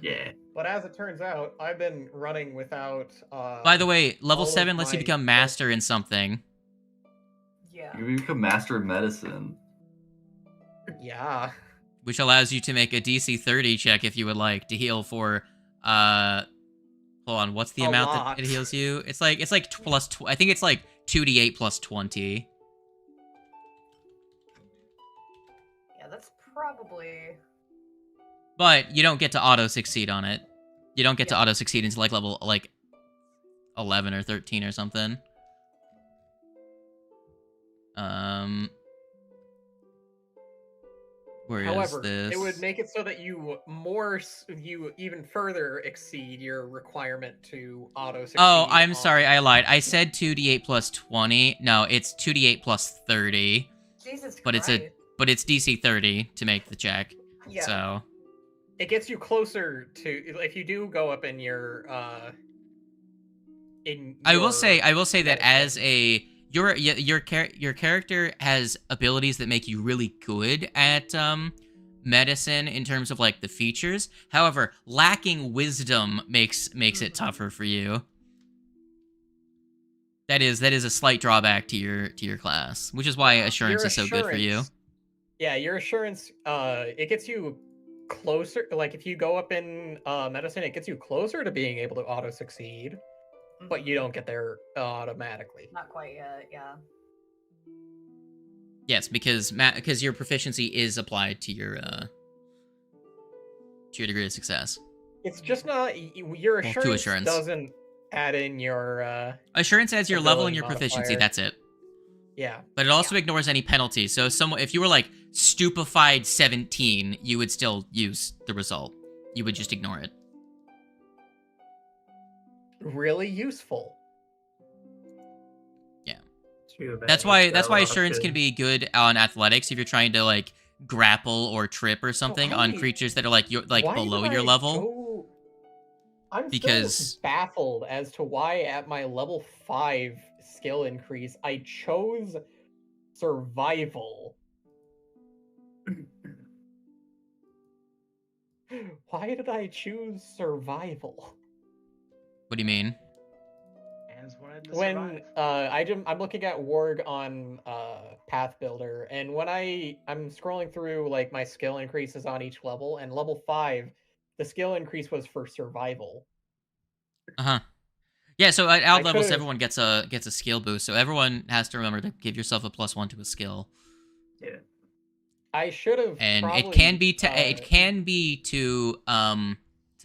Yeah. But as it turns out, I've been running without. By the way, level all of 7 lets you my- become master in something. Yeah. You become master of medicine. Yeah. Which allows you to make a DC 30 check if you would like to heal for hold on, what's the A amount lot. that it heals you? It's like I think it's like 2d8 plus 20. Yeah, that's probably. But you don't get to auto succeed on it. You don't get to Yeah. auto succeed until like level 11 or 13 or something. Where However, is this? it would make it so that you even further exceed your requirement to auto succeed. Oh, I'm on- sorry, I lied. I said 2d8 plus 20. No, it's 2d8 plus 30. Jesus But Christ. but it's DC 30 to make the check. Yeah. So It gets you closer to if you do go up in your I will say that as medicine. your character has abilities that make you really good at medicine in terms of like the features. However, lacking wisdom makes it tougher for you. That is a slight drawback to your class, which is why assurance Your is so good for you. assurance- Yeah, your assurance it gets you closer. Like if you go up in medicine, it gets you closer to being able to auto succeed, but you don't get there automatically. Not quite yet, yeah. Yes, because your proficiency is applied to your degree of success. It's just not your Well, to assurance, assurance. doesn't add in your Assurance adds your level and ability your proficiency. modifier. That's it. yeah. But it also ignores any penalties. So if you were like stupefied 17, you would still use the result. You would just ignore it. Really useful. Too many That's why spell assurance can options. be good on athletics if you're trying to like grapple or trip or something on I- creatures that are like Why below did your I level. go- I'm Because- still baffled as to why at my level 5 skill increase I chose survival. Why did I choose survival? What do you mean? Hands wanted to When survive. I'm looking at Warg on Path Builder, and when I'm scrolling through like my skill increases on each level, and level 5, the skill increase was for survival. Uh-huh. Yeah, so at I alt levels, could've- everyone gets a skill boost. So everyone has to remember to give yourself a +1 to a skill. Yeah. I should have And probably, it can be to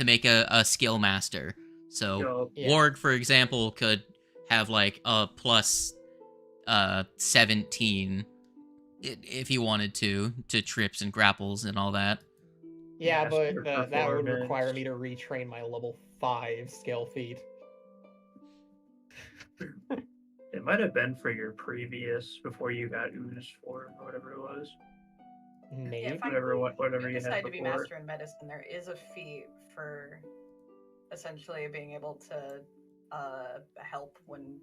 make a skill master. So Yup. Yeah. Warg, for example, could have like a plus 17 if he wanted to trips and grapples and all that. Yeah, Master but that would require performance. me to retrain my level 5 skill feat. It might have been for your previous before you got oozed form or whatever it was. Maybe. Yeah, if I Whatever you had decide to be before. master in medicine, there is a feat for essentially being able to help when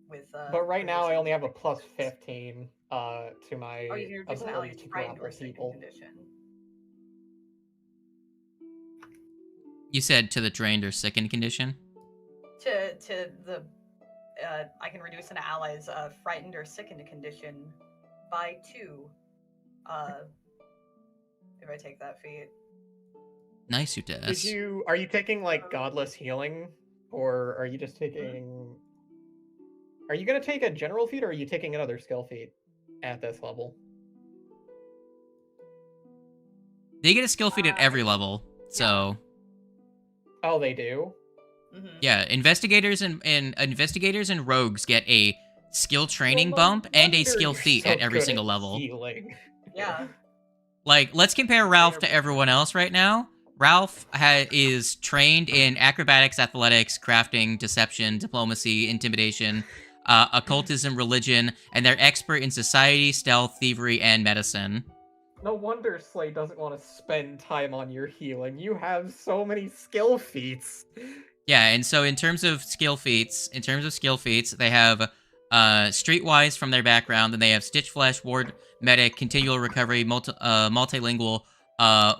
with. But right now I reducing only have a sick plus conditions. 15 to my Oh, you can reduce an ability ally's to frightened grapple or sick people. condition. You said to the drained or sickened condition? To the I can reduce an ally's frightened or sickened condition by 2 if I take that feat. Nice, Utes. Are you taking like godless healing, or are you just taking? Are you gonna take a general feat, or are you taking another skill feat at this level? They get a skill feat at every level, so Oh, they do. yeah. Investigators and rogues get a skill training Well, no bump and a wonder skill you're feat so at every good single at level. healing. Yeah. Like, let's compare Ralph to everyone else right now. Ralph is trained in acrobatics, athletics, crafting, deception, diplomacy, intimidation, occultism, religion, and they're expert in society, stealth, thievery, and medicine. No wonder Slay doesn't want to spend time on your healing. You have so many skill feats. Yeah, and so in terms of skill feats, they have streetwise from their background, and they have stitch flesh, ward, medic, continual recovery, multilingual,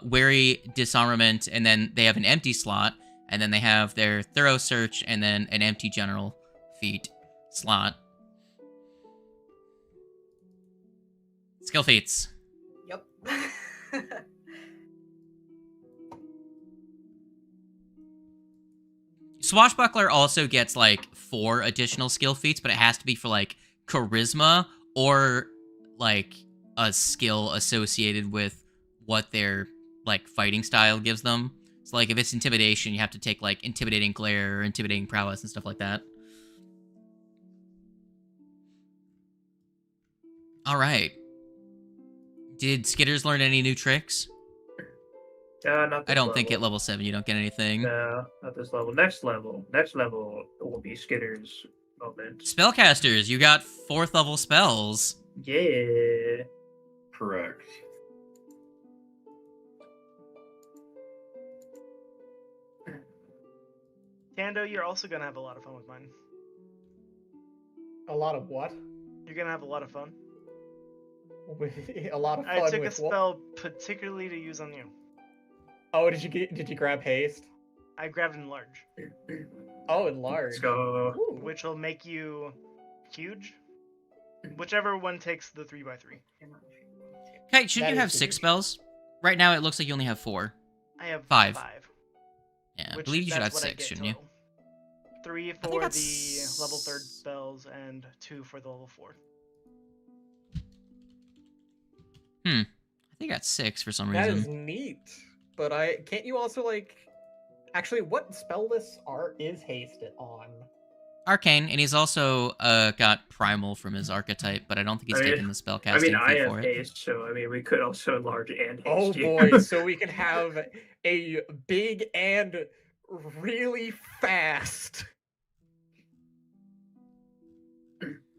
wary disarmament, and then they have an empty slot, and then they have their thorough search, and then an empty general feat slot. Skill feats. Yep. Swashbuckler also gets like 4 additional skill feats, but it has to be for like charisma or like a skill associated with what their like fighting style gives them. So like if it's intimidation, you have to take like intimidating glare or intimidating prowess and stuff like that. All right. Did Skitters learn any new tricks? Not this I don't level. think at level 7 you don't get anything. No, not this level. Next level will be Skitter's moment. Spellcasters, you got 4th level spells. Yeah. Correct. Tando, you're also gonna have a lot of fun with mine. A lot of what? You're gonna have a lot of fun. A lot of fun I took a with what? spell particularly to use on you. Oh, did you grab haste? I grabbed enlarge, Oh, enlarge. Let's go. Ooh. which will make you huge. Whichever one takes the 3x3. Okay, shouldn't That you have is 6 huge. spells? Right now it looks like you only have 4. I have 5. 5. Yeah, I Which believe you should have that's what I 6, get shouldn't you? total. 3 think for the that's- level 3rd spells and 2 for the level 4. I think that's 6 for some That reason. is neat. But can't you also like actually what spell list is hasted on? Arcane, and he's also got Primal from his archetype, but I don't think he's taken the spellcasting I fee have for it. haste, so I mean we could also enlarge and haste Oh you. boy, so we can have a big and really fast.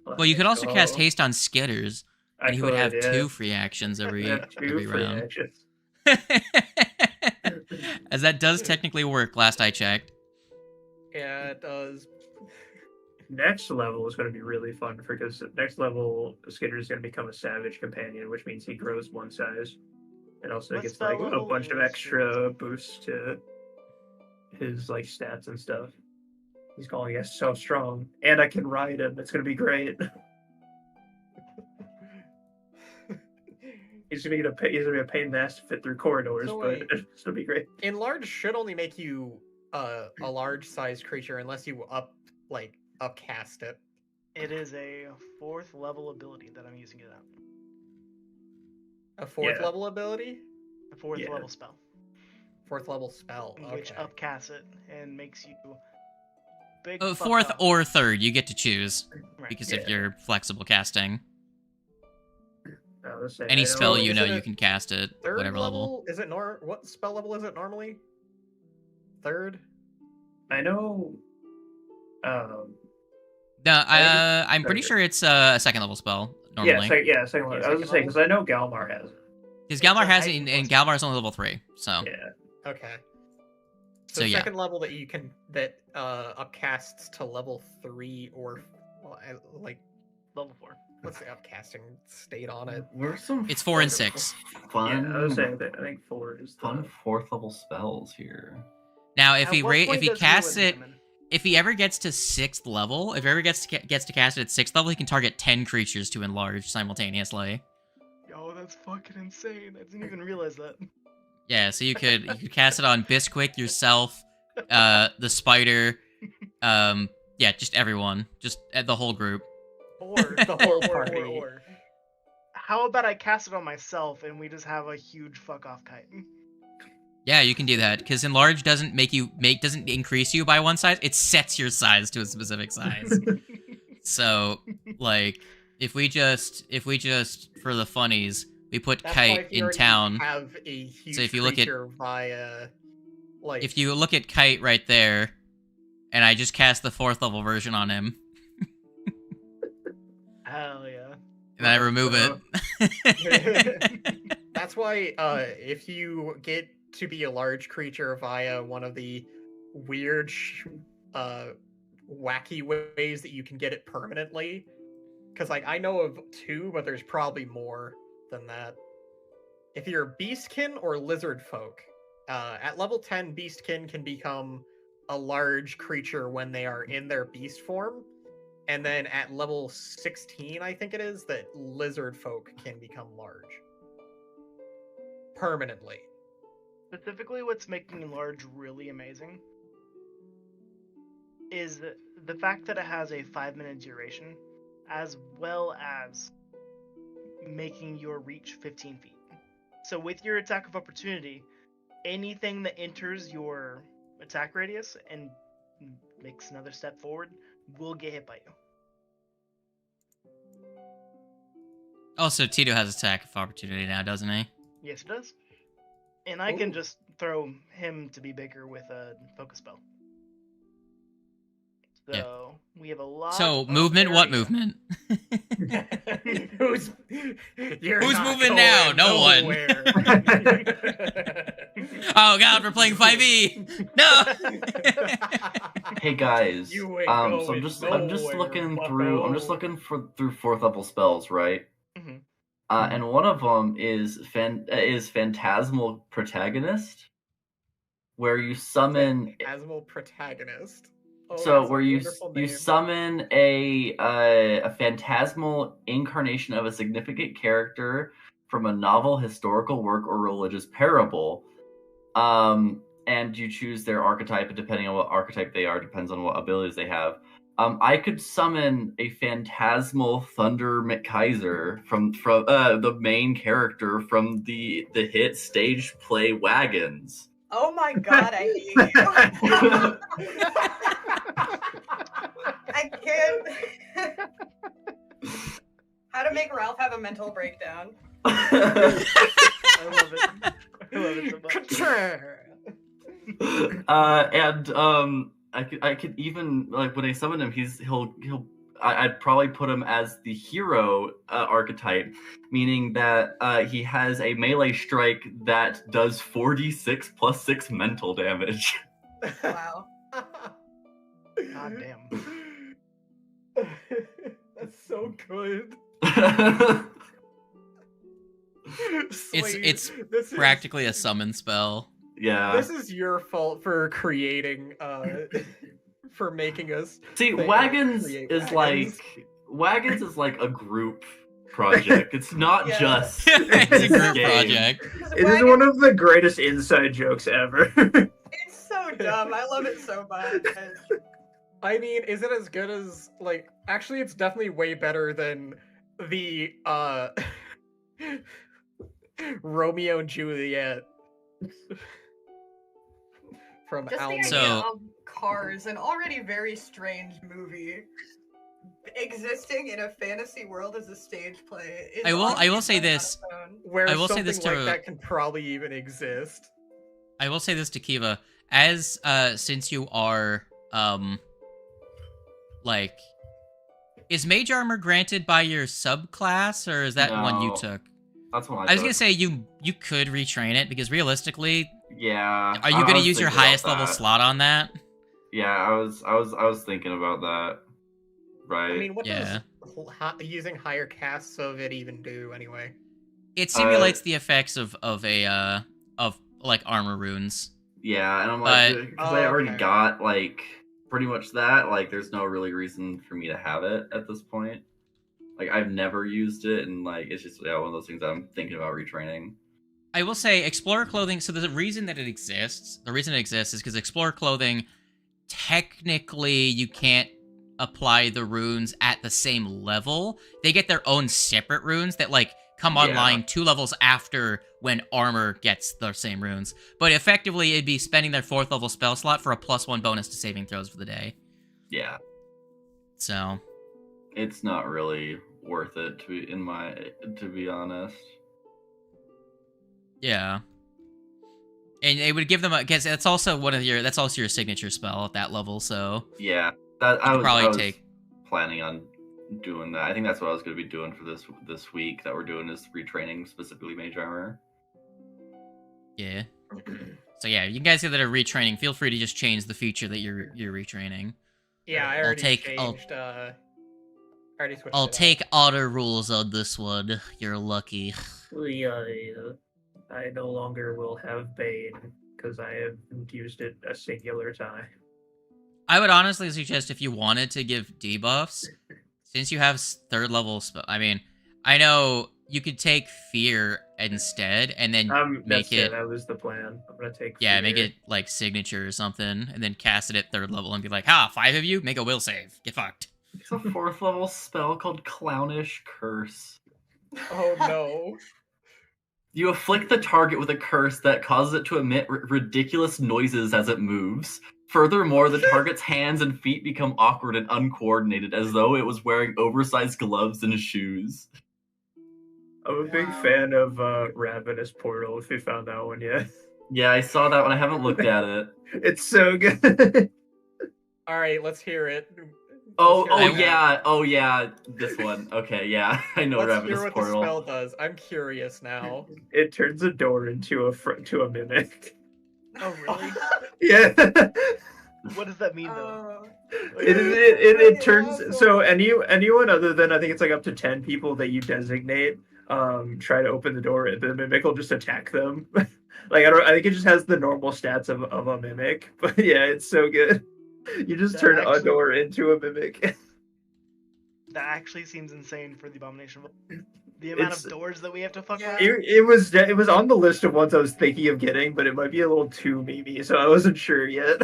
Well, you could also Let's cast go. Haste on Skitters, I and he would have could, yeah. 2 free actions I every have 2 every free round. actions. As that does technically work, last I checked. Yeah, it does. Next level is going to be really fun because next level Skitter is going to become a savage companion, which means he grows 1 size. and also What gets spell like a level bunch of is extra boosts to his like stats and stuff. He's calling us so strong, and I can ride him. It's gonna be great. He's gonna be a pain in the ass to fit through corridors, So but wait. it's gonna be great. Enlarge should only make you a large sized creature unless you upcast it. It is a 4th level ability that I'm using it on. A fourth Yeah. level ability? A 4th Yeah. level spell, 4th level spell. which Okay. upcasts it and makes you big. 4th fuck or 3rd, you get to choose Right. because Yeah. of your flexible casting. Let's say, Any I spell know- you is know it a you can cast it, Third whatever level. Is it what spell level is it normally? Third? I know. No, I I'm pretty third. sure it's a 2nd level spell normally. Second one. Yeah, I was second gonna say because I level? know Galmar has it. Because It's a Galmar has it, heightened and plus- Galmar is only level 3. So Yeah. Okay. So, yeah. Second level that you can upcasts to level 3 or Level 4. what's the upcasting state on it? Where's some It's 4 and 6. fun, Yeah, I was saying that I think 4 is the fun 4th level spells here. Now, if At he what point if he does casts Healing it, come in? if he ever gets to 6th level, if he ever gets to cast it at 6th level, he can target 10 creatures to enlarge simultaneously. Yo, that's fucking insane. I didn't even realize that. Yeah, so you could cast it on Bisquick, yourself, the spider, yeah, just everyone, just the whole group. Or the whole party. Or. How about I cast it on myself and we just have a huge fuck off kite? Yeah, you can do that because enlarge doesn't doesn't increase you by one size. It sets your size to a specific size. So, like, if we just for the funnies, we put That's why Kite if you in already town. have a huge So if you look at- creature via like If you look at Kite right there, and I just cast the 4th level version on him, Hell yeah. and I remove it. That's why if you get to be a large creature via one of the weird wacky ways that you can get it permanently, because like I know of 2, but there's probably more than that. If you're beastkin or lizard folk, at level 10 beastkin can become a large creature when they are in their beast form, and then at level 16 I think it is that lizard folk can become large permanently. Specifically, what's making enlarge really amazing is the fact that it has a 5-minute duration, as well as making your reach 15 feet. So with your attack of opportunity, anything that enters your attack radius and makes another step forward will get hit by you. Also, Tito has attack of opportunity now, doesn't he? Yes, it does. And I can Ooh. just throw him to be bigger with a focus spell. So Yeah. we have a lot. So of movement. What area. movement? Who's Who's moving now? No one. one. Oh God, we're playing 5e. No. Hey guys, You ain't so I'm going just nowhere, looking bucko. through through 4th level spells, right? Mhm. And one of them is Phantasmal Protagonist, where you summon. Phantasmal Protagonist. Oh, So that's a where you wonderful name. summon a phantasmal incarnation of a significant character from a novel, historical work, or religious parable, and you choose their archetype, and depending on what archetype they are, depends on what abilities they have. I could summon a phantasmal Thunder McKaiser from the main character from the hit stage play Wagons. Oh my god, I hate you. I can't. How to make Ralph have a mental breakdown. I love it. I love it so much. I could even, like, when I summon him, I'd probably put him as the hero archetype, meaning that he has a melee strike that does 4d6 plus 6 mental damage. Wow. God damn. That's so good. Slade, it's this practically a summon spell. Yeah. This is your fault for creating, for making us. See, think- Wagons create is wagons. Wagons is like a group project. It's not Yeah. just It's a this group game. project. Because It is one of the greatest inside jokes ever. It's so dumb. I love it so much. I mean, is it as good as like? Actually, it's definitely way better than the Romeo and Juliet from Just the Al. idea So- of Cars, an already very strange movie, existing in a fantasy world as a stage play. Is I will honestly say fun on this. its own. Where I will say something this to- like that can probably even exist. I will say this to Kiva, as since you are like, is mage armor granted by your subclass, or is that one you No. took? That's what I was gonna say you could retrain it, because realistically, Yeah. are you I gonna was use your thinking about highest level that. slot on that? Yeah, I was thinking about that. Right. I mean, what Yeah. does using higher casts of it even do anyway? It simulates the effects of like armor runes. Yeah, and I'm like, But- because I already okay. got like pretty much that. Like, there's no really reason for me to have it at this point. Like, I've never used it, and like, it's just one of those things I'm thinking about retraining. I will say Explorer clothing. So the reason that it exists, is because Explorer clothing, technically, you can't apply the runes at the same level. They get their own separate runes that like come Yeah. online 2 levels after when armor gets the same runes. But effectively, it'd be spending their 4th level spell slot for a +1 bonus to saving throws for the day. Yeah, So it's not really worth it to be honest. yeah. And it would give them because that's also that's also your signature spell at that level. So Yeah, that you could probably I was take. planning on doing that. I think that's what I was going to be doing for this week that we're doing is retraining specifically mage armor. Yeah. So yeah, you guys that are retraining, feel free to just change the feature that you're retraining. Yeah, I I'll already take- changed. I already switched. I'll it up. take auto rules on this one. You're lucky. I no longer will have Bane because I haven't used it a singular time. I would honestly suggest if you wanted to give debuffs, since you have 3rd level spell. I mean, I know you could take fear instead, and then make it. That was the plan. I'm gonna take. Yeah, make Fear. it like signature or something, and then cast it at 3rd level and be like, "Ha, 5 of you, make a will save. Get fucked." It's a 4th level spell called Clownish Curse. Oh no. You afflict the target with a curse that causes it to emit ridiculous noises as it moves. Furthermore, the target's hands and feet become awkward and uncoordinated, as though it was wearing oversized gloves and shoes. I'm a big Wow. fan of Ravenous Portal. If you found that one yet, Yeah, I saw that one. I haven't looked at it. it's so good. All right, let's hear it. Oh, Let's hear it. oh yeah, this one. Okay, yeah, I know Let's Ravenous hear what Portal. the spell does. I'm curious now. It turns a door into a mimic. Oh, really? Yeah. What does that mean, though? It turns so anyone other than I think it's like up to 10 people that you designate try to open the door, the mimic will just attack them. Like I think it just has the normal stats of a mimic, but yeah, it's so good. You just That turn a actually- door into a mimic. That actually seems insane for the Abomination. The amount It's- of doors that we have to fuck Yeah. with. It was on the list of ones I was thinking of getting, but it might be a little too memey, so I wasn't sure yet.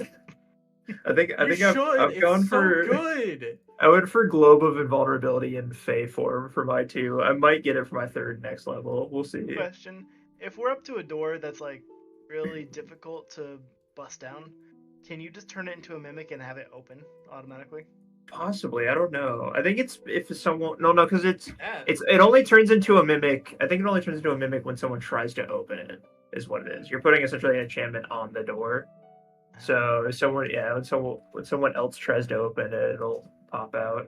I think I've gone it's for so good. I went for Globe of Invulnerability and Fey form for my 2. I might get it for my 3rd next level. We'll see. Question: if we're up to a door that's like really difficult to bust down, can you just turn it into a mimic and have it open automatically? Possibly, I don't know. I think it's if someone no because Yeah. it only turns into a mimic. I think it only turns into a mimic when someone tries to open it. Is what it is. You're putting essentially an enchantment on the door. So when someone else tries to open it, it'll pop out.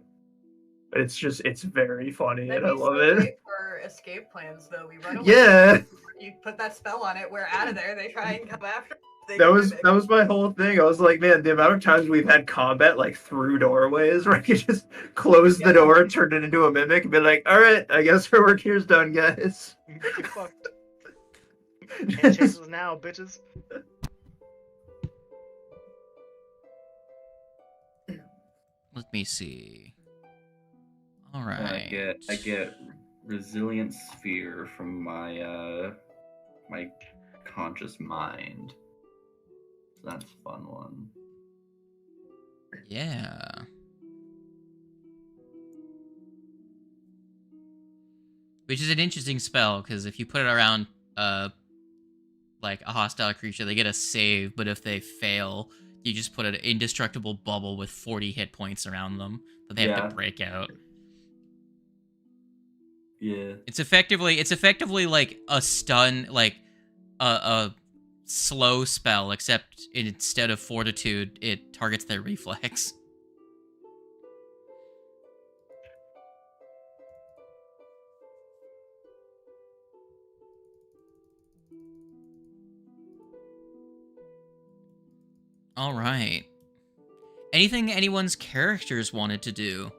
But it's very funny That'd and I be love so it. great for escape plans, though. We run away. Yeah. You put that spell on it. We're out of there. They try and come after. That was my whole thing. I was like, man, the amount of times we've had combat like through doorways where I could just close the door and turn it into a mimic and be like, all right, I guess our work here's done, guys. Get fucked. Handshakes now, bitches. Let me see. All right. I get resilient sphere from my my conscious mind. So that's a fun one. Yeah. Which is an interesting spell, because if you put it around like a hostile creature, they get a save, but if they fail, you just put an indestructible bubble with 40 hit points around them that they have to break out. Yeah. It's effectively like a stun, like a slow spell, except instead of fortitude, it targets their reflex. All right. Anything anyone's characters wanted to do?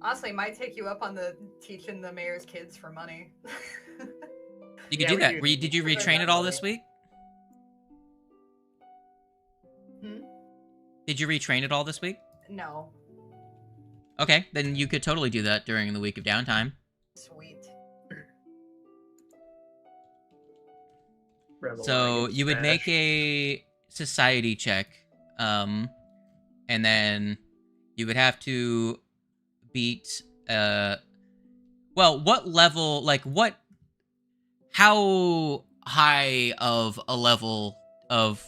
Honestly, might take you up on the teaching the mayor's kids for money. You could do that. Did you retrain it all this week? Did you retrain it all this week? No. Okay, then you could totally do that during the week of downtime. Sweet. So you would make a society check, and then you would have to beat, well, what level, like, how high of a level of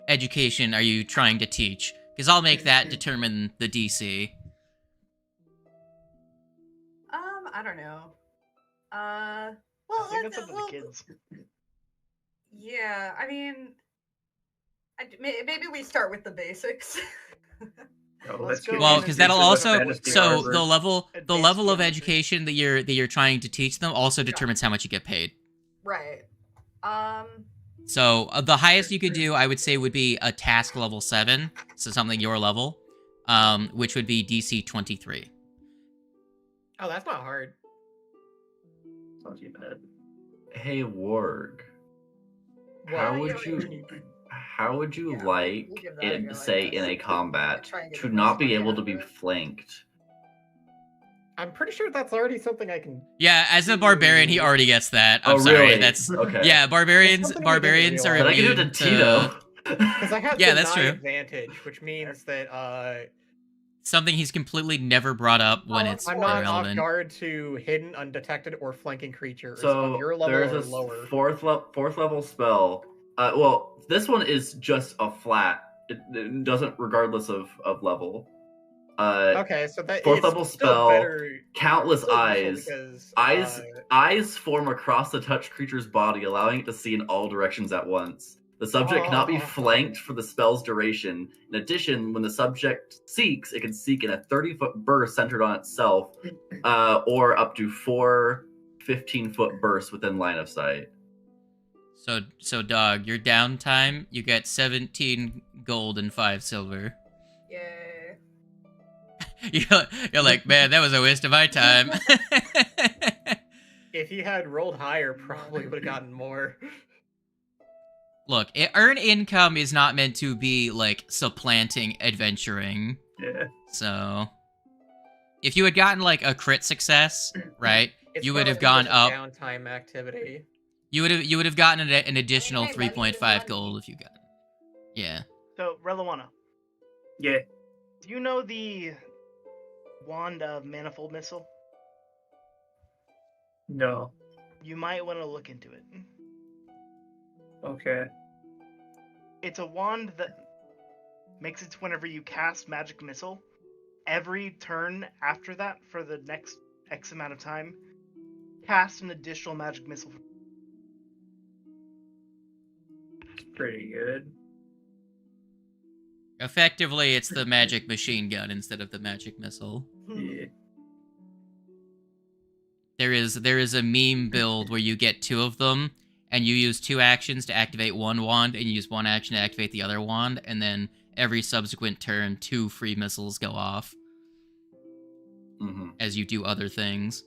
education are you trying to teach? Because I'll make that determine the DC. I don't know. Well, I think that's up to the kids. Yeah, I mean, maybe we start with the basics. Let's go. Well, because that'll also the level of geometry. education that you're trying to teach them also determines how much you get paid. Right. So the highest you could do, I would say, would be a task level 7, so something your level, which would be DC 23. Oh, that's not hard. It's not too bad. Hey, Warg. How would you like we'll give that a it, go, I say, guess. in a combat, Try and get to the not most be money able out to of be it. flanked? I'm pretty sure that's already something I can. Yeah, as a barbarian, he already gets that. I'm Oh, sorry. really? That's Okay. yeah. Barbarians It's something we didn't are But I can do it immune to Tito. Because I have Yeah, deny that's true. advantage, which means that something he's completely never brought up when it's I'm not off irrelevant. guard to hidden, undetected, or flanking creatures So of your level there's or a lower. fourth level spell. Well, this one is just a flat. It doesn't, regardless of level. Okay, so that fourth it's level still spell, better. Countless Still useful eyes. because, Eyes form across the touched creature's body, allowing it to see in all directions at once. The subject cannot be flanked for the spell's duration. In addition, when the subject seeks, it can seek in a 30-foot burst centered on itself, or up to 4 15-foot bursts within line of sight. So dog, your downtime, you get 17 gold and 5 silver. Yay. You're like, man, that was a waste of my time. if he had rolled higher, probably would have gotten more. Look, earn income is not meant to be like supplanting adventuring. Yeah. So, if you had gotten like a crit success, right, It's you would have probably gone just a up. downtime activity. You would have gotten an additional Hey, money is 3.5 money. gold if you got it. Yeah. So, Relawana, Yeah. do you know the wand of manifold missile? No. You might want to look into it. Okay. It's a wand that makes it whenever you cast magic missile, every turn after that for the next X amount of time, cast an additional magic missile. It's pretty good. Effectively, it's the magic machine gun instead of the magic missile. Yeah. there is a meme build where you get 2 of them, and you use 2 actions to activate one wand, and you use 1 action to activate the other wand, and then every subsequent turn, 2 free missiles go off as you do other things.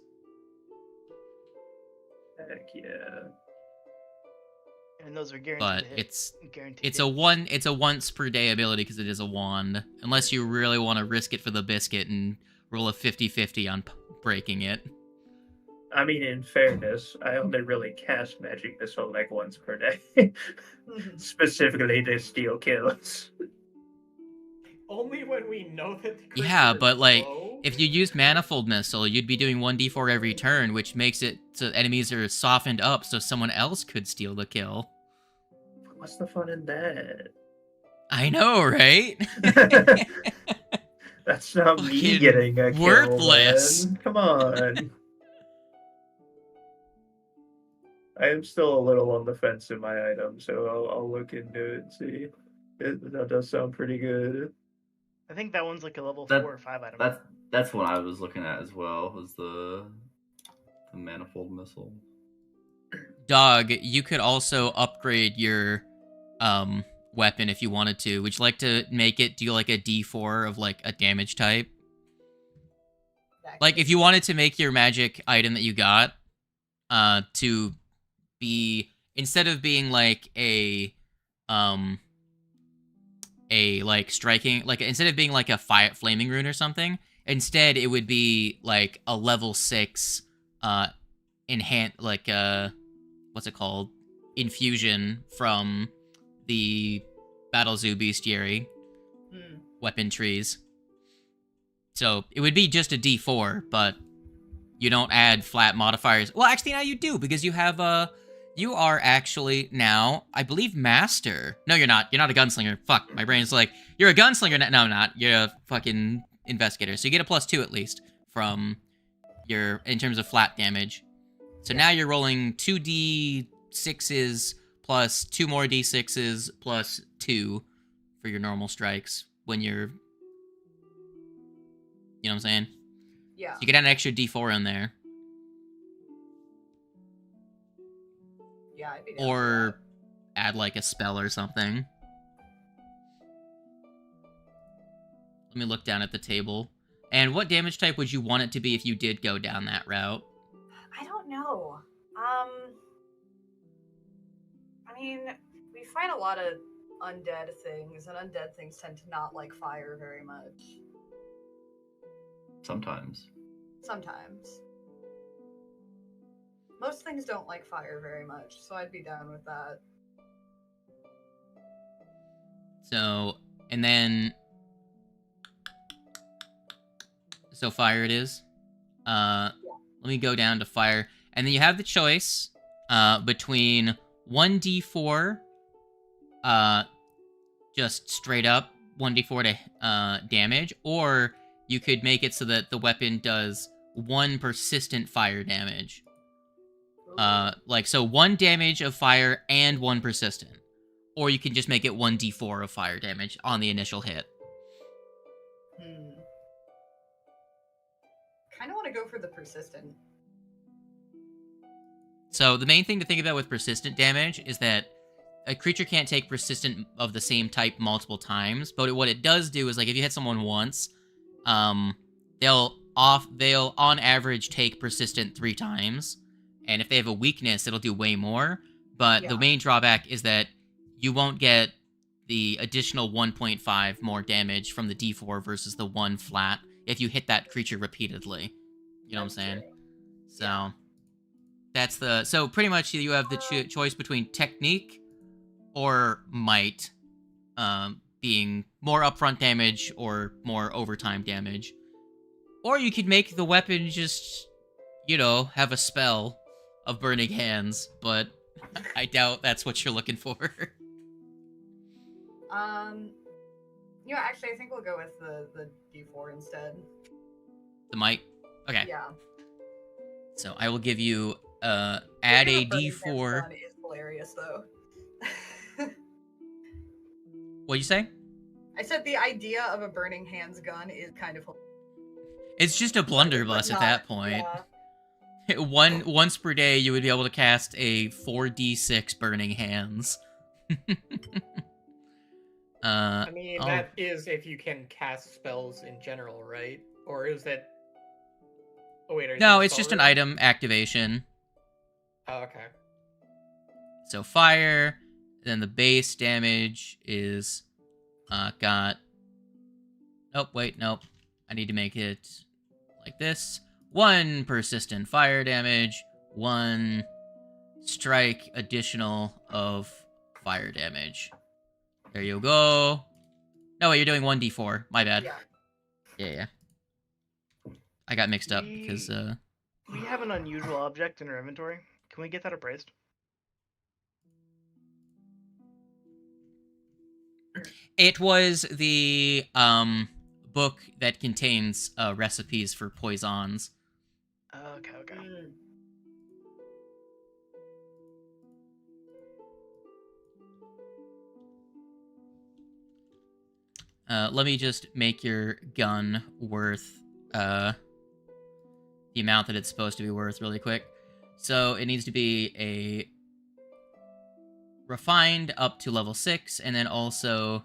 Heck yeah. And those are guaranteed But to hit. it's a once per day ability because it is a wand. Unless you really want to risk it for the biscuit and roll a 50-50 on breaking it. I mean, in fairness, I only really cast Magic Missile like once per day. Specifically to steal kills. Only when we know that the creature Yeah, is but like, slow? if you used Manifold Missile, you'd be doing 1d4 every turn, which makes it so enemies are softened up so someone else could steal the kill. What's the fun in that? I know, right? That's not me Fucking getting a kill, worthless. man. Come on. I am still a little on the fence in my item, so I'll look into it and see. That does sound pretty good. I think that one's like a level That- 4 or 5 item. That's what I was looking at as well, was the Manifold Missile. Dog, you could also upgrade your weapon if you wanted to. Would you like to make it do like a d4 of like a damage type? Like if you wanted to make your magic item that you got to be, instead of being like a like striking, like instead of being like a flaming rune or something, instead it would be like a level 6 enhance, like what's it called, infusion from the Battle Zoo Bestiary weapon trees. So it would be just a d4, but you don't add flat modifiers. Well, actually now you do, because you have you are actually now, I believe, master. No, you're not. You're not a gunslinger. Fuck, my brain's like, you're a gunslinger. No, I'm not. You're a fucking investigator. So you get a +2 at least from your, in terms of flat damage. So now you're rolling 2d6s plus 2 more d6s plus 2 for your normal strikes when you're, you know what I'm saying? Yeah. So you get an extra d4 in there. Yeah, I'd be down Or add like a spell or something. Let me look down at the table. And what damage type would you want it to be if you did go down that route? I don't know. I mean, we fight a lot of undead things, and undead things tend to not like fire very much. Sometimes. Sometimes. Most things don't like fire very much, so I'd be down with that. So, and then... So fire it is. Let me go down to fire. And then you have the choice between 1d4, just straight up 1d4 to damage, or you could make it so that the weapon does 1 persistent fire damage. Like, so 1 damage of fire and 1 persistent. Or you can just make it 1d4 of fire damage on the initial hit. Kind of want to go for the persistent. So the main thing to think about with persistent damage is that a creature can't take persistent of the same type multiple times, but what it does do is, like, if you hit someone once, they'll on average take persistent 3 times, and if they have a weakness, it'll do way more. But the main drawback is that you won't get the additional 1.5 more damage from the d4 versus the 1 flat if you hit that creature repeatedly. You know what I'm saying? So that's the, so pretty much you have the choice between technique or might, being more upfront damage or more overtime damage. Or you could make the weapon just, you know, have a spell of burning hands, but I doubt that's what you're looking for. You know, actually, I think we'll go with the D4 instead. The might? Okay. Yeah. So I will give you, add a D4. Is hilarious, though. What'd you say? I said the idea of a burning hands gun is kind of hilarious. It's just a blunderbuss at that point. Once per day, you would be able to cast a 4d6 Burning Hands. I mean, oh, that is if you can cast spells in general, right? Or is that... Oh, wait, are you no, saying it's spell just an rating? item activation. Oh, okay. So fire, then the base damage is got. Nope, wait, nope. I need to make it like this. 1 persistent fire damage, 1 strike additional of fire damage. There you go. No, wait, you're doing 1d4. My bad. Yeah. I got mixed up because We have an unusual object in our inventory. Can we get that appraised? it was the book that contains recipes for poisons. Okay. Let me just make your gun worth the amount that it's supposed to be worth really quick. So it needs to be a refined up to level 6, and then also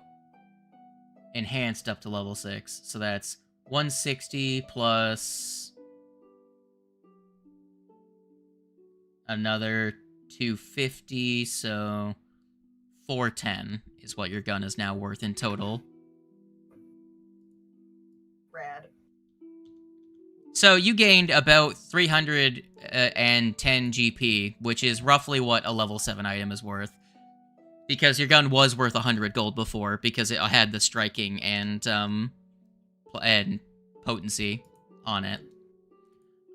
enhanced up to level 6. So that's 160 plus another 250, so 410 is what your gun is now worth in total. Rad. So you gained about 310 GP, which is roughly what a level 7 item is worth. Because your gun was worth 100 gold before, because it had the striking and potency on it.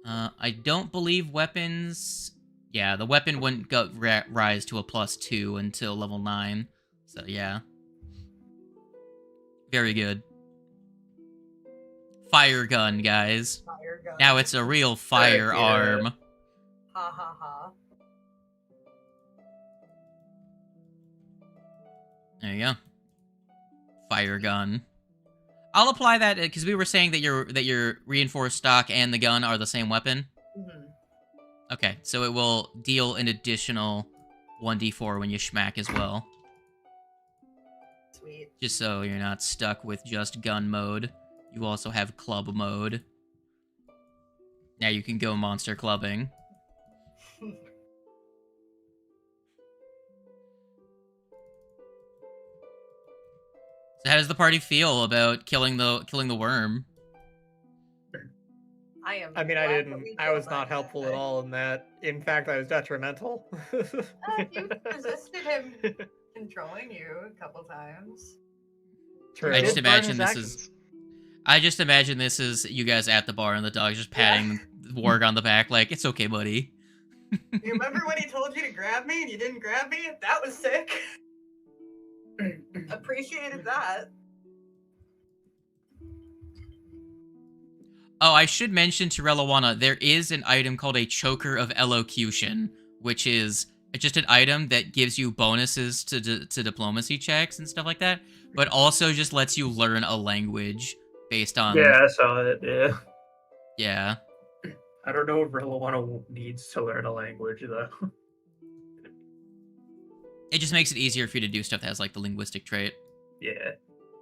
I don't believe weapons... Yeah, the weapon wouldn't rise to a +2 until level 9. So yeah. Very good. Fire gun, guys. Fire gun. Now it's a real firearm. Ha ha ha. There you go. Fire gun. I'll apply that because we were saying that your reinforced stock and the gun are the same weapon. Mm-hmm. Okay, so it will deal an additional 1d4 when you schmack as well. Sweet. Just so you're not stuck with just gun mode. You also have club mode. Now you can go monster clubbing. So how does the party feel about killing the worm? I mean, I was not helpful at all in that. In fact, I was detrimental. You resisted him controlling you a couple times. True. I just Did burn imagine his this is actions. I just imagine this is you guys at the bar and the dog's just patting Warg on the back like, it's okay, buddy. You remember when he told you to grab me and you didn't grab me? That was sick. Appreciated that. Oh, I should mention to Relawana, there is an item called a Choker of Elocution, which is just an item that gives you bonuses to diplomacy checks and stuff like that, but also just lets you learn a language based on... Yeah, I saw it, yeah. Yeah. I don't know if Relawana needs to learn a language, though. It just makes it easier for you to do stuff that has, like, the linguistic trait. Yeah.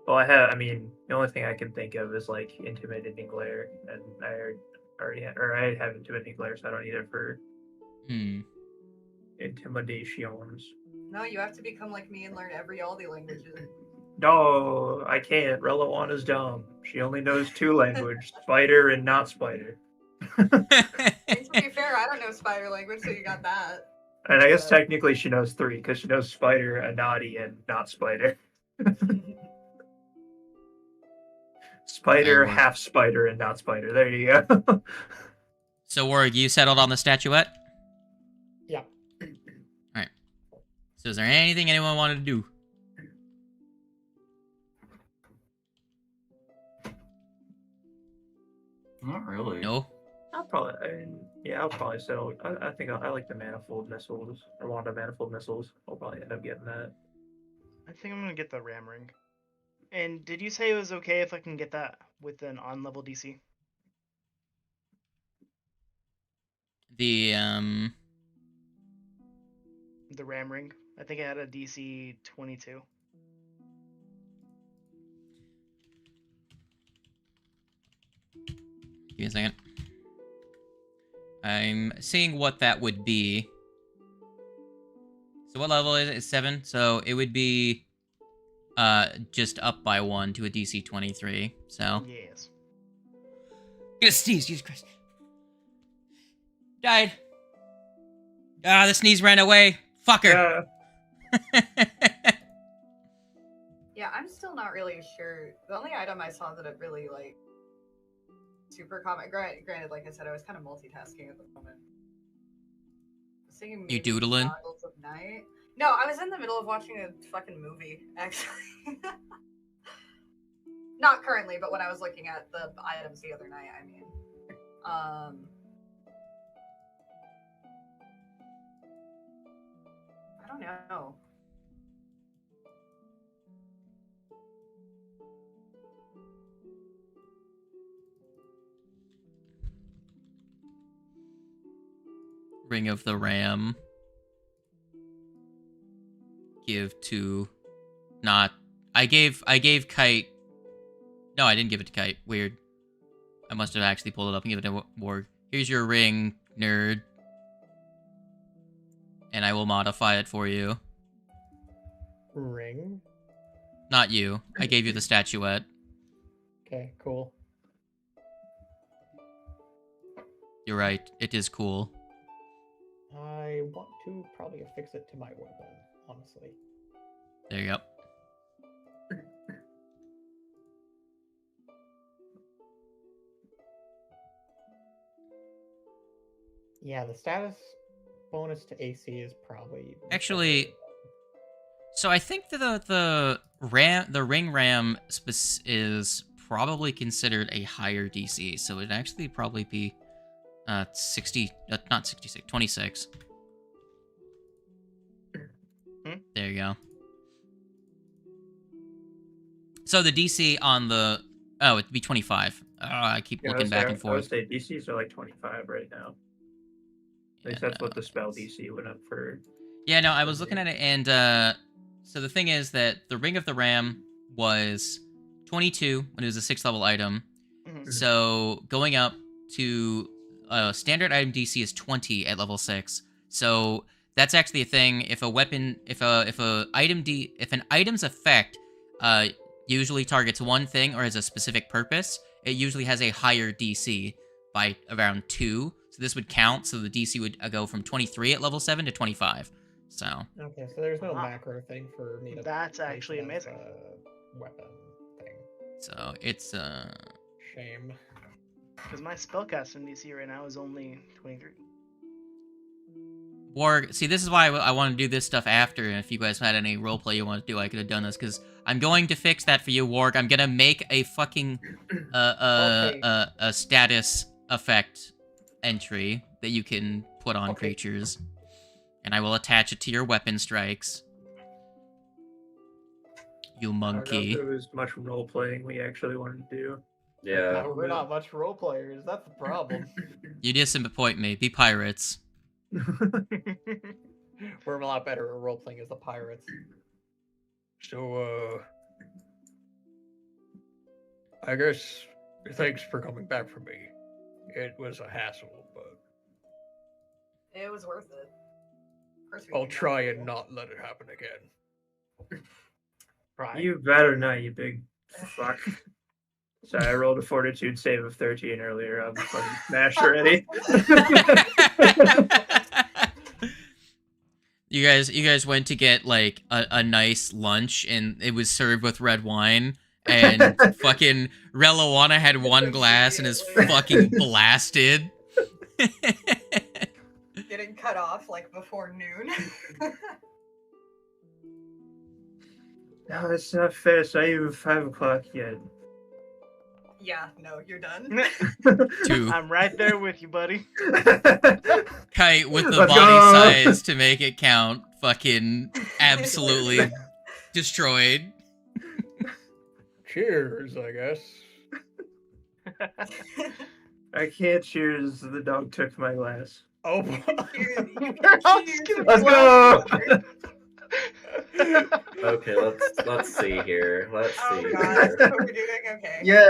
Well, the only thing I can think of is, like, Intimidating Glare, and I have Intimidating Glare, so I don't need it for intimidations. No, you have to become like me and learn every Aldi languages. No, I can't. Relawana's dumb. She only knows 2 languages, spider and not spider. And to be fair, I don't know spider language, so you got that. And I guess technically she knows 3, because she knows spider, anati, and not spider. Spider, half spider, and not spider. There you go. So, Warg, you settled on the statuette? Yeah. Alright. So is there anything anyone wanted to do? Not really. No? I'll probably settle. I think I like the manifold missiles, or Wanda manifold missiles. I'll probably end up getting that. I think I'm gonna get the ram ring. And did you say it was okay if I can get that with an on-level DC? The The ram ring. I think it had a DC 22. Give me a second. I'm seeing what that would be. So what level is it? It's 7. So it would be just up by 1 to a DC 23. So Yes. gonna sneeze, Jesus Christ. Died. Ah, the sneeze ran away. Fucker. Yeah, I'm still not really sure. The only item I saw that it really like super common. Granted, like I said, I was kind of multitasking at the moment. Singing You maybe doodling? Goggles of Night. No, I was in the middle of watching a fucking movie, actually. Not currently, but when I was looking at the items the other night, I mean. I don't know. Ring of the Ram. Give to not I gave Kite. No, I didn't give it to Kite. Weird. I must have actually pulled it up and given it to Warg. Here's your ring, nerd. And I will modify it for you. Ring? Not you. I gave you the statuette. Okay, cool. You're right. It is cool. I want to probably affix it to my weapon, honestly. There you go. Yeah, the status bonus to AC is probably Actually, so I think that the ring ram is probably considered a higher DC, so it'd actually probably be 60, not 66, 26. There you go. So the DC on the it'd be 25. I keep looking back and I would forth. say DCs are like 25 right now. At least that's what the spell DC went up for. Yeah, no, I was looking at it, and so the thing is that the Ring of the Ram was 22 when it was a 6th level item. Mhm. So going up to standard item DC is 20 at level 6. So that's actually a thing. If a weapon, if an item's effect usually targets one thing or has a specific purpose, it usually has a higher DC by around 2. So this would count. So the DC would go from 23 at level 7 to 25. So Okay, so there's no Wow. macro thing for me to. That's place actually it as amazing. a weapon thing. so it's Shame. Because my spellcasting DC right now is only 23. Warg. See, this is why I want to do this stuff after. And if you guys had any roleplay you want to do, I could have done this because I'm going to fix that for you, Warg. I'm gonna make a fucking a status effect entry that you can put on creatures, and I will attach it to your weapon strikes. You I don't know monkey. if there was much role playing we actually wanted to do. Yeah. No, we're not much role players. That's the problem. You disappoint me. Be pirates. We're a lot better at role playing as the pirates. So, I guess thanks for coming back for me. It was a hassle, but It was worth it. Of course we I'll can go try with and you. not let it happen again. Right. You better not, you big fuck. Sorry, I rolled a fortitude save of 13 earlier. I'm fucking smashed already. You guys went to get like a nice lunch and it was served with red wine and fucking Relawana had one glass and is fucking blasted. Getting cut off like before noon. No, it's not fair. It's not even 5 o'clock yet. Yeah, no, you're done. 2. I'm right there with you, buddy. Kite with the Let's body go. size to make it count. Fucking absolutely destroyed. Cheers, I guess. I can't cheers. The dog took my glass. Oh, Let's go. Okay, let's see here. Let's Oh see god, here. that's what we're doing? Okay. Yeah.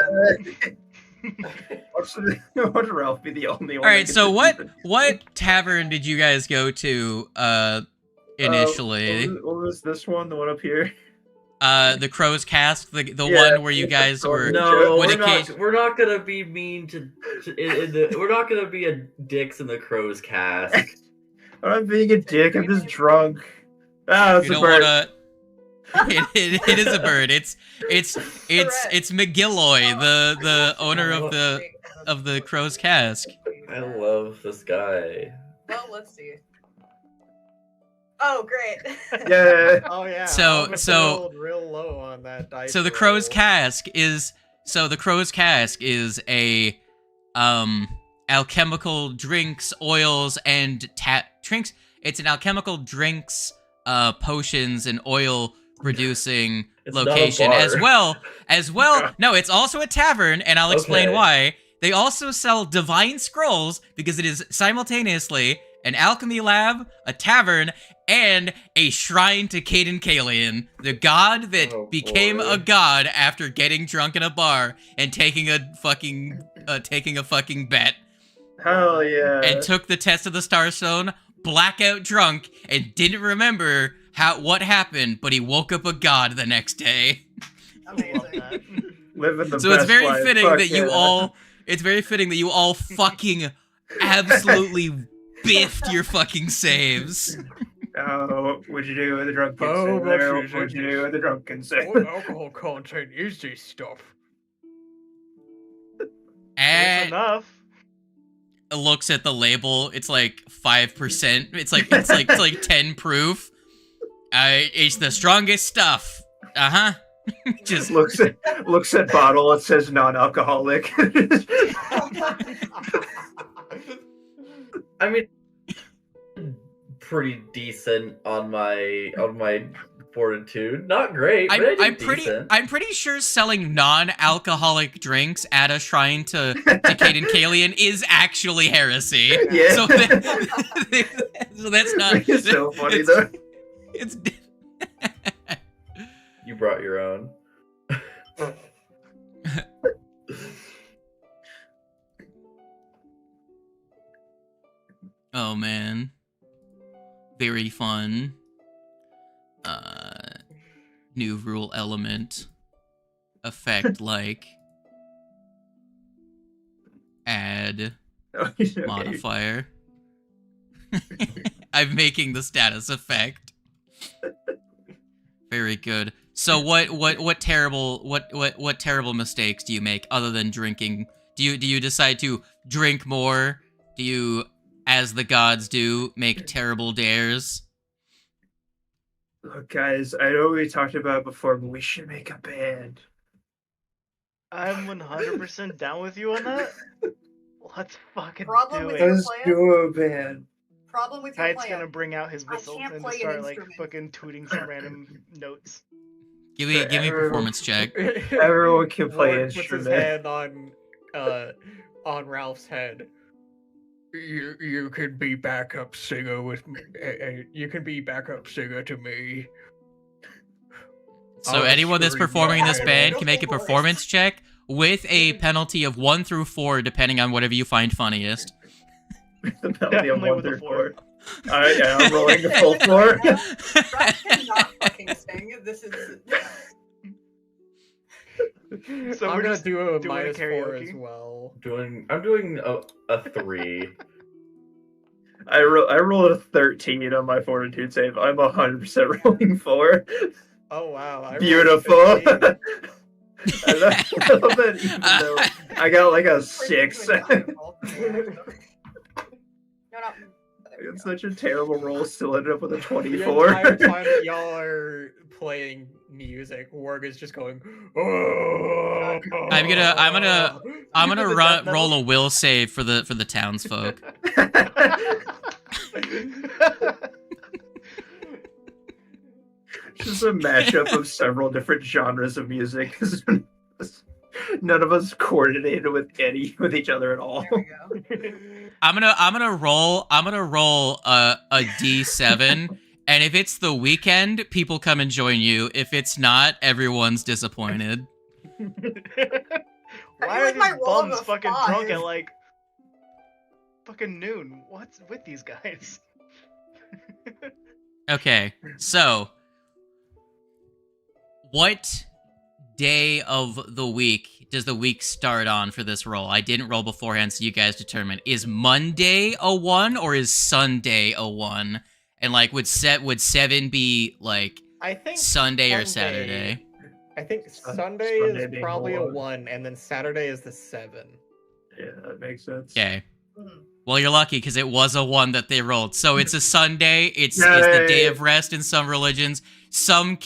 Watch Ralph be the only one. All right, so what tavern did you guys go to initially? What was this one? The one up here? The Crow's Cask, the Yeah, one where you guys were. No, Would we're not gonna be mean we're not gonna be a dicks in the Crow's Cask. I'm not being a dick. I'm just drunk. Ah, that's You a don't bird. wanna. It is a bird. It's McGilloy, the owner of the Crow's Cask. I love this guy. Well, let's see. Oh, great. Yeah. Oh yeah. So- Almost so- rolled real low on that dice. So the Crow's roll. Cask is a alchemical drinks, oils, and drinks. It's an alchemical drinks, potions, and oil producing It's not a location bar. as well. No, it's also a tavern, and I'll explain Okay. why. They also sell divine scrolls because it is simultaneously an alchemy lab, a tavern, and a shrine to Caden Kalian, the god that Oh, became boy. a god after getting drunk in a bar and taking a fucking bet Hell yeah. and took the test of the Starstone, blackout drunk, and didn't remember what happened, but he woke up a god the next day. Amazing. Living the So best it's very life. fitting Fuck that you yeah. all. It's very fitting that you all fucking absolutely biffed your fucking saves. Oh, what'd you do with the drunken Oh, sailor? that's What'd you do with the drunken What sailor? alcohol content is this stuff? It's And enough. looks at the label. It's like 5%. It's like 10 proof. It's the strongest stuff. Uh-huh. Just looks at bottle. It says non-alcoholic. I mean, pretty decent on my fortitude. Not great, but I'm pretty sure selling non-alcoholic drinks at a shrine to Caden Kalian is actually heresy. Yeah. So, so that's not. It's so funny it's- though. It's You brought your own. oh man, very fun. New rule element effect like add Okay. modifier. I'm making the status effect. Very good. So what terrible mistakes do you make other than drinking? Do you decide to drink more? Do you, as the gods do, make terrible dares? Look, guys, I know we talked about it before, but we should make a band. I'm 100% down with you on that. Let's fucking Problem do with it. your Let's plan? do a band. Problem with your Kite's plan. gonna bring out his I whistle can't and play just an start like instrument. fucking tooting some random notes. Give me a performance check. Everyone can play Lord puts his instrument. hand on Ralph's head. You can be backup singer with me. You can be backup singer to me. So I'll anyone that's assure you performing in this I band will. can make a performance check with a penalty of 1 through 4, depending on whatever you find funniest. The penalty of Definitely 1 with a through 4. 4. Alright, yeah, I'm rolling the full 4. Ralph cannot fucking sing. This is. So I'm we're gonna just do a doing minus 4 karaoke? as well. I'm doing a 3. I rolled a 13 on my fortitude save. I'm 100% rolling 4. Oh wow! I rolled Beautiful. 15. I love that even though I got like a 6. No, no. It's such a terrible roll, still ended up with a The 24. entire time that y'all are playing music, Warg is just going. Oh, I'm gonna You do the death metal? roll a will save for the townsfolk. Just a mashup of several different genres of music. None of us coordinated with each other at all. There we go. I'm gonna roll a D7, and if it's the weekend, people come and join you. If it's not, everyone's disappointed. Why like are my these roll of bums a fucking drunk 5? at like fucking noon? What's with these guys? Okay, so what day of the week does the week start on for this roll? I didn't roll beforehand, so you guys determine. Is Monday a 1 or is Sunday a 1? And like, would 7 be like I think Sunday or Saturday? I think Sunday Sunday is being probably a one. 1, and then Saturday is the 7. Yeah, that makes sense. Okay. Mhm. Well, you're lucky because it was a 1 that they rolled. So it's a Sunday. It's the day of rest in some religions. Some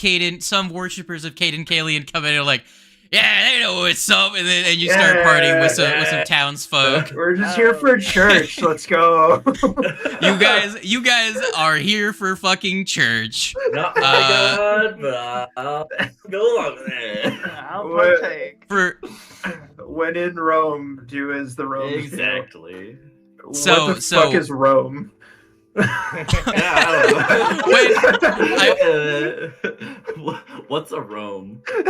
worshippers of Caden Kalian come in and are like, yeah, they know what's up, and then you start partying with some townsfolk. We're just here for church. Let's go. You guys are here for fucking church. Not my God, but I'll go along with it. I'll What? partake. When in Rome, do as the Romans Exactly. do. So- What the so- fuck is Rome? What's a Rome? Is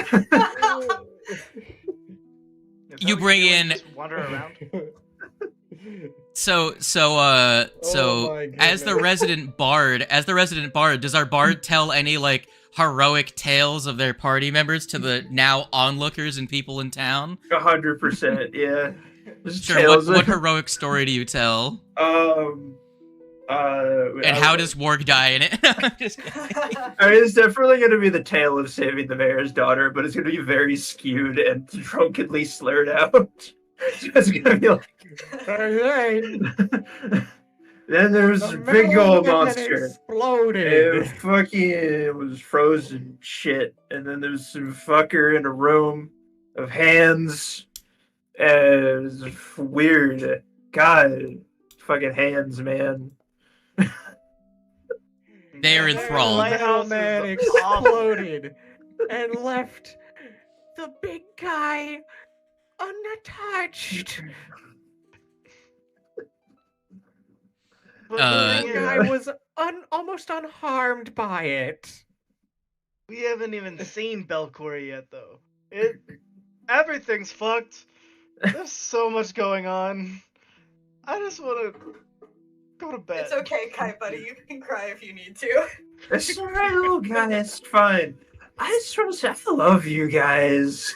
that You what bring do, in- just wander around. So my as the goodness. resident bard, does our bard tell any like heroic tales of their party members to the now onlookers and people in town? 100%, yeah. Just Sure. tales What of- heroic story do you tell? And how does Warg die in it? I'm just kidding. I mean, it's definitely going to be the tale of saving the mayor's daughter, but it's going to be very skewed and drunkenly slurred out. So it's going to be like, then there's a big old monster. Exploded. It was frozen shit, and then there's some fucker in a room of hands. It was weird. God, fucking hands, man. They are enthralled. Lighthouse Man is awful. exploded and left the big guy unattached. But Uh, the thing The is, guy was almost unharmed by it. we haven't even seen Belcor yet, though. Everything's fucked. There's so much going on. I just want to go to bed. It's okay, Kite Buddy. You can cry if you need to. It's alright, little guy. It's fine. I just want to say I love you guys.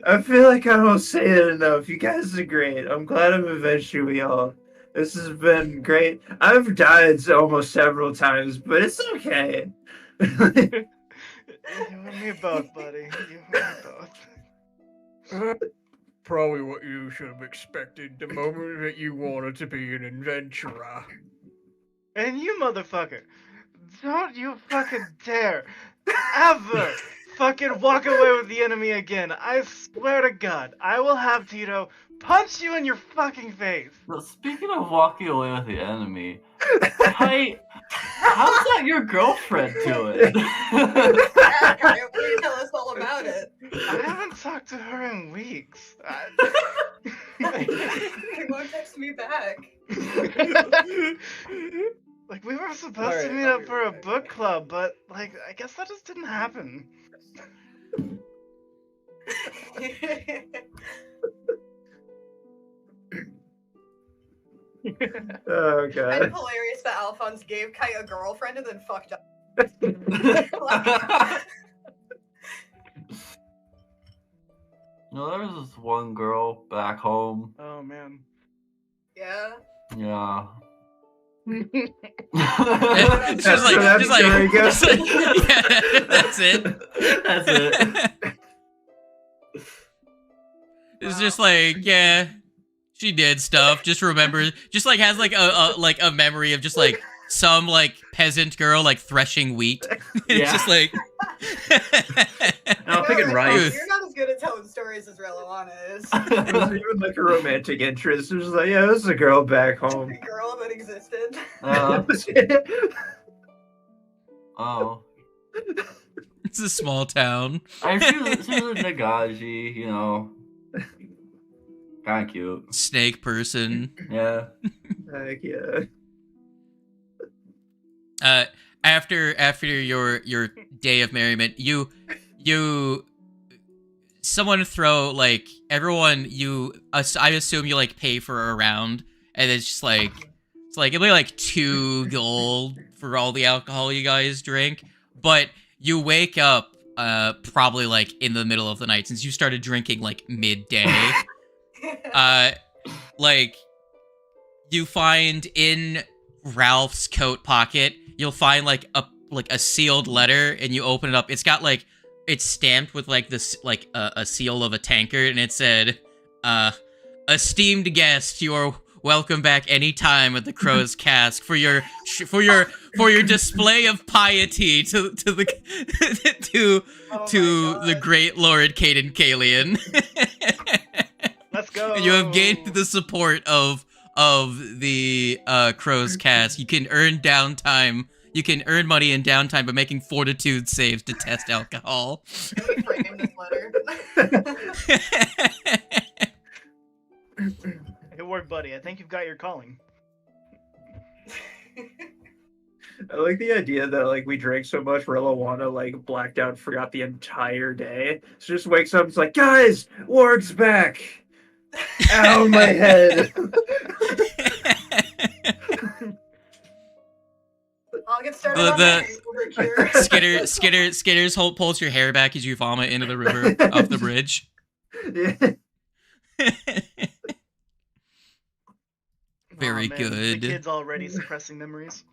I feel like I don't say it enough. You guys are great. I'm glad I'm eventually y'all. This has been great. I've died almost several times, but it's okay. You and me both, buddy. You and me both. Probably what you should have expected the moment that you wanted to be an adventurer. And you motherfucker, don't you fucking dare ever fucking walk away with the enemy again. I swear to God, I will have Tito punch you in your fucking face. Well, speaking of walking away with the enemy, how's that your girlfriend doing? Yeah, Kite, please tell us all about it. I haven't talked to her in weeks. He won't text me back. Like, we were supposed to Alright, meet I'll up be for a right back. book club, but, like, I guess that just didn't happen. Oh Kind god. of hilarious that Alphonse gave Kite a girlfriend and then fucked up. No, there was this one girl back home. Oh, man. Yeah. Yeah. It's just like, That's just like, very good. just like- yeah, that's it. That's it. It's just like, yeah, she did stuff. Just remember, just like has like a memory of just like some like peasant girl like threshing wheat. It's Yeah. just like, I'm picking rice. You're not as good at telling stories as Reloana is. It wasn't even like a romantic interest. It was like, yeah, this is a girl back The home. girl that existed. Oh. it's a small town. I mean, she was a Nagaji, you know. Kind of cute. snake person. Yeah. Heck yeah. After your day of merriment, you someone throw like everyone I assume you like pay for a round, and it's just like it'll be like 2 gold for all the alcohol you guys drink, but you wake up probably like in the middle of the night since you started drinking like midday. Like you find in Ralph's coat pocket, you'll find like a sealed letter, and you open it up. It's got like it's stamped with like this like a seal of a tankard, and it said, "Esteemed guest, you are welcome back anytime at the Crow's Cask for your display of piety to the the great Lord Caden Kalian." Let's go. And you have gained the support of the Crow's Cask. You can earn downtime. You can earn money in downtime by making fortitude saves to test alcohol. Can we frame this letter? Good work, buddy. I think you've got your calling. I like the idea that like we drank so much Reliwana like blacked out and forgot the entire day. So just wakes up and is like, guys, Warg's back. Ow, my head. I'll get started on that. Skitters pulls your hair back as you vomit into the river off the bridge. Yeah. Very man, good. The kid's already suppressing memories.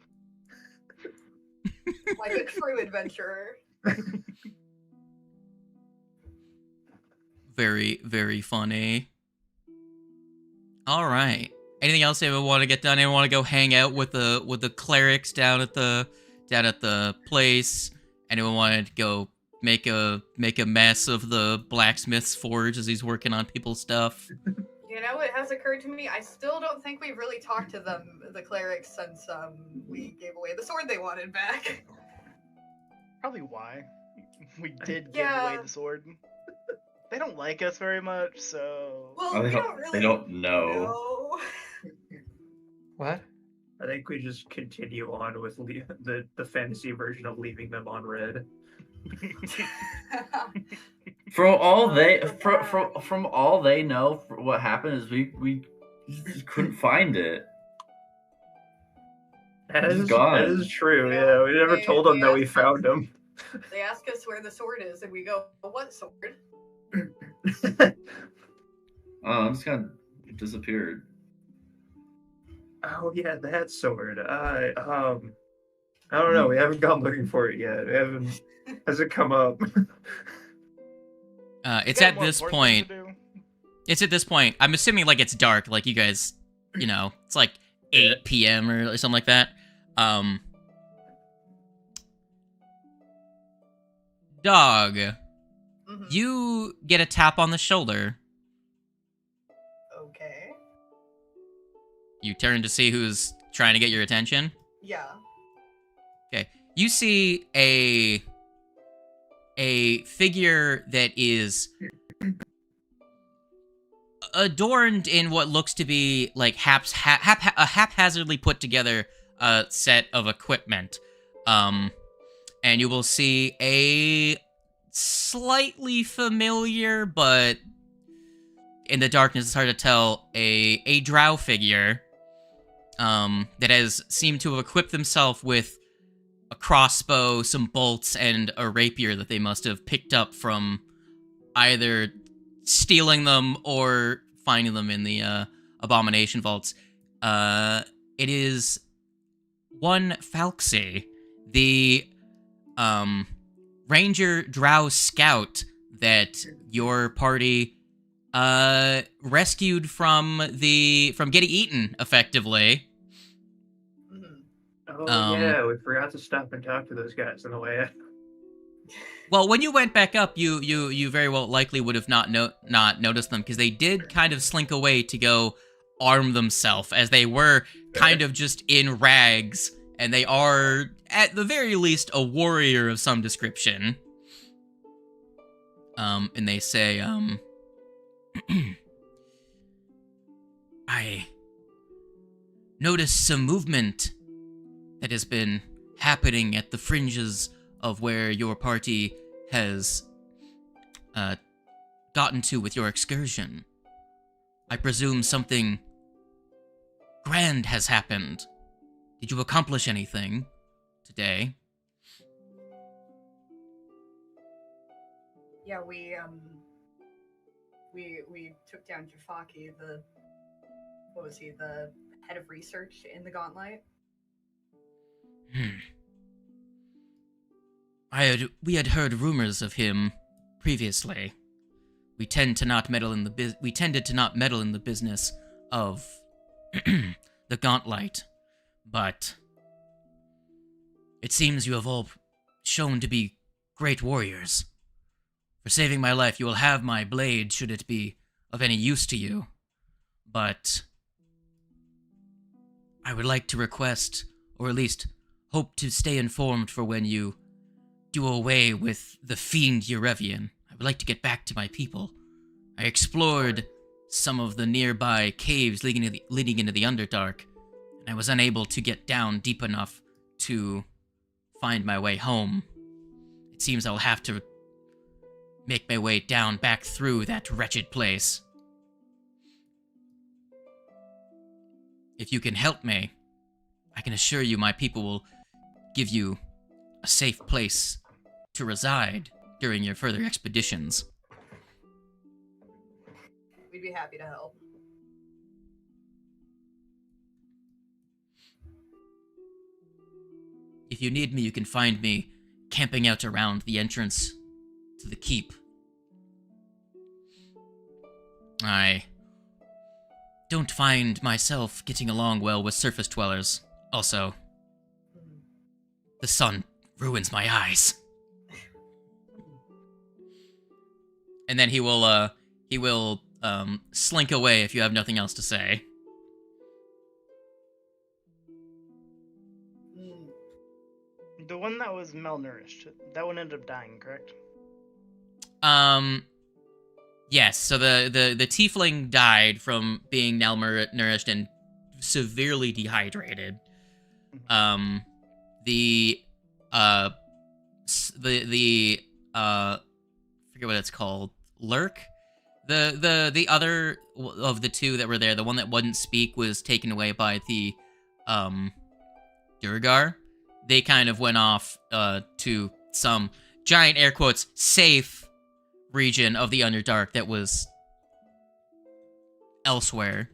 Like a true adventurer. Very, very funny. All right. Anything else anyone want to get done? Anyone want to go hang out with the clerics down at the place? Anyone want to go make a mess of the blacksmith's forge as he's working on people's stuff? You know, it has occurred to me, I still don't think we've really talked to them, the clerics, since we gave away the sword they wanted back. Probably why. We did give away the sword. They don't like us very much, so... Well, they don't know. What? I think we just continue on with the fantasy version of leaving them on red. From all they know, what happened is we just couldn't find it. That It's is, gone. that is true, yeah. We never told them that we found him. They ask us where the sword is, and we go, what sword? Oh, it's kind of disappeared. Oh yeah, that sword. I don't know. We haven't gone looking for it yet. We haven't. Hasn't come up. It's at this point. It's at this point. I'm assuming like it's dark. Like you guys, you know, it's like 8 p.m. or something like that. Dog, you get a tap on the shoulder. Okay. You turn to see who's trying to get your attention. Yeah. Okay. You see a figure that is adorned in what looks to be like a haphazardly put together set of equipment. And you will see a slightly familiar, but in the darkness it's hard to tell, a drow figure that has seemed to have equipped themselves with a crossbow, some bolts, and a rapier that they must have picked up from either stealing them or finding them in the Abomination vaults. It is one Falxy, the Ranger Drow Scout that your party rescued from getting eaten, effectively. Oh yeah, we forgot to stop and talk to those guys on the way. Well, when you went back up, you very well likely would have not noticed them, because they did kind of slink away to go arm themselves, as they were kind of just in rags, and they are, at the very least, a warrior of some description. And they say, I noticed some movement that has been happening at the fringes of where your party has gotten to with your excursion. I presume something grand has happened. Did you accomplish anything today? Yeah, we took down Jafaki, the head of research in the Gauntlet. We had heard rumors of him previously. We tended to not meddle in the business of the Gauntlet, but it seems you have all shown to be great warriors. For saving my life, you will have my blade should it be of any use to you, but I would like to request, or at least hope to stay informed for when you do away with the fiend Eurevian. I would like to get back to my people. I explored some of the nearby caves leading into the Underdark, and I was unable to get down deep enough to find my way home. It seems I'll have to make my way down back through that wretched place. If you can help me, I can assure you my people will give you a safe place to reside during your further expeditions. We'd be happy to help. If you need me, you can find me camping out around the entrance to the keep. I don't find myself getting along well with surface dwellers. Also, the sun ruins my eyes. And then he will slink away if you have nothing else to say. The one that was malnourished, that one ended up dying, correct? Yes, so the tiefling died from being malnourished and severely dehydrated. The forget what it's called, Lurk? The other of the two that were there, the one that wouldn't speak, was taken away by the Durgar. They kind of went off to some giant air quotes safe region of the Underdark that was elsewhere.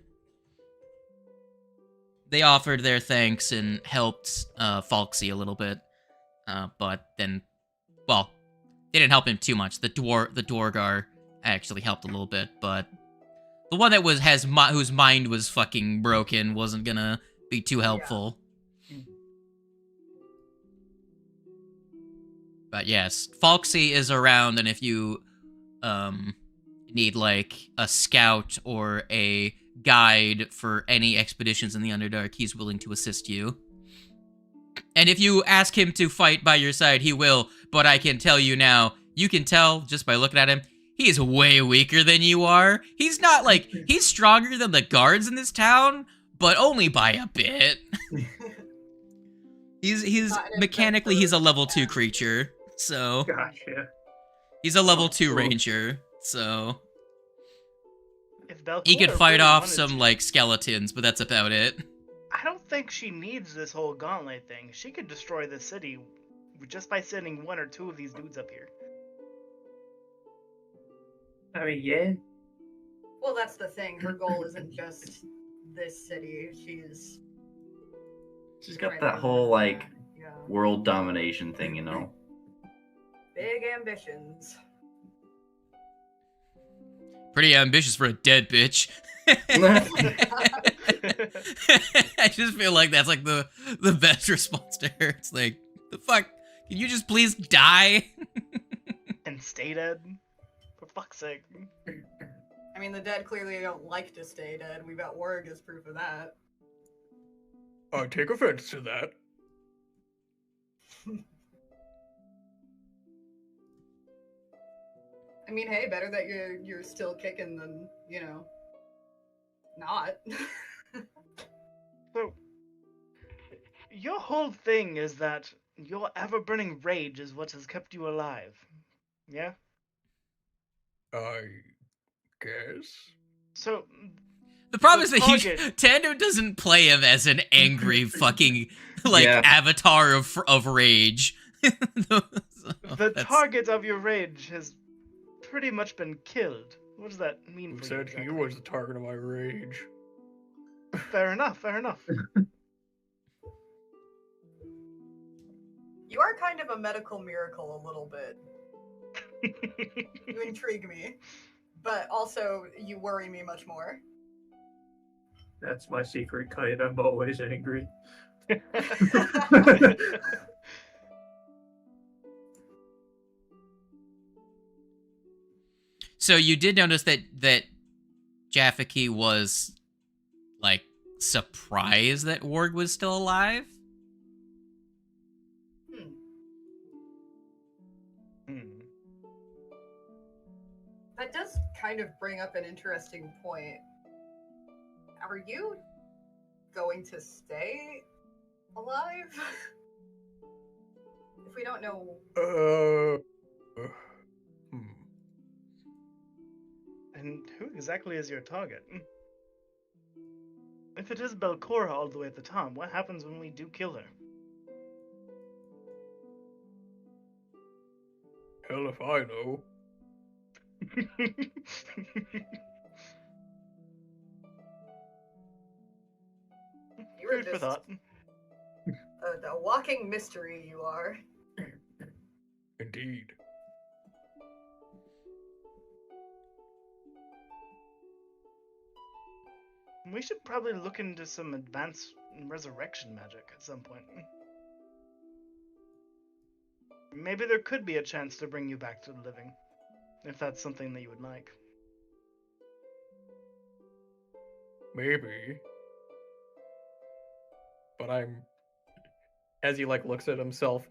They offered their thanks and helped Falksy a little bit, but then, well, they didn't help him too much. The Dwargar actually helped a little bit, but the one that whose mind was fucking broken wasn't gonna be too helpful. Yeah. But yes, Falksy is around, and if you need like a scout or a guide for any expeditions in the Underdark, he's willing to assist you. And if you ask him to fight by your side, he will, but I can tell you now, you can tell just by looking at him, he's way weaker than you are. He's not like, he's stronger than the guards in this town, but only by a bit. he's mechanically, he's a level 2 creature, so. Gotcha. He's a level 2 ranger, so. If Belcourt he could fight really off wanted some, to, like, skeletons, but that's about it. I don't think she needs this whole gauntlet thing. She could destroy the city just by sending one or two of these dudes up here. I mean, yeah. Well, that's the thing. Her goal isn't just this city. She's got that whole, like, world domination thing, you know? Big ambitions. Pretty ambitious for a dead bitch. I just feel like that's like the best response to her. It's like, the fuck? Can you just please die? And stay dead? For fuck's sake. I mean, the dead clearly don't like to stay dead. We've got Warg as proof of that. I take offense to that. I mean, hey, better that you're still kicking than, not. So, your whole thing is that your ever-burning rage is what has kept you alive. Yeah? I guess. So, The problem The is that target- Tando doesn't play him as an angry fucking like Yeah. avatar of rage. So, the that's- target of your rage has pretty much been killed. What does that mean Who for you said exactly? he was the target of my rage? Fair enough, fair enough. You are kind of a medical miracle a little bit. You intrigue me. But also, you worry me much more. That's my secret kind. I'm always angry. So you did notice that Jafaki was like surprised that Warg was still alive? Hmm. That does kind of bring up an interesting point. Are you going to stay alive? If we don't know. And who exactly is your target? If it is Belcora all the way at the top, what happens when we do kill her? Hell if I know. You are Food for just thought. a walking mystery, you are. Indeed. We should probably look into some advanced resurrection magic at some point. Maybe there could be a chance to bring you back to the living, if that's something that you would like. Maybe. But as he like looks at himself,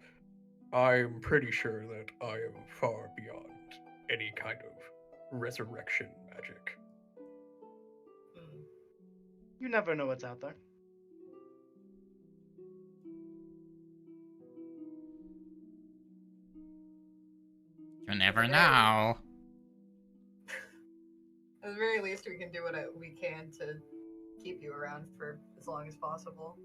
I'm pretty sure that I am far beyond any kind of resurrection magic. You never know what's out there. You never know. At the very least, we can do what we can to keep you around for as long as possible.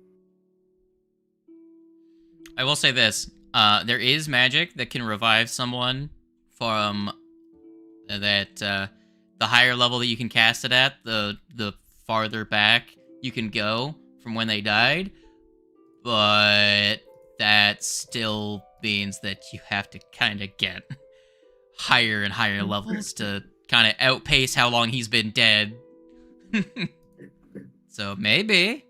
I will say this: there is magic that can revive someone from the higher level that you can cast it at, the farther back you can go from when they died, but that still means that you have to kind of get higher and higher levels to kind of outpace how long he's been dead. So maybe,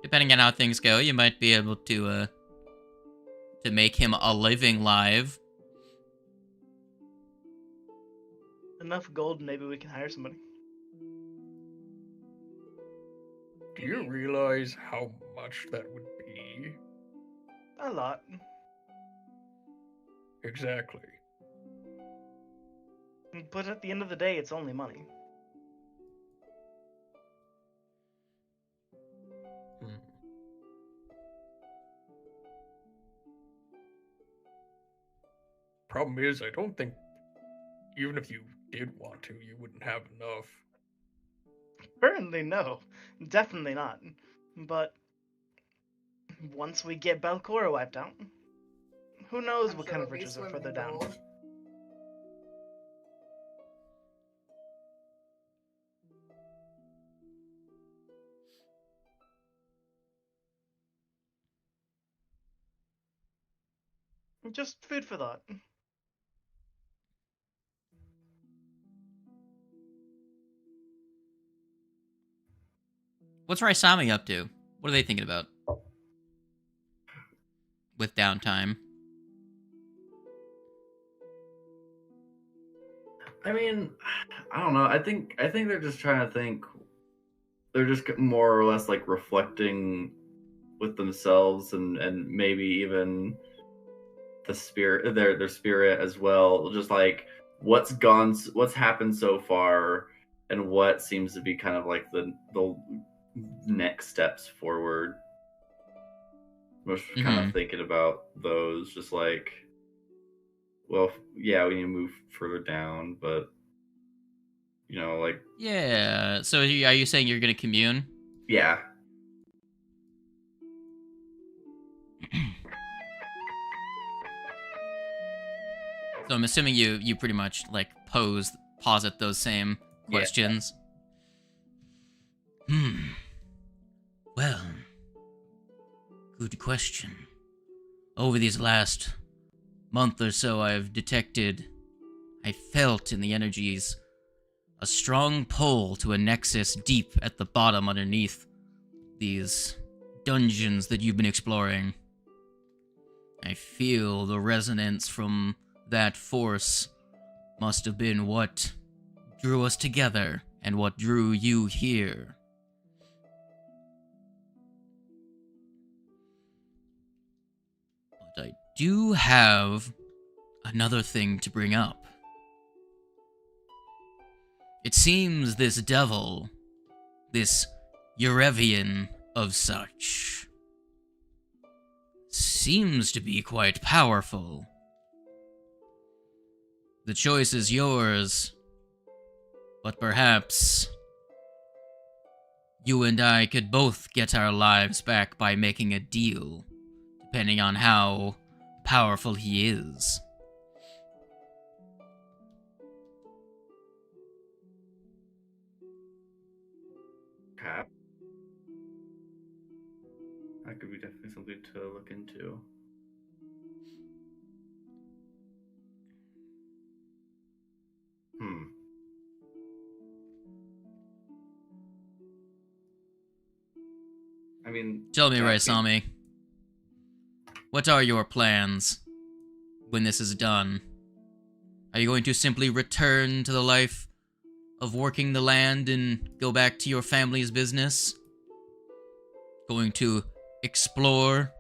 depending on how things go, you might be able to make him a living live. Enough gold, maybe we can hire somebody. Do you realize how much that would be? A lot. Exactly. But at the end of the day, it's only money. Problem is, I don't think, even if you did want to, you wouldn't have enough. Currently, no. Definitely not. But once we get Belcora wiped out, who knows I'm what sure kind of we'll be riches are swimming further in down. gold. Just food for thought. What's Raisami up to? What are they thinking about with downtime? I mean, I don't know. I think they're just trying to think. They're just more or less like reflecting with themselves and maybe even the spirit, their spirit as well. Just like what's happened so far, and what seems to be kind of like the next steps forward. I was kind of thinking about those, just like, well, yeah, we need to move further down, but like, Yeah. So are you saying you're gonna commune? yeah. So I'm assuming you pretty much like posit those same questions. Yeah. Well, good question. Over these last month or so, I felt in the energies a strong pull to a nexus deep at the bottom underneath these dungeons that you've been exploring. I feel the resonance from that force must have been what drew us together and what drew you here. But I do have another thing to bring up. It seems this devil, this Eurevian of such, seems to be quite powerful. The choice is yours, but perhaps you and I could both get our lives back by making a deal, depending on how powerful he is. Okay. That could be definitely something to look into. I mean, tell me, Raisami, what are your plans when this is done? Are you going to simply return to the life of working the land and go back to your family's business? Going to explore?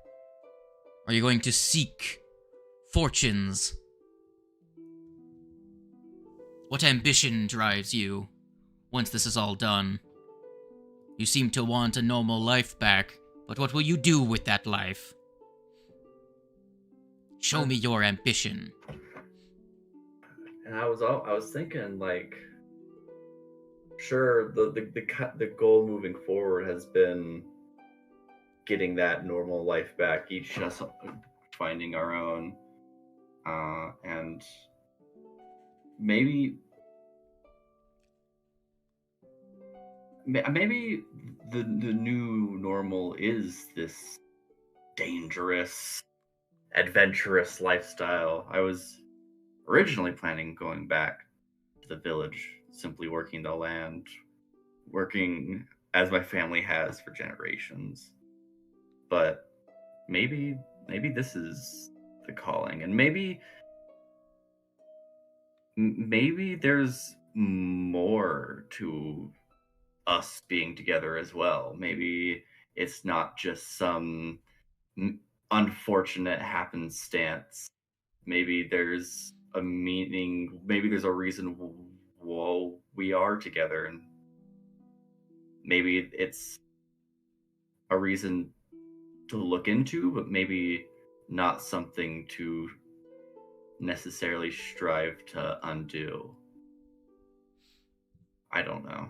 Are you going to seek fortunes? What ambition drives you once this is all done? You seem to want a normal life back, but what will you do with that life? Show me your ambition. And I was thinking, like, sure, the goal moving forward has been getting that normal life back, each us finding our own, and maybe the new normal is this dangerous, adventurous lifestyle. I was originally planning going back to the village, simply working the land, working as my family has for generations. But maybe this is the calling, and maybe there's more to us being together as well. Maybe it's not just some unfortunate happenstance. Maybe there's a meaning, maybe there's a reason why we are together, and maybe it's a reason to look into, but maybe not something to necessarily strive to undo. I don't know.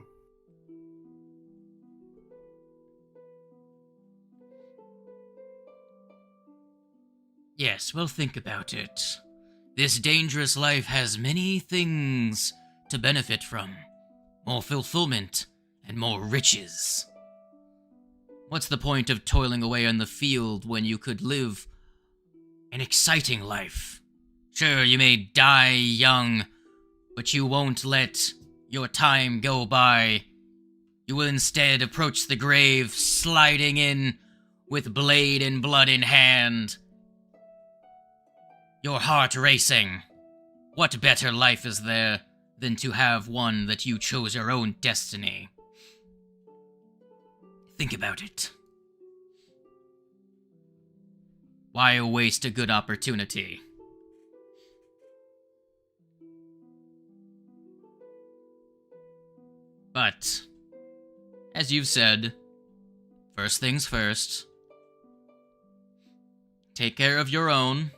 Yes, well, think about it. This dangerous life has many things to benefit from. More fulfillment and more riches. What's the point of toiling away on the field when you could live an exciting life? Sure, you may die young, but you won't let your time go by. You will instead approach the grave, sliding in with blade and blood in hand. Your heart racing. What better life is there than to have one that you chose your own destiny? Think about it. Why waste a good opportunity? But, as you've said, first things first. Take care of your own.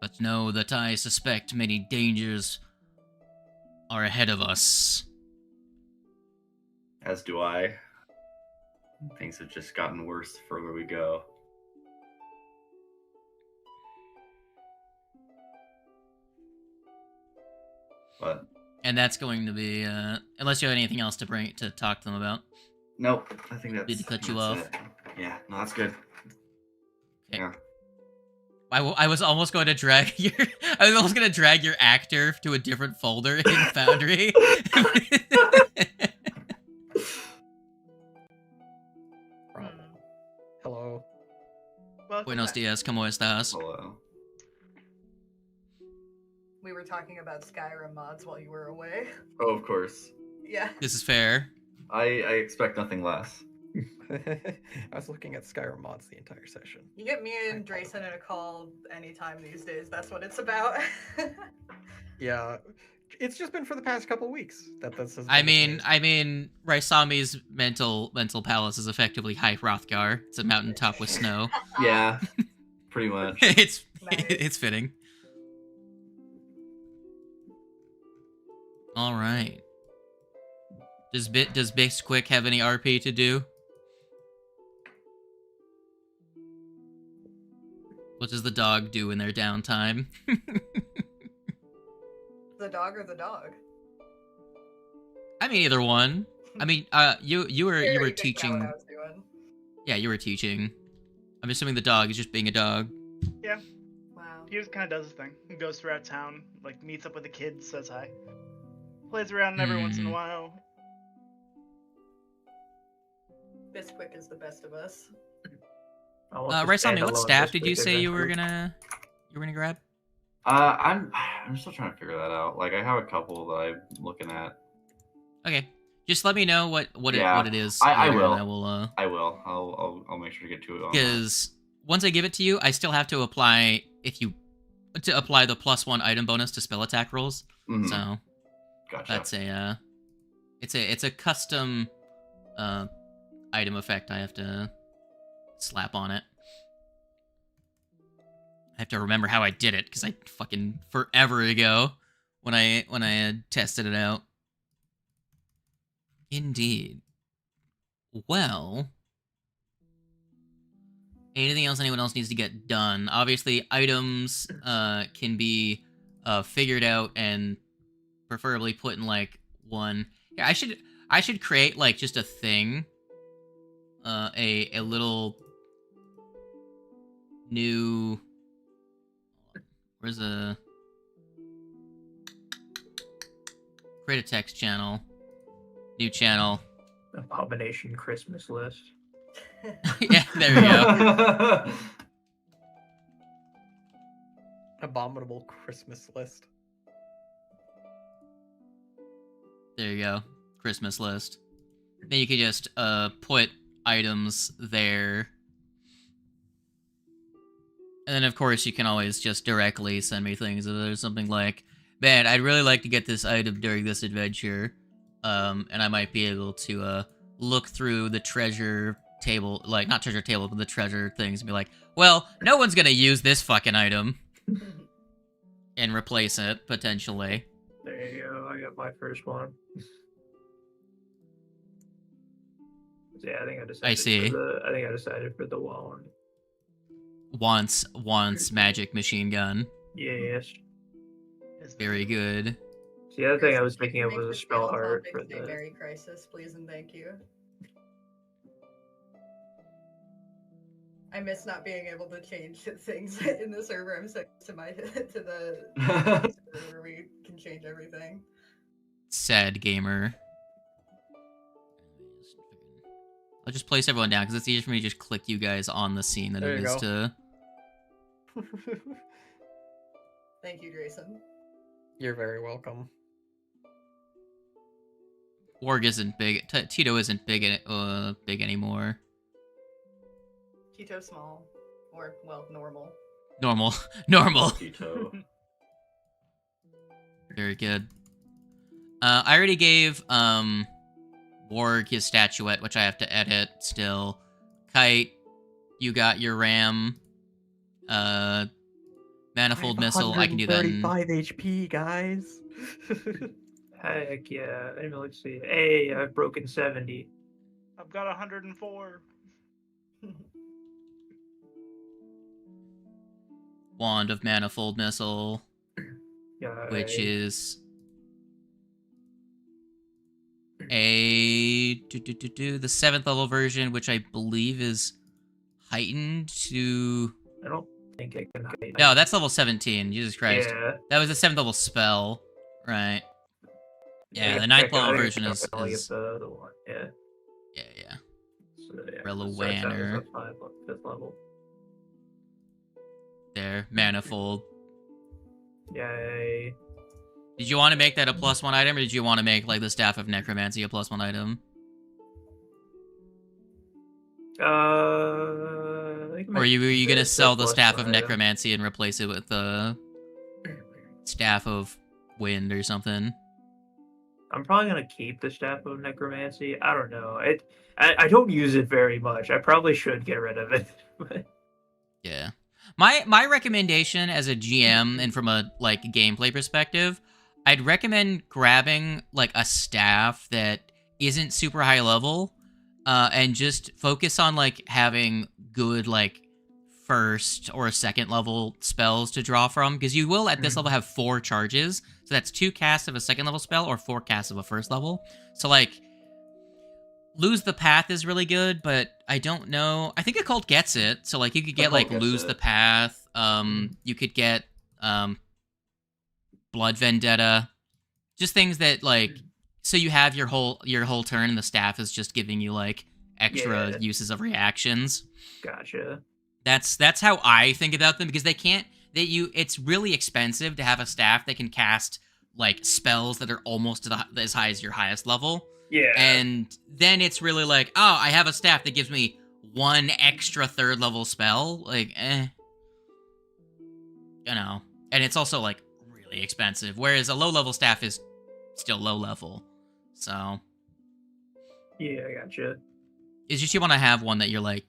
But know that I suspect many dangers are ahead of us. As do I. Things have just gotten worse the further we go. But And that's going to be, unless you have anything else to talk to them about. nope, I think that's. Did he cut you that's off? it. Yeah, no, that's good. Okay. Yeah. I was almost going to drag your actor to a different folder in Foundry. Hello. Welcome Buenos back. dias, ¿cómo estás? Hello. We were talking about Skyrim mods while you were away. Oh, of course. Yeah. This is fair. I expect nothing less. I was looking at Skyrim mods the entire session. You get me and Drayson in a call anytime these days. That's what it's about. Yeah, it's just been for the past couple weeks that this has. I been the mean, case. Raisami's mental palace is effectively High Hrothgar. It's a mountaintop with snow. Yeah, pretty much. it's Nice. it's fitting. All right. Does Bisquick have any RP to do? What does the dog do in their downtime? The dog or the dog? I mean, either one. I mean, you were Very good at what teaching. I was doing. Yeah, you were teaching. I'm assuming the dog is just being a dog. Wow. He just kind of does his thing. He goes throughout town, like meets up with the kids, says hi, plays around every once in a Mhm. while. Bisquick is the best of us. Raisami, what staff did you say you were gonna grab? I'm still trying to figure that out. Like, I have a couple that I'm looking at. Okay, just let me know what Yeah, it is. I later, will. and I will. I will. I'll make sure to get to it. On that. Because once I give it to you, I still have to apply apply the +1 item bonus to spell attack rolls. Mhm. So Gotcha. that's it's a custom item effect I have to slap on it. I have to remember how I did it because I fucking forever ago when I had tested it out. Indeed. Well, anything else anyone else needs to get done? Obviously, items can be figured out and preferably put in like one. Yeah, I should create like just a thing, a little new. Where's a create a text channel, new channel. Abomination Christmas list. Yeah, there we go. Abominable Christmas list. There you go. Christmas list. Then you can just put items there. And then of course you can always just directly send me things if there's something like, man, I'd really like to get this item during this adventure. And I might be able to look through the treasure table, like not treasure table, but the treasure things and be like, well, no one's gonna use this fucking item. And replace it, potentially. There you go. I got my first one. Yeah, I think I decided. I see. I think I decided for the wand. Wants magic machine gun. Yes. Very good. The other thing I was thinking of Make was a the spell title art topic for say the. Merry Crisis, please and thank you. I miss not being able to change things in the server. I'm so used to the server where we can change everything. Sad gamer. I'll just place everyone down because it's easier for me to just click you guys on the scene than There it you is go. to. Thank you, Grayson. You're very welcome. Org isn't big. Tito isn't big anymore. Tito small. Or, well, normal. Normal. Tito. Very good. I already gave Warg his statuette, which I have to edit still. Kite, you got your ram. Manifold missile, I can do that. 35 HP, guys. Heck yeah. Anyway, let's see. Hey, I've broken 70. I've got 104. Wand of Manifold Missile, which is the 7th level version, which I believe is heightened to... I don't think I can hide. No, that's level 17. Jesus Christ. Yeah. That was the 7th level spell. Right. Yeah, the I 9th level version is... the one. Yeah. Yeah. So, yeah. Rilla so that Wanner. was a 5th level. There. Manifold. Yay. Did you want to make that a +1 item, or did you want to make, like, the Staff of Necromancy a +1 item? Or were you going to sell the Staff of Necromancy and replace it with the Staff of Wind or something? I'm probably going to keep the Staff of Necromancy. I don't know. I don't use it very much. I probably should get rid of it. Yeah. My recommendation as a GM and from a, like, gameplay perspective, I'd recommend grabbing, like, a staff that isn't super high level, and just focus on, like, having good, like, 1st or 2nd level spells to draw from, because you will, at this level, have 4 charges, so that's 2 casts of a 2nd level spell or 4 casts of a 1st level. So, like, Lose the Path is really good, but I don't know. I think Occult gets it, so, like, you could get, like, Lose the Path, you could get, Blood Vendetta, just things that, like, so you have your whole turn and the staff is just giving you, like, extra uses of reactions. Gotcha. That's how I think about them, because it's really expensive to have a staff that can cast, like, spells that are almost as high as your highest level. Yeah. And then it's really like, oh, I have a staff that gives me 1 extra 3rd level spell. Like, You know. And it's also, like, really expensive. Whereas a low level staff is still low level. So. Yeah, I gotcha. It's just you want to have one that you're, like,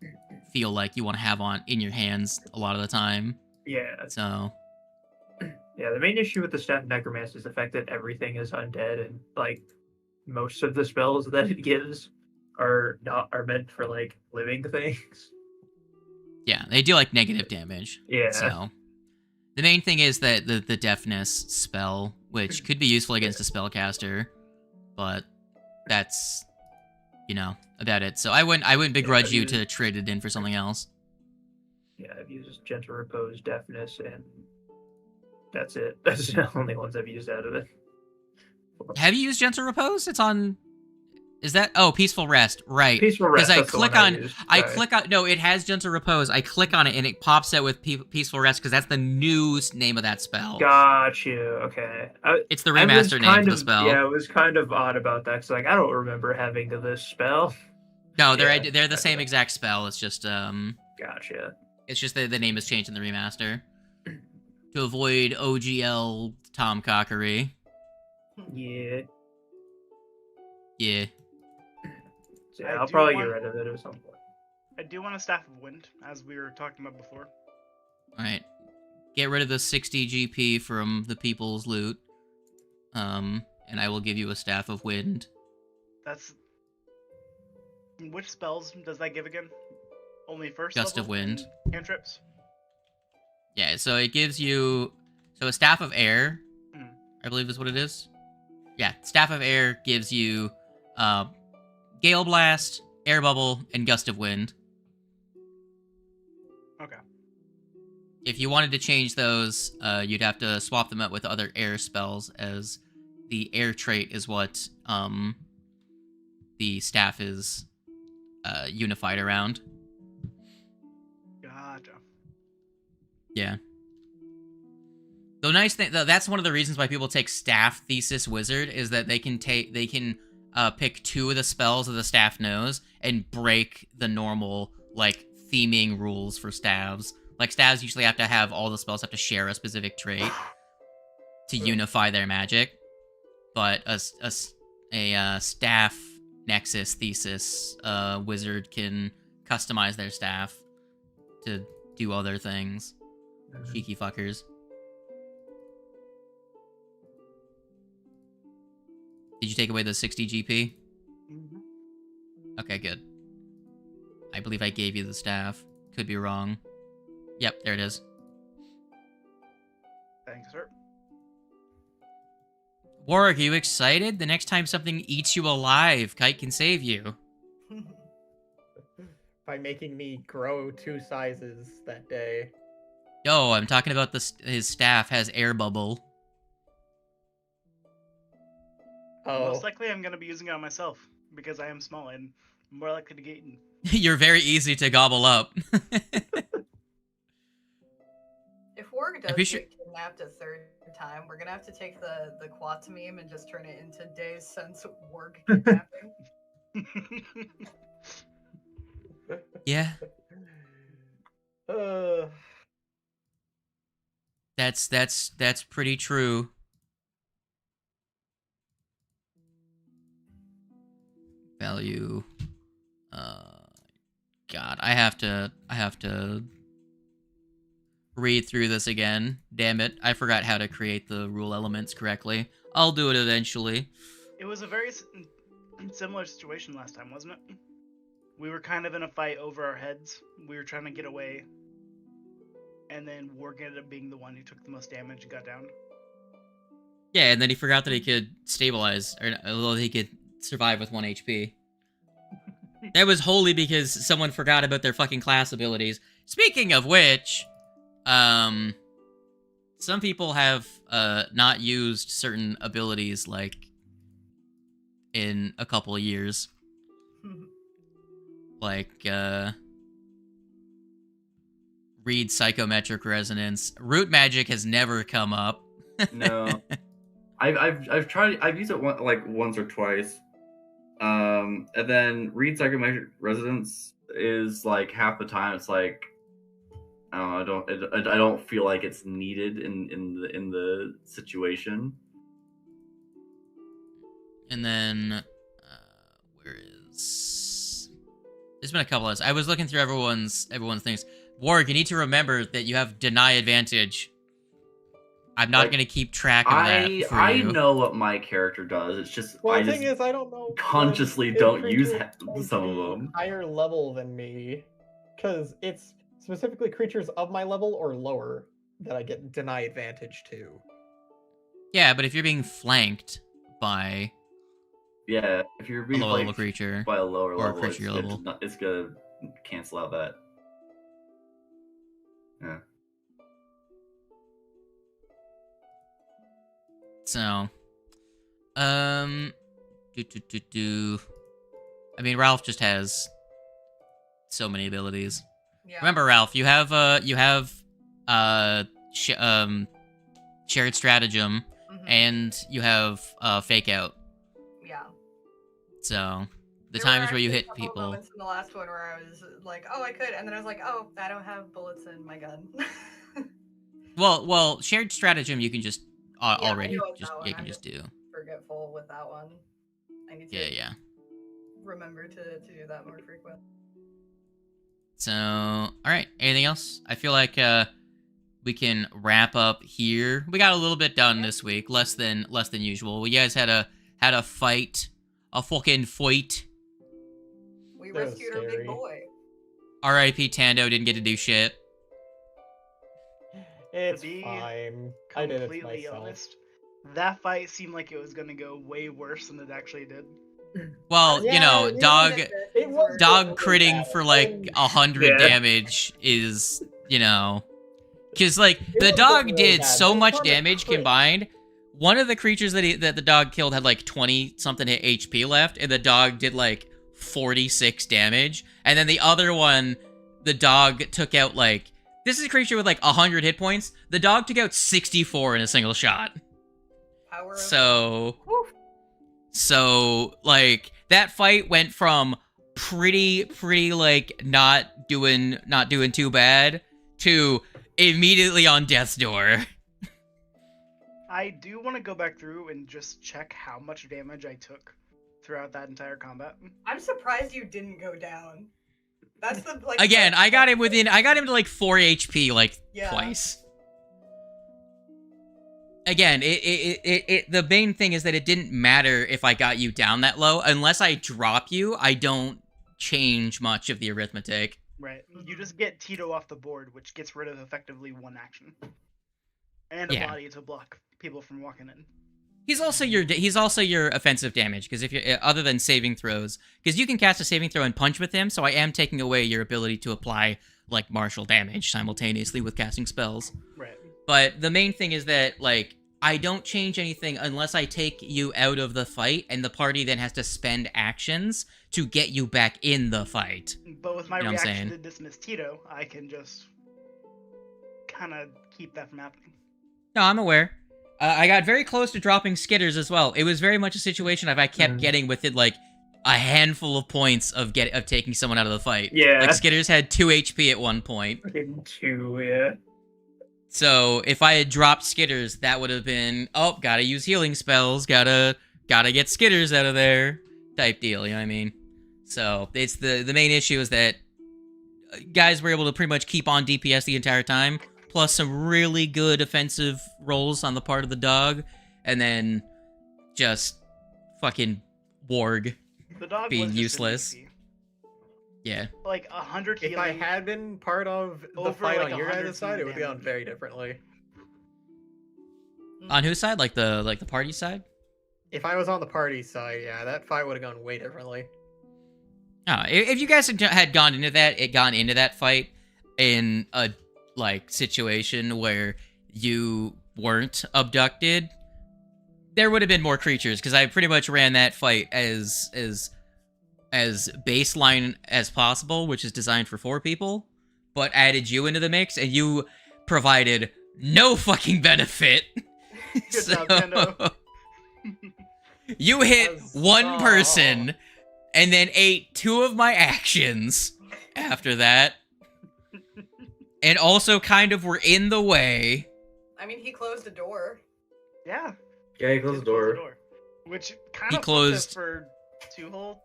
feel like you want to have in your hands a lot of the time. Yeah. So. Yeah, the main issue with the Staff of Necromancy is the fact that everything is undead, and, like, most of the spells that it gives are meant for, like, living things. Yeah, they do, like, negative damage. Yeah. So the main thing is that the deafness spell, which could be useful against a spellcaster, but that's, you know, about it. So I wouldn't begrudge you to trade it in for something else. Yeah, I've used Gentle Repose, Deafness, and that's it. That's the only ones I've used out of it. Have you used Gentle Repose? It's on... Is that... Oh, Peaceful Rest. Right. Peaceful Rest, Because I used. click on... No, it has Gentle Repose. I click on it, and it pops out with Peaceful Rest, because that's the new name of that spell. Got you. Okay. It's the remaster name for the spell. Yeah, it was kind of odd about that, because, like, I don't remember having this spell. No, they're the same exact spell. It's just... Gotcha. It's just the name has changed in the remaster. To avoid OGL Tomcockery. Yeah. Yeah. So, yeah, I'll probably get rid of it at some point. I do want a Staff of Wind, as we were talking about before. Alright. Get rid of the 60 GP from the people's loot. And I will give you a Staff of Wind. That's... Which spells does that give again? Only first Gust level of Wind. Cantrips? Yeah, so it gives you... So a Staff of Air, Hmm. I believe is what it is. Yeah, Staff of Air gives you Gale Blast, Air Bubble, and Gust of Wind. Okay. If you wanted to change those, you'd have to swap them out with other air spells, as the air trait is what the staff is unified around. Gotcha. Yeah. The nice thing, that's one of the reasons why people take Staff Thesis Wizard, is that they can pick 2 of the spells that the staff knows and break the normal, like, theming rules for staves. Like, staves usually have to have all the spells have to share a specific trait to unify their magic. but a staff nexus thesis wizard can customize their staff to do other things. Cheeky fuckers. Did you take away the 60 GP? Mhm. Okay, good. I believe I gave you the staff. Could be wrong. Yep, there it is. Thanks, sir. Warwick, are you excited? The next time something eats you alive, Kite can save you. By making me grow 2 sizes that day. Yo, I'm talking about his staff has air bubble. Most likely I'm going to be using it on myself, because I am small and more likely to get eaten. You're very easy to gobble up. If Warg does pretty get kidnapped a third time, we're gonna have to take the Quats meme and just turn it into days since Warg kidnapping. Yeah, Uh, that's pretty true. Value. God, I have to read through this again. Damn it, I forgot how to create the rule elements correctly. I'll do it eventually. It was a very similar situation last time, wasn't it? We were kind of in a fight over our heads. We were trying to get away. And then Warg ended up being the one who took the most damage and got down. Yeah, and then he forgot that he could stabilize, or although he could survive with 1 HP. That was wholly because someone forgot about their fucking class abilities. Speaking of which, some people have not used certain abilities like in a couple of years. Like read psychometric resonance. Root magic has never come up. No. I've tried. I've used it once or twice. And then read psychometric resonance is like half the time. It's like I don't feel like it's needed in the situation. And then where is? There's been a couple of us. I was looking through everyone's things. Warg, you need to remember that you have deny advantage. I'm not going to keep track of that for I you. know what my character does. It's just well, the thing is, I don't know. consciously when don't a use creature is some going of to be them. higher level than me, because it's specifically creatures of my level or lower that I get deny advantage to. Yeah, but if you're being flanked by Yeah, if you're a being lower level flanked creature by a lower or a level, creature level, it's gonna cancel out that. Yeah. so, I mean, Ralph just has so many abilities. Yeah. Remember, Ralph, you have shared stratagem, and you have fake out. Yeah. So the There times were where you actually hit a couple people. moments in the last one where I was like, "Oh, I could," and then I was like, "Oh, I don't have bullets in my gun." Well, shared stratagem you can just I already know it's just that one. you can I'm just do. Forgetful with that one. I need to Yeah. remember to do that more frequent. So, all right. Anything else? I feel like we can wrap up here. We got a little bit done this week, less than usual. You guys had a fight, a fucking fight. We That was rescued our big scary. boy. R.I.P. Tando didn't get to do shit. It's To be fine. I did it Completely myself. honest, that fight seemed like it was gonna go way worse than it actually did. Well, Yeah, you know, it dog was dog really critting bad. for like 100 Yeah. damage is, you know, because like It the was dog really did bad, so but it's much on the damage crit. combined. One of the creatures that the dog killed had like 20 something HP left, and the dog did like 46 damage. And then the other one, the dog took out like, this is a creature with like 100 hit points. The dog took out 64 in a single shot. Power of So like that fight went from pretty like not doing too bad to immediately on death's door. I do want to go back through and just check how much damage I took throughout that entire combat. I'm surprised you didn't go down. That's the like. Again, I got him to like 4 HP like Yeah. twice. Again, the main thing is that it didn't matter if I got you down that low. Unless I drop you, I don't change much of the arithmetic. Right. You just get Tito off the board, which gets rid of effectively one action. And a Yeah. body to block people from walking in. He's also your offensive damage, because if you other than saving throws, because you can cast a saving throw and punch with him, so I am taking away your ability to apply like martial damage simultaneously with casting spells. Right. But the main thing is that like I don't change anything unless I take you out of the fight, and the party then has to spend actions to get you back in the fight. But with my You know what I'm reaction saying? to dismiss Tito, I can just kind of keep that from happening. No, I'm aware. I got very close to dropping Skitters as well. It was very much a situation of I kept getting within like a handful of points of taking someone out of the fight. Yeah. Like Skitters had 2 HP at one point. Fucking 2, yeah. So if I had dropped Skitters, that would have been, oh, gotta use healing spells, gotta get Skitters out of there, type deal, you know what I mean? So it's the main issue is that guys were able to pretty much keep on DPS the entire time, plus some really good offensive rolls on the part of the dog, and then just fucking Warg The dog being was just useless. an easy. Yeah. Like 100 healing. If I had been part of the Over, fight like, on your 100 guys' side, it would be gone damage. very differently. On whose side? Like the party side? If I was on the party side, yeah, that fight would have gone way differently. Oh, if you guys had gone into that fight in a like situation where you weren't abducted, there would have been more creatures, because I pretty much ran that fight as baseline as possible, which is designed for 4 people, but added you into the mix, and you provided no fucking benefit. Good job, Tendo. You hit one Huzzah. person and then ate 2 of my actions after that. And also kind of were in the way. I mean, he closed the door. Yeah. Yeah, he closed the door. Which kind He of closed- for 2 whole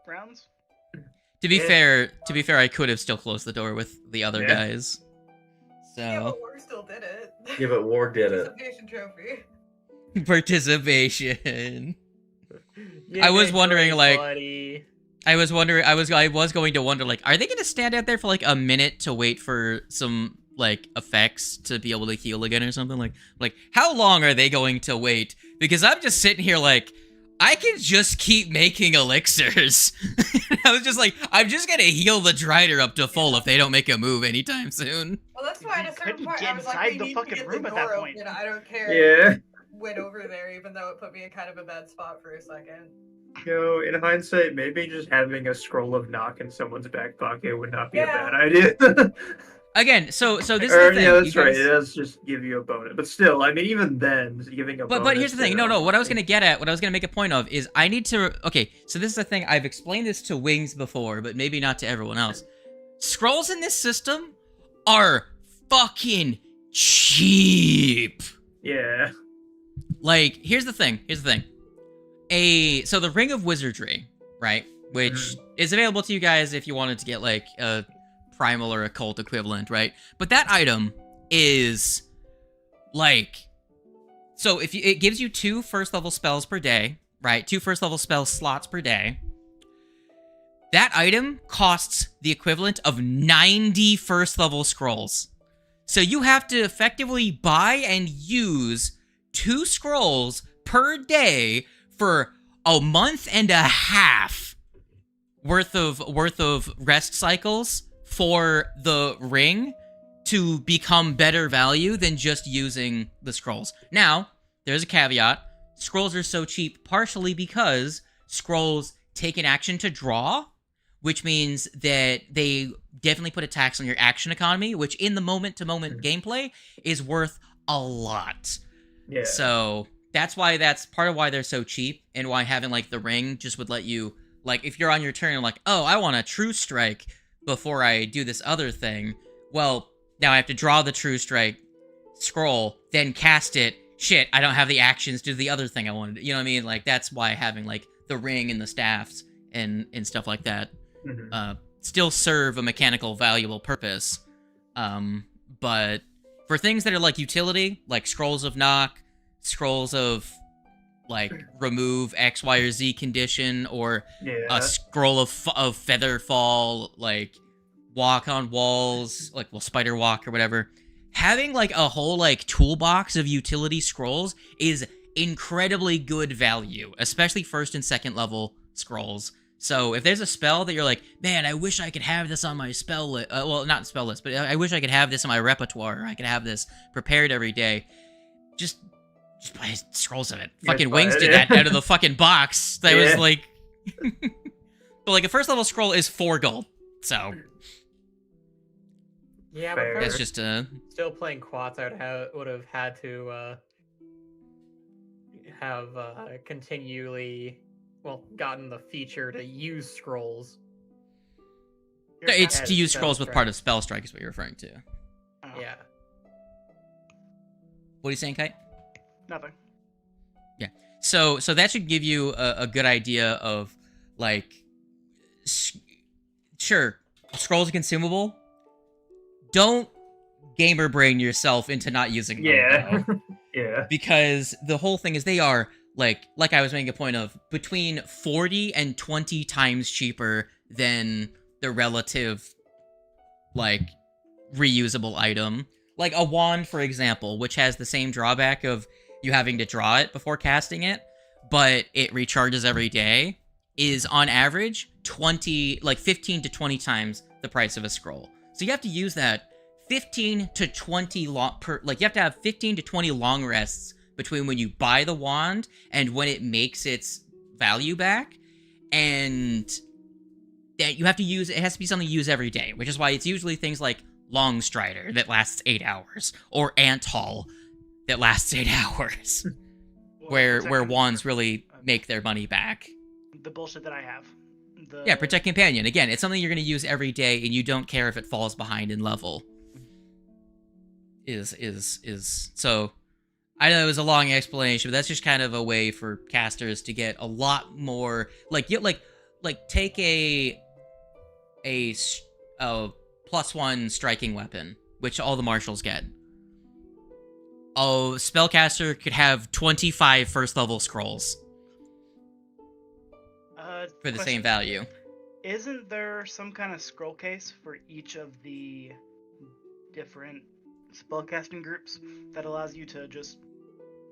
rounds. To be Yeah. fair, I could have still closed the door with the other Yeah. guys. Yeah, So but War still did it. Yeah, but War did it. Participation trophy. participation. You I was did wondering, great, like- buddy. I was going to wonder, like, are they going to stand out there for like a minute to wait for some like effects to be able to heal again or something? Like how long are they going to wait? Because I'm just sitting here like, I can just keep making elixirs. I was just like, I'm just gonna heal the Drider up to full if they don't make a move anytime soon. Well, that's why at a You certain couldn't point get I was like, inside we the need to fucking get room the at that door point. open. I don't care. Yeah. Went over there, even though it put me in kind of a bad spot for a second. Yo, in hindsight, maybe just having a scroll of knock in someone's back pocket would not be a Yeah. bad idea. Again, so this is the Or, thing. yeah, that's you right. guys- It does just give you a bonus. But still, I mean, even then, giving a bonus. But here's the thing. to- No. What I was gonna get at, what I was gonna make a point of, is I need to. Okay, so this is the thing. I've explained this to Wings before, but maybe not to everyone else. Scrolls in this system are fucking cheap. Yeah. Like, here's the thing. So the Ring of Wizardry, right? Which is available to you guys if you wanted to get like a primal or occult equivalent, right? But that item is like, so if it gives you 2 first level spells per day, right? 2 first level spell slots per day. That item costs the equivalent of 90 first level scrolls. So you have to effectively buy and use 2 scrolls per day for a month and a half worth of rest cycles for the ring to become better value than just using the scrolls. Now, there's a caveat. Scrolls are so cheap partially because scrolls take an action to draw, which means that they definitely put a tax on your action economy, which in the moment-to-moment gameplay is worth a lot. Yeah. So that's part of why they're so cheap, and why having like the ring just would let you, like, if you're on your turn and like, oh, I want a true strike before I do this other thing. Well, now I have to draw the true strike scroll, then cast it, shit, I don't have the actions to do the other thing I wanted. You know what I mean? Like, that's why having, like, the ring and the staffs and stuff like that still serve a mechanical, valuable purpose. But for things that are, like, utility, like Scrolls of Knock, Scrolls of, like, remove X, Y, or Z condition, or a Scroll of Featherfall, like, walk on walls, like, well, spider walk or whatever. Having, like, a whole, like, toolbox of utility scrolls is incredibly good value, especially first and second level scrolls. So if there's a spell that you're like, man, I wish I could have this on my spell list, well, not spell list, but I wish I could have this on my repertoire, or I could have this prepared every day, just buy scrolls of it. Fucking Wings did that out of the fucking box. That was, like... But, like, a first level scroll is 4 gold, so... Yeah, but that's just still playing quads, I would have had to have continually, well, gotten the feature to use scrolls. It's to use scrolls with part of spell strike is what you're referring to. Oh. Yeah. What are you saying, Kite? Nothing. Yeah. So that should give you a good idea of, like, sure, scrolls are consumable. Don't gamer brain yourself into not using them. Though. Yeah. Because the whole thing is they are, like I was making a point of, between 40 and 20 times cheaper than the relative, like, reusable item. Like a wand, for example, which has the same drawback of you having to draw it before casting it, but it recharges every day, is on average 15 to 20 times the price of a scroll. So you have to use that 15 to 20 you have to have 15 to 20 long rests between when you buy the wand and when it makes its value back. And that you have to use, it has to be something you use every day, which is why it's usually things like Long Strider that lasts 8 hours, or Ant Haul that lasts 8 hours, where wands really make their money back. The bullshit that I have. Yeah, Protect Companion. Again, it's something you're going to use every day, and you don't care if it falls behind in level. So, I know it was a long explanation, but that's just kind of a way for casters to get a lot more, take a +1 striking weapon, which all the marshals get. A spellcaster could have 25 first level scrolls. For the same value. Isn't there some kind of scroll case for each of the different spellcasting groups that allows you to just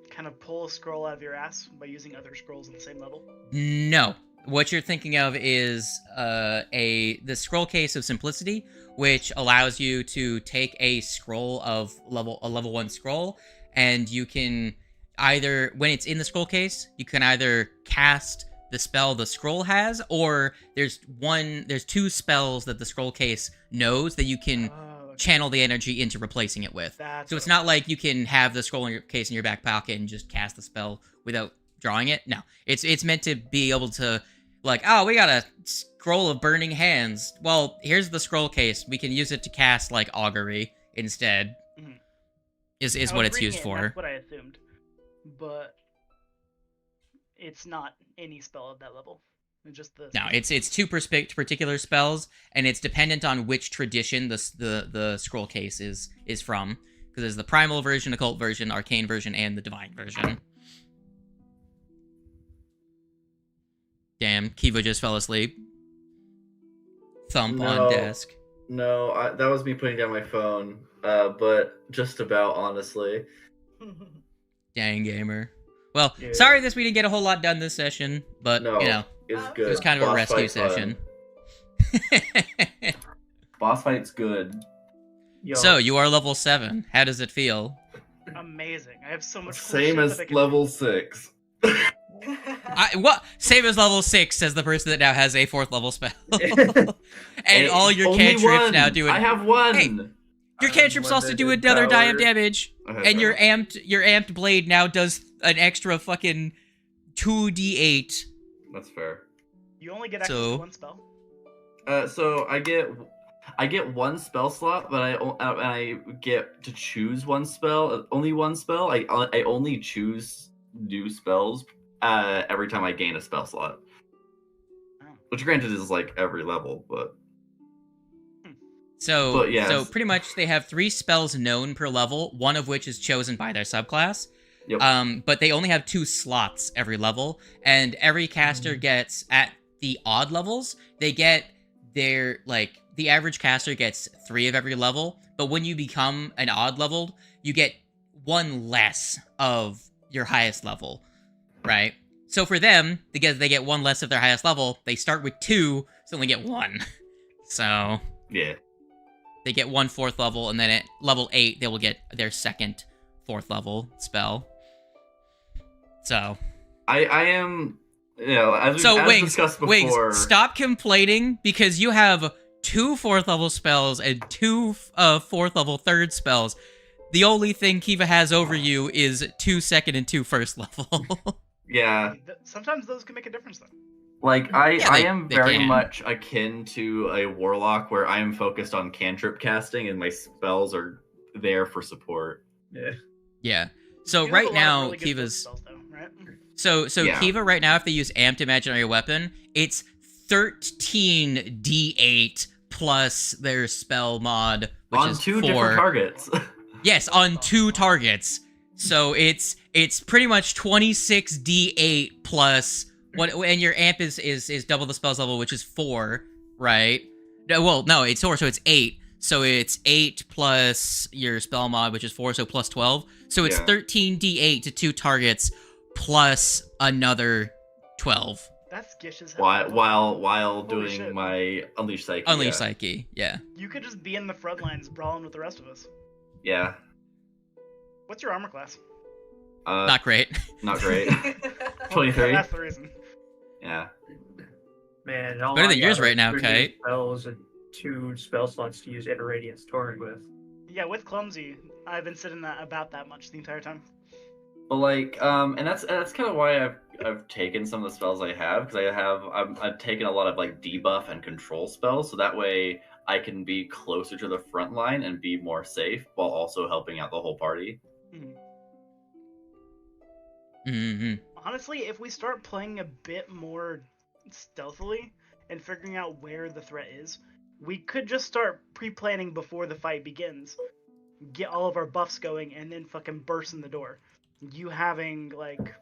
kind of pull a scroll out of your ass by using other scrolls on the same level? No. What you're thinking of is the scroll case of simplicity, which allows you to take a scroll of a level 1 scroll, and you can either, when it's in the scroll case, you can either cast the spell the scroll has, or there's 2 spells that the scroll case knows that you can channel the energy into replacing it with. So it's not like you can have the scroll case in your back pocket and just cast the spell without drawing it. No, it's meant to be able to, like, oh, we got a scroll of burning hands. Well, here's the scroll case. We can use it to cast, like, augury instead. Mm-hmm. Is what it's used for. That's what I assumed, but it's not any spell at that level. It's just the... No, it's 2 particular spells, and it's dependent on which tradition the scroll case is from. Because there's the primal version, occult version, arcane version, and the divine version. Damn, Kiva just fell asleep. Thump on desk. No, that was me putting down my phone. But just about, honestly. Dang, gamer. Well, sorry we didn't get a whole lot done this session, but, no, you know, good. It was kind of a rescue session. Boss fight's good. Yo. So, you are level 7. How does it feel? Amazing. I have so much cool Same shit as that I can level do. 6. Same as level 6, says the person that now has a 4th level spell. and all your cantrips now do it. I have 1! Hey, your cantrips also do another die of damage. And your amped blade now does an extra fucking 2d8. That's fair. You only get access to 1 spell? So I get I get one spell slot, but I get to choose one spell, only one spell. I only choose new spells every time I gain a spell slot. Which granted is like every level, but So yes. pretty much they have 3 spells known per level, one of which is chosen by their subclass. Yep. But they only have 2 slots every level, and every caster gets, at the odd levels, they get their, like, the average caster gets 3 of every level, but when you become an odd level, you get 1 less of your highest level, right? So for them, because they get 1 less of their highest level, they start with 2, so they only get 1. So yeah. they get 1 4th level, and then at level 8, they will get their second 4th level spell. So I am, as Wings, discussed before. Wings, stop complaining, because you have 2 4th level spells and 2 4th level 3rd spells. The only thing Kiva has over you is 2 2nd and 2 1st level. Yeah. Sometimes those can make a difference, though. Like, I am they very can. much akin to a warlock where I am focused on cantrip casting and my spells are there for support. Yeah. Yeah. So You have a right lot of now, really good Kiva's... spells, though, right? So Yeah. Kiva right now, if they use Amped Imaginary Weapon, it's 13 D8 plus their spell mod, which On is 2 4. different targets. Yes, on 2 targets. So it's pretty much 26 D8 plus what, and your amp is double the spell's level, which is 4, right? Well, no, it's 4, so it's 8. So it's 8 plus your spell mod, which is 4, so plus 12. So it's Yeah. 13 D8 to 2 targets plus another 12. That's gish as hell. while Holy doing shit. my Unleash Psyche. Unleash yeah. Psyche, yeah. You could just be in the front lines brawling with the rest of us. Yeah. What's your armor class? Not great. Not great. 23. That's the reason. Yeah. Man, all Better I than yours got right now, are 3 Kite. spells and 2 spell slots to use Inner Radiance Torrent with. Yeah, with Clumsy, I've been sitting that about that much the entire time. But like, and that's kind of why I've taken some of the spells I have, because I've taken a lot of like debuff and control spells, so that way I can be closer to the front line and be more safe while also helping out the whole party. Mm-hmm. Honestly, if we start playing a bit more stealthily and figuring out where the threat is, we could just start pre-planning before the fight begins. Get all of our buffs going and then fucking burst in the door. You having, like,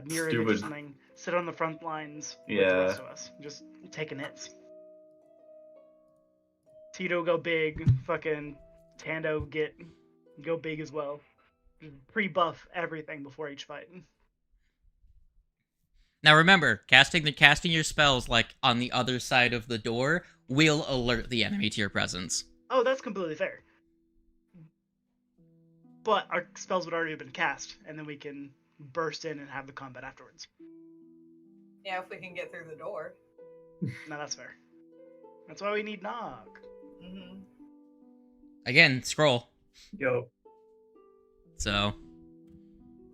mirror image or Stupid. something, sit on the front lines with the Yeah. rest of us. Just taking hits. Tito go big, fucking Tando go big as well. Just pre-buff everything before each fight. Now remember, casting your spells like on the other side of the door will alert the enemy to your presence. Oh, that's completely fair. But our spells would already have been cast, and then we can burst in and have the combat afterwards. Yeah, if we can get through the door. No, that's fair. That's why we need Nog. Mm-hmm. Again, scroll. Yo. So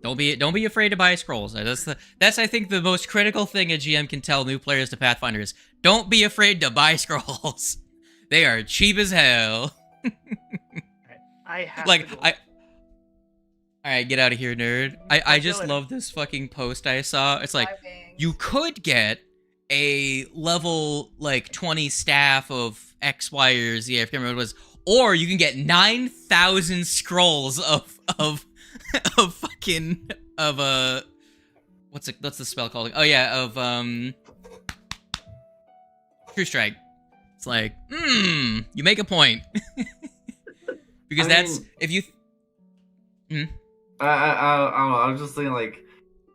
don't be afraid to buy scrolls. That's I think the most critical thing a GM can tell new players to Pathfinder is don't be afraid to buy scrolls. They are cheap as hell. I have Like to go. Alright, get out of here, nerd. I just Dylan. love this fucking post I saw. It's like, Driving. you could get a level, like, 20 staff of X, Y, or Z, I can't remember what it was, or you can get 9,000 scrolls of fucking, what's the spell called? Oh yeah, of, True Strike. It's like, you make a point. Because I that's, mean- if you... I don't know. I was just thinking, like,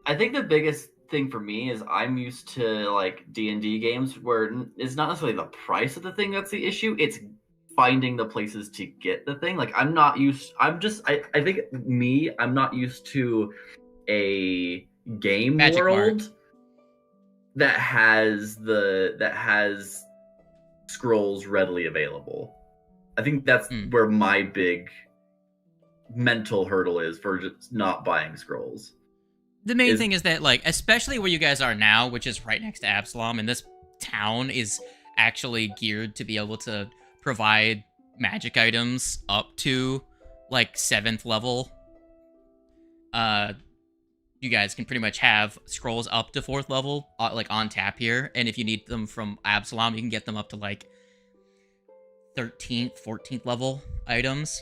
I think the biggest thing for me is I'm used to like D&D games where it's not necessarily the price of the thing that's the issue. It's finding the places to get the thing. Like, I'm not used. I think I'm not used to a game Magic world that has scrolls readily available. I think that's where my big mental hurdle is for just not buying scrolls. The main thing is that, like, especially where you guys are now, which is right next to Absalom, and this town is actually geared to be able to provide magic items up to like 7th level. You guys can pretty much have scrolls up to 4th level, like on tap here. And if you need them from Absalom, you can get them up to like 13th, 14th level items,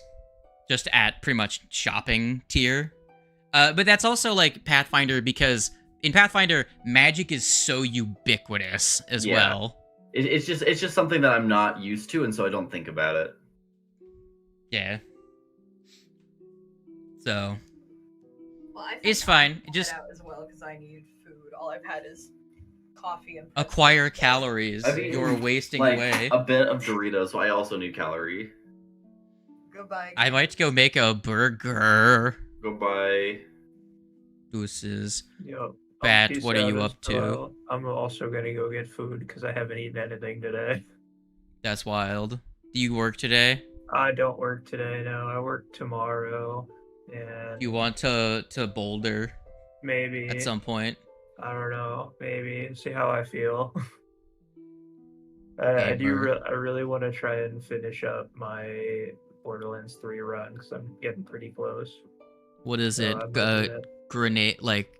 just at pretty much shopping tier. But that's also like Pathfinder, because in Pathfinder, magic is so ubiquitous as well. It's just something that I'm not used to, and so I don't think about it. Yeah. So Well, I think it's fine. I'll Just head out as well because I need food. All I've had is coffee and acquire calories. I've eaten, You're wasting like, away. a bit of Doritos, so I also need calorie. Goodbye. I might go make a burger. Goodbye. Deuces. Yep. Bat, Peace what are out you as up to? well. I'm also gonna go get food because I haven't eaten anything today. That's wild. Do you work today? I don't work today. No, I work tomorrow. And You want to Boulder maybe at some point? I don't know. Maybe see how I feel. I really want to try and finish up my Borderlands 3 run because I'm getting pretty close. What is So it? I'm looking at- Grenade, like